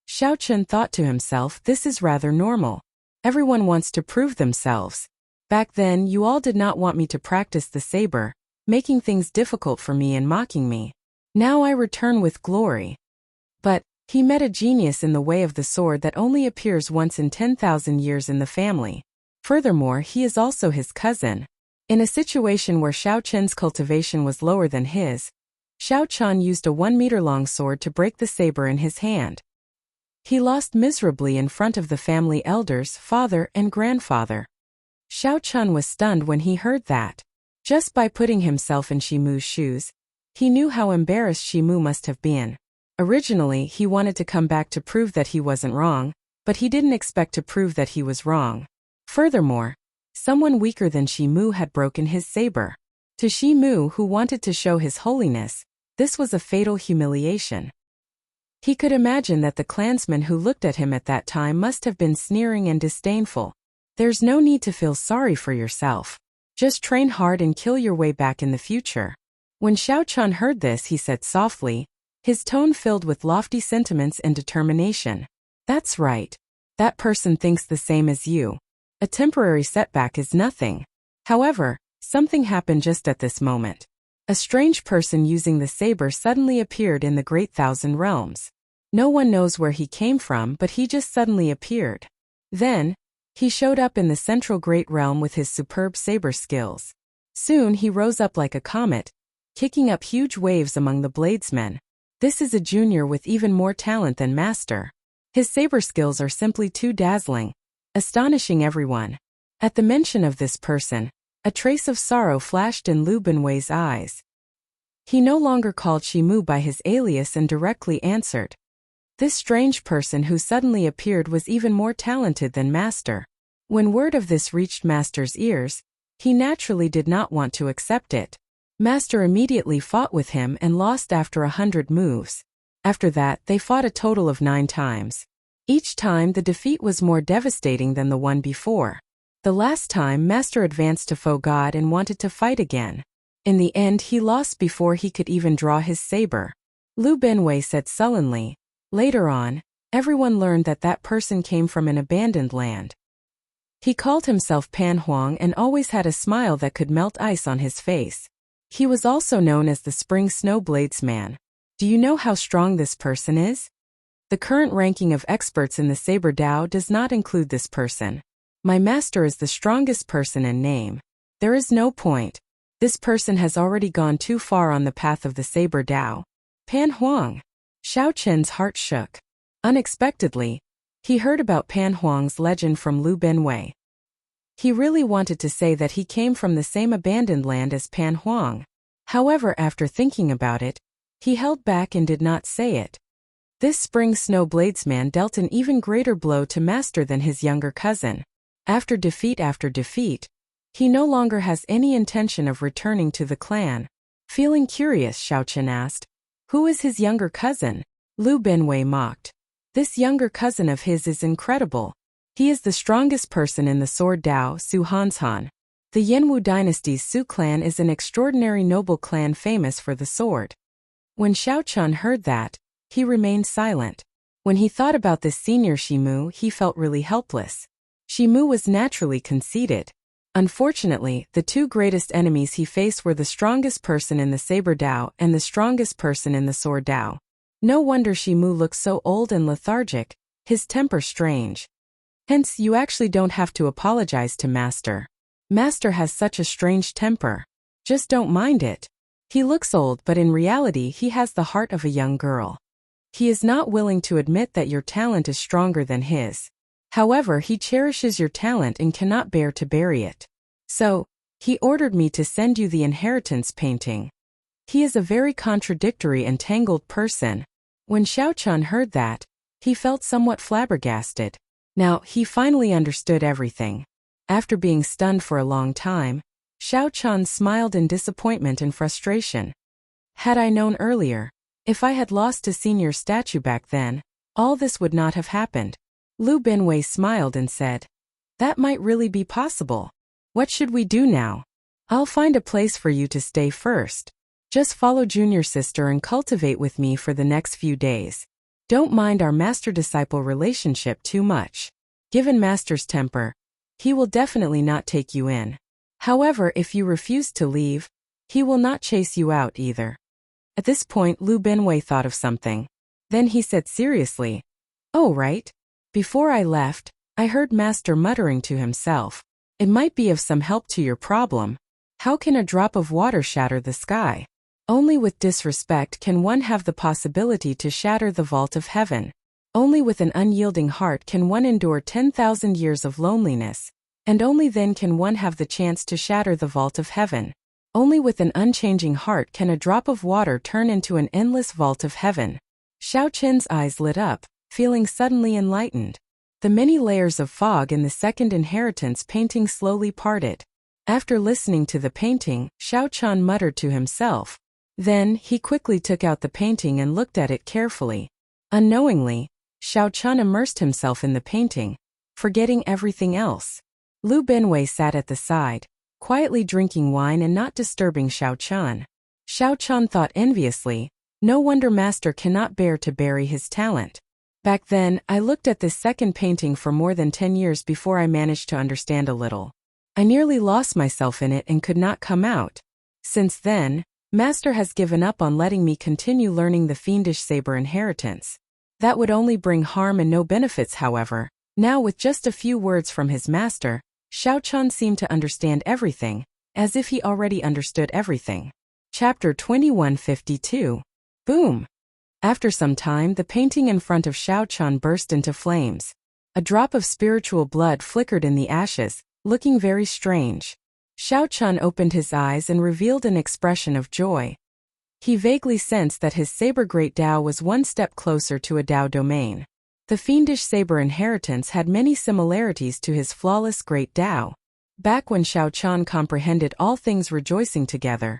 Xiao Chen thought to himself, this is rather normal. Everyone wants to prove themselves. Back then, you all did not want me to practice the saber, making things difficult for me and mocking me. Now I return with glory. But he met a genius in the way of the sword that only appears once in 10,000 years in the family. Furthermore, he is also his cousin. In a situation where Xiao Chen's cultivation was lower than his, Xiao Chen used a 1-meter-long sword to break the saber in his hand. He lost miserably in front of the family elders, father and grandfather. Xiao Chen was stunned when he heard that. Just by putting himself in Shimu's shoes, he knew how embarrassed Shimu must have been. Originally, he wanted to come back to prove that he wasn't wrong, but he didn't expect to prove that he was wrong. Furthermore, someone weaker than Shimu had broken his saber. To Shimu, who wanted to show his holiness, this was a fatal humiliation. He could imagine that the clansmen who looked at him at that time must have been sneering and disdainful. There's no need to feel sorry for yourself. Just train hard and kill your way back in the future. When Xiao Chen heard this, he said softly, his tone filled with lofty sentiments and determination. That's right. That person thinks the same as you. A temporary setback is nothing. However, something happened just at this moment. A strange person using the saber suddenly appeared in the Great Thousand Realms. No one knows where he came from, but he just suddenly appeared. Then, he showed up in the central Great Realm with his superb saber skills. Soon he rose up like a comet, kicking up huge waves among the bladesmen. This is a junior with even more talent than master. His saber skills are simply too dazzling, astonishing everyone. At the mention of this person, a trace of sorrow flashed in Lu Benwei's eyes. He no longer called Shimu by his alias and directly answered. This strange person who suddenly appeared was even more talented than Master. When word of this reached Master's ears, he naturally did not want to accept it. Master immediately fought with him and lost after 100 moves. After that, they fought a total of 9 times. Each time the defeat was more devastating than the one before. The last time, Master advanced to Foe God and wanted to fight again. In the end, he lost before he could even draw his saber. Lu Benwei said sullenly. Later on, everyone learned that that person came from an abandoned land. He called himself Pan Huang and always had a smile that could melt ice on his face. He was also known as the Spring Snow Bladesman. Do you know how strong this person is? The current ranking of experts in the Saber Dao does not include this person. My master is the strongest person in name. There is no point. This person has already gone too far on the path of the Saber Dao. Pan Huang. Xiao Chen's heart shook. Unexpectedly, he heard about Pan Huang's legend from Lu Benwei. He really wanted to say that he came from the same abandoned land as Pan Huang. However, after thinking about it, he held back and did not say it. This Spring Snow Bladesman dealt an even greater blow to Master than his younger cousin. After defeat, he no longer has any intention of returning to the clan. Feeling curious, Xiao Chen asked, "Who is his younger cousin?" Lu Benwei mocked. "This younger cousin of his is incredible. He is the strongest person in the Sword Dao, Su Hanshan. The Yanwu dynasty's Su clan is an extraordinary noble clan famous for the sword." When Xiao Chen heard that, he remained silent. When he thought about this senior Shimu, he felt really helpless. Shimu was naturally conceited. Unfortunately, the two greatest enemies he faced were the strongest person in the Saber Dao and the strongest person in the Sword Dao. No wonder Shimu looked so old and lethargic, his temper strange. Hence, you actually don't have to apologize to Master. Master has such a strange temper. Just don't mind it. He looks old, but in reality he has the heart of a young girl. He is not willing to admit that your talent is stronger than his. However, he cherishes your talent and cannot bear to bury it. So, he ordered me to send you the inheritance painting. He is a very contradictory and tangled person. When Xiao-chan heard that, he felt somewhat flabbergasted. Now, he finally understood everything. After being stunned for a long time, Xiao-chan smiled in disappointment and frustration. Had I known earlier, if I had lost to senior statue back then, all this would not have happened. Lu Binwei smiled and said, "That might really be possible. What should we do now? I'll find a place for you to stay first. Just follow junior sister and cultivate with me for the next few days. Don't mind our master-disciple relationship too much. Given master's temper, he will definitely not take you in. However, if you refuse to leave, he will not chase you out either." At this point, Lu Binwei thought of something. Then he said seriously, "Oh right. Before I left, I heard Master muttering to himself. It might be of some help to your problem. How can a drop of water shatter the sky? Only with disrespect can one have the possibility to shatter the vault of heaven. Only with an unyielding heart can one endure 10,000 years of loneliness, and only then can one have the chance to shatter the vault of heaven. Only with an unchanging heart can a drop of water turn into an endless vault of heaven." Xiao Chen's eyes lit up, feeling suddenly enlightened. The many layers of fog in the second inheritance painting slowly parted. After listening to the painting, Xiao Chan muttered to himself. Then, he quickly took out the painting and looked at it carefully. Unknowingly, Xiao Chan immersed himself in the painting, forgetting everything else. Lu Binwei sat at the side, quietly drinking wine and not disturbing Xiao Chan. Xiao Chan thought enviously, no wonder Master cannot bear to bury his talent. Back then, I looked at this second painting for more than 10 years before I managed to understand a little. I nearly lost myself in it and could not come out. Since then, Master has given up on letting me continue learning the fiendish saber inheritance. That would only bring harm and no benefits. However, now with just a few words from his master, Xiao Chan seemed to understand everything, as if he already understood everything. Chapter 2152. Boom! After some time, the painting in front of Xiao Chan burst into flames. A drop of spiritual blood flickered in the ashes, looking very strange. Xiao Chan opened his eyes and revealed an expression of joy. He vaguely sensed that his saber great Dao was one step closer to a Dao domain. The fiendish saber inheritance had many similarities to his flawless great Dao. Back when Xiao Chan comprehended all things rejoicing together,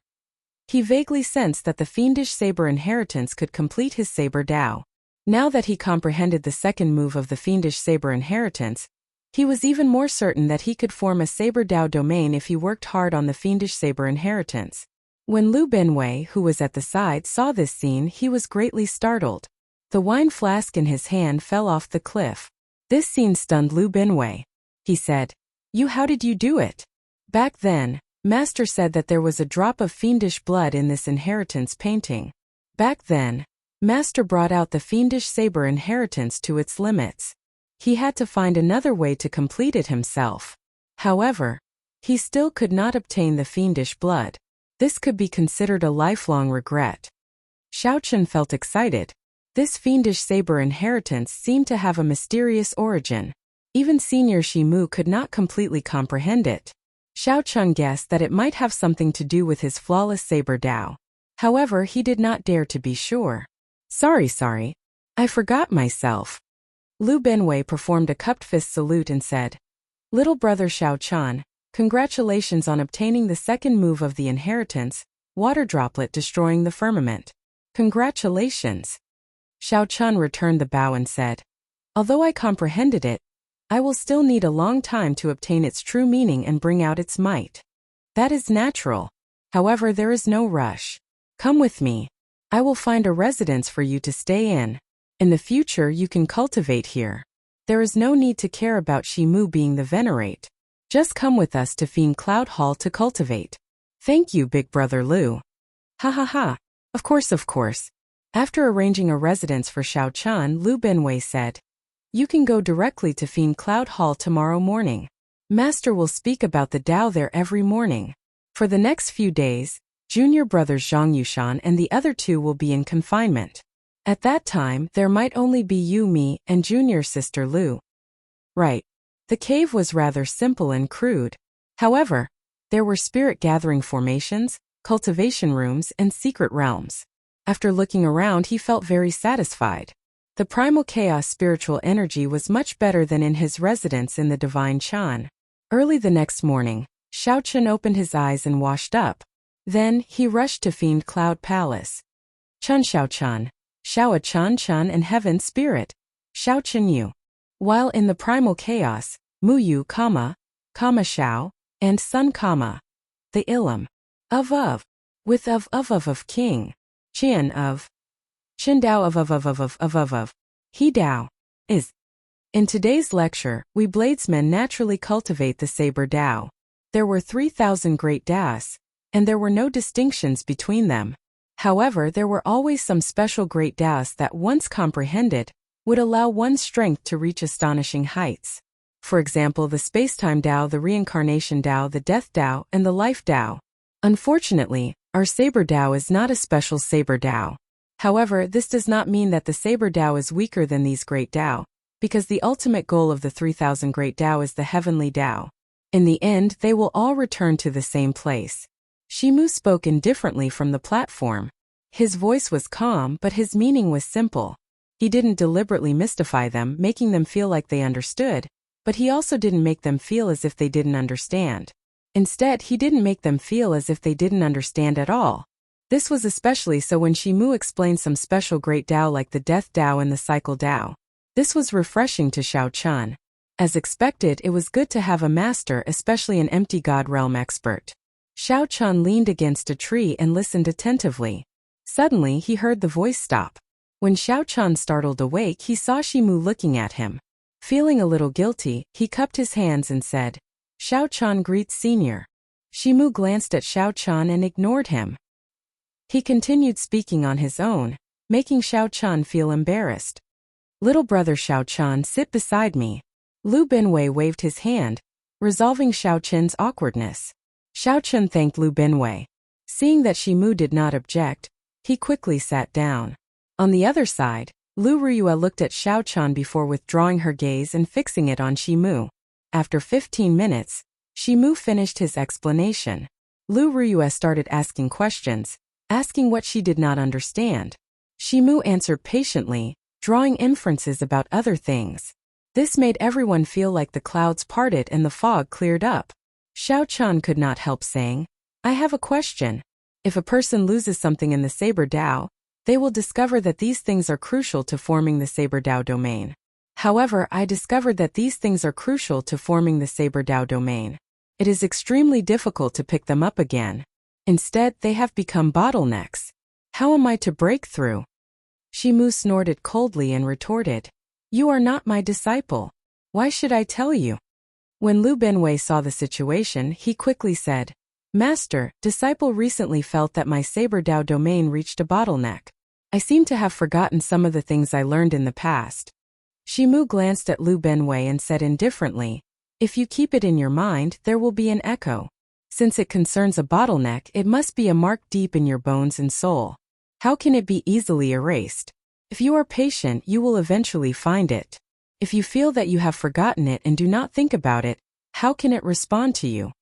he vaguely sensed that the fiendish saber inheritance could complete his saber Dao. Now that he comprehended the second move of the fiendish saber inheritance, he was even more certain that he could form a saber Dao domain if he worked hard on the fiendish saber inheritance. When Lu Binwei, who was at the side, saw this scene, he was greatly startled. The wine flask in his hand fell off the cliff. This scene stunned Lu Binwei. He said, How did you do it?" Back then, Master said that there was a drop of fiendish blood in this inheritance painting. Back then, Master brought out the fiendish saber inheritance to its limits. He had to find another way to complete it himself. However, he still could not obtain the fiendish blood. This could be considered a lifelong regret. Xiao Chen felt excited. This fiendish saber inheritance seemed to have a mysterious origin. Even Senior Shimu could not completely comprehend it. Xiao Chen guessed that it might have something to do with his flawless saber Dao. However, he did not dare to be sure. Sorry. I forgot myself." Lu Binwei performed a cupped fist salute and said, "Little brother Xiao Chan, congratulations on obtaining the second move of the inheritance, water droplet destroying the firmament. Congratulations." Xiao Chan returned the bow and said, "Although I comprehended it, I will still need a long time to obtain its true meaning and bring out its might. That is natural. However, there is no rush. Come with me. I will find a residence for you to stay in. In the future you can cultivate here." There is no need to care about Shimu being the venerate. Just come with us to Fiend Cloud Hall to cultivate. Thank you, Big Brother Lu. Ha ha ha. Of course, of course. After arranging a residence for Xiao Chun, Lu Benwei said, You can go directly to Fiend Cloud Hall tomorrow morning. Master will speak about the Tao there every morning. For the next few days, junior brothers Zhang Yushan and the other two will be in confinement. At that time, there might only be you, me, and junior sister Lu. Right. The cave was rather simple and crude. However, there were spirit gathering formations, cultivation rooms, and secret realms. After looking around, he felt very satisfied. The primal chaos spiritual energy was much better than in his residence in the Divine Chan. Early the next morning, Xiao Chun opened his eyes and washed up. Then, he rushed to Fiend Cloud Palace. Chun Xiao Chun, Xiao Chun Chun and Heaven Spirit, Xiao Chun Yu. While in the primal chaos, Mu Yu, Xiao, and Sun, the Ilum of, with of King, Qian of, Qin Dao of, He Dao, is. In today's lecture, we bladesmen naturally cultivate the Saber Dao. There were 3,000 great Daos, and there were no distinctions between them. However, there were always some special great Daos that, once comprehended, would allow one's strength to reach astonishing heights. For example, the Spacetime Dao, the Reincarnation Dao, the Death Dao, and the Life Dao. Unfortunately, our Saber Dao is not a special Saber Dao. However, this does not mean that the Saber Dao is weaker than these great Dao, because the ultimate goal of the 3,000 great Dao is the heavenly Dao. In the end, they will all return to the same place. Shimu spoke indifferently from the platform. His voice was calm, but his meaning was simple. He didn't deliberately mystify them, making them feel like they understood, but he also didn't make them feel as if they didn't understand. Instead, he didn't make them feel as if they didn't understand at all. This was especially so when Shimu explained some special great Dao like the Death Dao and the Cycle Dao. This was refreshing to Xiao Chun. As expected, it was good to have a master, especially an empty God realm expert. Xiao Chun leaned against a tree and listened attentively. Suddenly, he heard the voice stop. When Xiao Chun startled awake, he saw Shimu looking at him. Feeling a little guilty, he cupped his hands and said, Xiao Chun greets Senior. Shimu glanced at Xiao Chun and ignored him. He continued speaking on his own, making Xiao Chun feel embarrassed. Little brother Xiao Chun, sit beside me. Lu Benwei waved his hand, resolving Xiao Chun's awkwardness. Xiao Chun thanked Lu Benwei. Seeing that Shimu did not object, he quickly sat down. On the other side, Lu Ruyue looked at Xiao Chun before withdrawing her gaze and fixing it on Shimu. After 15 minutes, Shimu finished his explanation. Lu Ruyue started asking questions, asking what she did not understand. Shimu answered patiently, drawing inferences about other things. This made everyone feel like the clouds parted and the fog cleared up. Xiao Chun could not help saying, I have a question. If a person loses something in the Saber Dao, they will discover that these things are crucial to forming the Saber Dao domain. However, I discovered that these things are crucial to forming the Saber Dao domain. It is extremely difficult to pick them up again. Instead, they have become bottlenecks. How am I to break through? Shimu snorted coldly and retorted, You are not my disciple. Why should I tell you? When Lu Benwei saw the situation, he quickly said, Master, disciple recently felt that my Saber Dao domain reached a bottleneck. I seem to have forgotten some of the things I learned in the past. Shimu glanced at Lu Benwei and said indifferently, If you keep it in your mind, there will be an echo. Since it concerns a bottleneck, it must be a mark deep in your bones and soul. How can it be easily erased? If you are patient, you will eventually find it. If you feel that you have forgotten it and do not think about it, how can it respond to you?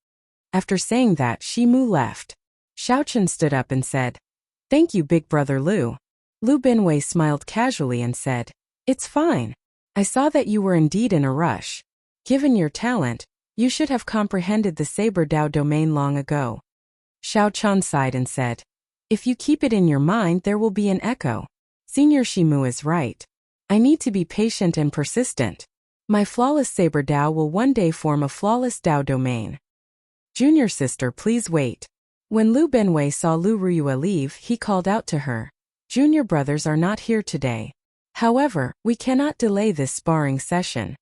After saying that, Shimu left. Xiao Chun stood up and said, Thank you, Big Brother Lu. Lu Benwei smiled casually and said, It's fine. I saw that you were indeed in a rush. Given your talent, you should have comprehended the Saber Dao domain long ago. Xiao Chun sighed and said, If you keep it in your mind, there will be an echo. Senior Shimu is right. I need to be patient and persistent. My flawless Saber Dao will one day form a flawless Dao domain. Junior sister, please wait. When Lu Benwei saw Lu Ruyue leave, he called out to her, Junior brothers are not here today. However, we cannot delay this sparring session.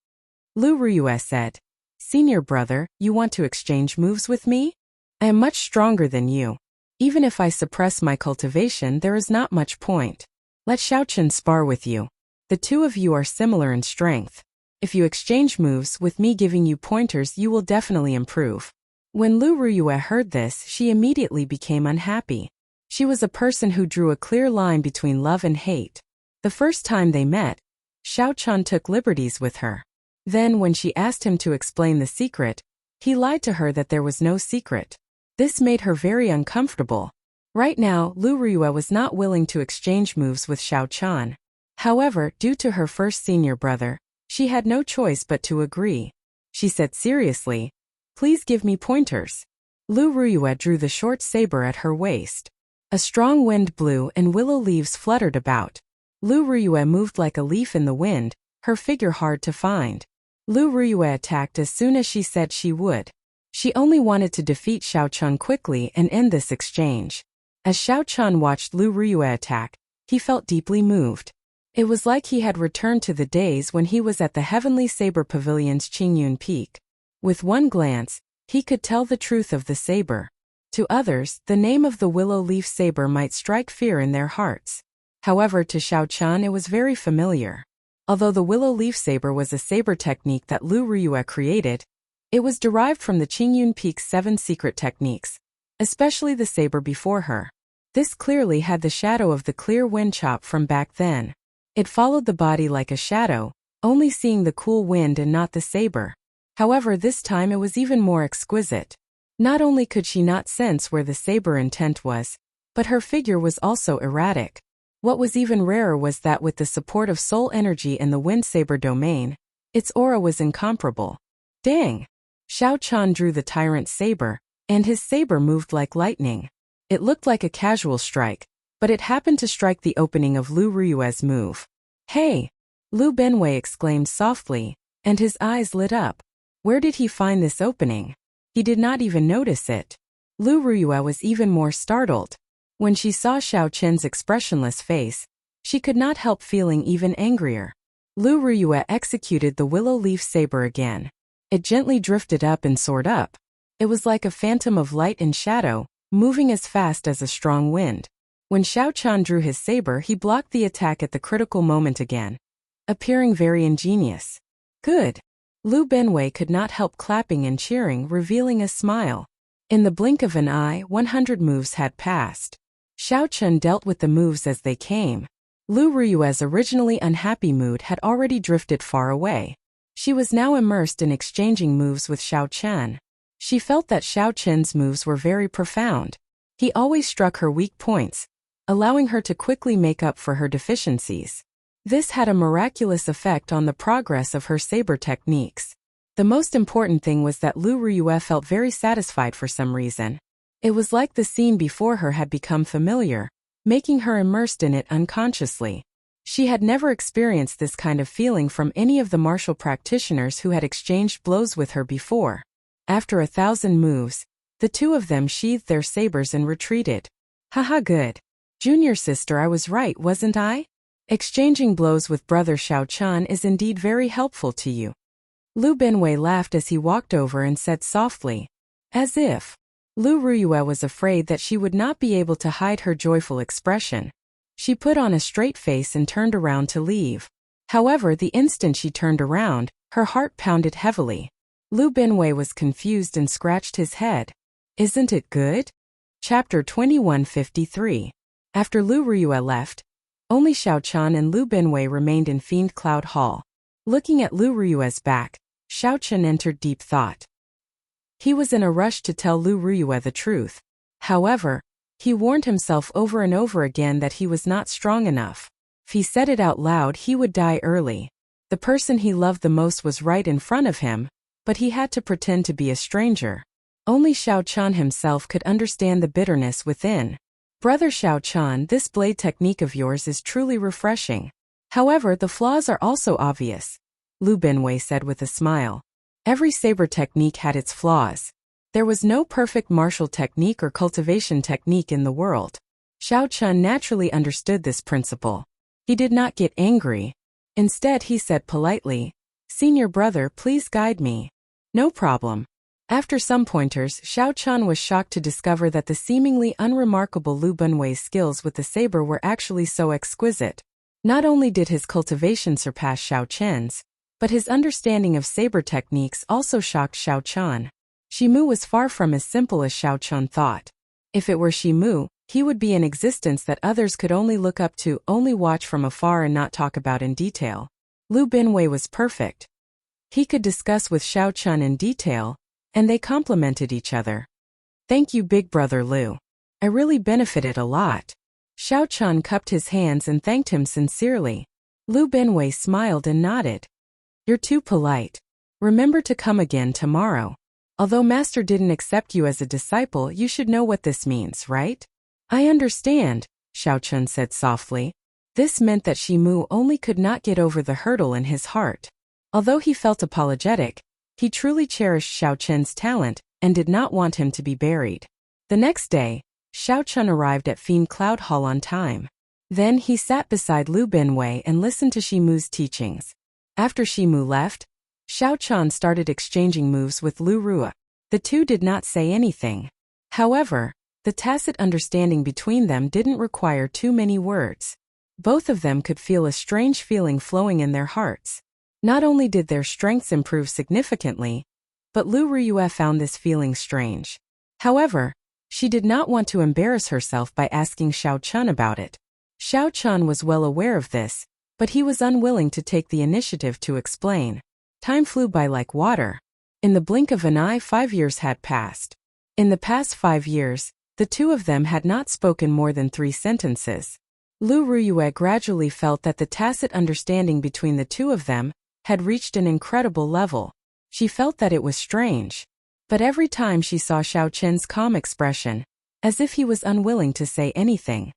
Lu Ruyue said. Senior brother, you want to exchange moves with me? I am much stronger than you. Even if I suppress my cultivation, there is not much point. Let Xiaochen spar with you. The two of you are similar in strength. If you exchange moves with me giving you pointers, you will definitely improve. When Lu Ruyue heard this, she immediately became unhappy. She was a person who drew a clear line between love and hate. The first time they met, Xiaochen took liberties with her. Then when she asked him to explain the secret, he lied to her that there was no secret. This made her very uncomfortable. Right now, Lu Ruyue was not willing to exchange moves with Xiaochen. However, due to her first senior brother, she had no choice but to agree. She said seriously, please give me pointers. Lu Ruyue drew the short saber at her waist. A strong wind blew and willow leaves fluttered about. Lu Ruyue moved like a leaf in the wind, her figure hard to find. Lu Ruyue attacked as soon as she said she would. She only wanted to defeat Xiaochen quickly and end this exchange. As Xiaochen watched Lu Ruyue attack, he felt deeply moved. It was like he had returned to the days when he was at the Heavenly Saber Pavilion's Qingyun Peak. With one glance, he could tell the truth of the saber. To others, the name of the willow leaf saber might strike fear in their hearts. However, to Xiaochen it was very familiar. Although the willow leaf saber was a saber technique that Lu Ruyue created, it was derived from the Qingyun Peak's 7 secret techniques, especially the saber before her. This clearly had the shadow of the clear wind chop from back then. It followed the body like a shadow, only seeing the cool wind and not the saber. However, this time it was even more exquisite. Not only could she not sense where the saber intent was, but her figure was also erratic. What was even rarer was that with the support of soul energy in the wind saber domain, its aura was incomparable. Dang! Xiaochen drew the tyrant saber, and his saber moved like lightning. It looked like a casual strike, but it happened to strike the opening of Lu Ruyue's move. Hey! Lu Benwei exclaimed softly, and his eyes lit up. Where did he find this opening? He did not even notice it. Lu Ruyue was even more startled. When she saw Xiaochen's expressionless face, she could not help feeling even angrier. Lu Ruyue executed the willow leaf saber again. It gently drifted up and soared up. It was like a phantom of light and shadow, moving as fast as a strong wind. When Xiaochen drew his saber, he blocked the attack at the critical moment again, appearing very ingenious. Good. Lu Benwei could not help clapping and cheering, revealing a smile. In the blink of an eye, 100 moves had passed. Xiaochen dealt with the moves as they came. Lu Ruyue's originally unhappy mood had already drifted far away. She was now immersed in exchanging moves with Xiaochen. She felt that Xiaochen's moves were very profound. He always struck her weak points, allowing her to quickly make up for her deficiencies. This had a miraculous effect on the progress of her saber techniques. The most important thing was that Lu Ruyue felt very satisfied for some reason. It was like the scene before her had become familiar, making her immersed in it unconsciously. She had never experienced this kind of feeling from any of the martial practitioners who had exchanged blows with her before. After 1,000 moves, the two of them sheathed their sabers and retreated. Haha, good. Junior sister, I was right, wasn't I? Exchanging blows with brother Xiaochen is indeed very helpful to you. Lu Benwei laughed as he walked over and said softly, as if Lu Ruyue was afraid that she would not be able to hide her joyful expression. She put on a straight face and turned around to leave. However, the instant she turned around, her heart pounded heavily. Lu Benwei was confused and scratched his head. Isn't it good? Chapter 2153. After Lu Ruyue left, only Xiaochen and Lu Benwei remained in Fiend Cloud Hall. Looking at Lu Ruyue's back, Xiaochen entered deep thought. He was in a rush to tell Lu Ruyue the truth. However, he warned himself over and over again that he was not strong enough. If he said it out loud, he would die early. The person he loved the most was right in front of him, but he had to pretend to be a stranger. Only Xiaochen himself could understand the bitterness within. Brother Xiaochen, this blade technique of yours is truly refreshing. However, the flaws are also obvious, Lu Benwei said with a smile. Every saber technique had its flaws. There was no perfect martial technique or cultivation technique in the world. Xiaochen naturally understood this principle. He did not get angry. Instead, he said politely, "Senior brother, please guide me." "No problem." After some pointers, Xiao Chen was shocked to discover that the seemingly unremarkable Lu Benwei's skills with the saber were actually so exquisite. Not only did his cultivation surpass Xiao Chen's, but his understanding of saber techniques also shocked Xiao Chen. Shimu was far from as simple as Xiao Chen thought. If it were Shimu, he would be an existence that others could only look up to, only watch from afar and not talk about in detail. Lu Benwei was perfect. He could discuss with Xiao Chen in detail, and they complemented each other. "Thank you, big brother Lu. I really benefited a lot." Xiao Chen cupped his hands and thanked him sincerely. Lu Benwei smiled and nodded. "You're too polite. Remember to come again tomorrow. Although Master didn't accept you as a disciple, you should know what this means, right?" "I understand," Xiao Chen said softly. This meant that Shimu only could not get over the hurdle in his heart. Although he felt apologetic, he truly cherished Xiao Chen's talent and did not want him to be buried. The next day, Xiao Chen arrived at Fiend Cloud Hall on time. Then he sat beside Lu Benwei and listened to Shimu's teachings. After Shimu left, Xiao Chen started exchanging moves with Lu Rua. The two did not say anything. However, the tacit understanding between them didn't require too many words. Both of them could feel a strange feeling flowing in their hearts. Not only did their strengths improve significantly, but Lu Rua found this feeling strange. However, she did not want to embarrass herself by asking Xiao Chen about it. Xiao Chen was well aware of this, but he was unwilling to take the initiative to explain. Time flew by like water. In the blink of an eye, 5 years had passed. In the past 5 years, the two of them had not spoken more than 3 sentences. Lu Rua gradually felt that the tacit understanding between the two of them had reached an incredible level. She felt that it was strange. But every time she saw Xiao Chen's calm expression, as if he was unwilling to say anything,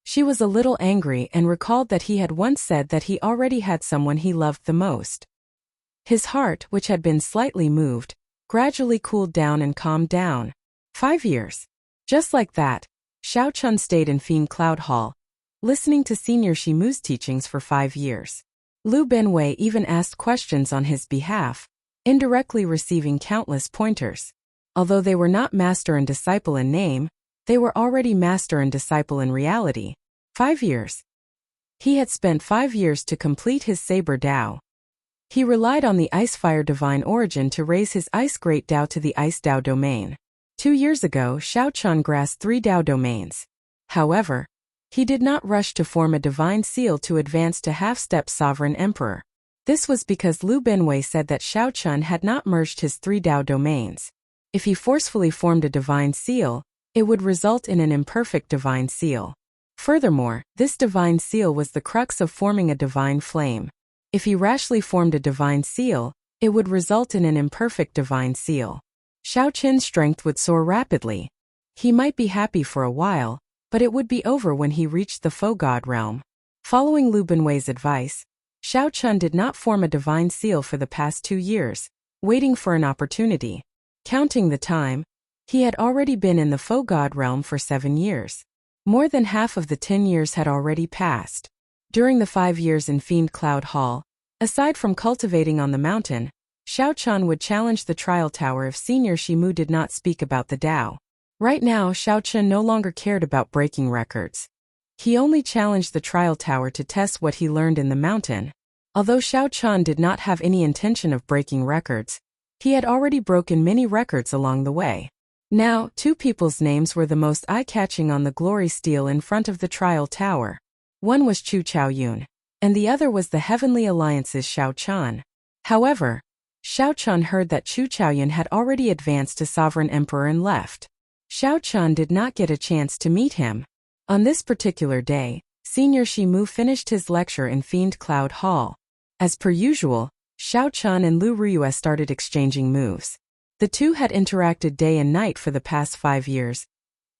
she was a little angry and recalled that he had once said that he already had someone he loved the most. His heart, which had been slightly moved, gradually cooled down and calmed down. 5 years. Just like that, Xiao Chen stayed in Fiend Cloud Hall, listening to Senior Shimu's teachings for 5 years. Lu Benwei even asked questions on his behalf, indirectly receiving countless pointers. Although they were not master and disciple in name, they were already master and disciple in reality. 5 years. He had spent 5 years to complete his Saber Dao. He relied on the Ice Fire Divine Origin to raise his Ice Great Dao to the Ice Dao domain. 2 years ago, Xiao Chen grasped 3 Dao domains. However, he did not rush to form a divine seal to advance to half-step Sovereign Emperor. This was because Lu Benwei said that Xiao Chen had not merged his 3 Dao domains. If he forcefully formed a divine seal, it would result in an imperfect divine seal. Furthermore, this divine seal was the crux of forming a divine flame. If he rashly formed a divine seal, it would result in an imperfect divine seal. Xiao Chen's strength would soar rapidly. He might be happy for a while, but it would be over when he reached the Faux God realm. Following Lu Benwei's advice, Xiao Chen did not form a divine seal for the past 2 years, waiting for an opportunity. Counting the time, he had already been in the Faux God realm for 7 years. More than half of the 10 years had already passed. During the 5 years in Fiend Cloud Hall, aside from cultivating on the mountain, Xiao Chen would challenge the trial tower if Senior Shimu did not speak about the Dao. Right now, Xiao Chen no longer cared about breaking records. He only challenged the trial tower to test what he learned in the mountain. Although Xiao Chen did not have any intention of breaking records, he had already broken many records along the way. Now, 2 people's names were the most eye-catching on the glory stele in front of the trial tower. One was Chu Chaoyun, and the other was the Heavenly Alliance's Xiao Chen. However, Xiao Chen heard that Chu Chaoyun had already advanced to Sovereign Emperor and left. Xiao Chen did not get a chance to meet him. On this particular day, Senior Shimu finished his lecture in Fiend Cloud Hall. As per usual, Xiao Chen and Lu Rua started exchanging moves. The two had interacted day and night for the past 5 years,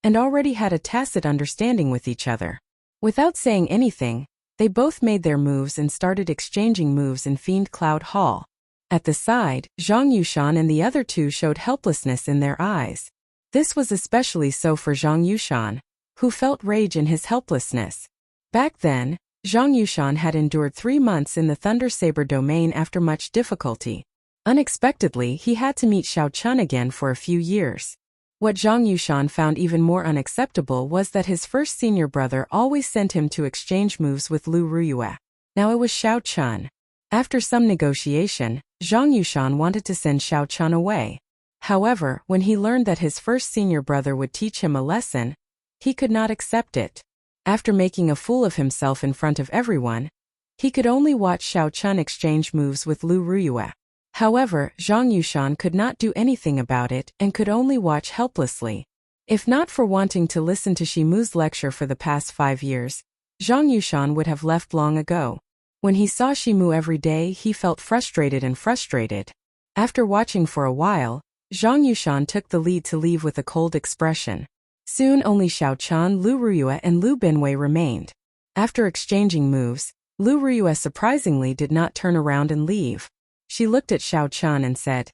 and already had a tacit understanding with each other. Without saying anything, they both made their moves and started exchanging moves in Fiend Cloud Hall. At the side, Zhang Yushan and the other two showed helplessness in their eyes. This was especially so for Zhang Yushan, who felt rage in his helplessness. Back then, Zhang Yushan had endured 3 months in the Thunder Saber domain after much difficulty. Unexpectedly, he had to meet Xiao Chun again for a few years. What Zhang Yushan found even more unacceptable was that his first senior brother always sent him to exchange moves with Lu Ruyue. Now it was Xiao Chun. After some negotiation, Zhang Yushan wanted to send Xiao Chun away. However, when he learned that his first senior brother would teach him a lesson, he could not accept it. After making a fool of himself in front of everyone, he could only watch Xiao Chun exchange moves with Lu Ruyue. However, Zhang Yushan could not do anything about it and could only watch helplessly. If not for wanting to listen to Shimu's lecture for the past 5 years, Zhang Yushan would have left long ago. When he saw Shimu every day, he felt frustrated. After watching for a while, Zhang Yushan took the lead to leave with a cold expression. Soon only Xiao Chun, Lu Ruyue and Lu Binwei remained. After exchanging moves, Lu Ruyue surprisingly did not turn around and leave. She looked at Xiao Chun and said,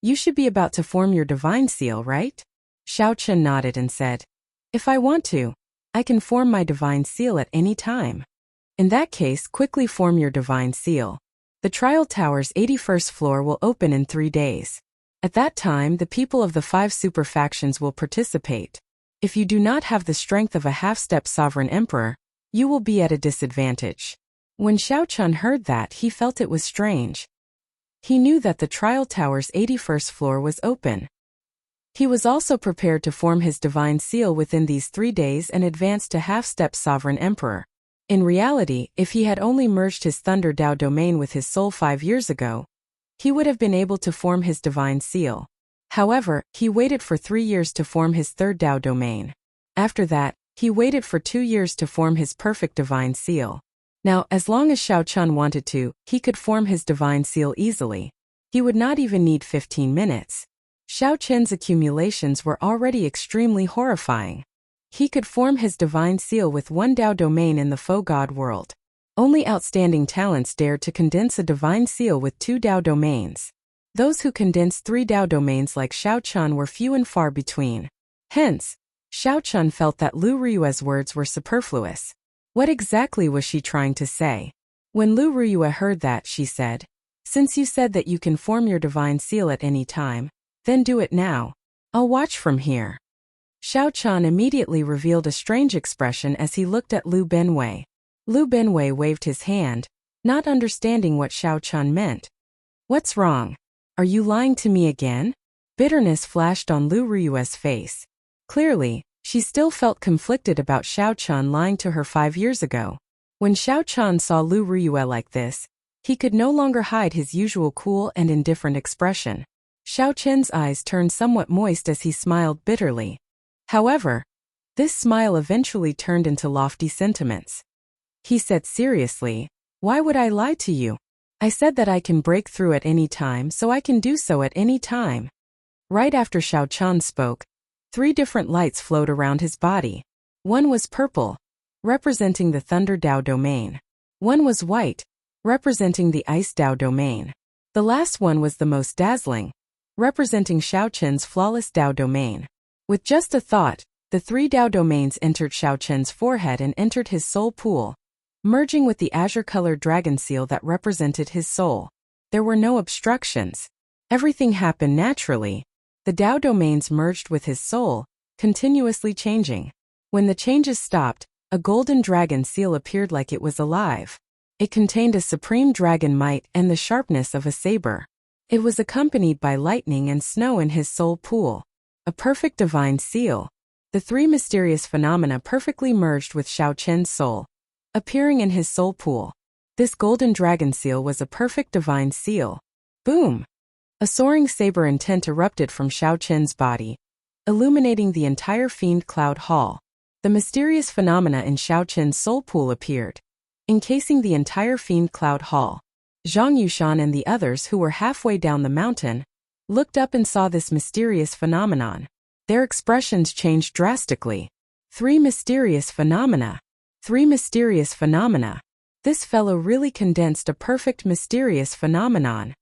"You should be about to form your divine seal, right?" Xiao Chun nodded and said, "If I want to, I can form my divine seal at any time." "In that case, quickly form your divine seal. The trial tower's 81st floor will open in 3 days. At that time, the people of the 5 super factions will participate. If you do not have the strength of a half-step sovereign emperor, you will be at a disadvantage." When Xiao Chun heard that, he felt it was strange. He knew that the trial tower's 81st floor was open. He was also prepared to form his divine seal within these 3 days and advance to half-step sovereign emperor. In reality, if he had only merged his Thunder Dao domain with his soul 5 years ago, he would have been able to form his divine seal. However, he waited for 3 years to form his third Dao domain. After that, he waited for 2 years to form his perfect divine seal. Now, as long as Xiao Chun wanted to, he could form his divine seal easily. He would not even need 15 minutes. Xiao Chun's accumulations were already extremely horrifying. He could form his divine seal with 1 Dao domain in the faux god world. Only outstanding talents dared to condense a divine seal with 2 Dao domains. Those who condensed 3 Dao domains like Xiao Chun were few and far between. Hence, Xiao Chun felt that Lu Ruyue's words were superfluous. What exactly was she trying to say? When Lu Ruyue heard that, she said, "Since you said that you can form your divine seal at any time, then do it now. I'll watch from here." Xiao Chun immediately revealed a strange expression as he looked at Lu Binwei. Lu Binwei waved his hand, not understanding what Xiao Chun meant. "What's wrong? Are you lying to me again?" Bitterness flashed on Lu Ruyue's face. Clearly, she still felt conflicted about Xiao Chun lying to her 5 years ago. When Xiao Chun saw Lu Ruyue like this, he could no longer hide his usual cool and indifferent expression. Xiao Chun's eyes turned somewhat moist as he smiled bitterly. However, this smile eventually turned into lofty sentiments. He said seriously, "Why would I lie to you? I said that I can break through at any time, so I can do so at any time." Right after Xiao Chun spoke, 3 different lights flowed around his body. One was purple, representing the Thunder Dao domain. One was white, representing the Ice Dao domain. The last one was the most dazzling, representing Xiao Chun's flawless Dao domain. With just a thought, the 3 Dao domains entered Xiao Chun's forehead and entered his soul pool, merging with the azure-colored dragon seal that represented his soul. There were no obstructions. Everything happened naturally. The Dao domains merged with his soul, continuously changing. When the changes stopped, a golden dragon seal appeared like it was alive. It contained a supreme dragon might and the sharpness of a saber. It was accompanied by lightning and snow in his soul pool. A perfect divine seal. The 3 mysterious phenomena perfectly merged with Xiao Chun's soul, appearing in his soul pool. This golden dragon seal was a perfect divine seal. Boom! A soaring saber intent erupted from Xiao Chun's body, illuminating the entire Fiend Cloud Hall. The mysterious phenomena in Xiao Chun's soul pool appeared, encasing the entire Fiend Cloud Hall. Zhang Yushan and the others who were halfway down the mountain looked up and saw this mysterious phenomenon. Their expressions changed drastically. 3 mysterious phenomena. 3 mysterious phenomena. This fellow really condensed a perfect mysterious phenomenon.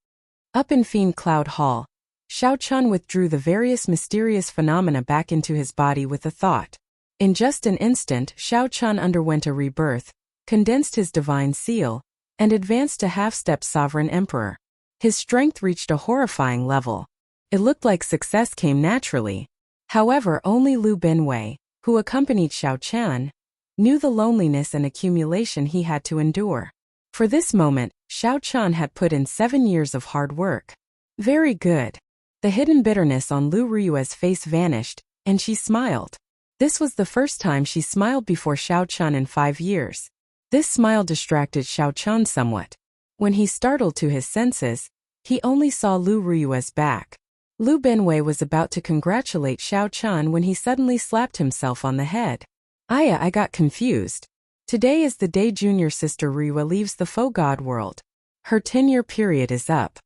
Up in Fiend Cloud Hall, Xiao Chun withdrew the various mysterious phenomena back into his body with a thought. In just an instant, Xiao Chun underwent a rebirth, condensed his divine seal, and advanced to half-step sovereign emperor. His strength reached a horrifying level. It looked like success came naturally. However, only Lu Binwei, who accompanied Xiao Qian, knew the loneliness and accumulation he had to endure. For this moment, Xiao Qian had put in 7 years of hard work. Very good. The hidden bitterness on Lu Ruyue's face vanished, and she smiled. This was the first time she smiled before Xiao Qian in 5 years. This smile distracted Xiao Qian somewhat. When he startled to his senses, he only saw Lu Ruyue's back. Lu Binwei was about to congratulate Xiao Qian when he suddenly slapped himself on the head. I got confused. Today is the day junior sister Ruyue leaves the faux god world. Her 10-year period is up.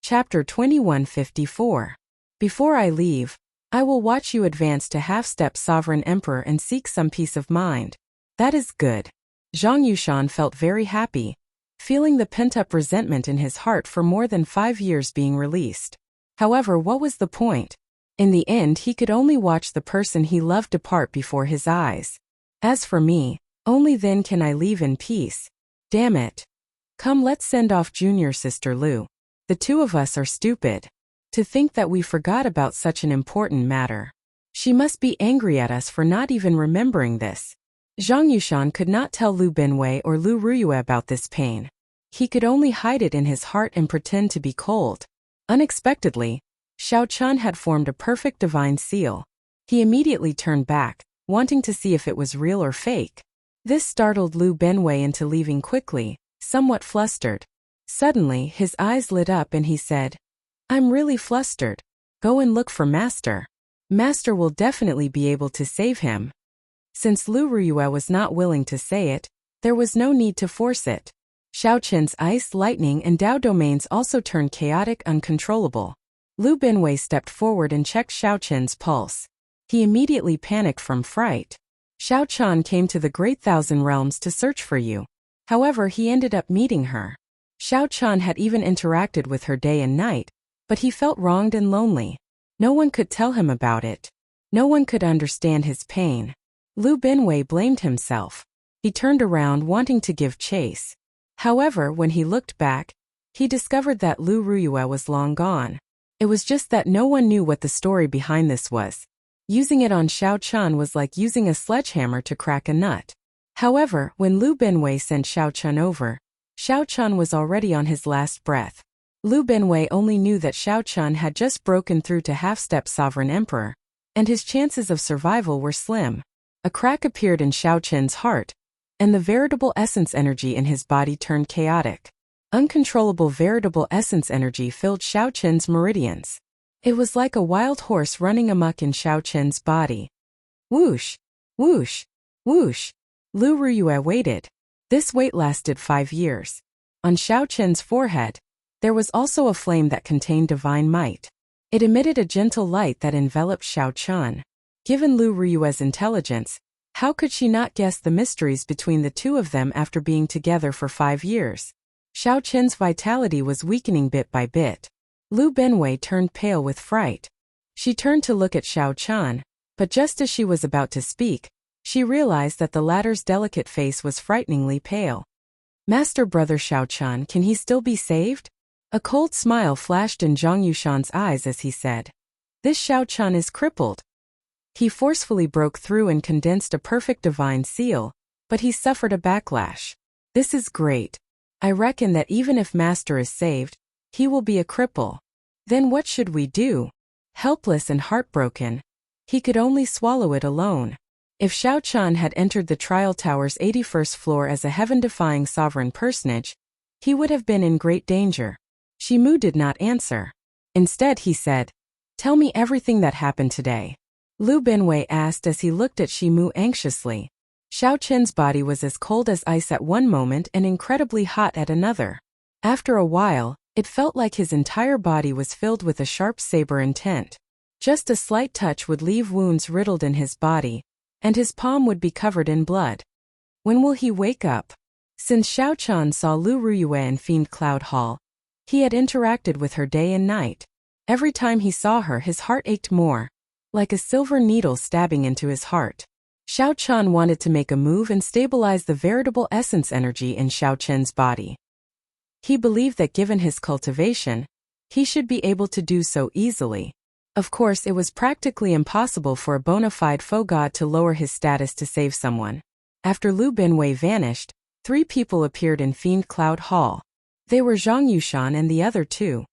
Chapter 2154. Before I leave, I will watch you advance to half-step sovereign emperor and seek some peace of mind. That is good. Zhang Yushan felt very happy, feeling the pent-up resentment in his heart for more than 5 years being released. However, what was the point? In the end, he could only watch the person he loved depart before his eyes. As for me, only then can I leave in peace. Damn it. Come, let's send off junior sister Lu. The two of us are stupid. To think that we forgot about such an important matter. She must be angry at us for not even remembering this. Zhang Yushan could not tell Lu Binwei or Lu Ruyue about this pain. He could only hide it in his heart and pretend to be cold. Unexpectedly, Xiao Qian had formed a perfect divine seal. He immediately turned back, wanting to see if it was real or fake. This startled Lu Binwei into leaving quickly, somewhat flustered. Suddenly, his eyes lit up and he said, I'm really flustered. Go and look for Master. Master will definitely be able to save him. Since Lu Ruyue was not willing to say it, there was no need to force it. Xiao Qian's ice, lightning, and Dao domains also turned chaotic, uncontrollable. Lu Binwei stepped forward and checked Xiao Qian's pulse. He immediately panicked from fright. Xiao Qian came to the Great Thousand Realms to search for you. However, he ended up meeting her. Xiao Qian had even interacted with her day and night, but he felt wronged and lonely. No one could tell him about it. No one could understand his pain. Lu Binwei blamed himself. He turned around wanting to give chase. However, when he looked back, he discovered that Lu Ruyue was long gone. It was just that no one knew what the story behind this was. Using it on Xiao Qian was like using a sledgehammer to crack a nut. However, when Lu Binwei sent Xiao Qian over, Xiao Qian was already on his last breath. Lu Binwei only knew that Xiao Qian had just broken through to half-step sovereign emperor, and his chances of survival were slim. A crack appeared in Xiao Qian's heart, and the veritable essence energy in his body turned chaotic. Uncontrollable veritable essence energy filled Xiao Qian's meridians. It was like a wild horse running amok in Xiao Qian's body. Whoosh! Whoosh! Whoosh! Lu Ruyue waited. This wait lasted 5 years. On Xiao Qian's forehead, there was also a flame that contained divine might. It emitted a gentle light that enveloped Xiao Qian. Given Lu Ruyue's intelligence, how could she not guess the mysteries between the two of them after being together for 5 years? Xiao Qian's vitality was weakening bit by bit. Lu Binwei turned pale with fright. She turned to look at Xiao Qian, but just as she was about to speak, she realized that the latter's delicate face was frighteningly pale. Master brother Xiao Qian, can he still be saved? A cold smile flashed in Zhang Yushan's eyes as he said, This Xiao Qian is crippled. He forcefully broke through and condensed a perfect divine seal, but he suffered a backlash. This is great. I reckon that even if Master is saved, he will be a cripple. Then what should we do? Helpless and heartbroken, he could only swallow it alone. If Xiao Qian had entered the trial tower's 81st floor as a heaven-defying sovereign personage, he would have been in great danger. Shimu did not answer. Instead he said, Tell me everything that happened today. Lu Binwei asked as he looked at Shimu anxiously. Xiao Qian's body was as cold as ice at one moment and incredibly hot at another. After a while, it felt like his entire body was filled with a sharp saber intent. Just a slight touch would leave wounds riddled in his body, and his palm would be covered in blood. When will he wake up? Since Xiao Qian saw Lu Ruyue in Fiend Cloud Hall, he had interacted with her day and night. Every time he saw her, his heart ached more, like a silver needle stabbing into his heart. Xiao Qian wanted to make a move and stabilize the veritable essence energy in Xiao Qian's body. He believed that given his cultivation, he should be able to do so easily. Of course, it was practically impossible for a bona fide faux god to lower his status to save someone. After Lu Binwei vanished, 3 people appeared in Fiend Cloud Hall. They were Zhang Yushan and the other 2.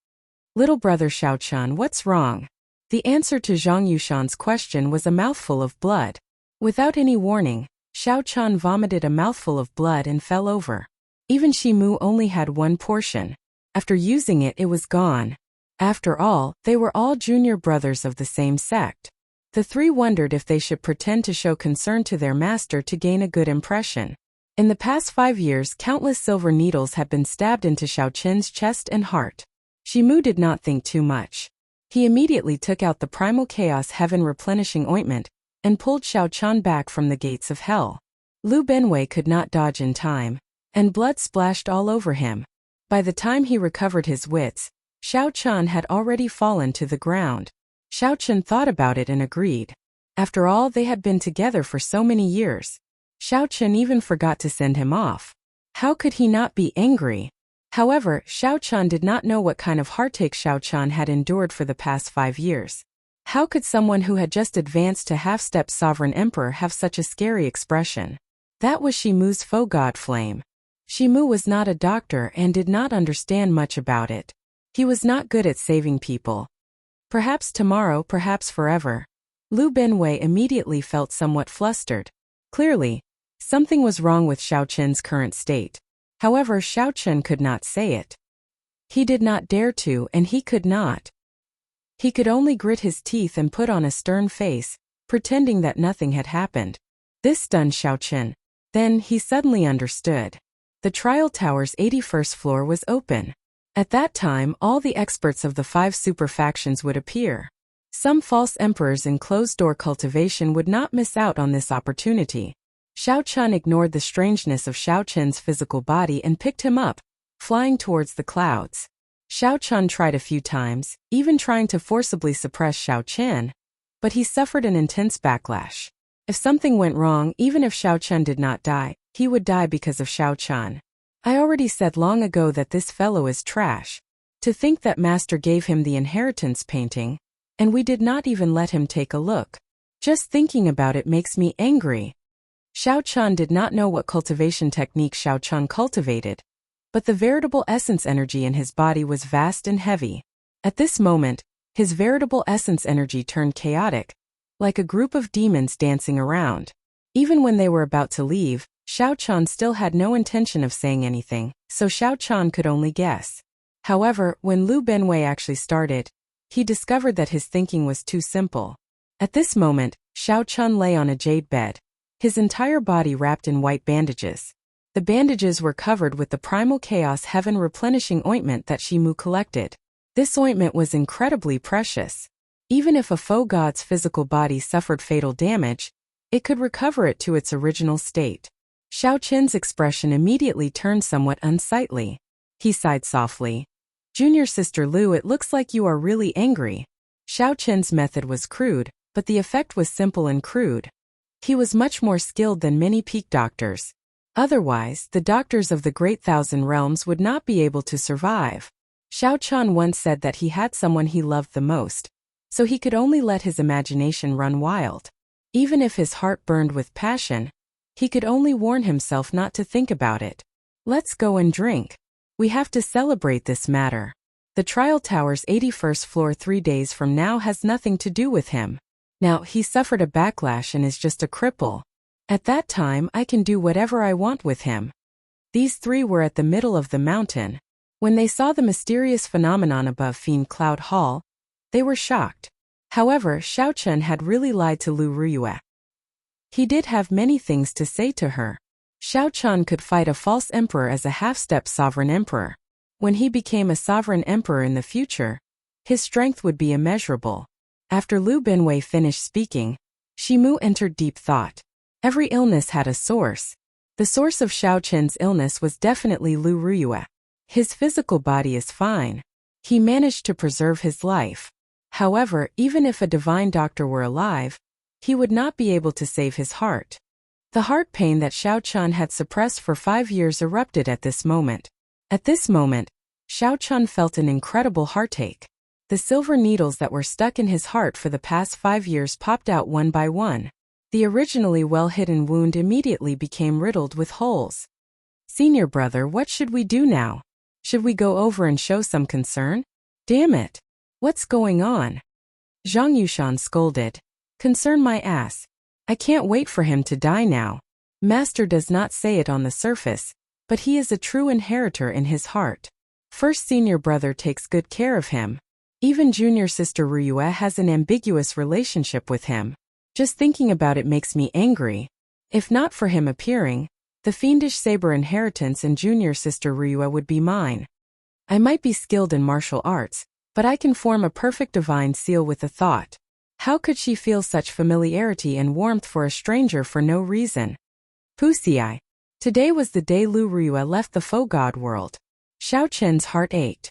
Little brother Xiao Qian, what's wrong? The answer to Zhang Yushan's question was a mouthful of blood. Without any warning, Xiao Qian vomited a mouthful of blood and fell over. Even Shi Mu only had 1 portion. After using it, it was gone. After all, they were all junior brothers of the same sect. The 3 wondered if they should pretend to show concern to their master to gain a good impression. In the past 5 years, countless silver needles had been stabbed into Xiao Qian's chest and heart. Shi Mu did not think too much. He immediately took out the Primal Chaos Heaven Replenishing Ointment and pulled Xiao Qian back from the gates of hell. Lu Binwei could not dodge in time, and blood splashed all over him. By the time he recovered his wits, Xiao Qian had already fallen to the ground. Xiao Qian thought about it and agreed. After all, they had been together for so many years. Xiao Qian even forgot to send him off. How could he not be angry? However, Xiao Qian did not know what kind of heartache Xiao Qian had endured for the past 5 years. How could someone who had just advanced to half-step sovereign emperor have such a scary expression? That was Shi Mu's faux god flame. Shi Mu was not a doctor and did not understand much about it. He was not good at saving people. Perhaps tomorrow, perhaps forever. Lu Binwei immediately felt somewhat flustered. Clearly, something was wrong with Xiao Qian's current state. However, Xiao Qian could not say it. He did not dare to, and he could not. He could only grit his teeth and put on a stern face, pretending that nothing had happened. This stunned Xiao Qian. Then he suddenly understood. The trial tower's 81st floor was open. At that time, all the experts of the 5 super factions would appear. Some false emperors in closed-door cultivation would not miss out on this opportunity. Xiao Qian ignored the strangeness of Xiao Qian's physical body and picked him up, flying towards the clouds. Xiao Qian tried a few times, even trying to forcibly suppress Xiao Qian, but he suffered an intense backlash. If something went wrong, even if Xiao Qian did not die, he would die because of Xiao Qian. I already said long ago that this fellow is trash. To think that master gave him the inheritance painting, and we did not even let him take a look. Just thinking about it makes me angry. Xiao Qian did not know what cultivation technique Xiao Qian cultivated, but the veritable essence energy in his body was vast and heavy. At this moment, his veritable essence energy turned chaotic, like a group of demons dancing around. Even when they were about to leave, Xiao Qian still had no intention of saying anything, so Xiao Qian could only guess. However, when Lu Binwei actually started, he discovered that his thinking was too simple. At this moment, Xiao Qian lay on a jade bed, his entire body wrapped in white bandages. The bandages were covered with the Primal Chaos Heaven Replenishing Ointment that Shi Mu collected. This ointment was incredibly precious. Even if a faux god's physical body suffered fatal damage, it could recover it to its original state. Xiao Qian's expression immediately turned somewhat unsightly. He sighed softly. Junior sister Lu, it looks like you are really angry. Xiao Qian's method was crude, but the effect was simple and crude. He was much more skilled than many peak doctors. Otherwise, the doctors of the Great Thousand Realms would not be able to survive. Xiao Qian once said that he had someone he loved the most, so he could only let his imagination run wild. Even if his heart burned with passion, he could only warn himself not to think about it. Let's go and drink. We have to celebrate this matter. The trial tower's 81st floor 3 days from now has nothing to do with him. Now, he suffered a backlash and is just a cripple. At that time, I can do whatever I want with him. These 3 were at the middle of the mountain. When they saw the mysterious phenomenon above Fiend Cloud Hall, they were shocked. However, Xiao Qian had really lied to Lu Ruyue. He did have many things to say to her. Xiao Qian could fight a false emperor as a half-step sovereign emperor. When he became a sovereign emperor in the future, his strength would be immeasurable. After Lu Binwei finished speaking, Shi Mu entered deep thought. Every illness had a source. The source of Xiao Qian's illness was definitely Lu Ruyue. His physical body is fine. He managed to preserve his life. However, even if a divine doctor were alive, he would not be able to save his heart. The heart pain that Xiao Chun had suppressed for 5 years erupted at this moment. At this moment, Xiao Chun felt an incredible heartache. The silver needles that were stuck in his heart for the past 5 years popped out one by one. The originally well-hidden wound immediately became riddled with holes. "Senior brother, what should we do now? Should we go over and show some concern? Damn it! What's going on?" Zhang Yushan scolded. "Concern my ass. I can't wait for him to die now. Master does not say it on the surface, but he is a true inheritor in his heart. First senior brother takes good care of him. Even junior sister Ryue has an ambiguous relationship with him. Just thinking about it makes me angry. If not for him appearing, the fiendish saber inheritance and junior sister Ryue would be mine. I might be skilled in martial arts, but I can form a perfect divine seal with a thought. How could she feel such familiarity and warmth for a stranger for no reason? Pussy. Today was the day Lu Ryue left the faux god world. Xiao Chen's heart ached.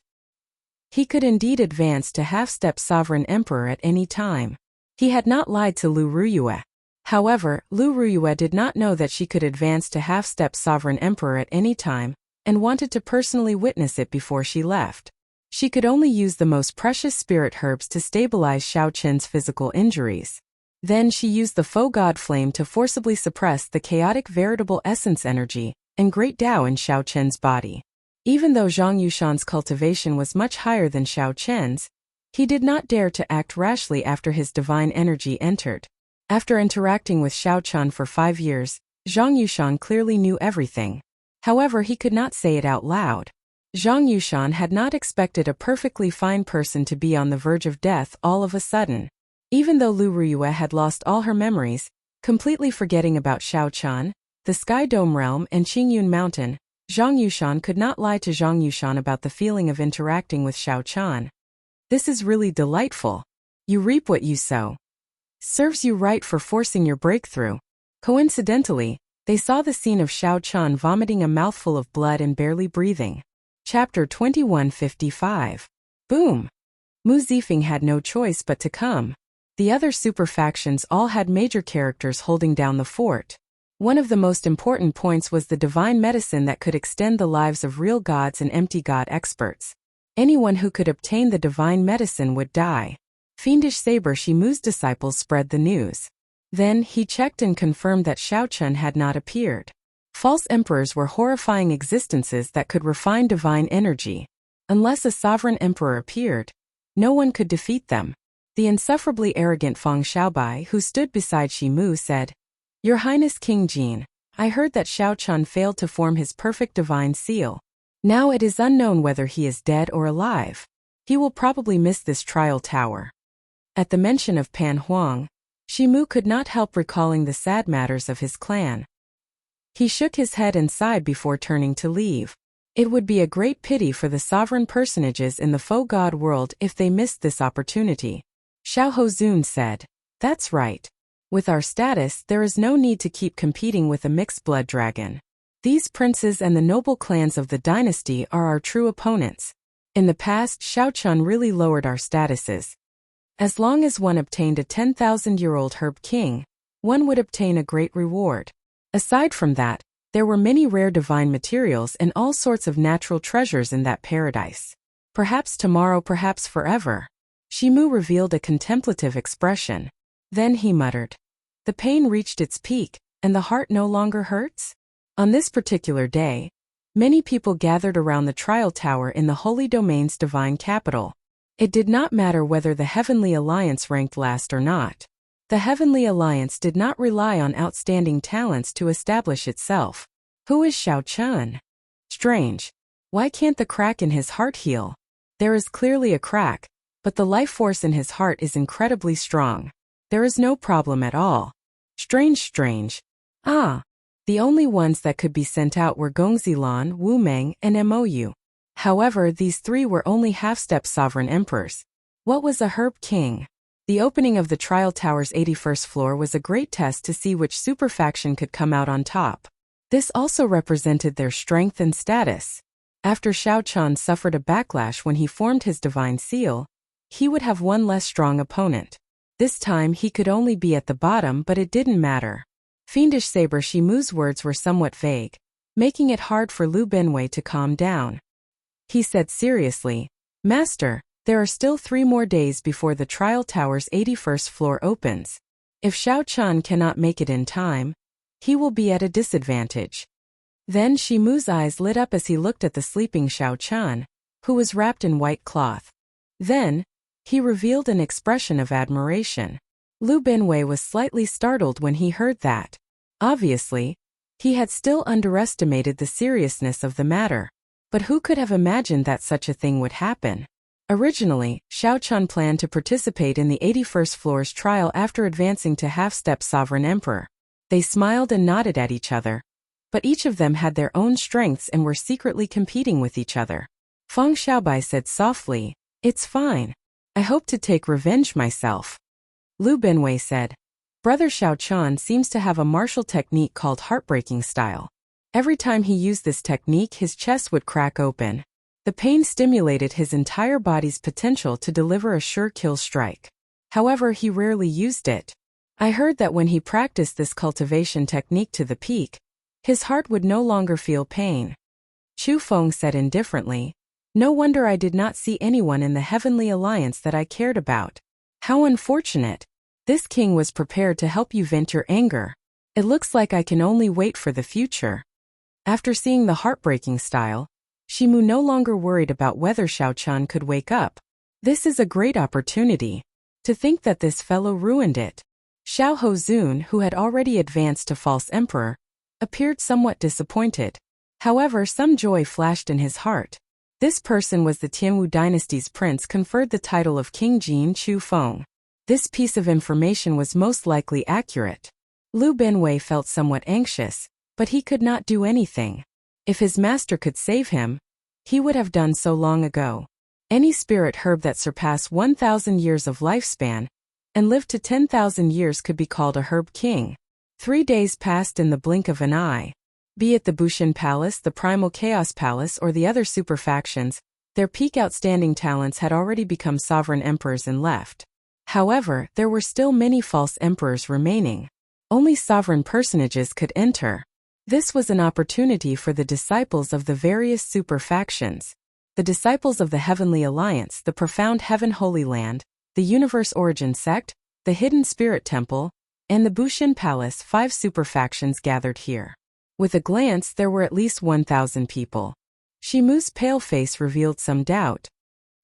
He could indeed advance to half-step sovereign emperor at any time. He had not lied to Lu Ryue. However, Lu Ryue did not know that she could advance to half-step sovereign emperor at any time, and wanted to personally witness it before she left. She could only use the most precious spirit herbs to stabilize Xiao Chen's physical injuries. Then she used the faux god flame to forcibly suppress the chaotic veritable essence energy and great Tao in Xiao Chen's body. Even though Zhang Yushan's cultivation was much higher than Xiao Chen's, he did not dare to act rashly after his divine energy entered. After interacting with Xiao Chun for 5 years, Zhang Yushan clearly knew everything. However, he could not say it out loud. Zhang Yushan had not expected a perfectly fine person to be on the verge of death all of a sudden. Even though Lu Ryue had lost all her memories, completely forgetting about Xiao Chun, the Sky Dome Realm and Qingyun Mountain, Zhang Yushan could not lie to Zhang Yushan about the feeling of interacting with Xiao Chun. "This is really delightful. You reap what you sow. Serves you right for forcing your breakthrough." Coincidentally, they saw the scene of Xiao Chun vomiting a mouthful of blood and barely breathing. Chapter 2155. Boom! Mu Zifeng had no choice but to come. The other super factions all had major characters holding down the fort. One of the most important points was the divine medicine that could extend the lives of real gods and empty god experts. Anyone who could obtain the divine medicine would die. Fiendish Saber Shimu's disciples spread the news. Then he checked and confirmed that Xiao Chun had not appeared. False emperors were horrifying existences that could refine divine energy. Unless a sovereign emperor appeared, no one could defeat them. The insufferably arrogant Feng Xiaobai, who stood beside Shimu, said, "Your Highness King Jin, I heard that Xiao Chun failed to form his perfect divine seal. Now it is unknown whether he is dead or alive. He will probably miss this trial tower." At the mention of Pan Huang, Shimu could not help recalling the sad matters of his clan. He shook his head and sighed before turning to leave. It would be a great pity for the sovereign personages in the faux god world if they missed this opportunity. Xiao Hozun said, "That's right. With our status, there is no need to keep competing with a mixed-blood dragon. These princes and the noble clans of the dynasty are our true opponents. In the past, Xiao Chun really lowered our statuses. As long as one obtained a 10,000-year-old herb king, one would obtain a great reward. Aside from that, there were many rare divine materials and all sorts of natural treasures in that paradise. Perhaps tomorrow, perhaps forever." Shimu revealed a contemplative expression. Then he muttered, "The pain reached its peak, and the heart no longer hurts?" On this particular day, many people gathered around the trial tower in the Holy Domain's divine capital. It did not matter whether the Heavenly Alliance ranked last or not. The Heavenly Alliance did not rely on outstanding talents to establish itself. Who is Xiao Chun? Strange. Why can't the crack in his heart heal? There is clearly a crack, but the life force in his heart is incredibly strong. There is no problem at all. Strange. Ah. The only ones that could be sent out were Gongzilan, Wu Meng, and Mou. However, these three were only half-step sovereign emperors. What was a herb king? The opening of the trial tower's 81st floor was a great test to see which super faction could come out on top. This also represented their strength and status. After Xiao Chun suffered a backlash when he formed his divine seal, he would have one less strong opponent. This time he could only be at the bottom, but it didn't matter. Fiendish Saber Shimu's words were somewhat vague, making it hard for Lu Benwei to calm down. He said seriously, "Master, there are still 3 more days before the trial tower's 81st floor opens. If Xiao Chun cannot make it in time, he will be at a disadvantage." Then Shimu's eyes lit up as he looked at the sleeping Xiao Chun, who was wrapped in white cloth. Then, he revealed an expression of admiration. Lu Benwei was slightly startled when he heard that. Obviously, he had still underestimated the seriousness of the matter. But who could have imagined that such a thing would happen? Originally, Xiao Chun planned to participate in the 81st floor's trial after advancing to half-step sovereign emperor. They smiled and nodded at each other. But each of them had their own strengths and were secretly competing with each other. Feng Xiaobai said softly, "It's fine. I hope to take revenge myself." Lu Benwei said, "Brother Xiao Chun seems to have a martial technique called heartbreaking style. Every time he used this technique, his chest would crack open. The pain stimulated his entire body's potential to deliver a sure kill strike. However, he rarely used it. I heard that when he practiced this cultivation technique to the peak, his heart would no longer feel pain." Chu Feng said indifferently, "No wonder I did not see anyone in the Heavenly Alliance that I cared about. How unfortunate. This king was prepared to help you vent your anger. It looks like I can only wait for the future." After seeing the heartbreaking style, Shimu no longer worried about whether Xiao Chun could wake up. This is a great opportunity. To think that this fellow ruined it. Xiao Hozun, who had already advanced to false emperor, appeared somewhat disappointed. However, some joy flashed in his heart. This person was the Tianwu dynasty's prince conferred the title of King Jin Chu Feng. This piece of information was most likely accurate. Lu Benwei felt somewhat anxious, but he could not do anything. If his master could save him, he would have done so long ago. Any spirit herb that surpassed 1,000 years of lifespan and lived to 10,000 years could be called a herb king. 3 days passed in the blink of an eye. Be it the Bushin Palace, the Primal Chaos Palace, or the other super factions, their peak outstanding talents had already become sovereign emperors and left. However, there were still many false emperors remaining. Only sovereign personages could enter. This was an opportunity for the disciples of the various super factions. The disciples of the Heavenly Alliance, the Profound Heaven Holy Land, the Universe Origin Sect, the Hidden Spirit Temple, and the Bushin Palace, 5 super factions gathered here. With a glance, there were at least 1,000 people. Shimu's pale face revealed some doubt.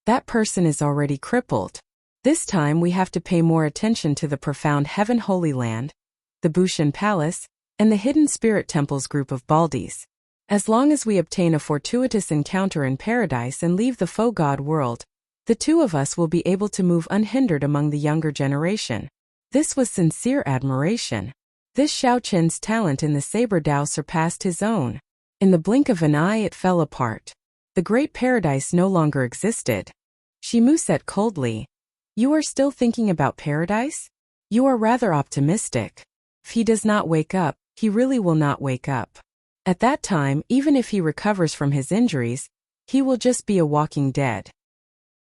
That person is already crippled. This time we have to pay more attention to the Profound Heaven Holy Land, the Bushin Palace, and the Hidden Spirit Temple's group of Baldies. As long as we obtain a fortuitous encounter in paradise and leave the faux god world, the 2 of us will be able to move unhindered among the younger generation. This was sincere admiration. This Xiao Chen's talent in the Saber Dao surpassed his own. In the blink of an eye it fell apart. The great paradise no longer existed. Shimu said coldly, "You are still thinking about paradise? You are rather optimistic. If he does not wake up, he really will not wake up. At that time, even if he recovers from his injuries, he will just be a walking dead."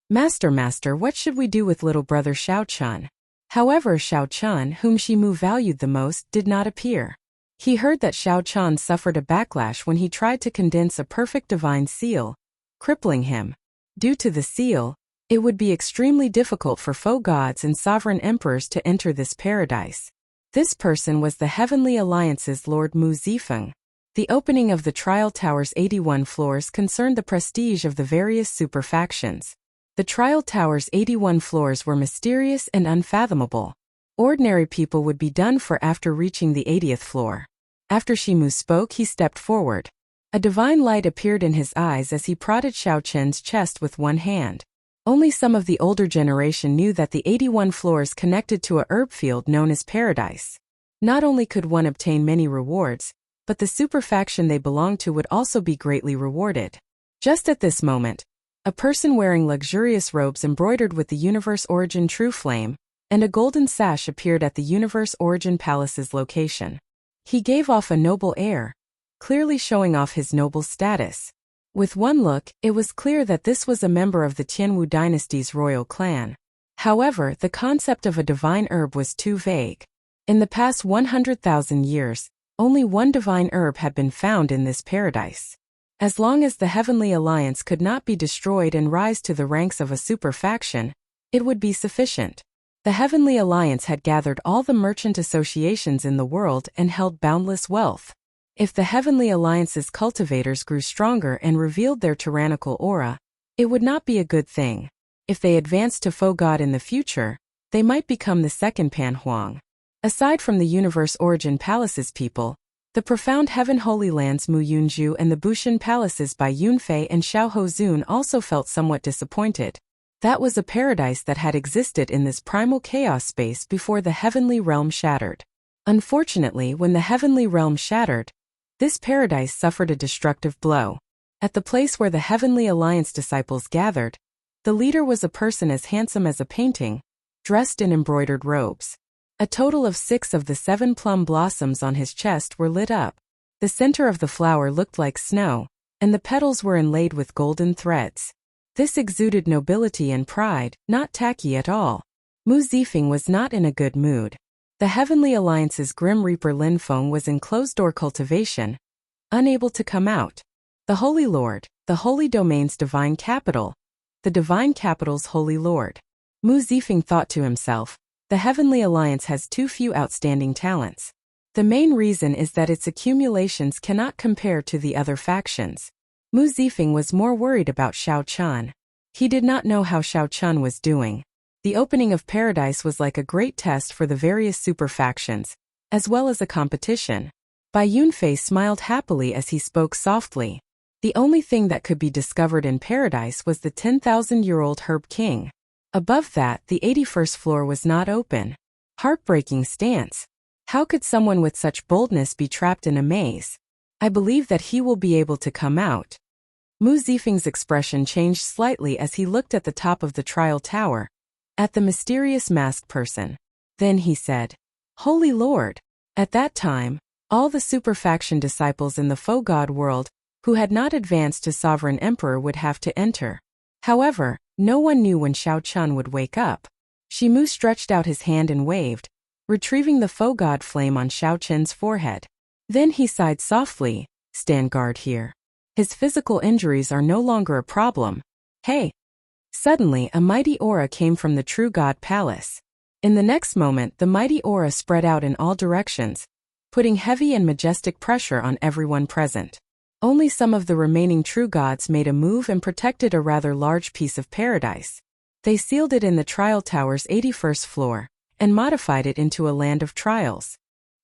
Master, what should we do with little brother Xiao Chun?" However, Xiao Chun, whom Shimu valued the most, did not appear. He heard that Xiao Chun suffered a backlash when he tried to condense a perfect divine seal, crippling him. Due to the seal, it would be extremely difficult for faux gods and sovereign emperors to enter this paradise. This person was the Heavenly Alliance's Lord Mu Zifeng. The opening of the trial tower's 81 floors concerned the prestige of the various super factions. The trial tower's 81 floors were mysterious and unfathomable. Ordinary people would be done for after reaching the 80th floor. After Shimu spoke, he stepped forward. A divine light appeared in his eyes as he prodded Xiao Chen's chest with one hand. Only some of the older generation knew that the 81 floors connected to a herb field known as Paradise. Not only could one obtain many rewards, but the super faction they belonged to would also be greatly rewarded. Just at this moment, a person wearing luxurious robes embroidered with the Universe Origin True Flame and a golden sash appeared at the Universe Origin Palace's location. He gave off a noble air, clearly showing off his noble status. With one look, it was clear that this was a member of the Tianwu dynasty's royal clan. However, the concept of a divine herb was too vague. In the past 100,000 years, only one divine herb had been found in this paradise. As long as the Heavenly Alliance could not be destroyed and rise to the ranks of a superfaction, it would be sufficient. The Heavenly Alliance had gathered all the merchant associations in the world and held boundless wealth. If the Heavenly Alliance's cultivators grew stronger and revealed their tyrannical aura, it would not be a good thing. If they advanced to Faux God in the future, they might become the second Pan Huang. Aside from the Universe Origin Palace's people, the profound Heaven Holy Lands Mu Yunju and the Bushin Palaces by Yunfei and Xiao Hozun also felt somewhat disappointed. That was a paradise that had existed in this primal chaos space before the heavenly realm shattered. Unfortunately, when the heavenly realm shattered, this paradise suffered a destructive blow. At the place where the Heavenly Alliance disciples gathered, the leader was a person as handsome as a painting, dressed in embroidered robes. A total of 6 of the 7 plum blossoms on his chest were lit up. The center of the flower looked like snow, and the petals were inlaid with golden threads. This exuded nobility and pride, not tacky at all. Mu Zifeng was not in a good mood. The Heavenly Alliance's Grim Reaper Lin Feng was in closed-door cultivation, unable to come out. The Holy Lord, the Holy Domain's divine capital, the divine capital's Holy Lord. Mu Zifeng thought to himself, the Heavenly Alliance has too few outstanding talents. The main reason is that its accumulations cannot compare to the other factions. Mu Zifeng was more worried about Xiao Chun. He did not know how Xiao Chun was doing. The opening of paradise was like a great test for the various super factions, as well as a competition. Bai Yunfei smiled happily as he spoke softly. The only thing that could be discovered in paradise was the 10,000-year-old Herb King. Above that, the 81st floor was not open. Heartbreaking stance. How could someone with such boldness be trapped in a maze? I believe that he will be able to come out. Mu Zifeng's expression changed slightly as he looked at the top of the trial tower, at the mysterious masked person. Then he said, Holy Lord. At that time, all the superfaction disciples in the Faux God world who had not advanced to Sovereign Emperor would have to enter. However, no one knew when Xiao Chun would wake up. Shimu stretched out his hand and waved, retrieving the Faux God flame on Xiao Chun's forehead. Then he sighed softly, stand guard here. His physical injuries are no longer a problem. Hey! Suddenly, a mighty aura came from the True God Palace. In the next moment, the mighty aura spread out in all directions, putting heavy and majestic pressure on everyone present. Only some of the remaining true gods made a move and protected a rather large piece of paradise. They sealed it in the trial tower's 81st floor, and modified it into a land of trials.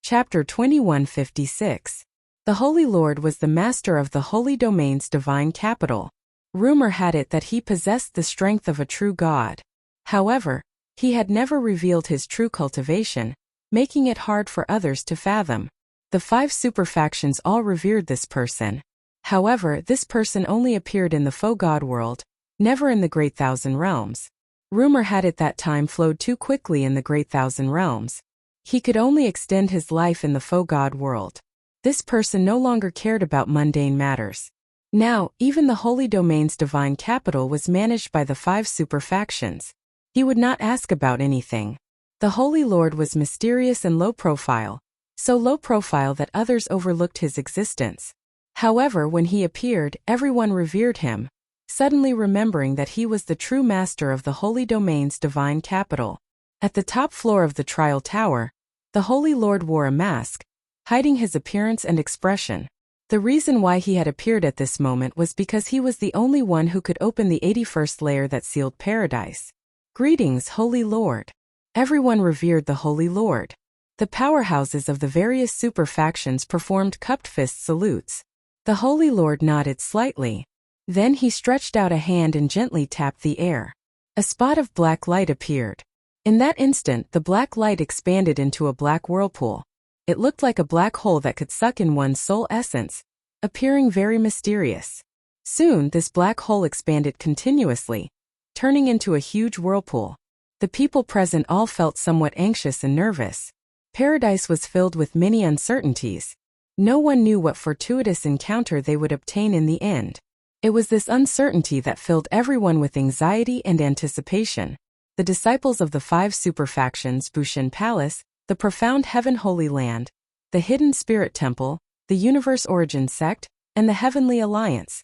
Chapter 2156. The Holy Lord was the master of the Holy Domain's divine capital. Rumor had it that he possessed the strength of a true god. However, he had never revealed his true cultivation, making it hard for others to fathom. The 5 superfactions all revered this person. However, this person only appeared in the Faux God world, never in the Great Thousand Realms. Rumor had it that time flowed too quickly in the Great Thousand Realms. He could only extend his life in the Faux God world. This person no longer cared about mundane matters. Now, even the Holy Domain's divine capital was managed by the 5 superfactions. He would not ask about anything. The Holy Lord was mysterious and low profile, so low profile that others overlooked his existence. However, when he appeared, everyone revered him, suddenly remembering that he was the true master of the Holy Domain's divine capital. At the top floor of the trial tower, the Holy Lord wore a mask, hiding his appearance and expression. The reason why he had appeared at this moment was because he was the only one who could open the 81st layer that sealed paradise. Greetings, Holy Lord. Everyone revered the Holy Lord. The powerhouses of the various superfactions performed cupped fist salutes. The Holy Lord nodded slightly. Then he stretched out a hand and gently tapped the air. A spot of black light appeared. In that instant, the black light expanded into a black whirlpool. It looked like a black hole that could suck in one's soul essence, appearing very mysterious. Soon, this black hole expanded continuously, turning into a huge whirlpool. The people present all felt somewhat anxious and nervous. Paradise was filled with many uncertainties. No one knew what fortuitous encounter they would obtain in the end. It was this uncertainty that filled everyone with anxiety and anticipation. the disciples of the 5 superfactions Bushin Palace, the Profound Heaven Holy Land, the Hidden Spirit Temple, the Universe Origin Sect, and the Heavenly Alliance.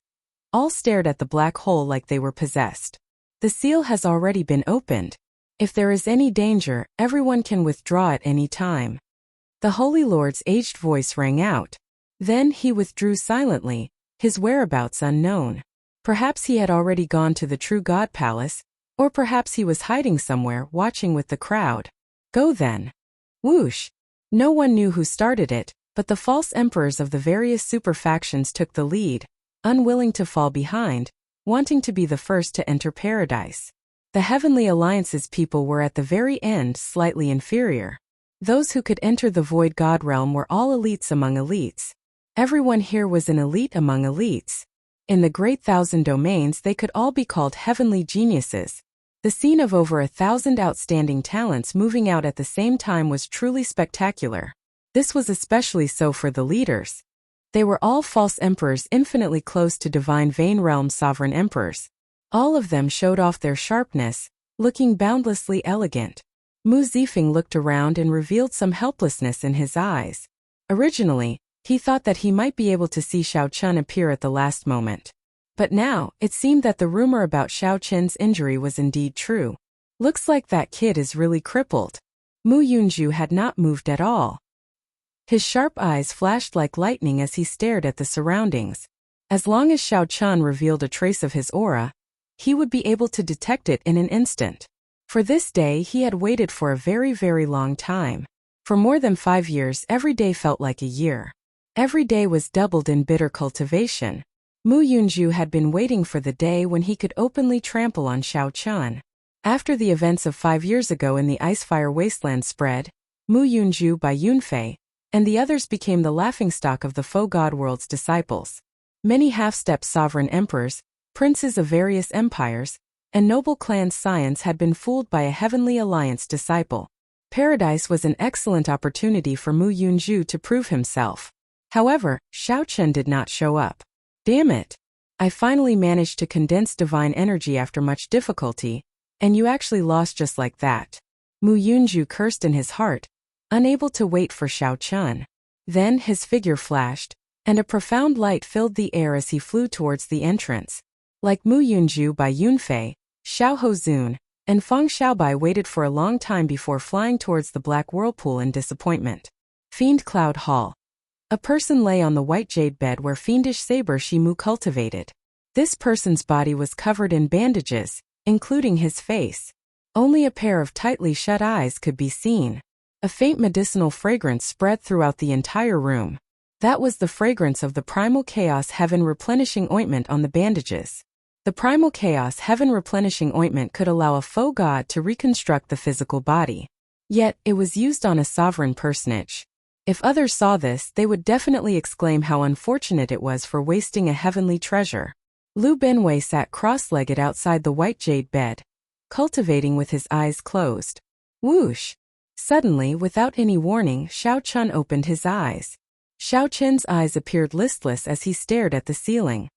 All stared at the black hole like they were possessed. The seal has already been opened. If there is any danger, everyone can withdraw at any time. The Holy Lord's aged voice rang out. Then he withdrew silently, his whereabouts unknown. Perhaps he had already gone to the True God Palace, or perhaps he was hiding somewhere watching with the crowd. Go then. Whoosh! No one knew who started it, but the false emperors of the various superfactions took the lead, unwilling to fall behind, wanting to be the first to enter paradise. The Heavenly Alliance's people were at the very end slightly inferior. Those who could enter the Void God realm were all elites among elites. Everyone here was an elite among elites. In the great 1,000 domains they could all be called heavenly geniuses. The scene of over 1,000 outstanding talents moving out at the same time was truly spectacular. This was especially so for the leaders. They were all false emperors infinitely close to divine Vane Realm sovereign emperors. All of them showed off their sharpness, looking boundlessly elegant. Mu Zifeng looked around and revealed some helplessness in his eyes. Originally, he thought that he might be able to see Xiao Chun appear at the last moment. But now, it seemed that the rumor about Xiao Chen's injury was indeed true. Looks like that kid is really crippled. Mu Yunju had not moved at all. His sharp eyes flashed like lightning as he stared at the surroundings. As long as Xiao Chun revealed a trace of his aura, he would be able to detect it in an instant. For this day he had waited for a very, very long time. For more than 5 years every day felt like a year. Every day was doubled in bitter cultivation. Mu Yunju had been waiting for the day when he could openly trample on Xiao Chun. After the events of 5 years ago in the Icefire Wasteland spread, Mu Yunju by Yunfei, and the others became the laughingstock of the faux God world's disciples. Many half-step sovereign emperors, princes of various empires, and noble clans' scions had been fooled by a Heavenly Alliance disciple. Paradise was an excellent opportunity for Mu Yunju to prove himself. However, Xiao Chun did not show up. Damn it! I finally managed to condense divine energy after much difficulty, and you actually lost just like that. Mu Yunju cursed in his heart, unable to wait for Xiao Chun. Then his figure flashed, and a profound light filled the air as he flew towards the entrance. Like Mu Yunju by Yunfei, Xiao Hozun, and Feng Xiaobai waited for a long time before flying towards the black whirlpool in disappointment. Fiend Cloud Hall. A person lay on the white jade bed where fiendish saber Shimu cultivated. This person's body was covered in bandages, including his face. Only a pair of tightly shut eyes could be seen. A faint medicinal fragrance spread throughout the entire room. That was the fragrance of the Primal Chaos Heaven Replenishing Ointment on the bandages. The Primal Chaos Heaven Replenishing Ointment could allow a faux god to reconstruct the physical body. Yet, it was used on a sovereign personage. If others saw this, they would definitely exclaim how unfortunate it was for wasting a heavenly treasure. Lu Benwei sat cross-legged outside the white jade bed, cultivating with his eyes closed. Whoosh! Suddenly, without any warning, Xiao Chun opened his eyes. Xiao Chen's eyes appeared listless as he stared at the ceiling.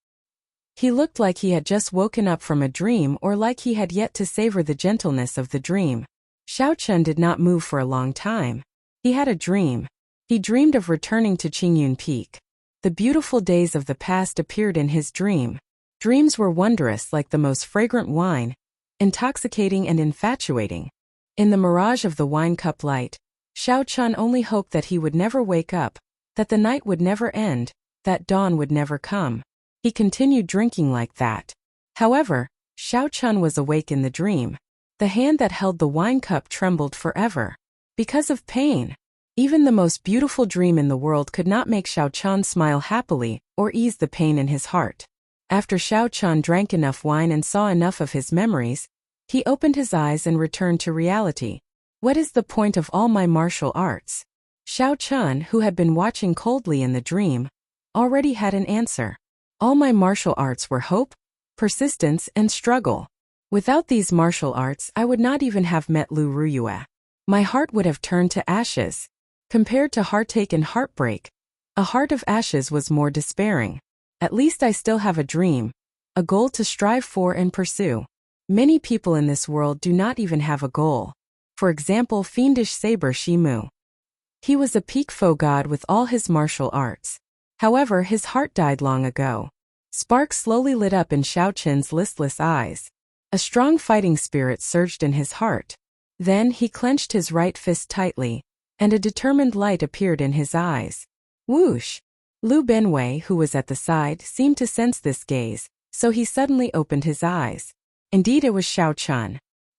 He looked like he had just woken up from a dream or like he had yet to savor the gentleness of the dream. Xiao Chun did not move for a long time. He had a dream. He dreamed of returning to Qingyun Peak. The beautiful days of the past appeared in his dream. Dreams were wondrous like the most fragrant wine, intoxicating and infatuating. In the mirage of the wine cup light, Xiao Chun only hoped that he would never wake up, that the night would never end, that dawn would never come. He continued drinking like that. However, Xiao Chun was awake in the dream. The hand that held the wine cup trembled forever. Because of pain. Even the most beautiful dream in the world could not make Xiao Chun smile happily or ease the pain in his heart. After Xiao Chun drank enough wine and saw enough of his memories, he opened his eyes and returned to reality. What is the point of all my martial arts? Xiao Chun, who had been watching coldly in the dream, already had an answer. All my martial arts were hope, persistence, and struggle. Without these martial arts, I would not even have met Lu Ruyue. My heart would have turned to ashes. Compared to heartache and heartbreak, a heart of ashes was more despairing. At least I still have a dream, a goal to strive for and pursue. Many people in this world do not even have a goal. For example, fiendish saber Shimu. He was a peak foe god with all his martial arts. However, his heart died long ago. Sparks slowly lit up in Xiao Qin's listless eyes. A strong fighting spirit surged in his heart. Then he clenched his right fist tightly, and a determined light appeared in his eyes. Whoosh! Lu Benwei, who was at the side, seemed to sense this gaze, so he suddenly opened his eyes. Indeed, it was Xiao Chun.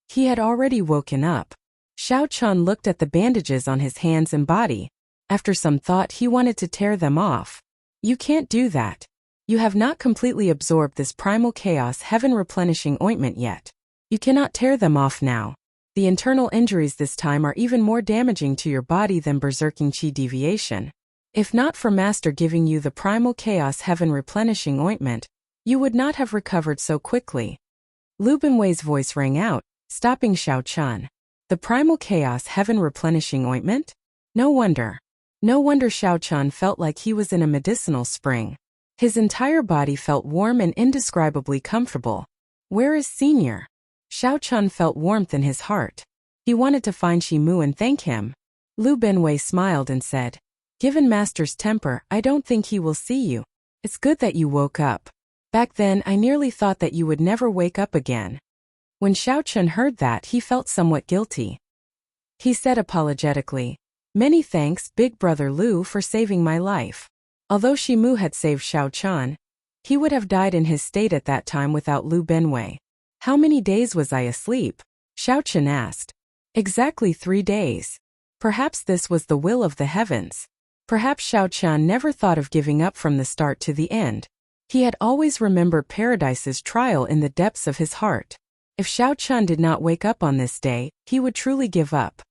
He had already woken up. Xiao Chun looked at the bandages on his hands and body. After some thought, he wanted to tear them off. You can't do that. You have not completely absorbed this primal chaos heaven replenishing ointment yet. You cannot tear them off now. The internal injuries this time are even more damaging to your body than berserking chi deviation. If not for Master giving you the primal chaos heaven replenishing ointment, you would not have recovered so quickly. Lu Benwei's voice rang out, stopping Xiao Chun. The primal chaos heaven replenishing ointment? No wonder. No wonder Xiao Chun felt like he was in a medicinal spring. His entire body felt warm and indescribably comfortable. Where is Senior? Xiao Chun felt warmth in his heart. He wanted to find Shimu and thank him. Lu Benwei smiled and said, "Given Master's temper, I don't think he will see you. It's good that you woke up. Back then, I nearly thought that you would never wake up again." When Xiao Chun heard that, he felt somewhat guilty. He said apologetically, "Many thanks, Big Brother Lu, for saving my life." Although Shimu had saved Xiao Chun, he would have died in his state at that time without Lu Benwei. "How many days was I asleep?" Xiao Chun asked. "Exactly 3 days. Perhaps this was the will of the heavens." Perhaps Xiao Chun never thought of giving up from the start to the end. He had always remembered Paradise's trial in the depths of his heart. If Xiao Chun did not wake up on this day, he would truly give up.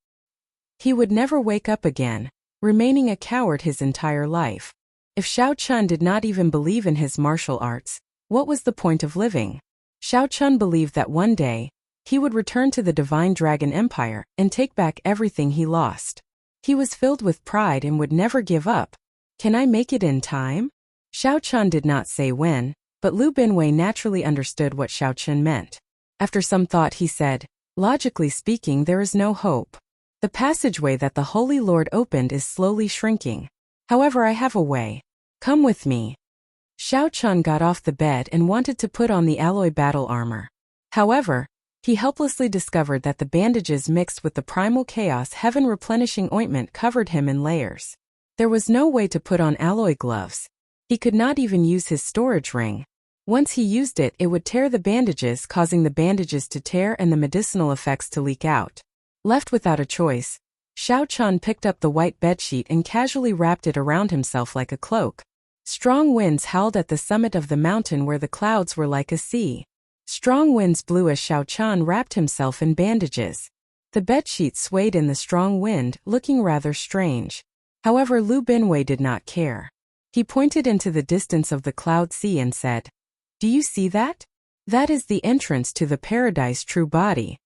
He would never wake up again, remaining a coward his entire life. If Xiao Chun did not even believe in his martial arts, what was the point of living? Xiao Chun believed that one day, he would return to the Divine Dragon Empire and take back everything he lost. He was filled with pride and would never give up. Can I make it in time? Xiao Chun did not say when, but Lu Benwei naturally understood what Xiao Chun meant. After some thought he said, "Logically speaking, there is no hope. The passageway that the Holy Lord opened is slowly shrinking. However, I have a way. Come with me." Xiao Chun got off the bed and wanted to put on the alloy battle armor. However, he helplessly discovered that the bandages mixed with the primal chaos heaven replenishing ointment covered him in layers. There was no way to put on alloy gloves. He could not even use his storage ring. Once he used it, it would tear the bandages, causing the bandages to tear and the medicinal effects to leak out. Left without a choice, Xiao Chun picked up the white bedsheet and casually wrapped it around himself like a cloak. Strong winds howled at the summit of the mountain where the clouds were like a sea. Strong winds blew as Xiao Chun wrapped himself in bandages. The bedsheet swayed in the strong wind, looking rather strange. However, Lu Benwei did not care. He pointed into the distance of the cloud sea and said, "Do you see that? That is the entrance to the Paradise true body."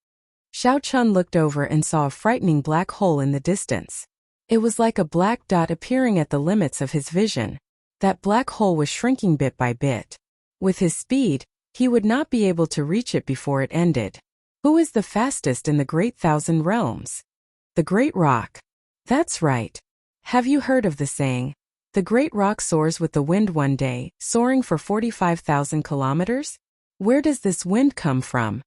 Xiao Chun looked over and saw a frightening black hole in the distance. It was like a black dot appearing at the limits of his vision. That black hole was shrinking bit by bit. With his speed, he would not be able to reach it before it ended. Who is the fastest in the Great Thousand Realms? The Great Rock. That's right. Have you heard of the saying, "The Great Rock soars with the wind one day, soaring for 45,000 kilometers"? Where does this wind come from?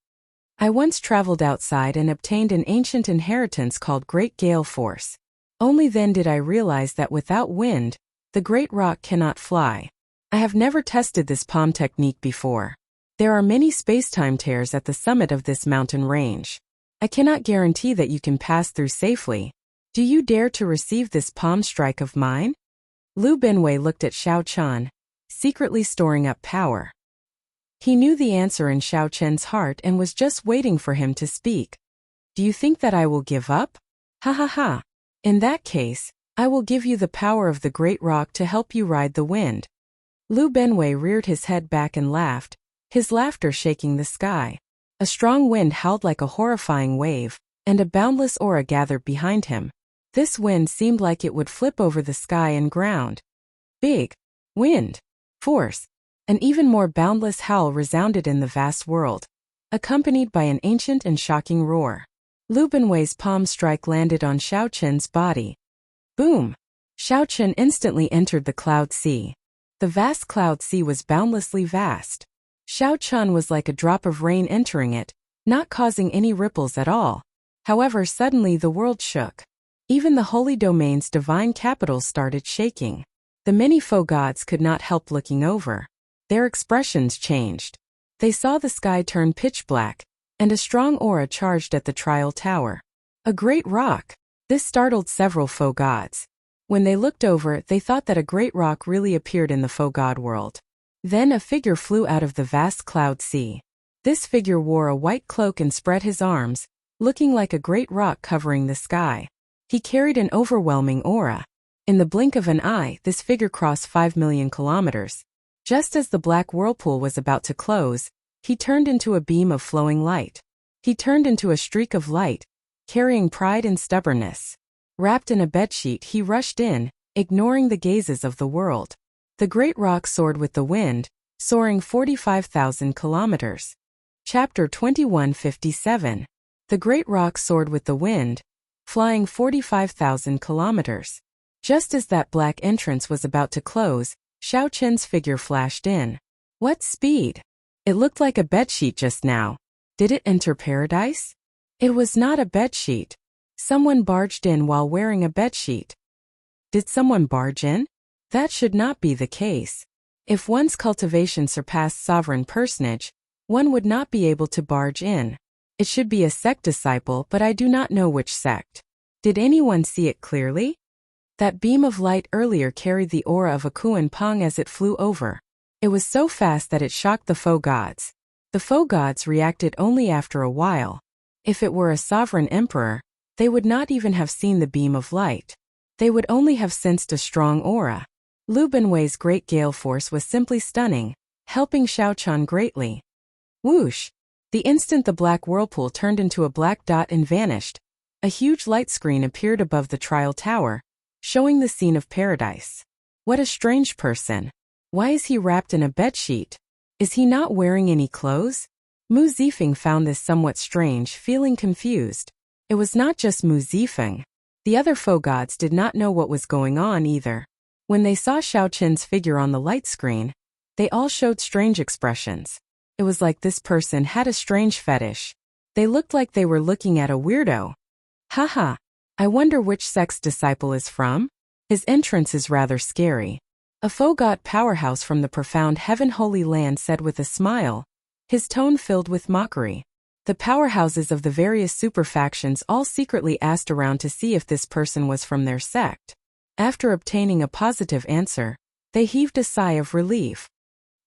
I once traveled outside and obtained an ancient inheritance called Great Gale Force. Only then did I realize that without wind, the Great Rock cannot fly. I have never tested this palm technique before. There are many space-time tears at the summit of this mountain range. I cannot guarantee that you can pass through safely. Do you dare to receive this palm strike of mine? Lu Benwei looked at Xiao Chun, secretly storing up power. He knew the answer in Xiao Chen's heart and was just waiting for him to speak. "Do you think that I will give up? Ha ha ha. In that case, I will give you the power of the Great Rock to help you ride the wind." Lu Benwei reared his head back and laughed, his laughter shaking the sky. A strong wind howled like a horrifying wave, and a boundless aura gathered behind him. This wind seemed like it would flip over the sky and ground. Big wind, force, an even more boundless howl resounded in the vast world. accompanied by an ancient and shocking roar. Lu Binwei's palm strike landed on Xiao Qin's body. Boom! Xiao Qin instantly entered the cloud sea. The vast cloud sea was boundlessly vast. Xiao Qin was like a drop of rain entering it, not causing any ripples at all. However, suddenly the world shook. Even the holy domain's divine capitals started shaking. The many foe gods could not help looking over. Their expressions changed. They saw the sky turn pitch black, and a strong aura charged at the trial tower. A great rock. This startled several foe gods. When they looked over, they thought that a great rock really appeared in the foe god world. Then a figure flew out of the vast cloud sea. This figure wore a white cloak and spread his arms, looking like a great rock covering the sky. He carried an overwhelming aura. In the blink of an eye, this figure crossed 5 million kilometers. Just as the black whirlpool was about to close, he turned into a beam of flowing light. He turned into a streak of light, carrying pride and stubbornness. Wrapped in a bedsheet, he rushed in, ignoring the gazes of the world. The great rock soared with the wind, soaring 45,000 kilometers. Chapter 2157. The great rock soared with the wind, flying 45,000 kilometers. Just as that black entrance was about to close, Xiao Qin's figure flashed in. What speed! It looked like a bedsheet just now. Did it enter paradise? It was not a bedsheet. Someone barged in while wearing a bedsheet. Did someone barge in? That should not be the case. If one's cultivation surpassed sovereign personage, one would not be able to barge in. It should be a sect disciple, but I do not know which sect. Did anyone see it clearly? That beam of light earlier carried the aura of a Kuan Pong as it flew over. It was so fast that it shocked the foe gods. The foe gods reacted only after a while. If it were a sovereign emperor, they would not even have seen the beam of light. They would only have sensed a strong aura. Lu Binwei's great gale force was simply stunning, helping Xiao Qin greatly. Whoosh! The instant the black whirlpool turned into a black dot and vanished, a huge light screen appeared above the trial tower, showing the scene of paradise. What a strange person. Why is he wrapped in a bedsheet? Is he not wearing any clothes? Mu Zifeng found this somewhat strange, feeling confused. It was not just Mu Zifeng. The other foe gods did not know what was going on either. When they saw Xiao Qin's figure on the light screen, they all showed strange expressions. It was like this person had a strange fetish. They looked like they were looking at a weirdo. Haha, I wonder which sect's disciple is from? His entrance is rather scary. A foe god powerhouse from the profound heaven holy land said with a smile, his tone filled with mockery. The powerhouses of the various super factions all secretly asked around to see if this person was from their sect. After obtaining a positive answer, they heaved a sigh of relief.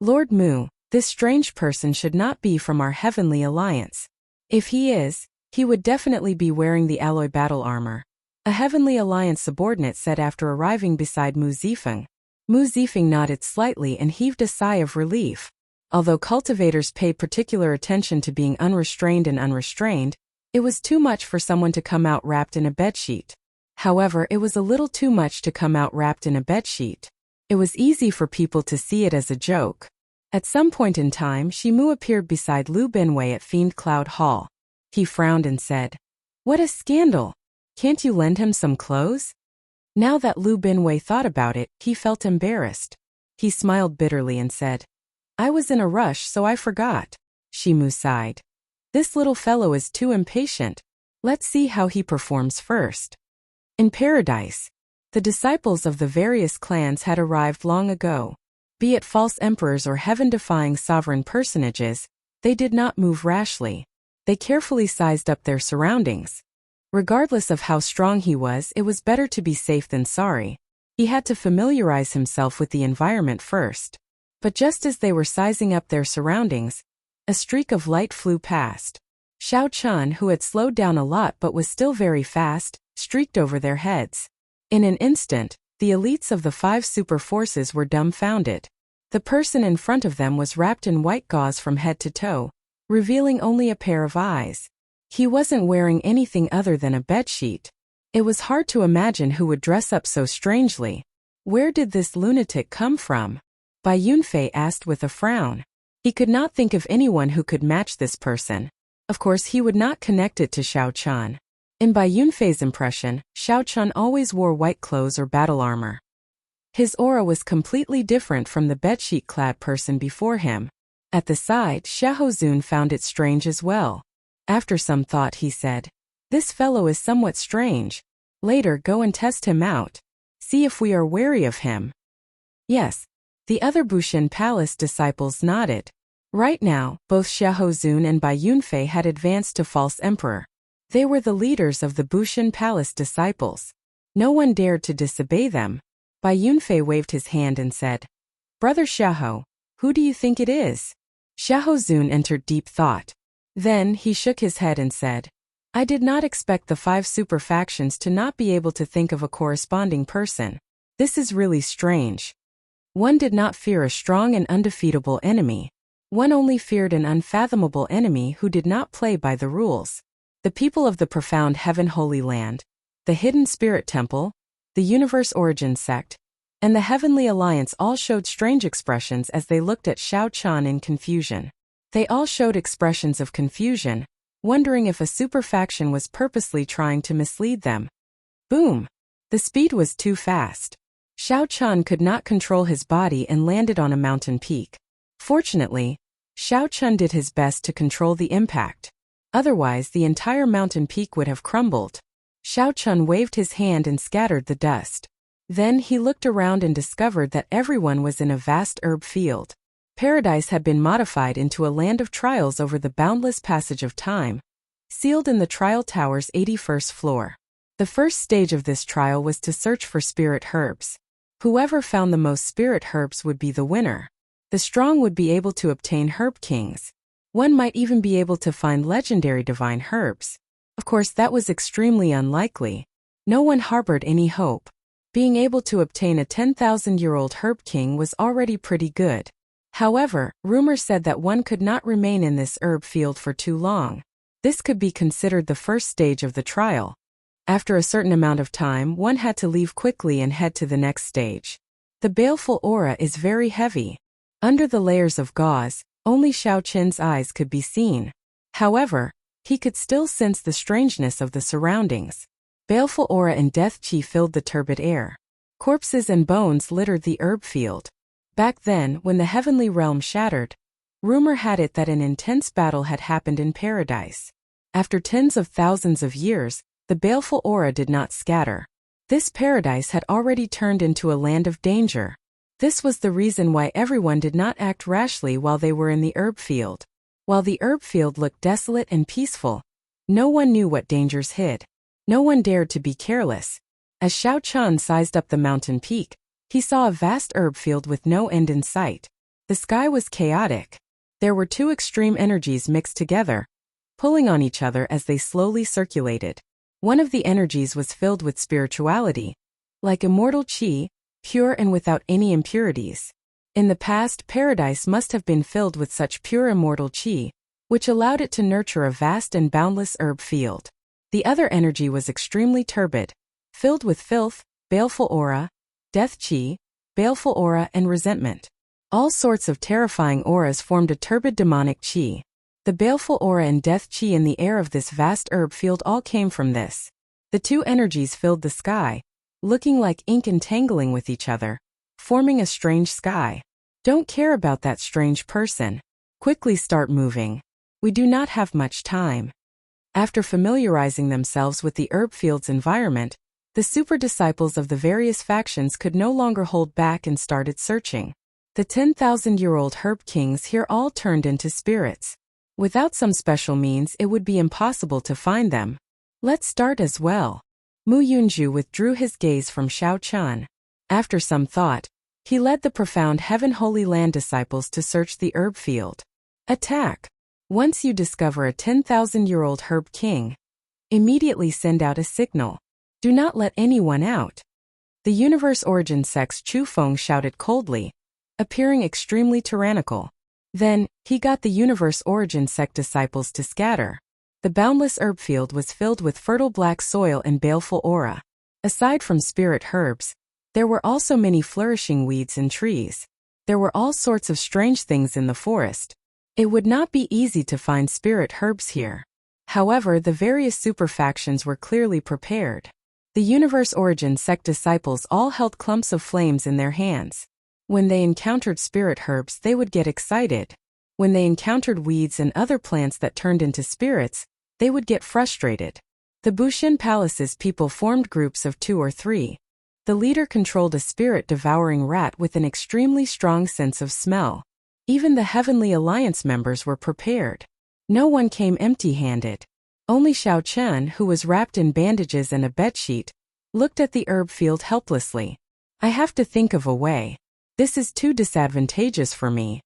Lord Mu, this strange person should not be from our heavenly alliance. If he is, he would definitely be wearing the alloy battle armor. A heavenly alliance subordinate said after arriving beside Mu Zifeng. Mu Zifeng nodded slightly and heaved a sigh of relief. Although cultivators pay particular attention to being unrestrained and unrestrained, it was too much for someone to come out wrapped in a bedsheet. However, it was a little too much to come out wrapped in a bedsheet. It was easy for people to see it as a joke. At some point in time, Shimu appeared beside Lu Binwei at Fiend Cloud Hall. He frowned and said, "What a scandal! Can't you lend him some clothes?" Now that Lu Binwei thought about it, he felt embarrassed. He smiled bitterly and said, "I was in a rush so I forgot." Shimu sighed. "This little fellow is too impatient. Let's see how he performs first." In paradise, the disciples of the various clans had arrived long ago. Be it false emperors or heaven-defying sovereign personages, they did not move rashly. They carefully sized up their surroundings. Regardless of how strong he was, it was better to be safe than sorry. He had to familiarize himself with the environment first. But just as they were sizing up their surroundings, a streak of light flew past. Xiao Qin, who had slowed down a lot but was still very fast, streaked over their heads. In an instant, the elites of the 5 super forces were dumbfounded. The person in front of them was wrapped in white gauze from head to toe, revealing only a pair of eyes. He wasn't wearing anything other than a bedsheet. It was hard to imagine who would dress up so strangely. Where did this lunatic come from? Bai Yunfei asked with a frown. He could not think of anyone who could match this person. Of course, he would not connect it to Xiao Chun. In Bai Yunfei's impression, Xiao Chun always wore white clothes or battle armor. His aura was completely different from the bedsheet-clad person before him. At the side, Xiahou found it strange as well. After some thought, he said, "This fellow is somewhat strange. Later, go and test him out. See if we are wary of him." Yes. The other Bushin Palace disciples nodded. Right now, both Xiahou and Bai Yunfei had advanced to False Emperor. They were the leaders of the Bushin Palace disciples. No one dared to disobey them. Bai Yunfei waved his hand and said, "Brother Xiahou, who do you think it is?" Xiahou entered deep thought. Then he shook his head and said, "I did not expect the 5 super factions to not be able to think of a corresponding person. This is really strange. One did not fear a strong and undefeatable enemy. One only feared an unfathomable enemy who did not play by the rules. The people of the profound Heaven Holy Land, the Hidden Spirit Temple, the Universe Origin Sect, and the Heavenly Alliance all showed strange expressions as they looked at Xiao Chun in confusion. They all showed expressions of confusion, wondering if a super faction was purposely trying to mislead them. Boom! The speed was too fast. Xiao Chun could not control his body and landed on a mountain peak. Fortunately, Xiao Chun did his best to control the impact. Otherwise, the entire mountain peak would have crumbled. Xiao Chun waved his hand and scattered the dust. Then he looked around and discovered that everyone was in a vast herb field. Paradise had been modified into a land of trials over the boundless passage of time, sealed in the trial tower's 81st floor. The first stage of this trial was to search for spirit herbs. Whoever found the most spirit herbs would be the winner. The strong would be able to obtain herb kings. One might even be able to find legendary divine herbs. Of course, that was extremely unlikely. No one harbored any hope. Being able to obtain a 10,000-year-old herb king was already pretty good. However, rumor said that one could not remain in this herb field for too long. This could be considered the first stage of the trial. After a certain amount of time, one had to leave quickly and head to the next stage. The baleful aura is very heavy. Under the layers of gauze, only Xiao Chun's eyes could be seen. However, he could still sense the strangeness of the surroundings. Baleful aura and death qi filled the turbid air. Corpses and bones littered the herb field. Back then, when the heavenly realm shattered, rumor had it that an intense battle had happened in paradise. After tens of thousands of years, the baleful aura did not scatter. This paradise had already turned into a land of danger. This was the reason why everyone did not act rashly while they were in the herb field. While the herb field looked desolate and peaceful, no one knew what dangers hid. No one dared to be careless. As Xiao Chun sized up the mountain peak, he saw a vast herb field with no end in sight. The sky was chaotic. There were 2 extreme energies mixed together, pulling on each other as they slowly circulated. One of the energies was filled with spirituality, like immortal qi, pure and without any impurities. In the past, paradise must have been filled with such pure immortal qi, which allowed it to nurture a vast and boundless herb field. The other energy was extremely turbid, filled with filth, baleful aura, death qi, baleful aura and resentment. All sorts of terrifying auras formed a turbid demonic qi. The baleful aura and death qi in the air of this vast herb field all came from this. The 2 energies filled the sky, looking like ink entangling with each other, forming a strange sky. Don't care about that strange person. Quickly start moving. We do not have much time. After familiarizing themselves with the herb field's environment, the super disciples of the various factions could no longer hold back and started searching. The 10,000-year-old herb kings here all turned into spirits. Without some special means, it would be impossible to find them. Let's start as well. Mu Yunju withdrew his gaze from Xiao Chun. After some thought, he led the profound Heaven Holy Land disciples to search the herb field. Attack! Once you discover a 10,000-year-old herb king, immediately send out a signal. Do not let anyone out. The Universe Origin Sect's Chu Feng shouted coldly, appearing extremely tyrannical. Then, he got the Universe Origin Sect disciples to scatter. The boundless herb field was filled with fertile black soil and baleful aura. Aside from spirit herbs, there were also many flourishing weeds and trees. There were all sorts of strange things in the forest. It would not be easy to find spirit herbs here. However, the various superfactions were clearly prepared. The Universe Origin sect disciples all held clumps of flames in their hands. When they encountered spirit herbs, they would get excited. When they encountered weeds and other plants that turned into spirits, they would get frustrated. The Bushin Palace's people formed groups of 2 or 3. The leader controlled a spirit-devouring rat with an extremely strong sense of smell. Even the Heavenly Alliance members were prepared. No one came empty-handed. Only Xiao Chen, who was wrapped in bandages and a bedsheet, looked at the herb field helplessly. I have to think of a way. This is too disadvantageous for me.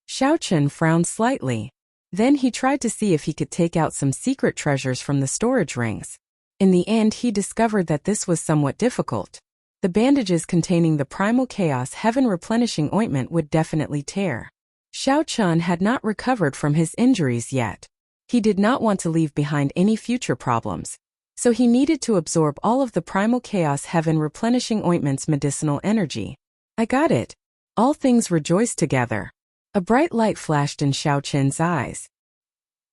Xiao Chen frowned slightly. Then he tried to see if he could take out some secret treasures from the storage rings. In the end, he discovered that this was somewhat difficult. The bandages containing the Primal Chaos Heaven Replenishing Ointment would definitely tear. Xiao Chen had not recovered from his injuries yet. He did not want to leave behind any future problems, so he needed to absorb all of the Primal Chaos Heaven Replenishing Ointment's medicinal energy. I got it. All things rejoiced together. A bright light flashed in Xiao Chen's eyes.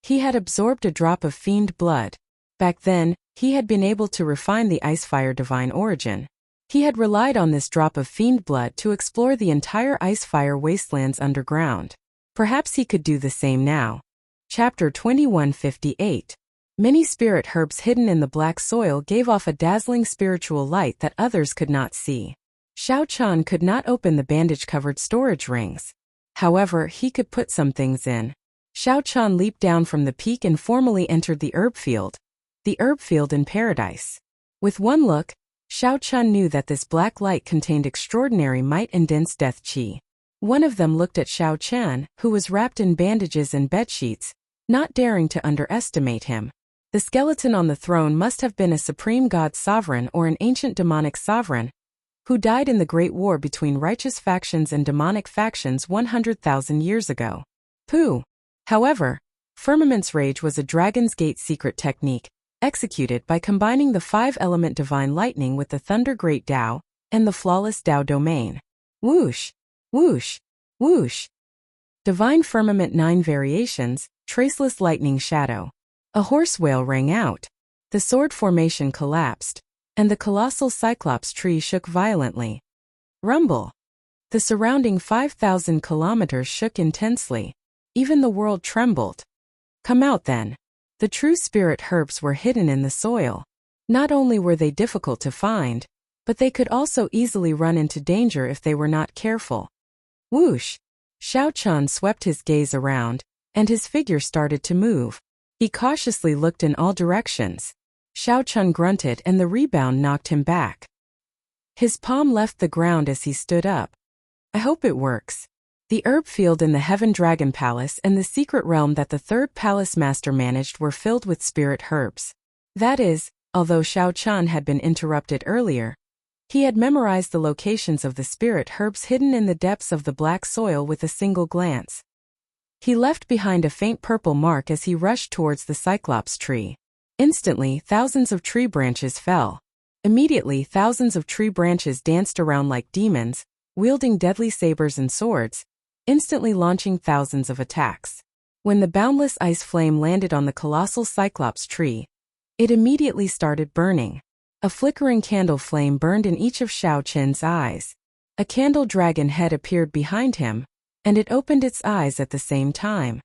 He had absorbed a drop of fiend blood. Back then, he had been able to refine the Icefire Divine Origin. He had relied on this drop of fiend blood to explore the entire Icefire Wastelands underground. Perhaps he could do the same now. Chapter 2158. Many spirit herbs hidden in the black soil gave off a dazzling spiritual light that others could not see. Xiao Chen could not open the bandage-covered storage rings. However, he could put some things in. Xiao Chen leaped down from the peak and formally entered the herb field. The herb field in paradise. With one look, Xiao Chen knew that this black light contained extraordinary might and dense death qi. One of them looked at Xiao Chen, who was wrapped in bandages and bedsheets, not daring to underestimate him. The skeleton on the throne must have been a supreme god sovereign or an ancient demonic sovereign, who died in the Great War between righteous factions and demonic factions 100,000 years ago. Pooh! However, Firmament's Rage was a Dragon's Gate secret technique, executed by combining the 5-element divine lightning with the Thunder Great Tao and the flawless Tao domain. Whoosh! Whoosh! Whoosh! Divine Firmament 9 variations, Traceless Lightning Shadow. A horse wail rang out. The sword formation collapsed, and the colossal Cyclops tree shook violently. Rumble! The surrounding 5,000 kilometers shook intensely. Even the world trembled. Come out then. The true spirit herbs were hidden in the soil. Not only were they difficult to find, but they could also easily run into danger if they were not careful. Whoosh! Xiao Chen swept his gaze around, and his figure started to move. He cautiously looked in all directions. Xiao Chen grunted and the rebound knocked him back. His palm left the ground as he stood up. I hope it works. The herb field in the Heaven Dragon Palace and the secret realm that the third palace master managed were filled with spirit herbs. That is, although Xiao Chen had been interrupted earlier, he had memorized the locations of the spirit herbs hidden in the depths of the black soil with a single glance. He left behind a faint purple mark as he rushed towards the Cyclops tree. Instantly, thousands of tree branches fell. Immediately, thousands of tree branches danced around like demons, wielding deadly sabers and swords, instantly launching thousands of attacks. When the boundless ice flame landed on the colossal Cyclops tree, it immediately started burning. A flickering candle flame burned in each of Xiao Chen's eyes. A candle dragon head appeared behind him, and it opened its eyes at the same time.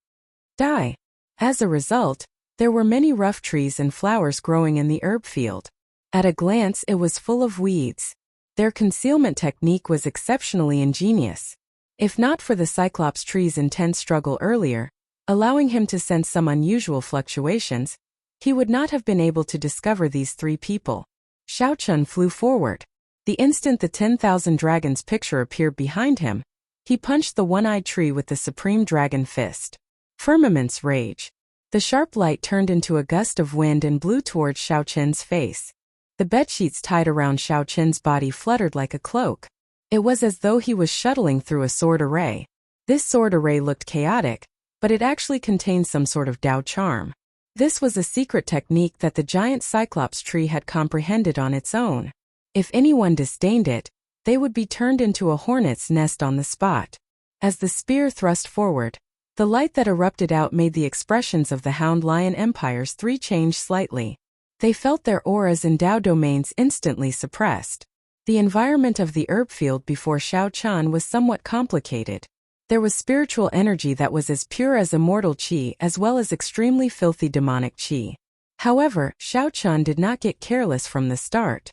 Die! As a result, there were many rough trees and flowers growing in the herb field. At a glance, it was full of weeds. Their concealment technique was exceptionally ingenious. If not for the Cyclops tree's intense struggle earlier, allowing him to sense some unusual fluctuations, he would not have been able to discover these 3 people. Xiao Chen flew forward. The instant the 10,000 dragons picture appeared behind him, he punched the one-eyed tree with the supreme dragon fist. Firmament's Rage. The sharp light turned into a gust of wind and blew towards Xiao Chen's face. The bedsheets tied around Xiao Chen's body fluttered like a cloak. It was as though he was shuttling through a sword array. This sword array looked chaotic, but it actually contained some sort of Tao charm. This was a secret technique that the giant Cyclops tree had comprehended on its own. If anyone disdained it, they would be turned into a hornet's nest on the spot. As the spear thrust forward, the light that erupted out made the expressions of the Hound Lion Empire's three change slightly. They felt their auras and Dao domains instantly suppressed. The environment of the herb field before Xiao Chan was somewhat complicated. There was spiritual energy that was as pure as immortal qi as well as extremely filthy demonic qi. However, Xiao Chan did not get careless from the start.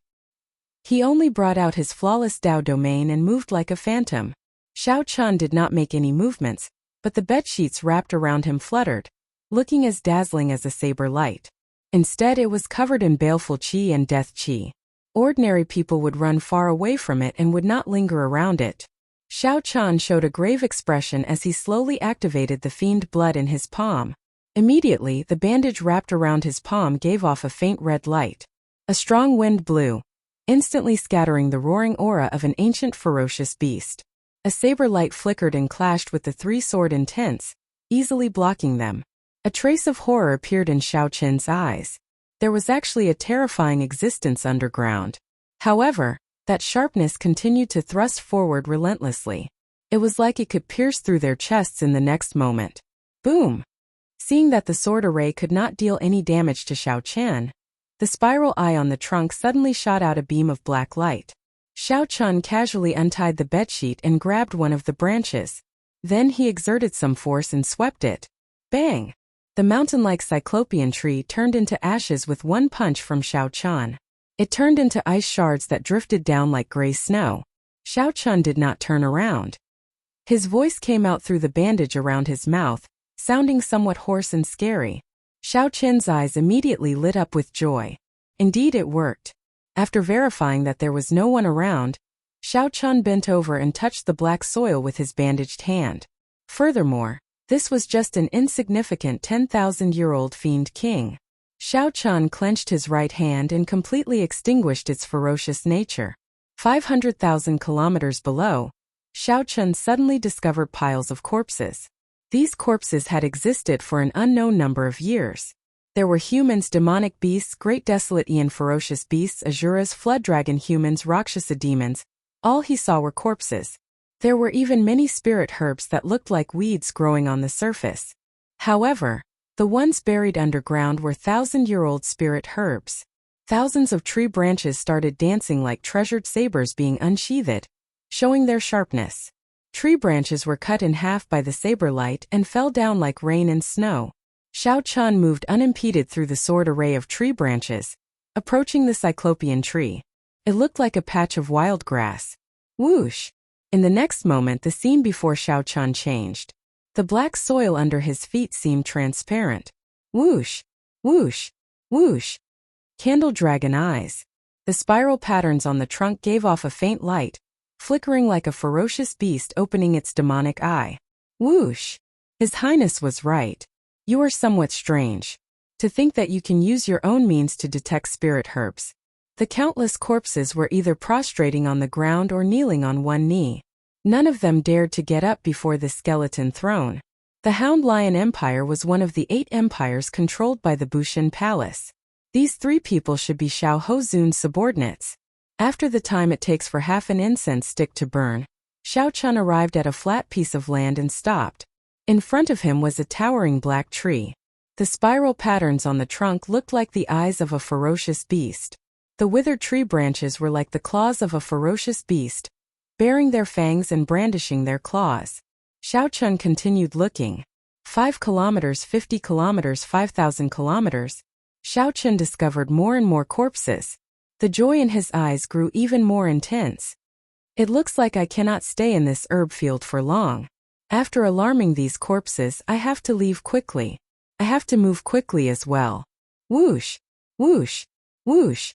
He only brought out his flawless Dao domain and moved like a phantom. Xiao Chan did not make any movements, but the bedsheets wrapped around him fluttered, looking as dazzling as a saber light. Instead, it was covered in baleful qi and death qi. Ordinary people would run far away from it and would not linger around it. Xiao Chan showed a grave expression as he slowly activated the fiend blood in his palm. Immediately, the bandage wrapped around his palm gave off a faint red light. A strong wind blew, instantly scattering the roaring aura of an ancient ferocious beast. A saber light flickered and clashed with the three-sword intents, easily blocking them. A trace of horror appeared in Xiao Chen's eyes. There was actually a terrifying existence underground. However, that sharpness continued to thrust forward relentlessly. It was like it could pierce through their chests in the next moment. Boom! Seeing that the sword array could not deal any damage to Xiao Chen, the spiral eye on the trunk suddenly shot out a beam of black light. Xiao Chen casually untied the bedsheet and grabbed one of the branches. Then he exerted some force and swept it. Bang! The mountain-like cyclopean tree turned into ashes with one punch from Xiao Chen. It turned into ice shards that drifted down like gray snow. Xiao Chen did not turn around. His voice came out through the bandage around his mouth, sounding somewhat hoarse and scary. Xiao Chen's eyes immediately lit up with joy. Indeed, it worked. After verifying that there was no one around, Xiao Chen bent over and touched the black soil with his bandaged hand. Furthermore, this was just an insignificant 10,000-year-old fiend king. Xiao Chen clenched his right hand and completely extinguished its ferocious nature. 500,000 kilometers below, Xiao Chen suddenly discovered piles of corpses. These corpses had existed for an unknown number of years. There were humans, demonic beasts, great desolate Aeon ferocious beasts, Asuras, flood dragon humans, Rakshasa demons. All he saw were corpses. There were even many spirit herbs that looked like weeds growing on the surface. However, the ones buried underground were 1,000-year-old spirit herbs. Thousands of tree branches started dancing like treasured sabers being unsheathed, showing their sharpness. Tree branches were cut in half by the saber light and fell down like rain and snow. Xiao Chen moved unimpeded through the sword array of tree branches, approaching the cyclopean tree. It looked like a patch of wild grass. Whoosh! In the next moment, the scene before Xiao Chen changed. The black soil under his feet seemed transparent. Whoosh! Whoosh! Whoosh! Candle dragon eyes. The spiral patterns on the trunk gave off a faint light, flickering like a ferocious beast opening its demonic eye. Whoosh! His Highness was right. You are somewhat strange. To think that you can use your own means to detect spirit herbs. The countless corpses were either prostrating on the ground or kneeling on one knee. None of them dared to get up before the skeleton throne. The Hound Lion Empire was one of the 8 empires controlled by the Bushin Palace. These 3 people should be Xiao Hozun's subordinates. After the time it takes for half an incense stick to burn, Xiao Chen arrived at a flat piece of land and stopped. In front of him was a towering black tree. The spiral patterns on the trunk looked like the eyes of a ferocious beast. The withered tree branches were like the claws of a ferocious beast, baring their fangs and brandishing their claws. Xiao Chen continued looking. 5 kilometers, 50 kilometers, 5,000 kilometers. Xiao Chen discovered more and more corpses. The joy in his eyes grew even more intense. It looks like I cannot stay in this herb field for long. After alarming these corpses, I have to leave quickly. I have to move quickly as well. Whoosh! Whoosh! Whoosh!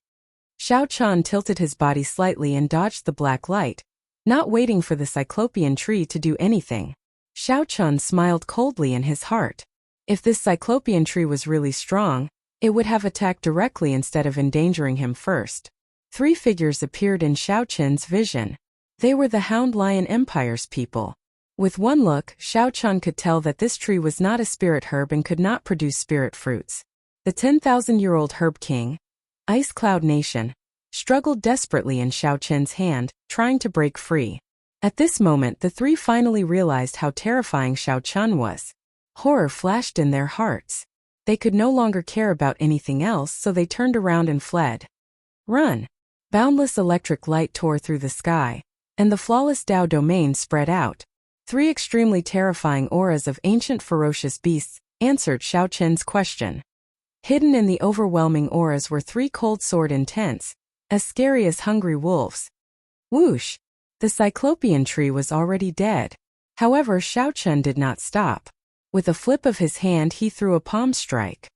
Xiao Chen tilted his body slightly and dodged the black light, not waiting for the cyclopean tree to do anything. Xiao Chen smiled coldly in his heart. If this cyclopean tree was really strong, it would have attacked directly instead of endangering him first. 3 figures appeared in Xiao Chen's vision. They were the Hound Lion Empire's people. With one look, Xiao Chen could tell that this tree was not a spirit herb and could not produce spirit fruits. The 10,000-year-old herb king, Ice Cloud Nation, struggled desperately in Xiao Chen's hand, trying to break free. At this moment, the three finally realized how terrifying Xiao Chen was. Horror flashed in their hearts. They could no longer care about anything else, so they turned around and fled. Run! Boundless electric light tore through the sky, and the flawless Dao domain spread out. Three extremely terrifying auras of ancient ferocious beasts answered Xiao Chen's question. Hidden in the overwhelming auras were three cold sword intents, as scary as hungry wolves. Whoosh! The cyclopean tree was already dead. However, Xiao Chen did not stop. With a flip of his hand, he threw a palm strike.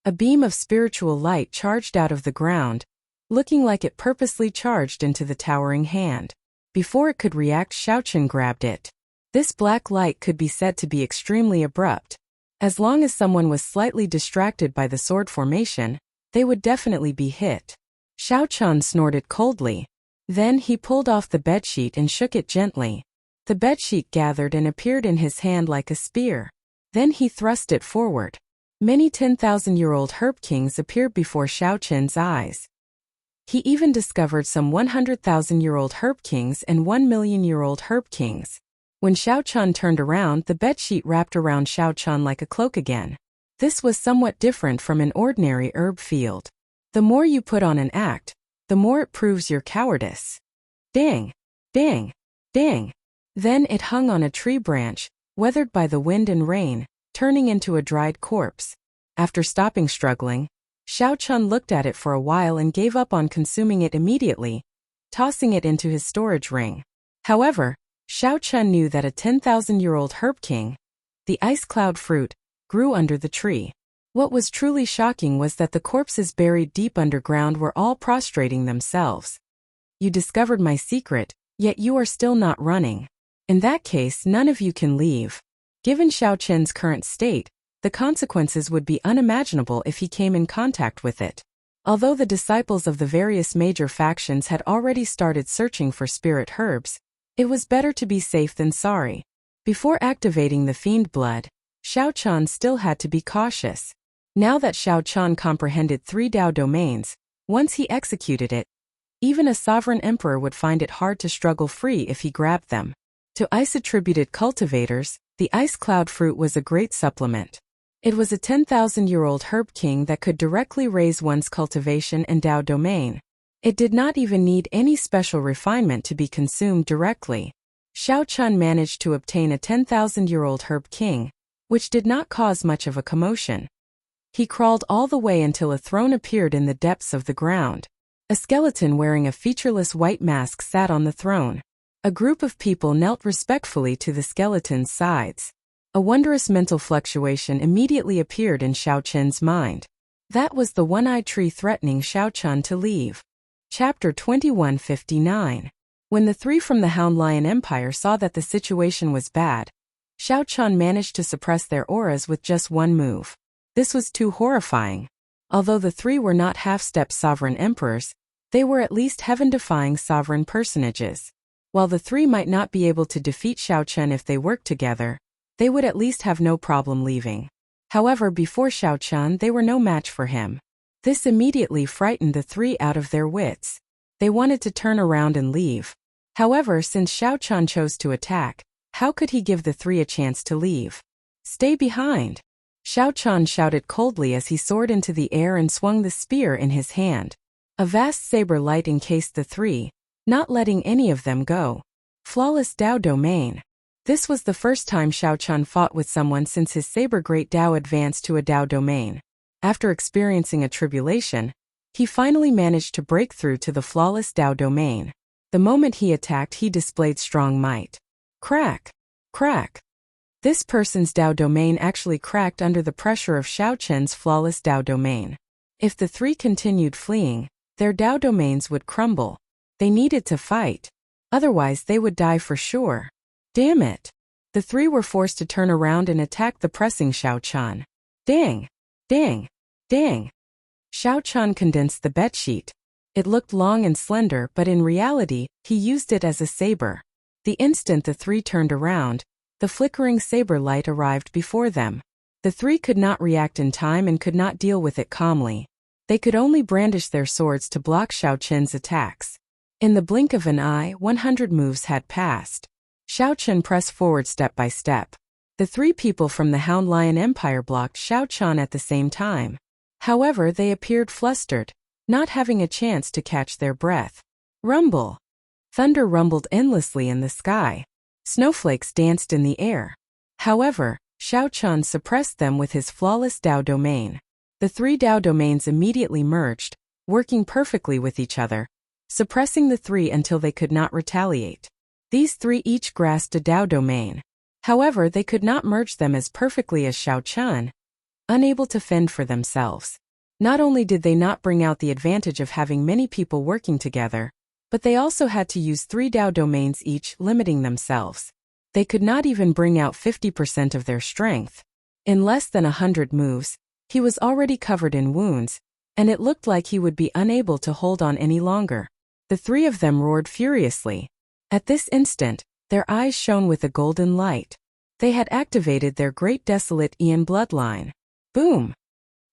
A beam of spiritual light charged out of the ground, looking like it purposely charged into the towering hand. Before it could react, Xiao Chen grabbed it. This black light could be said to be extremely abrupt. As long as someone was slightly distracted by the sword formation, they would definitely be hit. Xiao Chen snorted coldly. Then he pulled off the bedsheet and shook it gently. The bedsheet gathered and appeared in his hand like a spear. Then he thrust it forward. Many 10,000-year-old herb kings appeared before Xiao Chen's eyes. He even discovered some 100,000-year-old herb kings and 1,000,000-year-old herb kings. When Xiao Chen turned around, the bedsheet wrapped around Xiao Chen like a cloak again. This was somewhat different from an ordinary herb field. The more you put on an act, the more it proves your cowardice. Dang! Dang! Dang! Then it hung on a tree branch, weathered by the wind and rain, turning into a dried corpse. After stopping struggling, Xiao Chen looked at it for a while and gave up on consuming it immediately, tossing it into his storage ring. However, Xiao Chen knew that a 10,000-year-old herb king, the ice cloud fruit, grew under the tree. What was truly shocking was that the corpses buried deep underground were all prostrating themselves. You discovered my secret, yet you are still not running. In that case, none of you can leave. Given Xiao Chen's current state, the consequences would be unimaginable if he came in contact with it. Although the disciples of the various major factions had already started searching for spirit herbs, it was better to be safe than sorry. Before activating the fiend blood, Xiao Chen still had to be cautious. Now that Xiao Chen comprehended 3 Dao domains, once he executed it, even a sovereign emperor would find it hard to struggle free if he grabbed them. To ice-attributed cultivators, the ice cloud fruit was a great supplement. It was a 10,000-year-old herb king that could directly raise one's cultivation and Dao domain. It did not even need any special refinement to be consumed directly. Xiao Chen managed to obtain a 10,000-year-old herb king, which did not cause much of a commotion. He crawled all the way until a throne appeared in the depths of the ground. A skeleton wearing a featureless white mask sat on the throne. A group of people knelt respectfully to the skeleton's sides. A wondrous mental fluctuation immediately appeared in Xiao Chen's mind. That was the one-eyed tree threatening Xiao Chen to leave. Chapter 2159. When the 3 from the Hound Lion Empire saw that the situation was bad, Xiao Chen managed to suppress their auras with just one move. This was too horrifying. Although the 3 were not half-step sovereign emperors, they were at least heaven-defying sovereign personages. While the 3 might not be able to defeat Xiao Chen if they worked together, they would at least have no problem leaving. However, before Xiao Chen, they were no match for him. This immediately frightened the 3 out of their wits. They wanted to turn around and leave. However, since Xiao Chen chose to attack, how could he give the 3 a chance to leave? Stay behind! Xiao Chen shouted coldly as he soared into the air and swung the spear in his hand. A vast saber light encased the 3, not letting any of them go. Flawless Dao domain. This was the first time Xiao Chen fought with someone since his saber great Dao advanced to a Dao domain. After experiencing a tribulation, he finally managed to break through to the flawless Dao domain. The moment he attacked, he displayed strong might. Crack! Crack! This person's Dao domain actually cracked under the pressure of Xiao Chen's flawless Dao domain. If the 3 continued fleeing, their Dao domains would crumble. They needed to fight. Otherwise they would die for sure. Damn it! The 3 were forced to turn around and attack the pressing Xiao Chen. Dang! Dang! Dang! Xiao Chen condensed the bedsheet. It looked long and slender, but in reality, he used it as a saber. The instant the 3 turned around, the flickering saber light arrived before them. The 3 could not react in time and could not deal with it calmly. They could only brandish their swords to block Xiao Qin's attacks. In the blink of an eye, 100 moves had passed. Xiao Qin pressed forward step by step. The three people from the Hound Lion Empire blocked Xiao Qin at the same time. However, they appeared flustered, not having a chance to catch their breath. Rumble! Thunder rumbled endlessly in the sky. Snowflakes danced in the air. However, Xiao Qin suppressed them with his flawless Dao domain. The three Dao domains immediately merged, working perfectly with each other, suppressing the three until they could not retaliate. These three each grasped a Dao domain. However, they could not merge them as perfectly as Xiao Qin, unable to fend for themselves. Not only did they not bring out the advantage of having many people working together, but they also had to use 3 Dao domains each, limiting themselves. They could not even bring out 50% of their strength. In less than 100 moves, he was already covered in wounds, and it looked like he would be unable to hold on any longer. The three of them roared furiously. At this instant, their eyes shone with a golden light. They had activated their Great Desolate Aeon bloodline. Boom!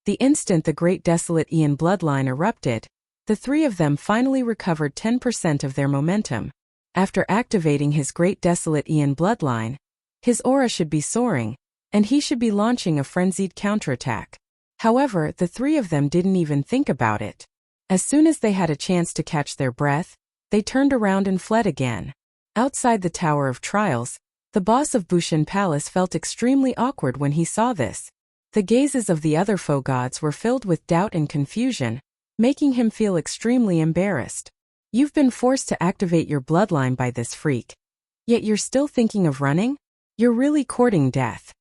The instant the Great Desolate Aeon bloodline erupted, the three of them finally recovered 10% of their momentum. After activating his Great Desolate Aeon bloodline, his aura should be soaring, and he should be launching a frenzied counterattack. However, the three of them didn't even think about it. As soon as they had a chance to catch their breath, they turned around and fled again. Outside the Tower of Trials, the boss of Bushan Palace felt extremely awkward when he saw this. The gazes of the other foe gods were filled with doubt and confusion, making him feel extremely embarrassed. You've been forced to activate your bloodline by this freak. Yet you're still thinking of running? You're really courting death.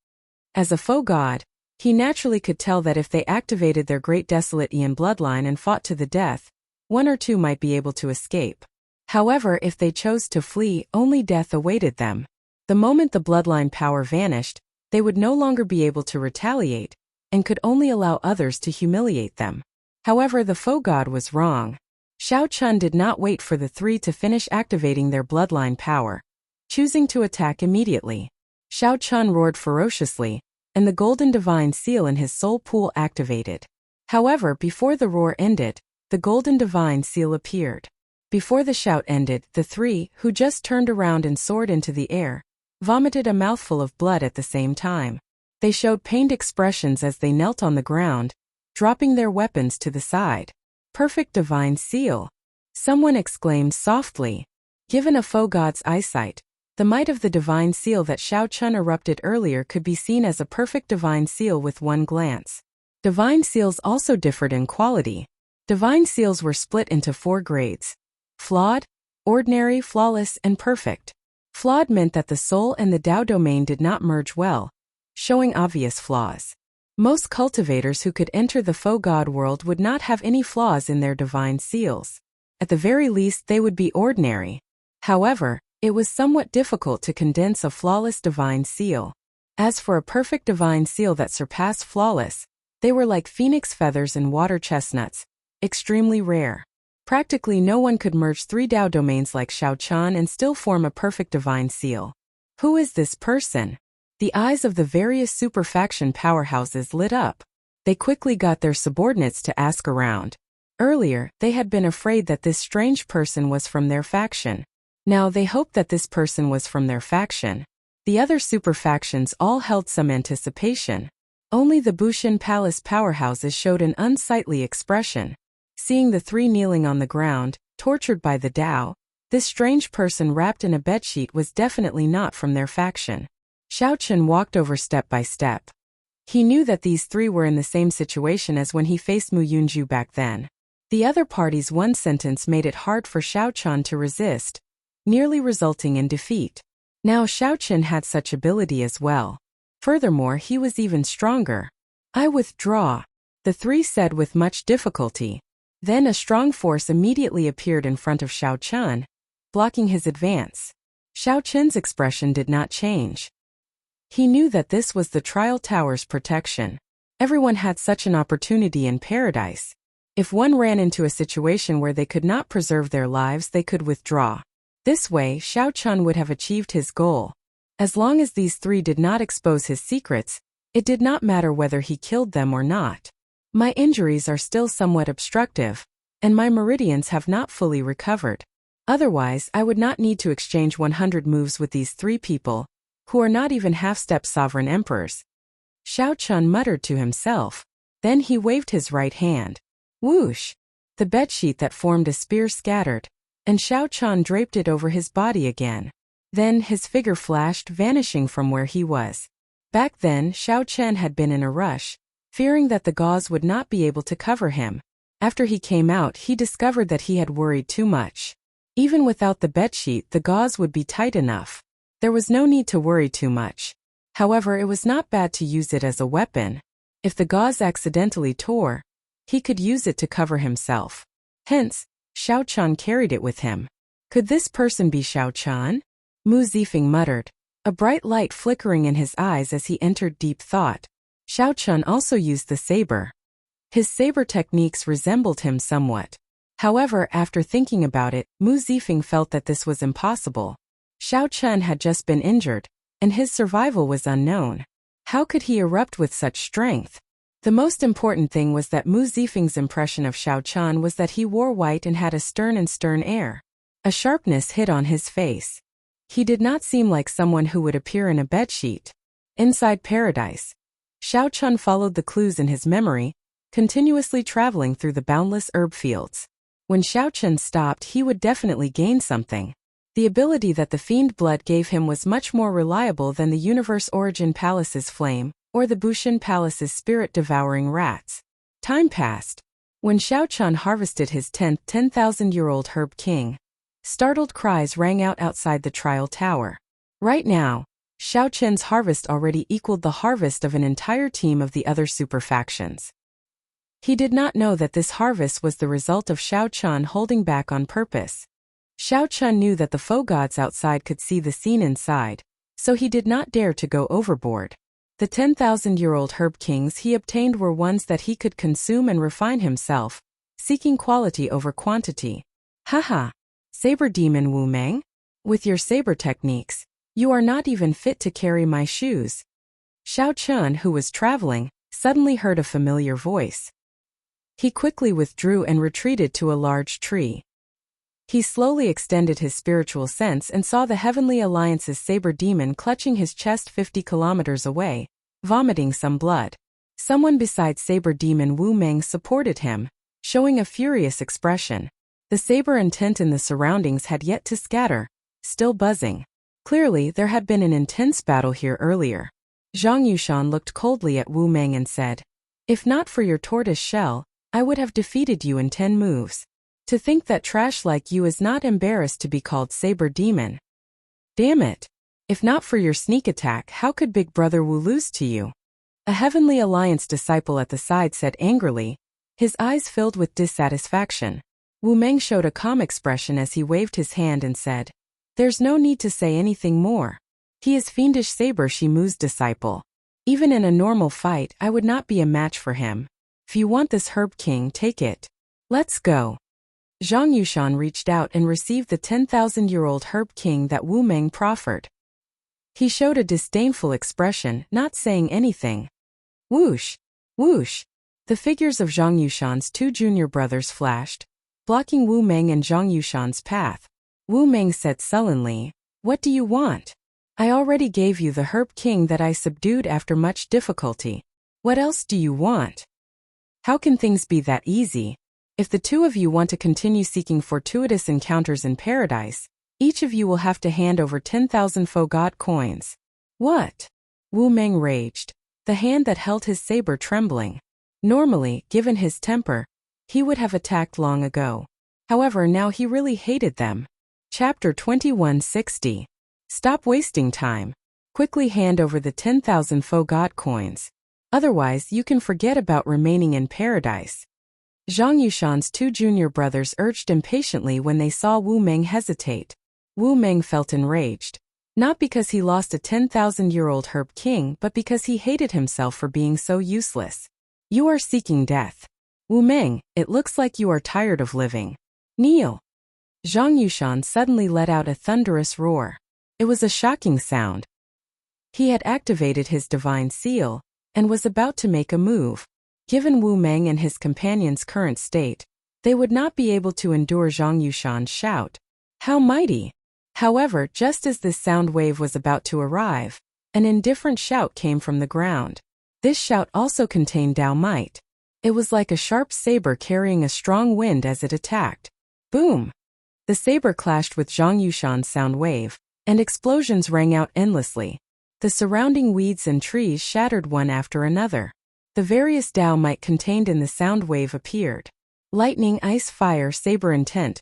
As a foe god, he naturally could tell that if they activated their Great Desolate Aeon bloodline and fought to the death, one or two might be able to escape. However, if they chose to flee, only death awaited them. The moment the bloodline power vanished, they would no longer be able to retaliate, and could only allow others to humiliate them. However, the foe god was wrong. Xiao Qin did not wait for the three to finish activating their bloodline power, choosing to attack immediately. Xiao Qin roared ferociously, and the golden divine seal in his soul pool activated. However, before the roar ended, the golden divine seal appeared. Before the shout ended, the three, who just turned around and soared into the air, vomited a mouthful of blood at the same time. They showed pained expressions as they knelt on the ground, dropping their weapons to the side. Perfect divine seal! Someone exclaimed softly. Given a foe god's eyesight, the might of the divine seal that Xiao Qin erupted earlier could be seen as a perfect divine seal with one glance. Divine seals also differed in quality. Divine seals were split into 4 grades: flawed, ordinary, flawless, and perfect. Flawed meant that the soul and the Dao domain did not merge well, showing obvious flaws. Most cultivators who could enter the foe god world would not have any flaws in their divine seals. At the very least, they would be ordinary. However, it was somewhat difficult to condense a flawless divine seal. As for a perfect divine seal that surpassed flawless, they were like phoenix feathers and water chestnuts, extremely rare. Practically no one could merge 3 Dao domains like Xiao Qin and still form a perfect divine seal. Who is this person? The eyes of the various super faction powerhouses lit up. They quickly got their subordinates to ask around. Earlier, they had been afraid that this strange person was from their faction. Now they hoped that this person was from their faction. The other super factions all held some anticipation. Only the Bushan Palace powerhouses showed an unsightly expression. Seeing the three kneeling on the ground, tortured by the Dao, this strange person wrapped in a bedsheet was definitely not from their faction. Xiao Qin walked over step by step. He knew that these three were in the same situation as when he faced Mu Yunju back then. The other party's one sentence made it hard for Xiao Qin to resist, nearly resulting in defeat. Now Xiao Qin had such ability as well. Furthermore, he was even stronger. I withdraw, the three said with much difficulty. Then a strong force immediately appeared in front of Xiao Qin, blocking his advance. Xiao Qin's expression did not change. He knew that this was the Trial Tower's protection. Everyone had such an opportunity in paradise. If one ran into a situation where they could not preserve their lives, they could withdraw. This way, Xiao Qin would have achieved his goal. As long as these three did not expose his secrets, it did not matter whether he killed them or not. My injuries are still somewhat obstructive, and my meridians have not fully recovered. Otherwise, I would not need to exchange 100 moves with these 3 people, who are not even half-step sovereign emperors. Xiao Chun muttered to himself. Then he waved his right hand. Whoosh! The bedsheet that formed a spear scattered, and Xiao Chun draped it over his body again. Then his figure flashed, vanishing from where he was. Back then, Xiao Chen had been in a rush, fearing that the gauze would not be able to cover him. After he came out, he discovered that he had worried too much. Even without the bedsheet, the gauze would be tight enough. There was no need to worry too much. However, it was not bad to use it as a weapon. If the gauze accidentally tore, he could use it to cover himself. Hence, Xiao Chun carried it with him. Could this person be Xiao Chun? Mu Zifeng muttered, a bright light flickering in his eyes as he entered deep thought. Xiao Chun also used the saber. His saber techniques resembled him somewhat. However, after thinking about it, Mu Zifeng felt that this was impossible. Xiao Chun had just been injured, and his survival was unknown. How could he erupt with such strength? The most important thing was that Mu Zifeng's impression of Xiao Chun was that he wore white and had a stern air. A sharpness hid on his face. He did not seem like someone who would appear in a bedsheet. Inside paradise, Xiao Chun followed the clues in his memory, continuously traveling through the boundless herb fields. When Xiao Chun stopped, he would definitely gain something. The ability that the Fiend Blood gave him was much more reliable than the Universe Origin Palace's flame, or the Bushin Palace's spirit-devouring rats. Time passed. When Xiao Chun harvested his 10th 10,000-year-old Herb King, startled cries rang out outside the trial tower. Right now, Xiao Chun's harvest already equaled the harvest of an entire team of the other super factions. He did not know that this harvest was the result of Xiao Chun holding back on purpose. Xiao Chun knew that the foe gods outside could see the scene inside, so he did not dare to go overboard. The 10,000-year-old Herb Kings he obtained were ones that he could consume and refine himself, seeking quality over quantity. Haha! Saber Demon Wu Meng? With your saber techniques, you are not even fit to carry my shoes. Xiao Chun, who was traveling, suddenly heard a familiar voice. He quickly withdrew and retreated to a large tree. He slowly extended his spiritual sense and saw the Heavenly Alliance's saber demon clutching his chest 50 kilometers away, vomiting some blood. Someone besides saber demon Wu Meng supported him, showing a furious expression. The saber intent in the surroundings had yet to scatter, still buzzing. Clearly, there had been an intense battle here earlier. Zhang Yushan looked coldly at Wu Meng and said, "If not for your tortoise shell, I would have defeated you in 10 moves. To think that trash like you is not embarrassed to be called Saber Demon. Damn it. If not for your sneak attack, how could Big Brother Wu lose to you?" A Heavenly Alliance disciple at the side said angrily, his eyes filled with dissatisfaction. Wu Meng showed a calm expression as he waved his hand and said, "There's no need to say anything more. He is Fiendish Saber Shimu's disciple. Even in a normal fight, I would not be a match for him. If you want this Herb King, take it. Let's go." Zhang Yushan reached out and received the 10,000-year-old Herb King that Wu Meng proffered. He showed a disdainful expression, not saying anything. Whoosh! Whoosh! The figures of Zhang Yushan's 2 junior brothers flashed, blocking Wu Meng and Zhang Yushan's path. Wu Meng said sullenly, "What do you want? I already gave you the Herb King that I subdued after much difficulty. What else do you want? How can things be that easy? If the 2 of you want to continue seeking fortuitous encounters in paradise, each of you will have to hand over 10,000 faux god coins." What? Wu Meng raged, the hand that held his saber trembling. Normally, given his temper, he would have attacked long ago. However, now he really hated them. Chapter 2160. Stop wasting time. Quickly hand over the 10,000 faux god coins. Otherwise, you can forget about remaining in paradise. Zhang Yushan's 2 junior brothers urged impatiently when they saw Wu Meng hesitate. Wu Meng felt enraged. Not because he lost a 10,000-year-old Herb King, but because he hated himself for being so useless. "You are seeking death. Wu Meng, it looks like you are tired of living. Kneel." Zhang Yushan suddenly let out a thunderous roar. It was a shocking sound. He had activated his divine seal, and was about to make a move. Given Wu Meng and his companion's current state, they would not be able to endure Zhang Yushan's shout. How mighty! However, just as this sound wave was about to arrive, an indifferent shout came from the ground. This shout also contained Dao might. It was like a sharp saber carrying a strong wind as it attacked. Boom! The saber clashed with Zhang Yushan's sound wave, and explosions rang out endlessly. The surrounding weeds and trees shattered one after another. The various Dao might contained in the sound wave appeared. Lightning, ice, fire, saber intent.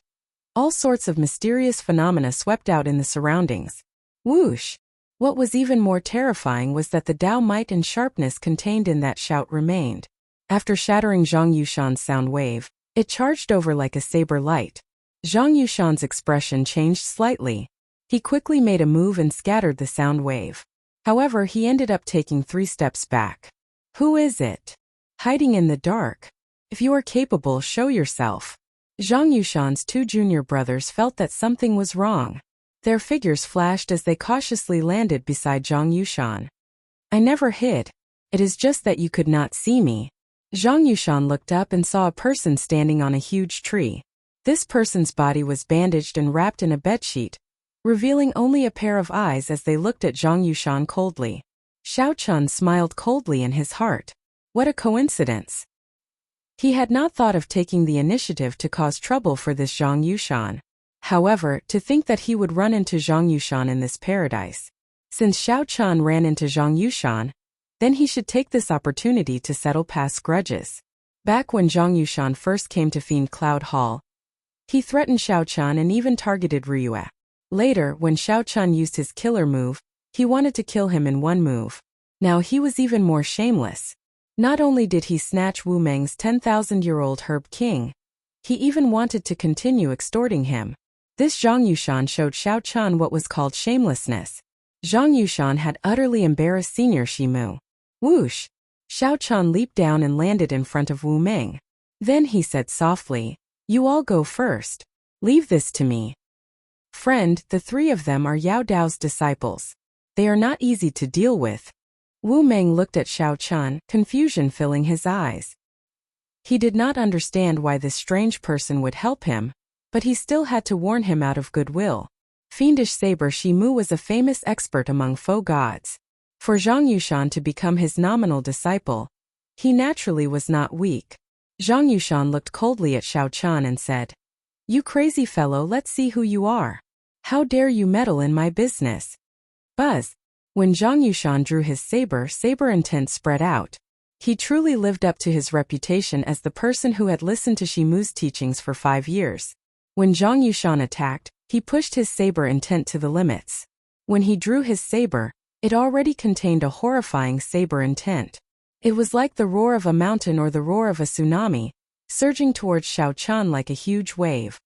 All sorts of mysterious phenomena swept out in the surroundings. Whoosh! What was even more terrifying was that the Dao might and sharpness contained in that shout remained. After shattering Zhang Yushan's sound wave, it charged over like a saber light. Zhang Yushan's expression changed slightly. He quickly made a move and scattered the sound wave. However, he ended up taking 3 steps back. Who is it? Hiding in the dark. If you are capable, show yourself. Zhang Yushan's 2 junior brothers felt that something was wrong. Their figures flashed as they cautiously landed beside Zhang Yushan. I never hid. It is just that you could not see me. Zhang Yushan looked up and saw a person standing on a huge tree. This person's body was bandaged and wrapped in a bedsheet, revealing only a pair of eyes as they looked at Zhang Yushan coldly. Xiao Chun smiled coldly in his heart. What a coincidence! He had not thought of taking the initiative to cause trouble for this Zhang Yushan. However, to think that he would run into Zhang Yushan in this paradise. Since Xiao Chun ran into Zhang Yushan, then he should take this opportunity to settle past grudges. Back when Zhang Yushan first came to Fiend Cloud Hall, he threatened Xiao Chun and even targeted Ryue. Later, when Xiao Chun used his killer move, he wanted to kill him in one move. Now he was even more shameless. Not only did he snatch Wu Meng's 10,000-year-old Herb King, he even wanted to continue extorting him. This Zhang Yushan showed Xiao Chun what was called shamelessness. Zhang Yushan had utterly embarrassed Senior Shimu. Whoosh! Xiao Chun leaped down and landed in front of Wu Meng. Then he said softly, "You all go first. Leave this to me." Friend, the 3 of them are Yao Dao's disciples. They are not easy to deal with. Wu Meng looked at Xiao Chun, confusion filling his eyes. He did not understand why this strange person would help him, but he still had to warn him out of goodwill. Fiendish Saber Shimu was a famous expert among foe gods. For Zhang Yushan to become his nominal disciple, he naturally was not weak. Zhang Yushan looked coldly at Xiao Chun and said, "You crazy fellow, let's see who you are. How dare you meddle in my business?" Buzz! When Zhang Yushan drew his saber intent spread out. He truly lived up to his reputation as the person who had listened to Shimu's teachings for 5 years. When Zhang Yushan attacked, he pushed his saber intent to the limits. When he drew his saber, it already contained a horrifying saber intent. It was like the roar of a mountain or the roar of a tsunami, surging towards Xiao Chun like a huge wave.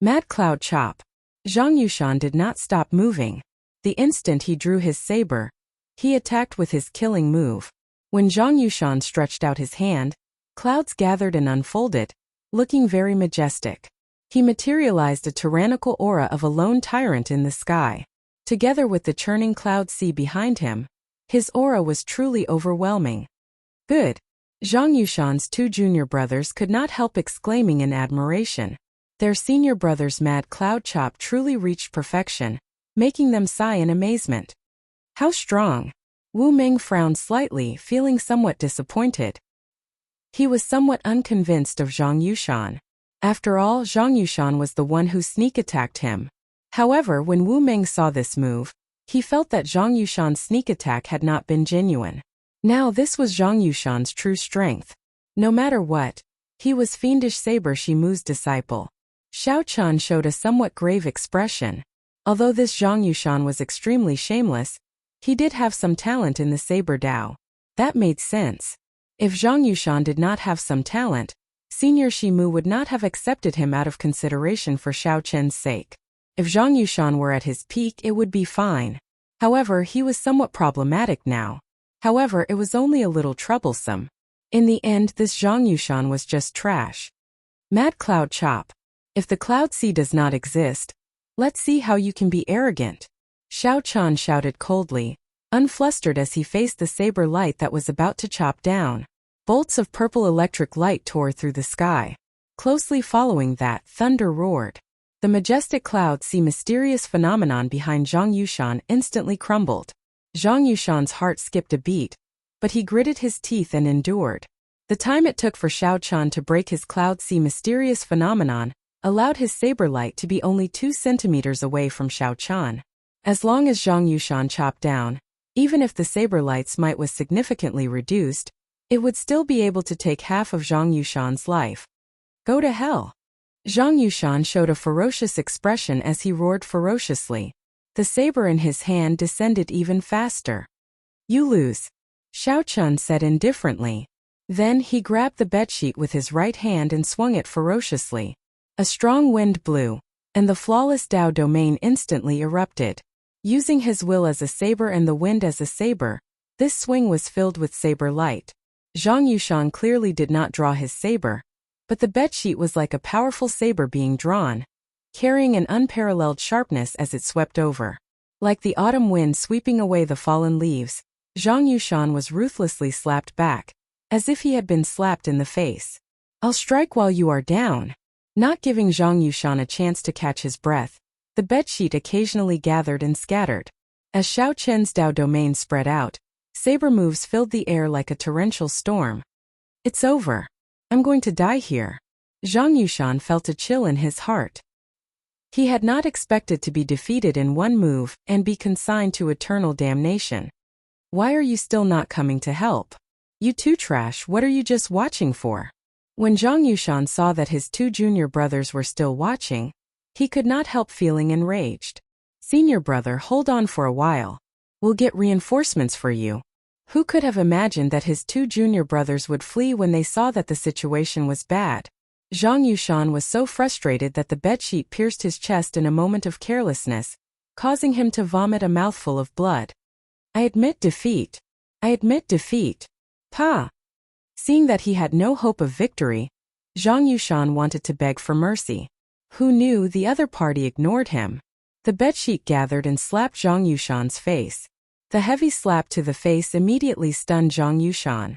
Mad Cloud Chop. Zhang Yushan did not stop moving. The instant he drew his saber, he attacked with his killing move. When Zhang Yushan stretched out his hand, clouds gathered and unfolded, looking very majestic. He materialized a tyrannical aura of a lone tyrant in the sky. Together with the churning cloud sea behind him, his aura was truly overwhelming. Good. Zhang Yushan's 2 junior brothers could not help exclaiming in admiration. Their senior brother's Mad Cloud Chop truly reached perfection, making them sigh in amazement. How strong! Wu Meng frowned slightly, feeling somewhat disappointed. He was somewhat unconvinced of Zhang Yushan. After all, Zhang Yushan was the one who sneak attacked him. However, when Wu Meng saw this move, he felt that Zhang Yushan's sneak attack had not been genuine. Now this was Zhang Yushan's true strength. No matter what, he was Fiendish Saber Shimu's disciple. Xiao Chun showed a somewhat grave expression. Although this Zhang Yushan was extremely shameless, he did have some talent in the Saber Dao. That made sense. If Zhang Yushan did not have some talent, Senior Shimu would not have accepted him out of consideration for Xiao Chen's sake. If Zhang Yushan were at his peak, it would be fine. However, he was somewhat problematic now. However, it was only a little troublesome. In the end, this Zhang Yushan was just trash. Mad Cloud Chop. If the Cloud Sea does not exist, let's see how you can be arrogant. Xiao Chun shouted coldly, unflustered as he faced the saber light that was about to chop down. Bolts of purple electric light tore through the sky. Closely following that, thunder roared. The majestic cloud sea mysterious phenomenon behind Zhang Yushan instantly crumbled. Zhang Yushan's heart skipped a beat, but he gritted his teeth and endured. The time it took for Xiao Chan to break his cloud sea mysterious phenomenon allowed his saber light to be only 2 centimeters away from Xiao Chan. As long as Zhang Yushan chopped down, even if the saber light's might was significantly reduced, it would still be able to take half of Zhang Yushan's life. Go to hell. Zhang Yushan showed a ferocious expression as he roared ferociously. The saber in his hand descended even faster. You lose, Xiao Chun said indifferently. Then he grabbed the bedsheet with his right hand and swung it ferociously. A strong wind blew, and the flawless Dao domain instantly erupted. Using his will as a saber and the wind as a saber, this swing was filled with saber light. Zhang Yushan clearly did not draw his saber, but the bedsheet was like a powerful saber being drawn, carrying an unparalleled sharpness as it swept over. Like the autumn wind sweeping away the fallen leaves, Zhang Yushan was ruthlessly slapped back, as if he had been slapped in the face. I'll strike while you are down. Not giving Zhang Yushan a chance to catch his breath, the bedsheet occasionally gathered and scattered. As Xiao Chen's Dao domain spread out, saber moves filled the air like a torrential storm. It's over. I'm going to die here. Zhang Yushan felt a chill in his heart. He had not expected to be defeated in one move and be consigned to eternal damnation. Why are you still not coming to help? You two trash, what are you just watching for? When Zhang Yushan saw that his 2 junior brothers were still watching, he could not help feeling enraged. Senior brother, hold on for a while. We'll get reinforcements for you. Who could have imagined that his 2 junior brothers would flee when they saw that the situation was bad? Zhang Yushan was so frustrated that the bedsheet pierced his chest in a moment of carelessness, causing him to vomit a mouthful of blood. I admit defeat. I admit defeat. Pa! Seeing that he had no hope of victory, Zhang Yushan wanted to beg for mercy. Who knew the other party ignored him? The bedsheet gathered and slapped Zhang Yushan's face. The heavy slap to the face immediately stunned Zhang Yushan.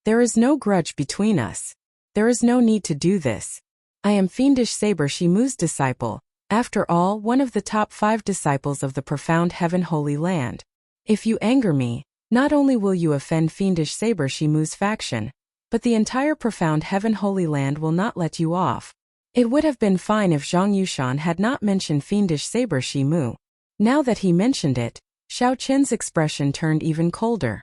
There is no grudge between us. There is no need to do this. I am Fiendish Saber Shimu's disciple, after all one of the top 5 disciples of the profound Heaven Holy Land. If you anger me, not only will you offend Fiendish Saber Shimu's faction, but the entire profound Heaven Holy Land will not let you off. It would have been fine if Zhang Yushan had not mentioned Fiendish Saber Shimu. Now that he mentioned it, Xiao Chen's expression turned even colder.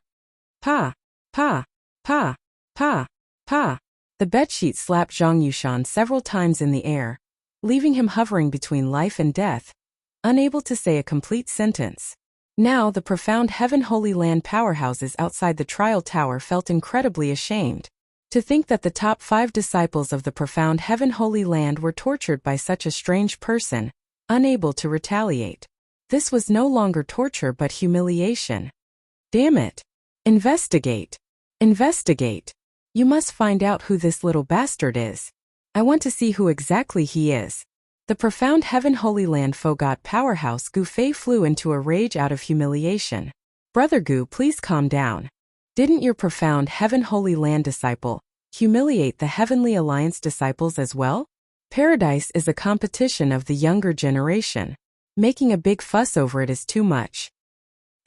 Pa! Pa! Pa! Pa! Pa! The bedsheet slapped Zhang Yushan several times in the air, leaving him hovering between life and death, unable to say a complete sentence. Now the profound Heaven Holy Land powerhouses outside the trial tower felt incredibly ashamed. To think that the top 5 disciples of the profound Heaven Holy Land were tortured by such a strange person, unable to retaliate. This was no longer torture but humiliation. Damn it! Investigate! Investigate! You must find out who this little bastard is. I want to see who exactly he is. The profound Heaven Holy Land Fogot powerhouse Gu Fei flew into a rage out of humiliation. Brother Gu, please calm down. Didn't your profound Heaven Holy Land disciple humiliate the Heavenly Alliance disciples as well? Paradise is a competition of the younger generation. Making a big fuss over it is too much.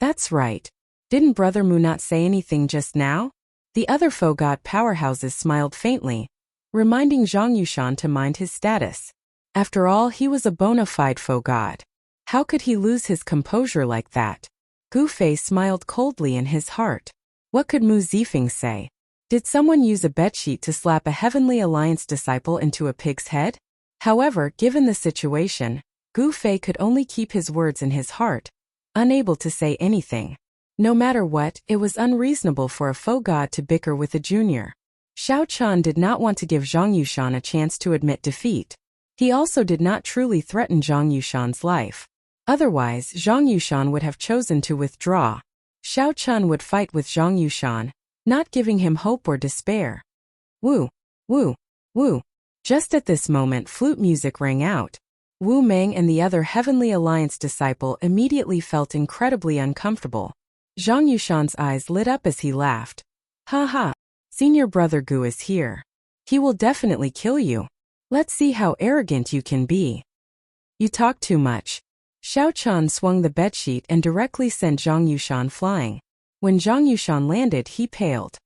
That's right. Didn't Brother Mu not say anything just now? The other Fogot powerhouses smiled faintly, reminding Zhang Yushan to mind his status. After all, he was a bona fide Fogot. How could he lose his composure like that? Gu Fei smiled coldly in his heart. What could Mu Zifeng say? Did someone use a bedsheet to slap a Heavenly Alliance disciple into a pig's head? However, given the situation, Gu Fei could only keep his words in his heart, unable to say anything. No matter what, it was unreasonable for a Fogot to bicker with a junior. Xiao Chan did not want to give Zhang Yushan a chance to admit defeat. He also did not truly threaten Zhang Yushan's life. Otherwise, Zhang Yushan would have chosen to withdraw. Xiao Chun would fight with Zhang Yushan, not giving him hope or despair. Woo! Woo! Woo! Just at this moment, flute music rang out. Wu Meng and the other Heavenly Alliance disciple immediately felt incredibly uncomfortable. Zhang Yushan's eyes lit up as he laughed. Ha ha! Senior brother Gu is here. He will definitely kill you. Let's see how arrogant you can be. You talk too much. Xiao Chan swung the bedsheet and directly sent Zhang Yushan flying. When Zhang Yushan landed, he paled.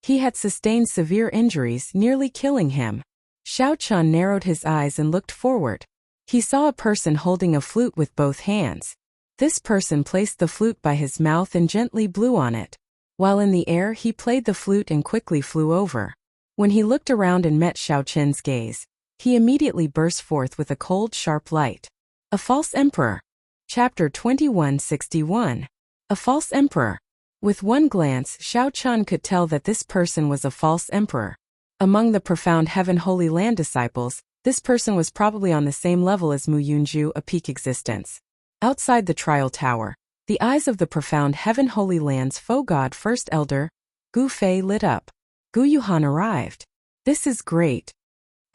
He had sustained severe injuries, nearly killing him. Xiao Chan narrowed his eyes and looked forward. He saw a person holding a flute with both hands. This person placed the flute by his mouth and gently blew on it. While in the air, he played the flute and quickly flew over. When he looked around and met Xiao Chen's gaze, he immediately burst forth with a cold, sharp light. A false emperor. Chapter 2161. A false emperor. With one glance, Xiao Chan could tell that this person was a false emperor. Among the profound Heaven Holy Land disciples, this person was probably on the same level as Mu Yunju, a peak existence. Outside the trial tower, the eyes of the profound Heaven Holy Land's faux god First Elder, Gu Fei, lit up. Gu Yuhan arrived. This is great.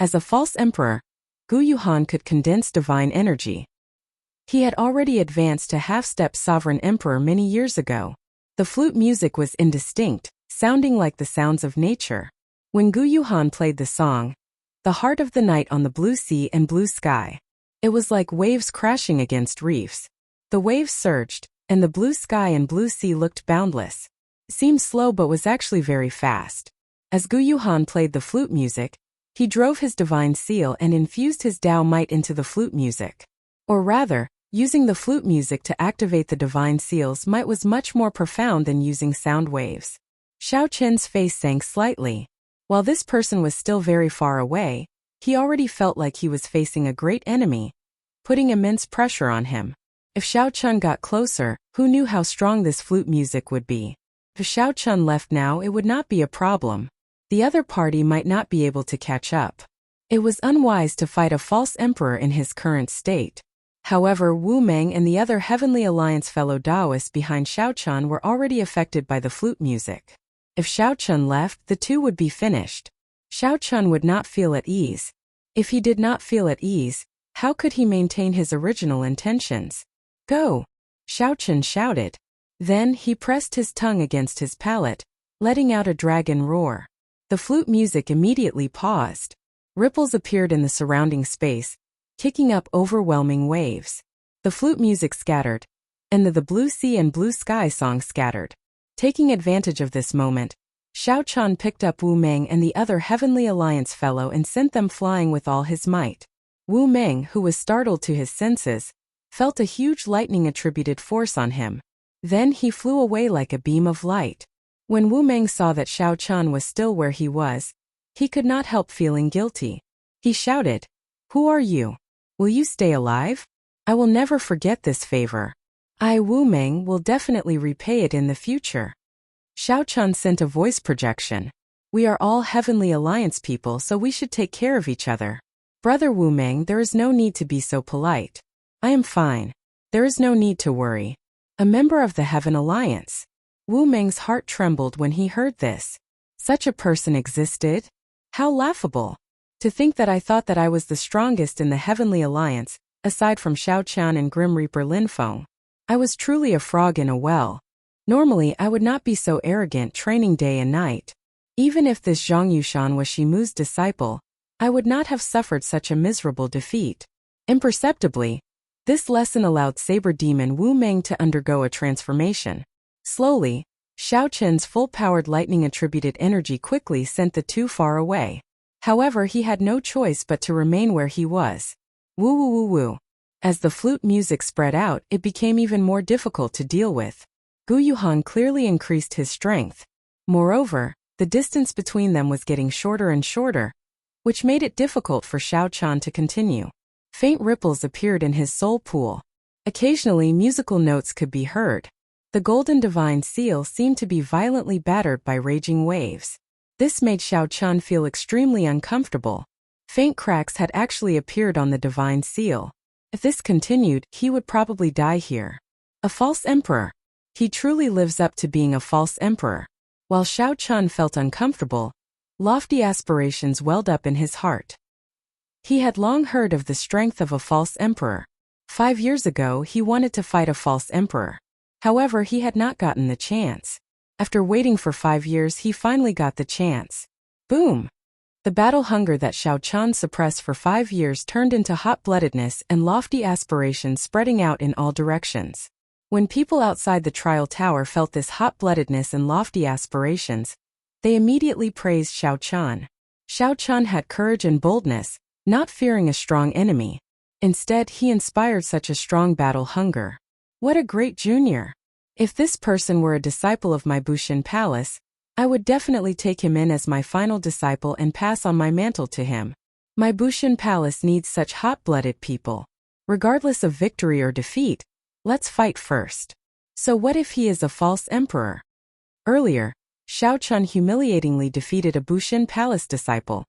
As a false emperor, Gu Yuhan could condense divine energy. He had already advanced to half-step sovereign emperor many years ago. The flute music was indistinct, sounding like the sounds of nature. When Gu Yuhan played the song, The Heart of the Night on the Blue Sea and Blue Sky, it was like waves crashing against reefs. The waves surged, and the blue sky and blue sea looked boundless. It seemed slow but was actually very fast. As Gu Yuhan played the flute music, he drove his divine seal and infused his Tao might into the flute music. Or rather, using the flute music to activate the divine seal's might was much more profound than using sound waves. Xiao Chen's face sank slightly. While this person was still very far away, he already felt like he was facing a great enemy, putting immense pressure on him. If Xiao Chen got closer, who knew how strong this flute music would be? If Xiao Chen left now, it would not be a problem. The other party might not be able to catch up. It was unwise to fight a false emperor in his current state. However, Wu Meng and the other Heavenly Alliance fellow Taoists behind Xiao Chen were already affected by the flute music. If Xiao Chen left, the two would be finished. Xiao Chen would not feel at ease. If he did not feel at ease, how could he maintain his original intentions? Go! Xiao Chen shouted. Then he pressed his tongue against his palate, letting out a dragon roar. The flute music immediately paused. Ripples appeared in the surrounding space, kicking up overwhelming waves. The flute music scattered, and the Blue Sea and Blue Sky song scattered. Taking advantage of this moment, Xiao Chan picked up Wu Meng and the other Heavenly Alliance fellow and sent them flying with all his might. Wu Meng, who was startled to his senses, felt a huge lightning-attributed force on him. Then he flew away like a beam of light. When Wu Meng saw that Xiao Chan was still where he was, he could not help feeling guilty. He shouted, "Who are you? Will you stay alive? I will never forget this favor. I, Wu Meng, will definitely repay it in the future." Xiao Chan sent a voice projection. "We are all Heavenly Alliance people, so we should take care of each other. Brother Wu Meng, there is no need to be so polite. I am fine. There is no need to worry. A member of the Heaven Alliance." Wu Meng's heart trembled when he heard this. Such a person existed? How laughable! To think that I thought that I was the strongest in the Heavenly Alliance, aside from Xiao Chan and Grim Reaper Lin Feng. I was truly a frog in a well. Normally I would not be so arrogant, training day and night. Even if this Zhang Yushan was Shimu's disciple, I would not have suffered such a miserable defeat. Imperceptibly, this lesson allowed Saber Demon Wu Meng to undergo a transformation. Slowly, Xiao Chen's full-powered lightning-attributed energy quickly sent the two far away. However, he had no choice but to remain where he was. Woo woo woo woo. As the flute music spread out, it became even more difficult to deal with. Gu Yuhan clearly increased his strength. Moreover, the distance between them was getting shorter and shorter, which made it difficult for Xiao Chan to continue. Faint ripples appeared in his soul pool. Occasionally, musical notes could be heard. The golden divine seal seemed to be violently battered by raging waves. This made Xiao Chan feel extremely uncomfortable. Faint cracks had actually appeared on the divine seal. If this continued, he would probably die here. A false emperor. He truly lives up to being a false emperor. While Xiao Chan felt uncomfortable, lofty aspirations welled up in his heart. He had long heard of the strength of a false emperor. 5 years ago, he wanted to fight a false emperor. However, he had not gotten the chance. After waiting for 5 years, he finally got the chance. Boom! The battle hunger that Xiao Chan suppressed for 5 years turned into hot-bloodedness and lofty aspirations spreading out in all directions. When people outside the trial tower felt this hot-bloodedness and lofty aspirations, they immediately praised Xiao Chan. Xiao Chan had courage and boldness, not fearing a strong enemy. Instead, he inspired such a strong battle hunger. What a great junior! If this person were a disciple of my Bushin Palace, I would definitely take him in as my final disciple and pass on my mantle to him. My Bushin Palace needs such hot-blooded people. Regardless of victory or defeat, let's fight first. So what if he is a false emperor? Earlier, Xiao Chan humiliatingly defeated a Bushin Palace disciple,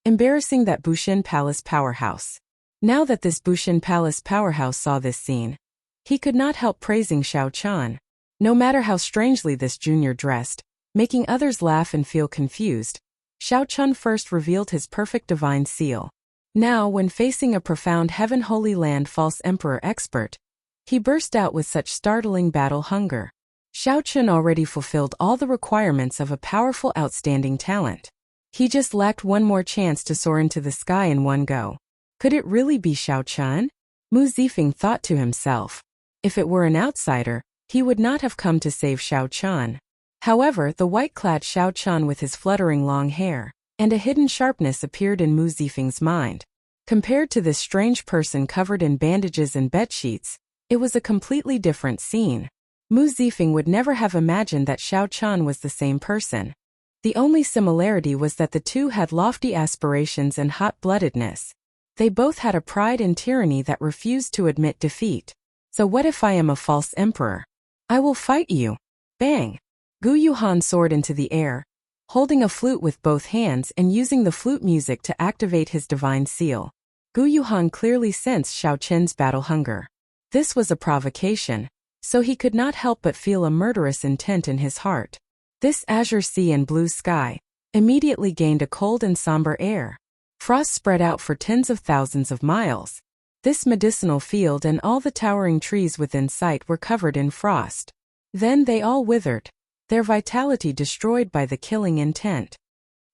embarrassing that Bushin Palace powerhouse. Now that this Bushin Palace powerhouse saw this scene, he could not help praising Xiao Chan. No matter how strangely this junior dressed, making others laugh and feel confused, Xiao Chan first revealed his perfect divine seal. Now, when facing a profound Heaven Holy Land false emperor expert, he burst out with such startling battle hunger. Xiao Chan already fulfilled all the requirements of a powerful, outstanding talent. He just lacked one more chance to soar into the sky in one go. Could it really be Xiao Chan? Mu Zifeng thought to himself. If it were an outsider, he would not have come to save Xiao Chan. However, the white-clad Xiao Chan with his fluttering long hair and a hidden sharpness appeared in Mu Zifeng's mind. Compared to this strange person covered in bandages and bedsheets, it was a completely different scene. Mu Zifeng would never have imagined that Xiao Chan was the same person. The only similarity was that the two had lofty aspirations and hot-bloodedness. They both had a pride and tyranny that refused to admit defeat. So what if I am a false emperor? I will fight you. Bang! Gu Yuhan soared into the air, holding a flute with both hands and using the flute music to activate his divine seal. Gu Yuhan clearly sensed Xiao Chen's battle hunger. This was a provocation, so he could not help but feel a murderous intent in his heart. This azure sea and blue sky immediately gained a cold and somber air. Frost spread out for tens of thousands of miles. This medicinal field and all the towering trees within sight were covered in frost. Then they all withered, their vitality destroyed by the killing intent.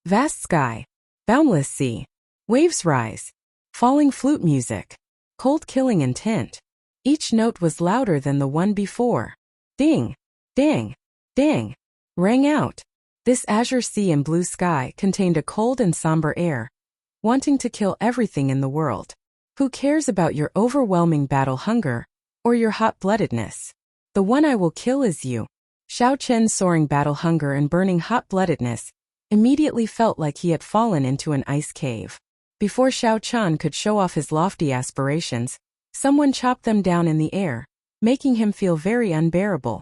Vast sky, boundless sea, waves rise, falling flute music, cold killing intent. Each note was louder than the one before. Ding, dang, dang, rang out. This azure sea and blue sky contained a cold and somber air, wanting to kill everything in the world. Who cares about your overwhelming battle hunger or your hot-bloodedness? The one I will kill is you. Xiao Chen's soaring battle hunger and burning hot-bloodedness immediately felt like he had fallen into an ice cave. Before Xiao Chan could show off his lofty aspirations, someone chopped them down in the air, making him feel very unbearable.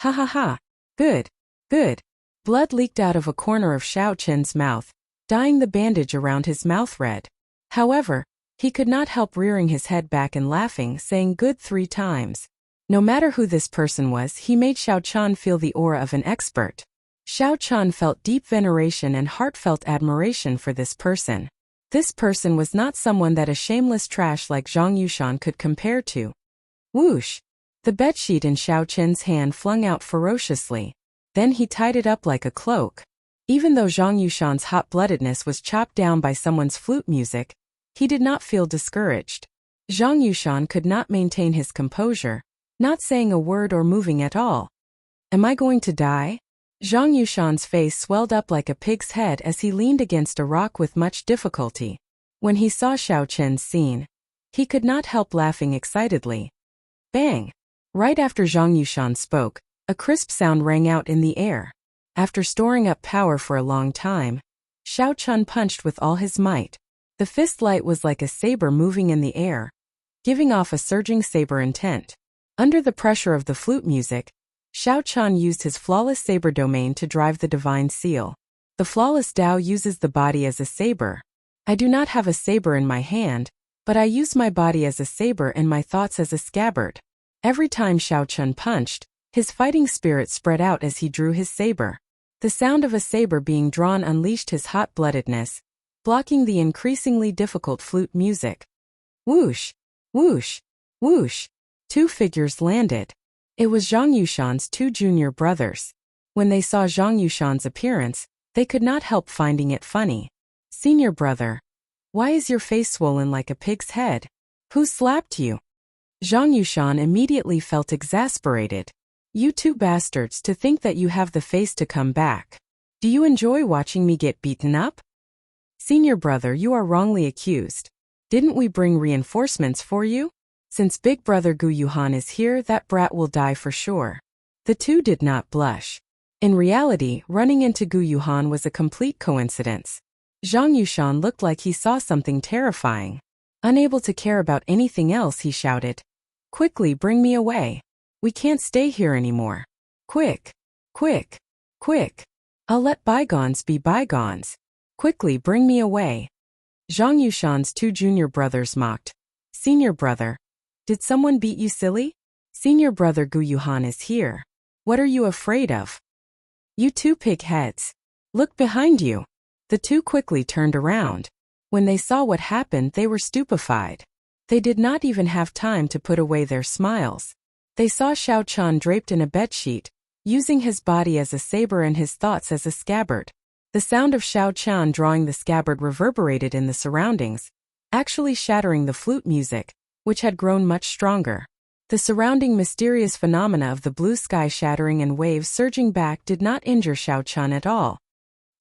Ha ha ha! Good, good. Blood leaked out of a corner of Xiao Chen's mouth, dyeing the bandage around his mouth red. However, he could not help rearing his head back and laughing, saying good 3 times. No matter who this person was, he made Xiao Chan feel the aura of an expert. Xiao Chan felt deep veneration and heartfelt admiration for this person. This person was not someone that a shameless trash like Zhang Yushan could compare to. Whoosh! The bedsheet in Xiao Chen's hand flung out ferociously. Then he tied it up like a cloak. Even though Zhang Yushan's hot-bloodedness was chopped down by someone's flute music, he did not feel discouraged. Zhang Yushan could not maintain his composure, not saying a word or moving at all. Am I going to die? Zhang Yushan's face swelled up like a pig's head as he leaned against a rock with much difficulty. When he saw Xiao Chen's scene, he could not help laughing excitedly. Bang! Right after Zhang Yushan spoke, a crisp sound rang out in the air. After storing up power for a long time, Xiao Chan punched with all his might. The fist light was like a saber moving in the air, giving off a surging saber intent. Under the pressure of the flute music, Xiao Chan used his flawless saber domain to drive the divine seal. The flawless Tao uses the body as a saber. I do not have a saber in my hand, but I use my body as a saber and my thoughts as a scabbard. Every time Xiao Chan punched, his fighting spirit spread out as he drew his saber. The sound of a saber being drawn unleashed his hot-bloodedness, blocking the increasingly difficult flute music. Whoosh! Whoosh! Whoosh! 2 figures landed. It was Zhang Yushan's 2 junior brothers. When they saw Zhang Yushan's appearance, they could not help finding it funny. Senior brother, why is your face swollen like a pig's head? Who slapped you? Zhang Yushan immediately felt exasperated. You two bastards, to think that you have the face to come back. Do you enjoy watching me get beaten up? Senior brother, you are wrongly accused. Didn't we bring reinforcements for you? Since big brother Gu Yuhan is here, that brat will die for sure. The two did not blush. In reality, running into Gu Yuhan was a complete coincidence. Zhang Yushan looked like he saw something terrifying. Unable to care about anything else, he shouted, "Quickly bring me away. We can't stay here anymore. Quick, quick, quick. I'll let bygones be bygones. Quickly bring me away." Zhang Yushan's two junior brothers mocked. Senior brother, did someone beat you, silly? Senior brother Gu Yuhan is here. What are you afraid of? You two pig heads. Look behind you. The two quickly turned around. When they saw what happened, they were stupefied. They did not even have time to put away their smiles. They saw Xiao Chan draped in a bedsheet, using his body as a saber and his thoughts as a scabbard. The sound of Xiao Chan drawing the scabbard reverberated in the surroundings, actually shattering the flute music, which had grown much stronger. The surrounding mysterious phenomena of the blue sky shattering and waves surging back did not injure Xiao Chan at all.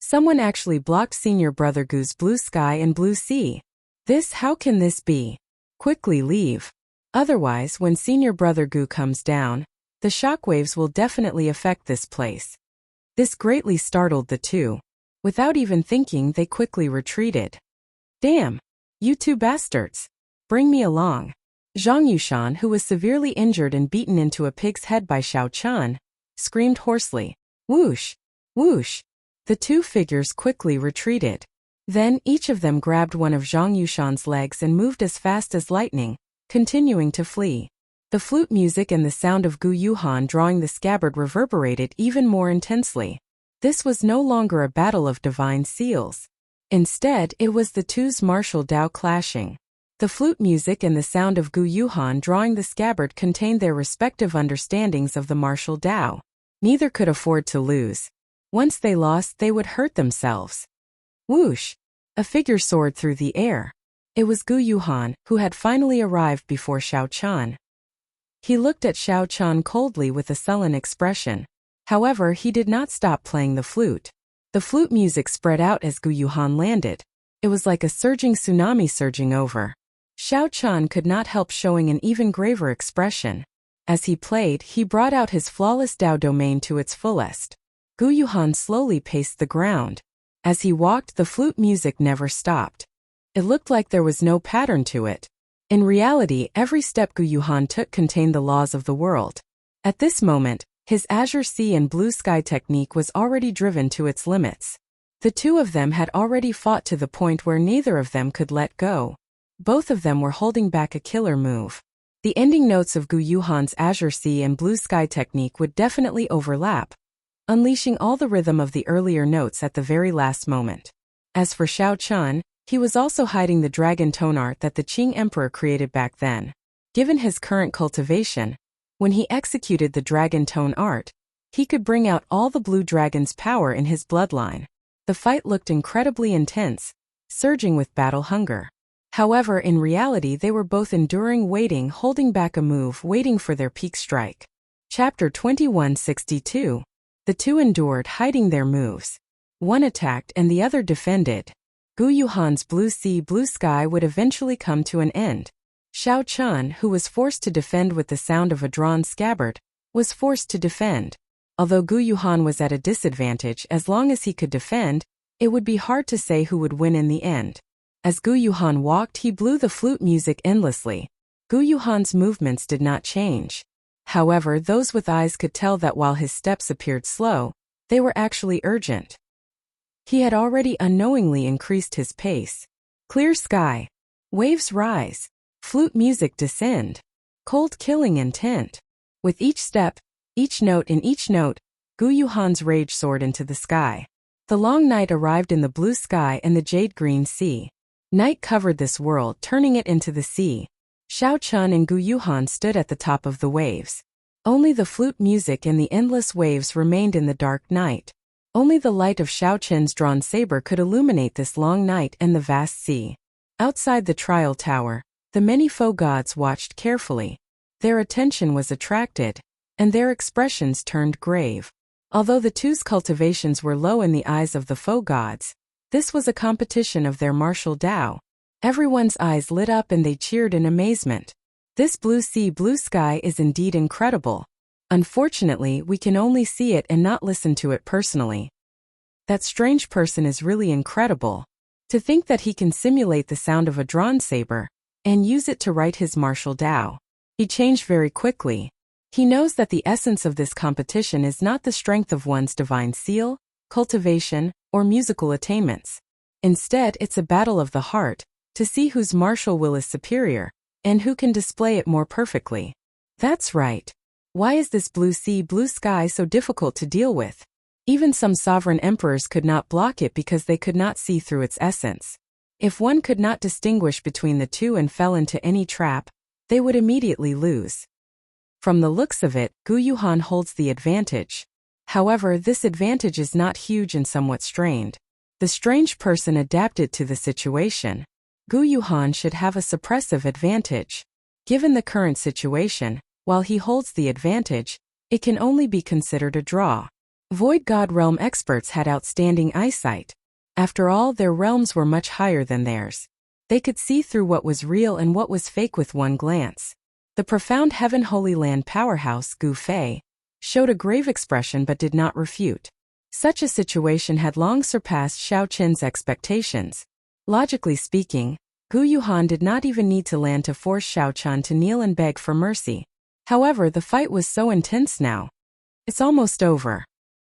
Someone actually blocked senior brother Gu's blue sky and blue sea. How can this be? Quickly leave. Otherwise, when senior brother Gu comes down, the shockwaves will definitely affect this place. This greatly startled the two. Without even thinking, they quickly retreated. Damn! You two bastards! Bring me along. Zhang Yushan, who was severely injured and beaten into a pig's head by Xiao Chan, screamed hoarsely. Whoosh! Whoosh! The two figures quickly retreated. Then each of them grabbed one of Zhang Yushan's legs and moved as fast as lightning, continuing to flee. The flute music and the sound of Gu Yuhan drawing the scabbard reverberated even more intensely. This was no longer a battle of divine seals. Instead, it was the two's martial Dao clashing. The flute music and the sound of Gu Yuhan drawing the scabbard contained their respective understandings of the martial Dao. Neither could afford to lose. Once they lost, they would hurt themselves. Whoosh! A figure soared through the air. It was Gu Yuhan, who had finally arrived before Xiao Chan. He looked at Xiao Chan coldly with a sullen expression. However, he did not stop playing the flute. The flute music spread out as Gu Yuhan landed. It was like a surging tsunami surging over. Xiao Chan could not help showing an even graver expression. As he played, he brought out his flawless Dao domain to its fullest. Gu Yuhan slowly paced the ground. As he walked, the flute music never stopped. It looked like there was no pattern to it. In reality, every step Gu Yuhan took contained the laws of the world. At this moment, his azure sea and blue sky technique was already driven to its limits. The two of them had already fought to the point where neither of them could let go. Both of them were holding back a killer move. The ending notes of Gu Yuhan's azure sea and blue sky technique would definitely overlap, unleashing all the rhythm of the earlier notes at the very last moment. As for Xiao Chan, he was also hiding the dragon tone art that the Qing emperor created back then. Given his current cultivation, when he executed the dragon tone art, he could bring out all the blue dragon's power in his bloodline. The fight looked incredibly intense, surging with battle hunger. However, in reality they were both enduring, waiting, holding back a move, waiting for their peak strike. Chapter 2162. The two endured, hiding their moves. One attacked and the other defended. Gu Yuhan's blue sea, blue sky would eventually come to an end. Xiao Chan, who was forced to defend with the sound of a drawn scabbard, was forced to defend. Although Gu Yuhan was at a disadvantage, as long as he could defend, it would be hard to say who would win in the end. As Gu Yuhan walked, he blew the flute music endlessly. Gu Yuhan's movements did not change. However, those with eyes could tell that while his steps appeared slow, they were actually urgent. He had already unknowingly increased his pace. Clear sky. Waves rise. Flute music descend. Cold killing intent. With each step, each note, Gu Yuhan's rage soared into the sky. The long night arrived in the blue sky and the jade-green sea. Night covered this world, turning it into the sea. Xiao Chan and Gu Yuhan stood at the top of the waves. Only the flute music and the endless waves remained in the dark night. Only the light of Xiao Qin's drawn saber could illuminate this long night and the vast sea. Outside the trial tower, the many foe gods watched carefully. Their attention was attracted, and their expressions turned grave. Although the two's cultivations were low in the eyes of the foe gods, this was a competition of their martial Tao. Everyone's eyes lit up and they cheered in amazement. This blue sea, blue sky is indeed incredible. Unfortunately, we can only see it and not listen to it personally. That strange person is really incredible. To think that he can simulate the sound of a drawn saber and use it to write his martial Tao. He changed very quickly. He knows that the essence of this competition is not the strength of one's divine seal, cultivation, or musical attainments. Instead, it's a battle of the heart, to see whose martial will is superior, and who can display it more perfectly. That's right. Why is this blue sea, blue sky so difficult to deal with? Even some sovereign emperors could not block it because they could not see through its essence. If one could not distinguish between the two and fell into any trap, they would immediately lose. From the looks of it, Gu Yuhan holds the advantage. However, this advantage is not huge and somewhat strained. The strange person adapted to the situation. Gu Yuhan should have a suppressive advantage. Given the current situation, while he holds the advantage, it can only be considered a draw. Void God realm experts had outstanding eyesight. After all, their realms were much higher than theirs. They could see through what was real and what was fake with one glance. The profound Heaven Holy Land powerhouse, Gu Fei, showed a grave expression but did not refute. Such a situation had long surpassed Xiao Qin's expectations. Logically speaking, Gu Yuhan did not even need to land to force Xiao Qin to kneel and beg for mercy. However, the fight was so intense now. It's almost over.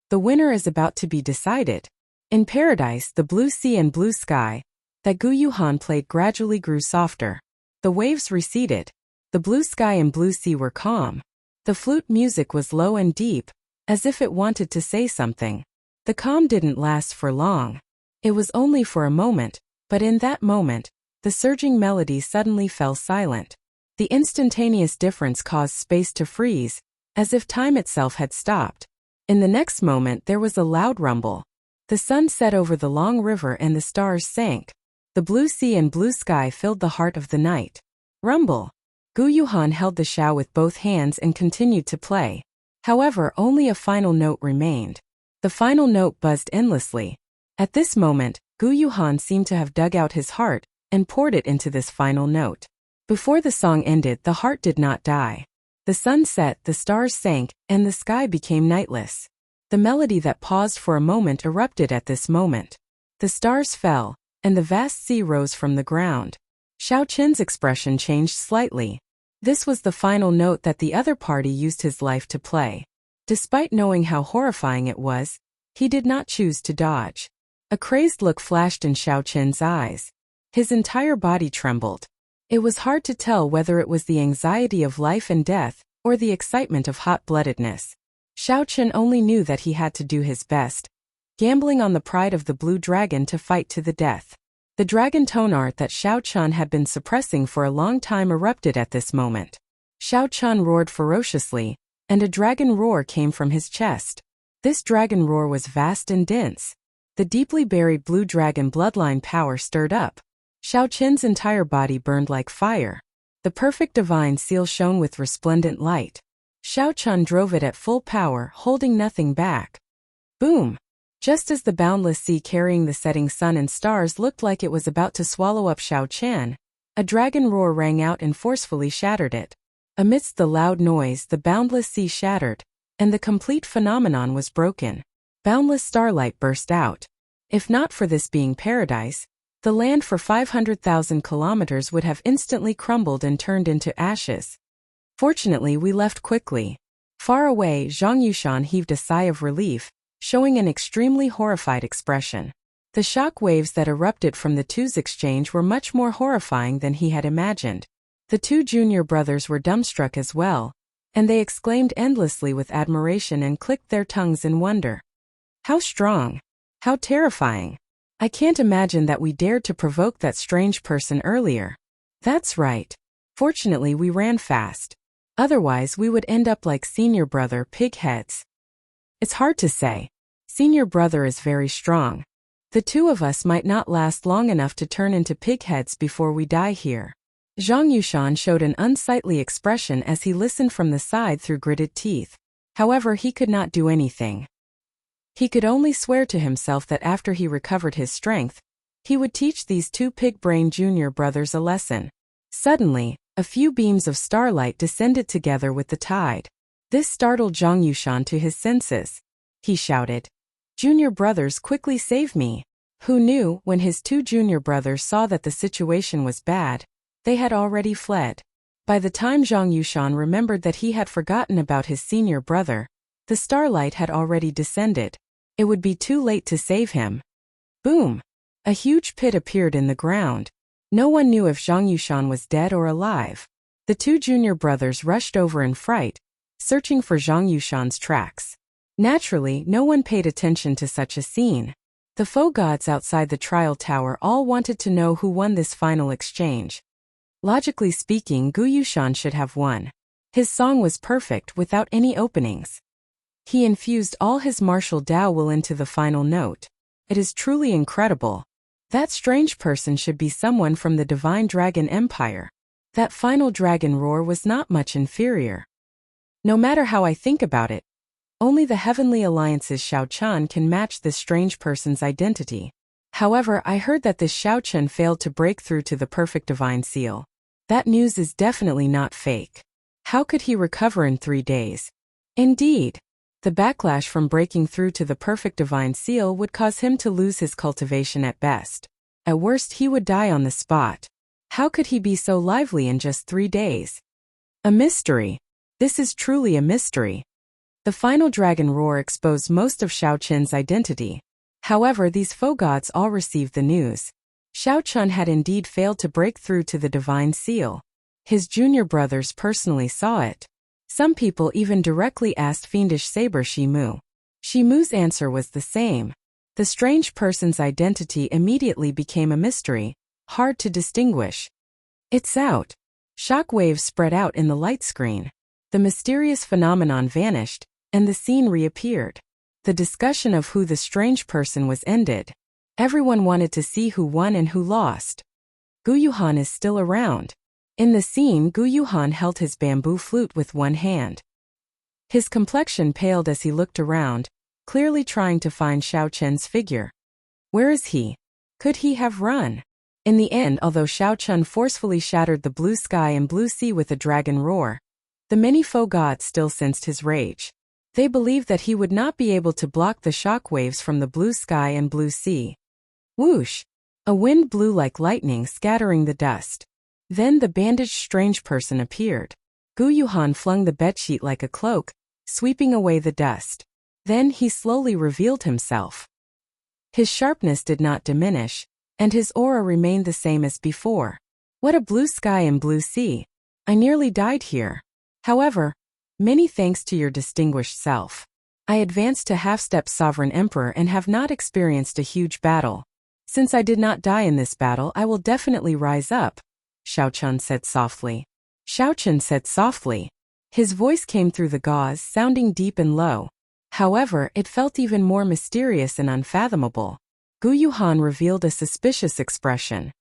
The winner is about to be decided. In paradise, the blue sea and blue sky that Gu Yuhan played gradually grew softer. The waves receded. The blue sky and blue sea were calm. The flute music was low and deep, as if it wanted to say something. The calm didn't last for long. It was only for a moment, but in that moment, the surging melody suddenly fell silent. The instantaneous difference caused space to freeze, as if time itself had stopped. In the next moment there was a loud rumble. The sun set over the long river and the stars sank. The blue sea and blue sky filled the heart of the night. Rumble. Gu Yuhan held the xiao with both hands and continued to play. However, only a final note remained. The final note buzzed endlessly. At this moment, Gu Yuhan seemed to have dug out his heart and poured it into this final note. Before the song ended, the heart did not die. The sun set, the stars sank, and the sky became nightless. The melody that paused for a moment erupted at this moment. The stars fell, and the vast sea rose from the ground. Xiao Qin's expression changed slightly. This was the final note that the other party used his life to play. Despite knowing how horrifying it was, he did not choose to dodge. A crazed look flashed in Xiao Qin's eyes. His entire body trembled. It was hard to tell whether it was the anxiety of life and death, or the excitement of hot-bloodedness. Xiao Qin only knew that he had to do his best, gambling on the pride of the blue dragon to fight to the death. The dragon tone art that Xiao Qin had been suppressing for a long time erupted at this moment. Xiao Qin roared ferociously, and a dragon roar came from his chest. This dragon roar was vast and dense. The deeply buried blue dragon bloodline power stirred up. Xiao Qin's entire body burned like fire. The perfect divine seal shone with resplendent light. Xiao Qin drove it at full power, holding nothing back. Boom! Just as the boundless sea carrying the setting sun and stars looked like it was about to swallow up Xiao Qin, a dragon roar rang out and forcefully shattered it. Amidst the loud noise, the boundless sea shattered, and the complete phenomenon was broken. Boundless starlight burst out. If not for this being paradise, the land for 500,000 kilometers would have instantly crumbled and turned into ashes. Fortunately, we left quickly. Far away, Zhang Yushan heaved a sigh of relief, showing an extremely horrified expression. The shock waves that erupted from the two's exchange were much more horrifying than he had imagined. The two junior brothers were dumbstruck as well, and they exclaimed endlessly with admiration and clicked their tongues in wonder. How strong! How terrifying! I can't imagine that we dared to provoke that strange person earlier. That's right. Fortunately, we ran fast. Otherwise we would end up like senior brother pigheads. It's hard to say. Senior brother is very strong. The two of us might not last long enough to turn into pigheads before we die here. Zhang Yushan showed an unsightly expression as he listened from the side through gritted teeth. However, he could not do anything. He could only swear to himself that after he recovered his strength, he would teach these two pig-brained junior brothers a lesson. Suddenly, a few beams of starlight descended together with the tide. This startled Zhang Yushan to his senses. He shouted, "Junior brothers, quickly save me!" Who knew, when his two junior brothers saw that the situation was bad, they had already fled. By the time Zhang Yushan remembered that he had forgotten about his senior brother, the starlight had already descended. It would be too late to save him. Boom! A huge pit appeared in the ground. No one knew if Zhang Yushan was dead or alive. The two junior brothers rushed over in fright, searching for Zhang Yushan's tracks. Naturally, no one paid attention to such a scene. The foe gods outside the trial tower all wanted to know who won this final exchange. Logically speaking, Gu Yushan should have won. His song was perfect without any openings. He infused all his martial Tao will into the final note. It is truly incredible. That strange person should be someone from the Divine Dragon Empire. That final dragon roar was not much inferior. No matter how I think about it, only the Heavenly Alliance's Xiao Chun can match this strange person's identity. However, I heard that this Xiao Chun failed to break through to the perfect divine seal. That news is definitely not fake. How could he recover in 3 days? Indeed, the backlash from breaking through to the perfect divine seal would cause him to lose his cultivation at best. At worst, he would die on the spot. How could he be so lively in just 3 days? A mystery. This is truly a mystery. The final dragon roar exposed most of Xiao Chun's identity. However, these foe gods all received the news. Xiao Chun had indeed failed to break through to the divine seal. His junior brothers personally saw it. Some people even directly asked fiendish saber Shimu. Shimu's answer was the same. The strange person's identity immediately became a mystery, hard to distinguish. It's out. Shock waves spread out in the light screen. The mysterious phenomenon vanished, and the scene reappeared. The discussion of who the strange person was ended. Everyone wanted to see who won and who lost. Gu Yuhan is still around. In the scene, Gu Yuhan held his bamboo flute with one hand. His complexion paled as he looked around, clearly trying to find Xiao Chun's figure. Where is he? Could he have run? In the end, although Xiao Chun forcefully shattered the blue sky and blue sea with a dragon roar, the many foe gods still sensed his rage. They believed that he would not be able to block the shock waves from the blue sky and blue sea. Whoosh! A wind blew like lightning, scattering the dust. Then the bandaged strange person appeared. Gu Yuhan flung the bedsheet like a cloak, sweeping away the dust. Then he slowly revealed himself. His sharpness did not diminish, and his aura remained the same as before. What a blue sky and blue sea! I nearly died here. However, many thanks to your distinguished self. I advanced to half-step sovereign emperor and have not experienced a huge battle. Since I did not die in this battle, I will definitely rise up, Xiao Chun said softly. Xiao Chun said softly. His voice came through the gauze, sounding deep and low. However, it felt even more mysterious and unfathomable. Gu Yuhan revealed a suspicious expression.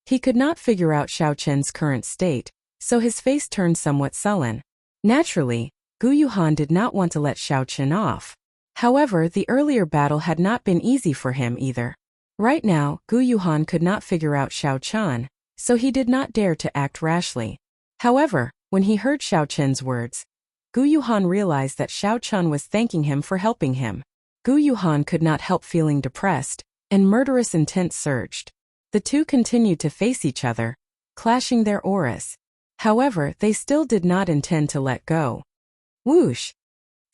He could not figure out Xiao Chun's current state, so his face turned somewhat sullen. Naturally, Gu Yuhan did not want to let Xiao Chun off. However, the earlier battle had not been easy for him either. Right now, Gu Yuhan could not figure out Xiao Chun, so he did not dare to act rashly. However, when he heard Xiao Chun's words, Gu Yuhan realized that Xiao Chun was thanking him for helping him. Gu Yuhan could not help feeling depressed, and murderous intent surged. The two continued to face each other, clashing their auras. However, they still did not intend to let go. Whoosh!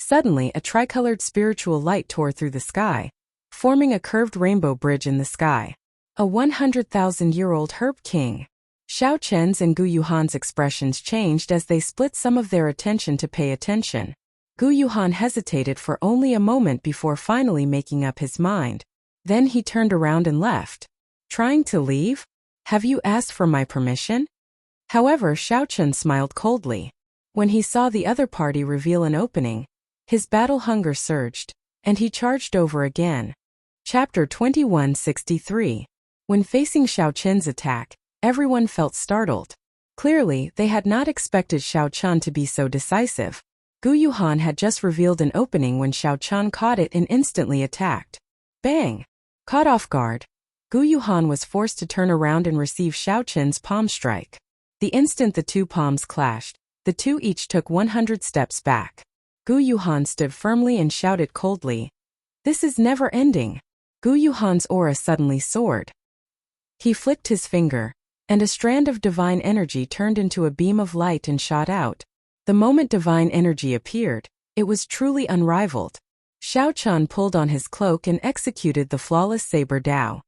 Suddenly, a tricolored spiritual light tore through the sky, forming a curved rainbow bridge in the sky. A 100,000-year-old herb king. Xiao Chun's and Gu Yuhan's expressions changed as they split some of their attention to pay attention. Gu Yuhan hesitated for only a moment before finally making up his mind. Then he turned around and left. Trying to leave? Have you asked for my permission? However, Xiao Chun smiled coldly. When he saw the other party reveal an opening, his battle hunger surged, and he charged over again. Chapter 2163. When facing Xiao Qian's attack, everyone felt startled. Clearly, they had not expected Xiao Qian to be so decisive. Gu Yuhan had just revealed an opening when Xiao Qian caught it and instantly attacked. Bang! Caught off guard, Gu Yuhan was forced to turn around and receive Xiao Qian's palm strike. The instant the two palms clashed, the two each took 100 steps back. Gu Yuhan stood firmly and shouted coldly, "This is never ending." Gu Yuhan's aura suddenly soared. He flicked his finger, and a strand of divine energy turned into a beam of light and shot out. The moment divine energy appeared, it was truly unrivaled. Xiao Qian pulled on his cloak and executed the flawless saber Dao.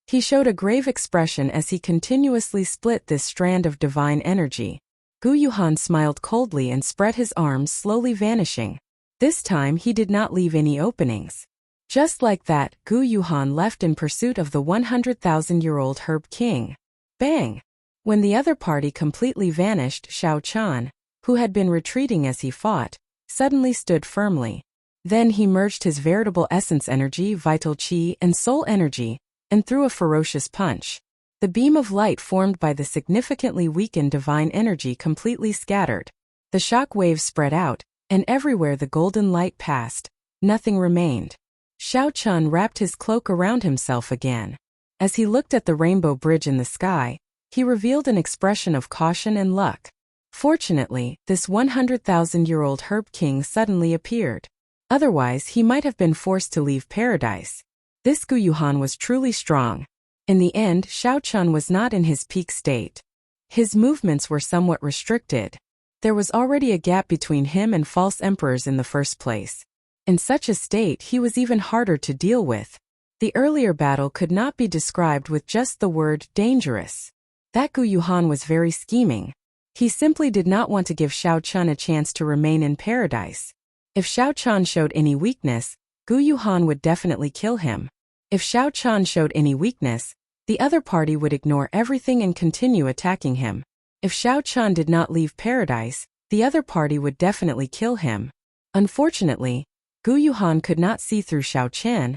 He showed a grave expression as he continuously split this strand of divine energy. Gu Yuhan smiled coldly and spread his arms, slowly vanishing. This time he did not leave any openings. Just like that, Gu Yuhan left in pursuit of the 100,000-year-old Herb King. Bang! When the other party completely vanished, Xiao Qian, who had been retreating as he fought, suddenly stood firmly. Then he merged his veritable essence energy, vital qi, and soul energy, and threw a ferocious punch. The beam of light formed by the significantly weakened divine energy completely scattered. The shock waves spread out, and everywhere the golden light passed, nothing remained. Xiao Qian wrapped his cloak around himself again. As he looked at the rainbow bridge in the sky, he revealed an expression of caution and luck. Fortunately, this 100,000-year-old Herb King suddenly appeared. Otherwise, he might have been forced to leave paradise. This Gu Yuhan was truly strong. In the end, Xiao Qian was not in his peak state. His movements were somewhat restricted. There was already a gap between him and false emperors in the first place. In such a state, he was even harder to deal with. The earlier battle could not be described with just the word dangerous. That Gu Yuhan was very scheming. He simply did not want to give Xiao Qian a chance to remain in paradise. If Xiao Qian showed any weakness, Gu Yuhan would definitely kill him. If Xiao Qian showed any weakness, the other party would ignore everything and continue attacking him. If Xiao Qian did not leave paradise, the other party would definitely kill him. Unfortunately, Gu Yuhan could not see through Xiao Qian,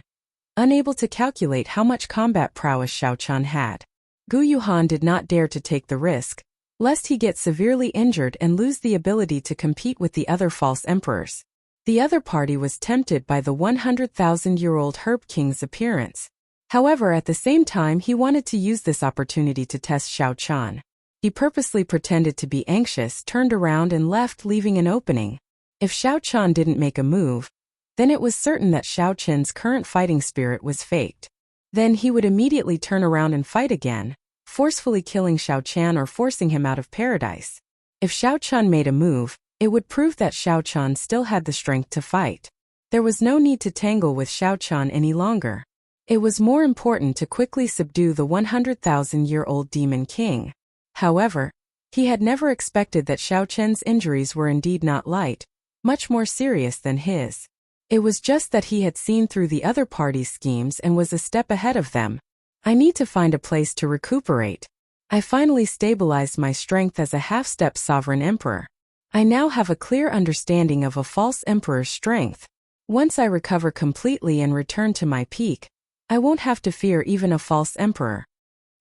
unable to calculate how much combat prowess Xiao Qian had. Gu Yuhan did not dare to take the risk, lest he get severely injured and lose the ability to compete with the other false emperors. The other party was tempted by the 100,000-year-old Herb King's appearance. However, at the same time, he wanted to use this opportunity to test Xiao Qian. He purposely pretended to be anxious, turned around and left, leaving an opening. If Xiao Qian didn't make a move, then it was certain that Xiao Qian's current fighting spirit was faked. Then he would immediately turn around and fight again, forcefully killing Xiao Qian or forcing him out of paradise. If Xiao Qian made a move, it would prove that Xiao Qian still had the strength to fight. There was no need to tangle with Xiao Qian any longer. It was more important to quickly subdue the 100,000-year-old Demon King. However, he had never expected that Xiao Qian's injuries were indeed not light, much more serious than his. It was just that he had seen through the other party's schemes and was a step ahead of them. I need to find a place to recuperate. I finally stabilized my strength as a half-step sovereign emperor. I now have a clear understanding of a false emperor's strength. Once I recover completely and return to my peak, I won't have to fear even a false emperor.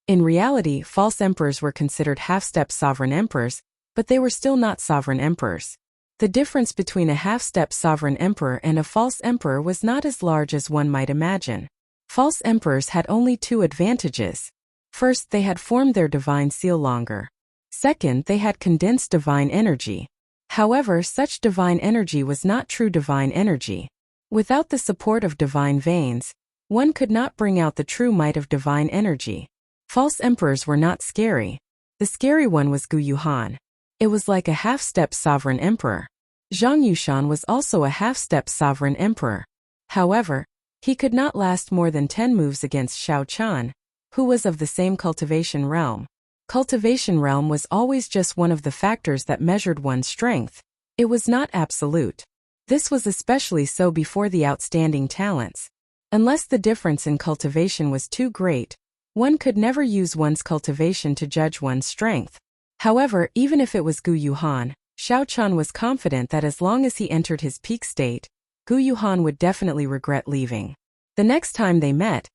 In reality, false emperors were considered half-step sovereign emperors, but they were still not sovereign emperors. The difference between a half-step sovereign emperor and a false emperor was not as large as one might imagine. False emperors had only two advantages. First, they had formed their divine seal longer. Second, they had condensed divine energy. However, such divine energy was not true divine energy. Without the support of divine veins, one could not bring out the true might of divine energy. False emperors were not scary. The scary one was Gu Yuhan. It was like a half-step sovereign emperor. Zhang Yushan was also a half-step sovereign emperor. However, he could not last more than 10 moves against Xiao Qian, who was of the same cultivation realm. Cultivation realm was always just one of the factors that measured one's strength. It was not absolute. This was especially so before the outstanding talents. Unless the difference in cultivation was too great, one could never use one's cultivation to judge one's strength. However, even if it was Gu Yuhan, Xiao Qian was confident that as long as he entered his peak state, Gu Yuhan would definitely regret leaving. The next time they met,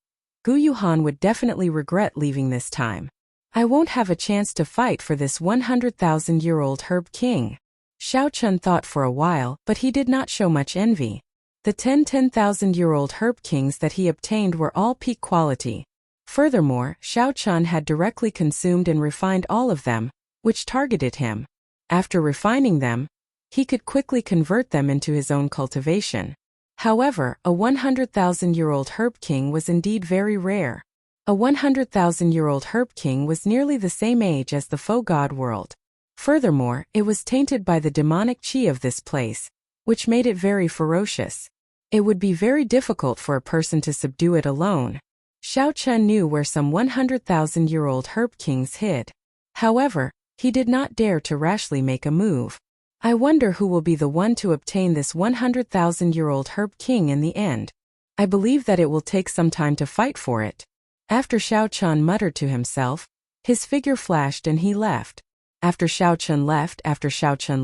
Gu Yuhan would definitely regret leaving this time. I won't have a chance to fight for this 100,000-year-old herb king. Xiao Qian thought for a while, but he did not show much envy. The 10,000-year-old herb kings that he obtained were all peak quality. Furthermore, Xiao Qian had directly consumed and refined all of them, which targeted him. After refining them, he could quickly convert them into his own cultivation. However, a 100,000-year-old herb king was indeed very rare. A 100,000-year-old herb king was nearly the same age as the faux god world. Furthermore, it was tainted by the demonic qi of this place, which made it very ferocious. It would be very difficult for a person to subdue it alone. Xiao Qian knew where some 100,000-year-old herb kings hid. However, he did not dare to rashly make a move. I wonder who will be the one to obtain this 100,000-year-old herb king in the end. I believe that it will take some time to fight for it. After Xiao Qian muttered to himself, his figure flashed and he left. After Xiao Qian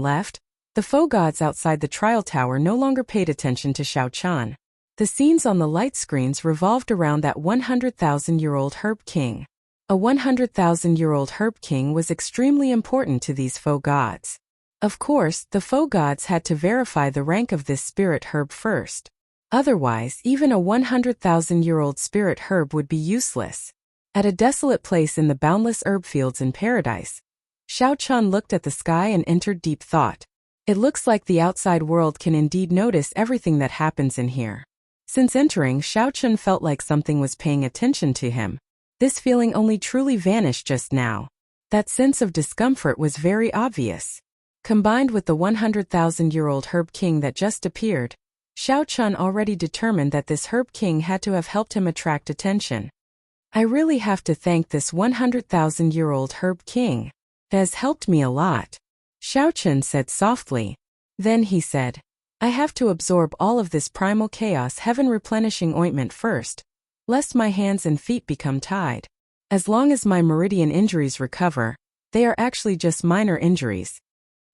left, the faux gods outside the trial tower no longer paid attention to Xiao Qian. The scenes on the light screens revolved around that 100,000-year-old herb king. A 100,000-year-old herb king was extremely important to these faux gods. Of course, the faux gods had to verify the rank of this spirit herb first. Otherwise, even a 100,000-year-old spirit herb would be useless. At a desolate place in the boundless herb fields in paradise, Xiao Qian looked at the sky and entered deep thought. It looks like the outside world can indeed notice everything that happens in here. Since entering, Xiao Qian felt like something was paying attention to him. This feeling only truly vanished just now. That sense of discomfort was very obvious. Combined with the 100,000-year-old herb king that just appeared, Xiao Qian already determined that this herb king had to have helped him attract attention. I really have to thank this 100,000-year-old herb king. It has helped me a lot. Xiao Qian said softly. Then he said, I have to absorb all of this primal chaos heaven replenishing ointment first, lest my hands and feet become tied. As long as my meridian injuries recover, they are actually just minor injuries.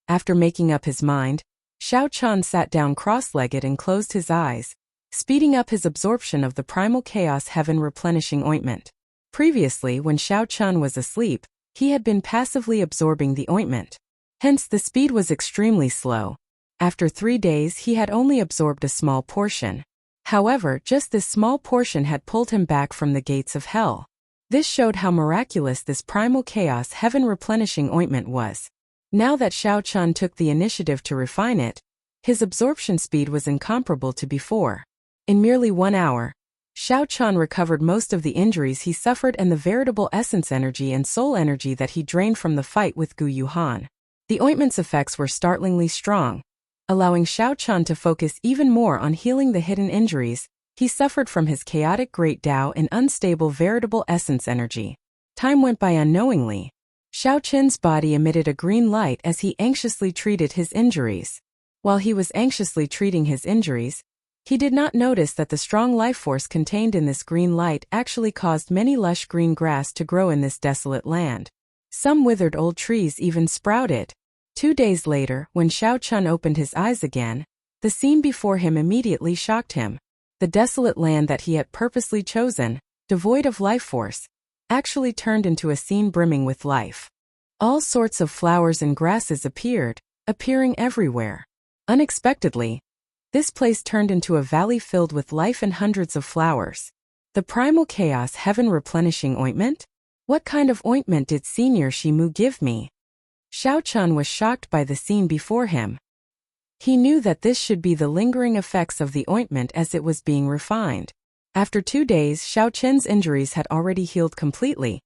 After making up his mind, Xiao Qian sat down cross-legged and closed his eyes, speeding up his absorption of the primal chaos heaven replenishing ointment. Previously, when Xiao Qian was asleep, he had been passively absorbing the ointment. Hence the speed was extremely slow. After 3 days he had only absorbed a small portion. However, just this small portion had pulled him back from the gates of hell. This showed how miraculous this primal chaos heaven replenishing ointment was. Now that Xiao Qian took the initiative to refine it, his absorption speed was incomparable to before. In merely 1 hour, Xiao Qian recovered most of the injuries he suffered and the veritable essence energy and soul energy that he drained from the fight with Gu Yuhan. The ointment's effects were startlingly strong, allowing Xiao Qian to focus even more on healing the hidden injuries he suffered from his chaotic great Tao and unstable veritable essence energy. Time went by unknowingly. Xiao Qian's body emitted a green light as he anxiously treated his injuries. While he was anxiously treating his injuries, he did not notice that the strong life force contained in this green light actually caused many lush green grass to grow in this desolate land. Some withered old trees even sprouted. 2 days later, when Xiao Qian opened his eyes again, the scene before him immediately shocked him. The desolate land that he had purposely chosen, devoid of life force, actually turned into a scene brimming with life. All sorts of flowers and grasses appearing everywhere. Unexpectedly, this place turned into a valley filled with life and hundreds of flowers. The primal chaos heaven replenishing ointment? What kind of ointment did Senior Shimu give me? Xiao Qian was shocked by the scene before him. He knew that this should be the lingering effects of the ointment as it was being refined. After 2 days, Xiao Qian's injuries had already healed completely,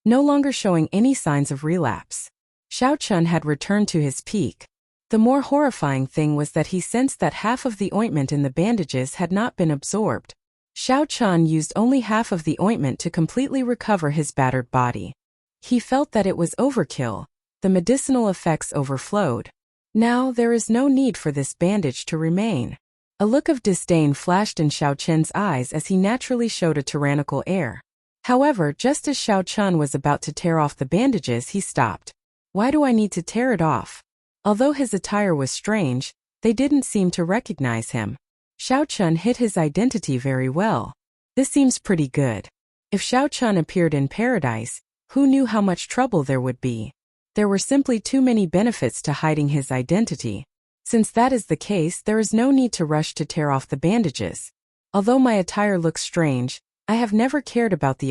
no longer showing any signs of relapse. Xiao Qian had returned to his peak. The more horrifying thing was that he sensed that half of the ointment in the bandages had not been absorbed. Xiao Qian used only half of the ointment to completely recover his battered body. He felt that it was overkill. The medicinal effects overflowed. Now there is no need for this bandage to remain. A look of disdain flashed in Xiao Qian's eyes as he naturally showed a tyrannical air. However, just as Xiao Qian was about to tear off the bandages, he stopped. Why do I need to tear it off? Although his attire was strange, they didn't seem to recognize him. Xiao Chun hid his identity very well. This seems pretty good. If Xiao Chun appeared in paradise, who knew how much trouble there would be? There were simply too many benefits to hiding his identity. Since that is the case, there is no need to rush to tear off the bandages. Although my attire looks strange, I have never cared about the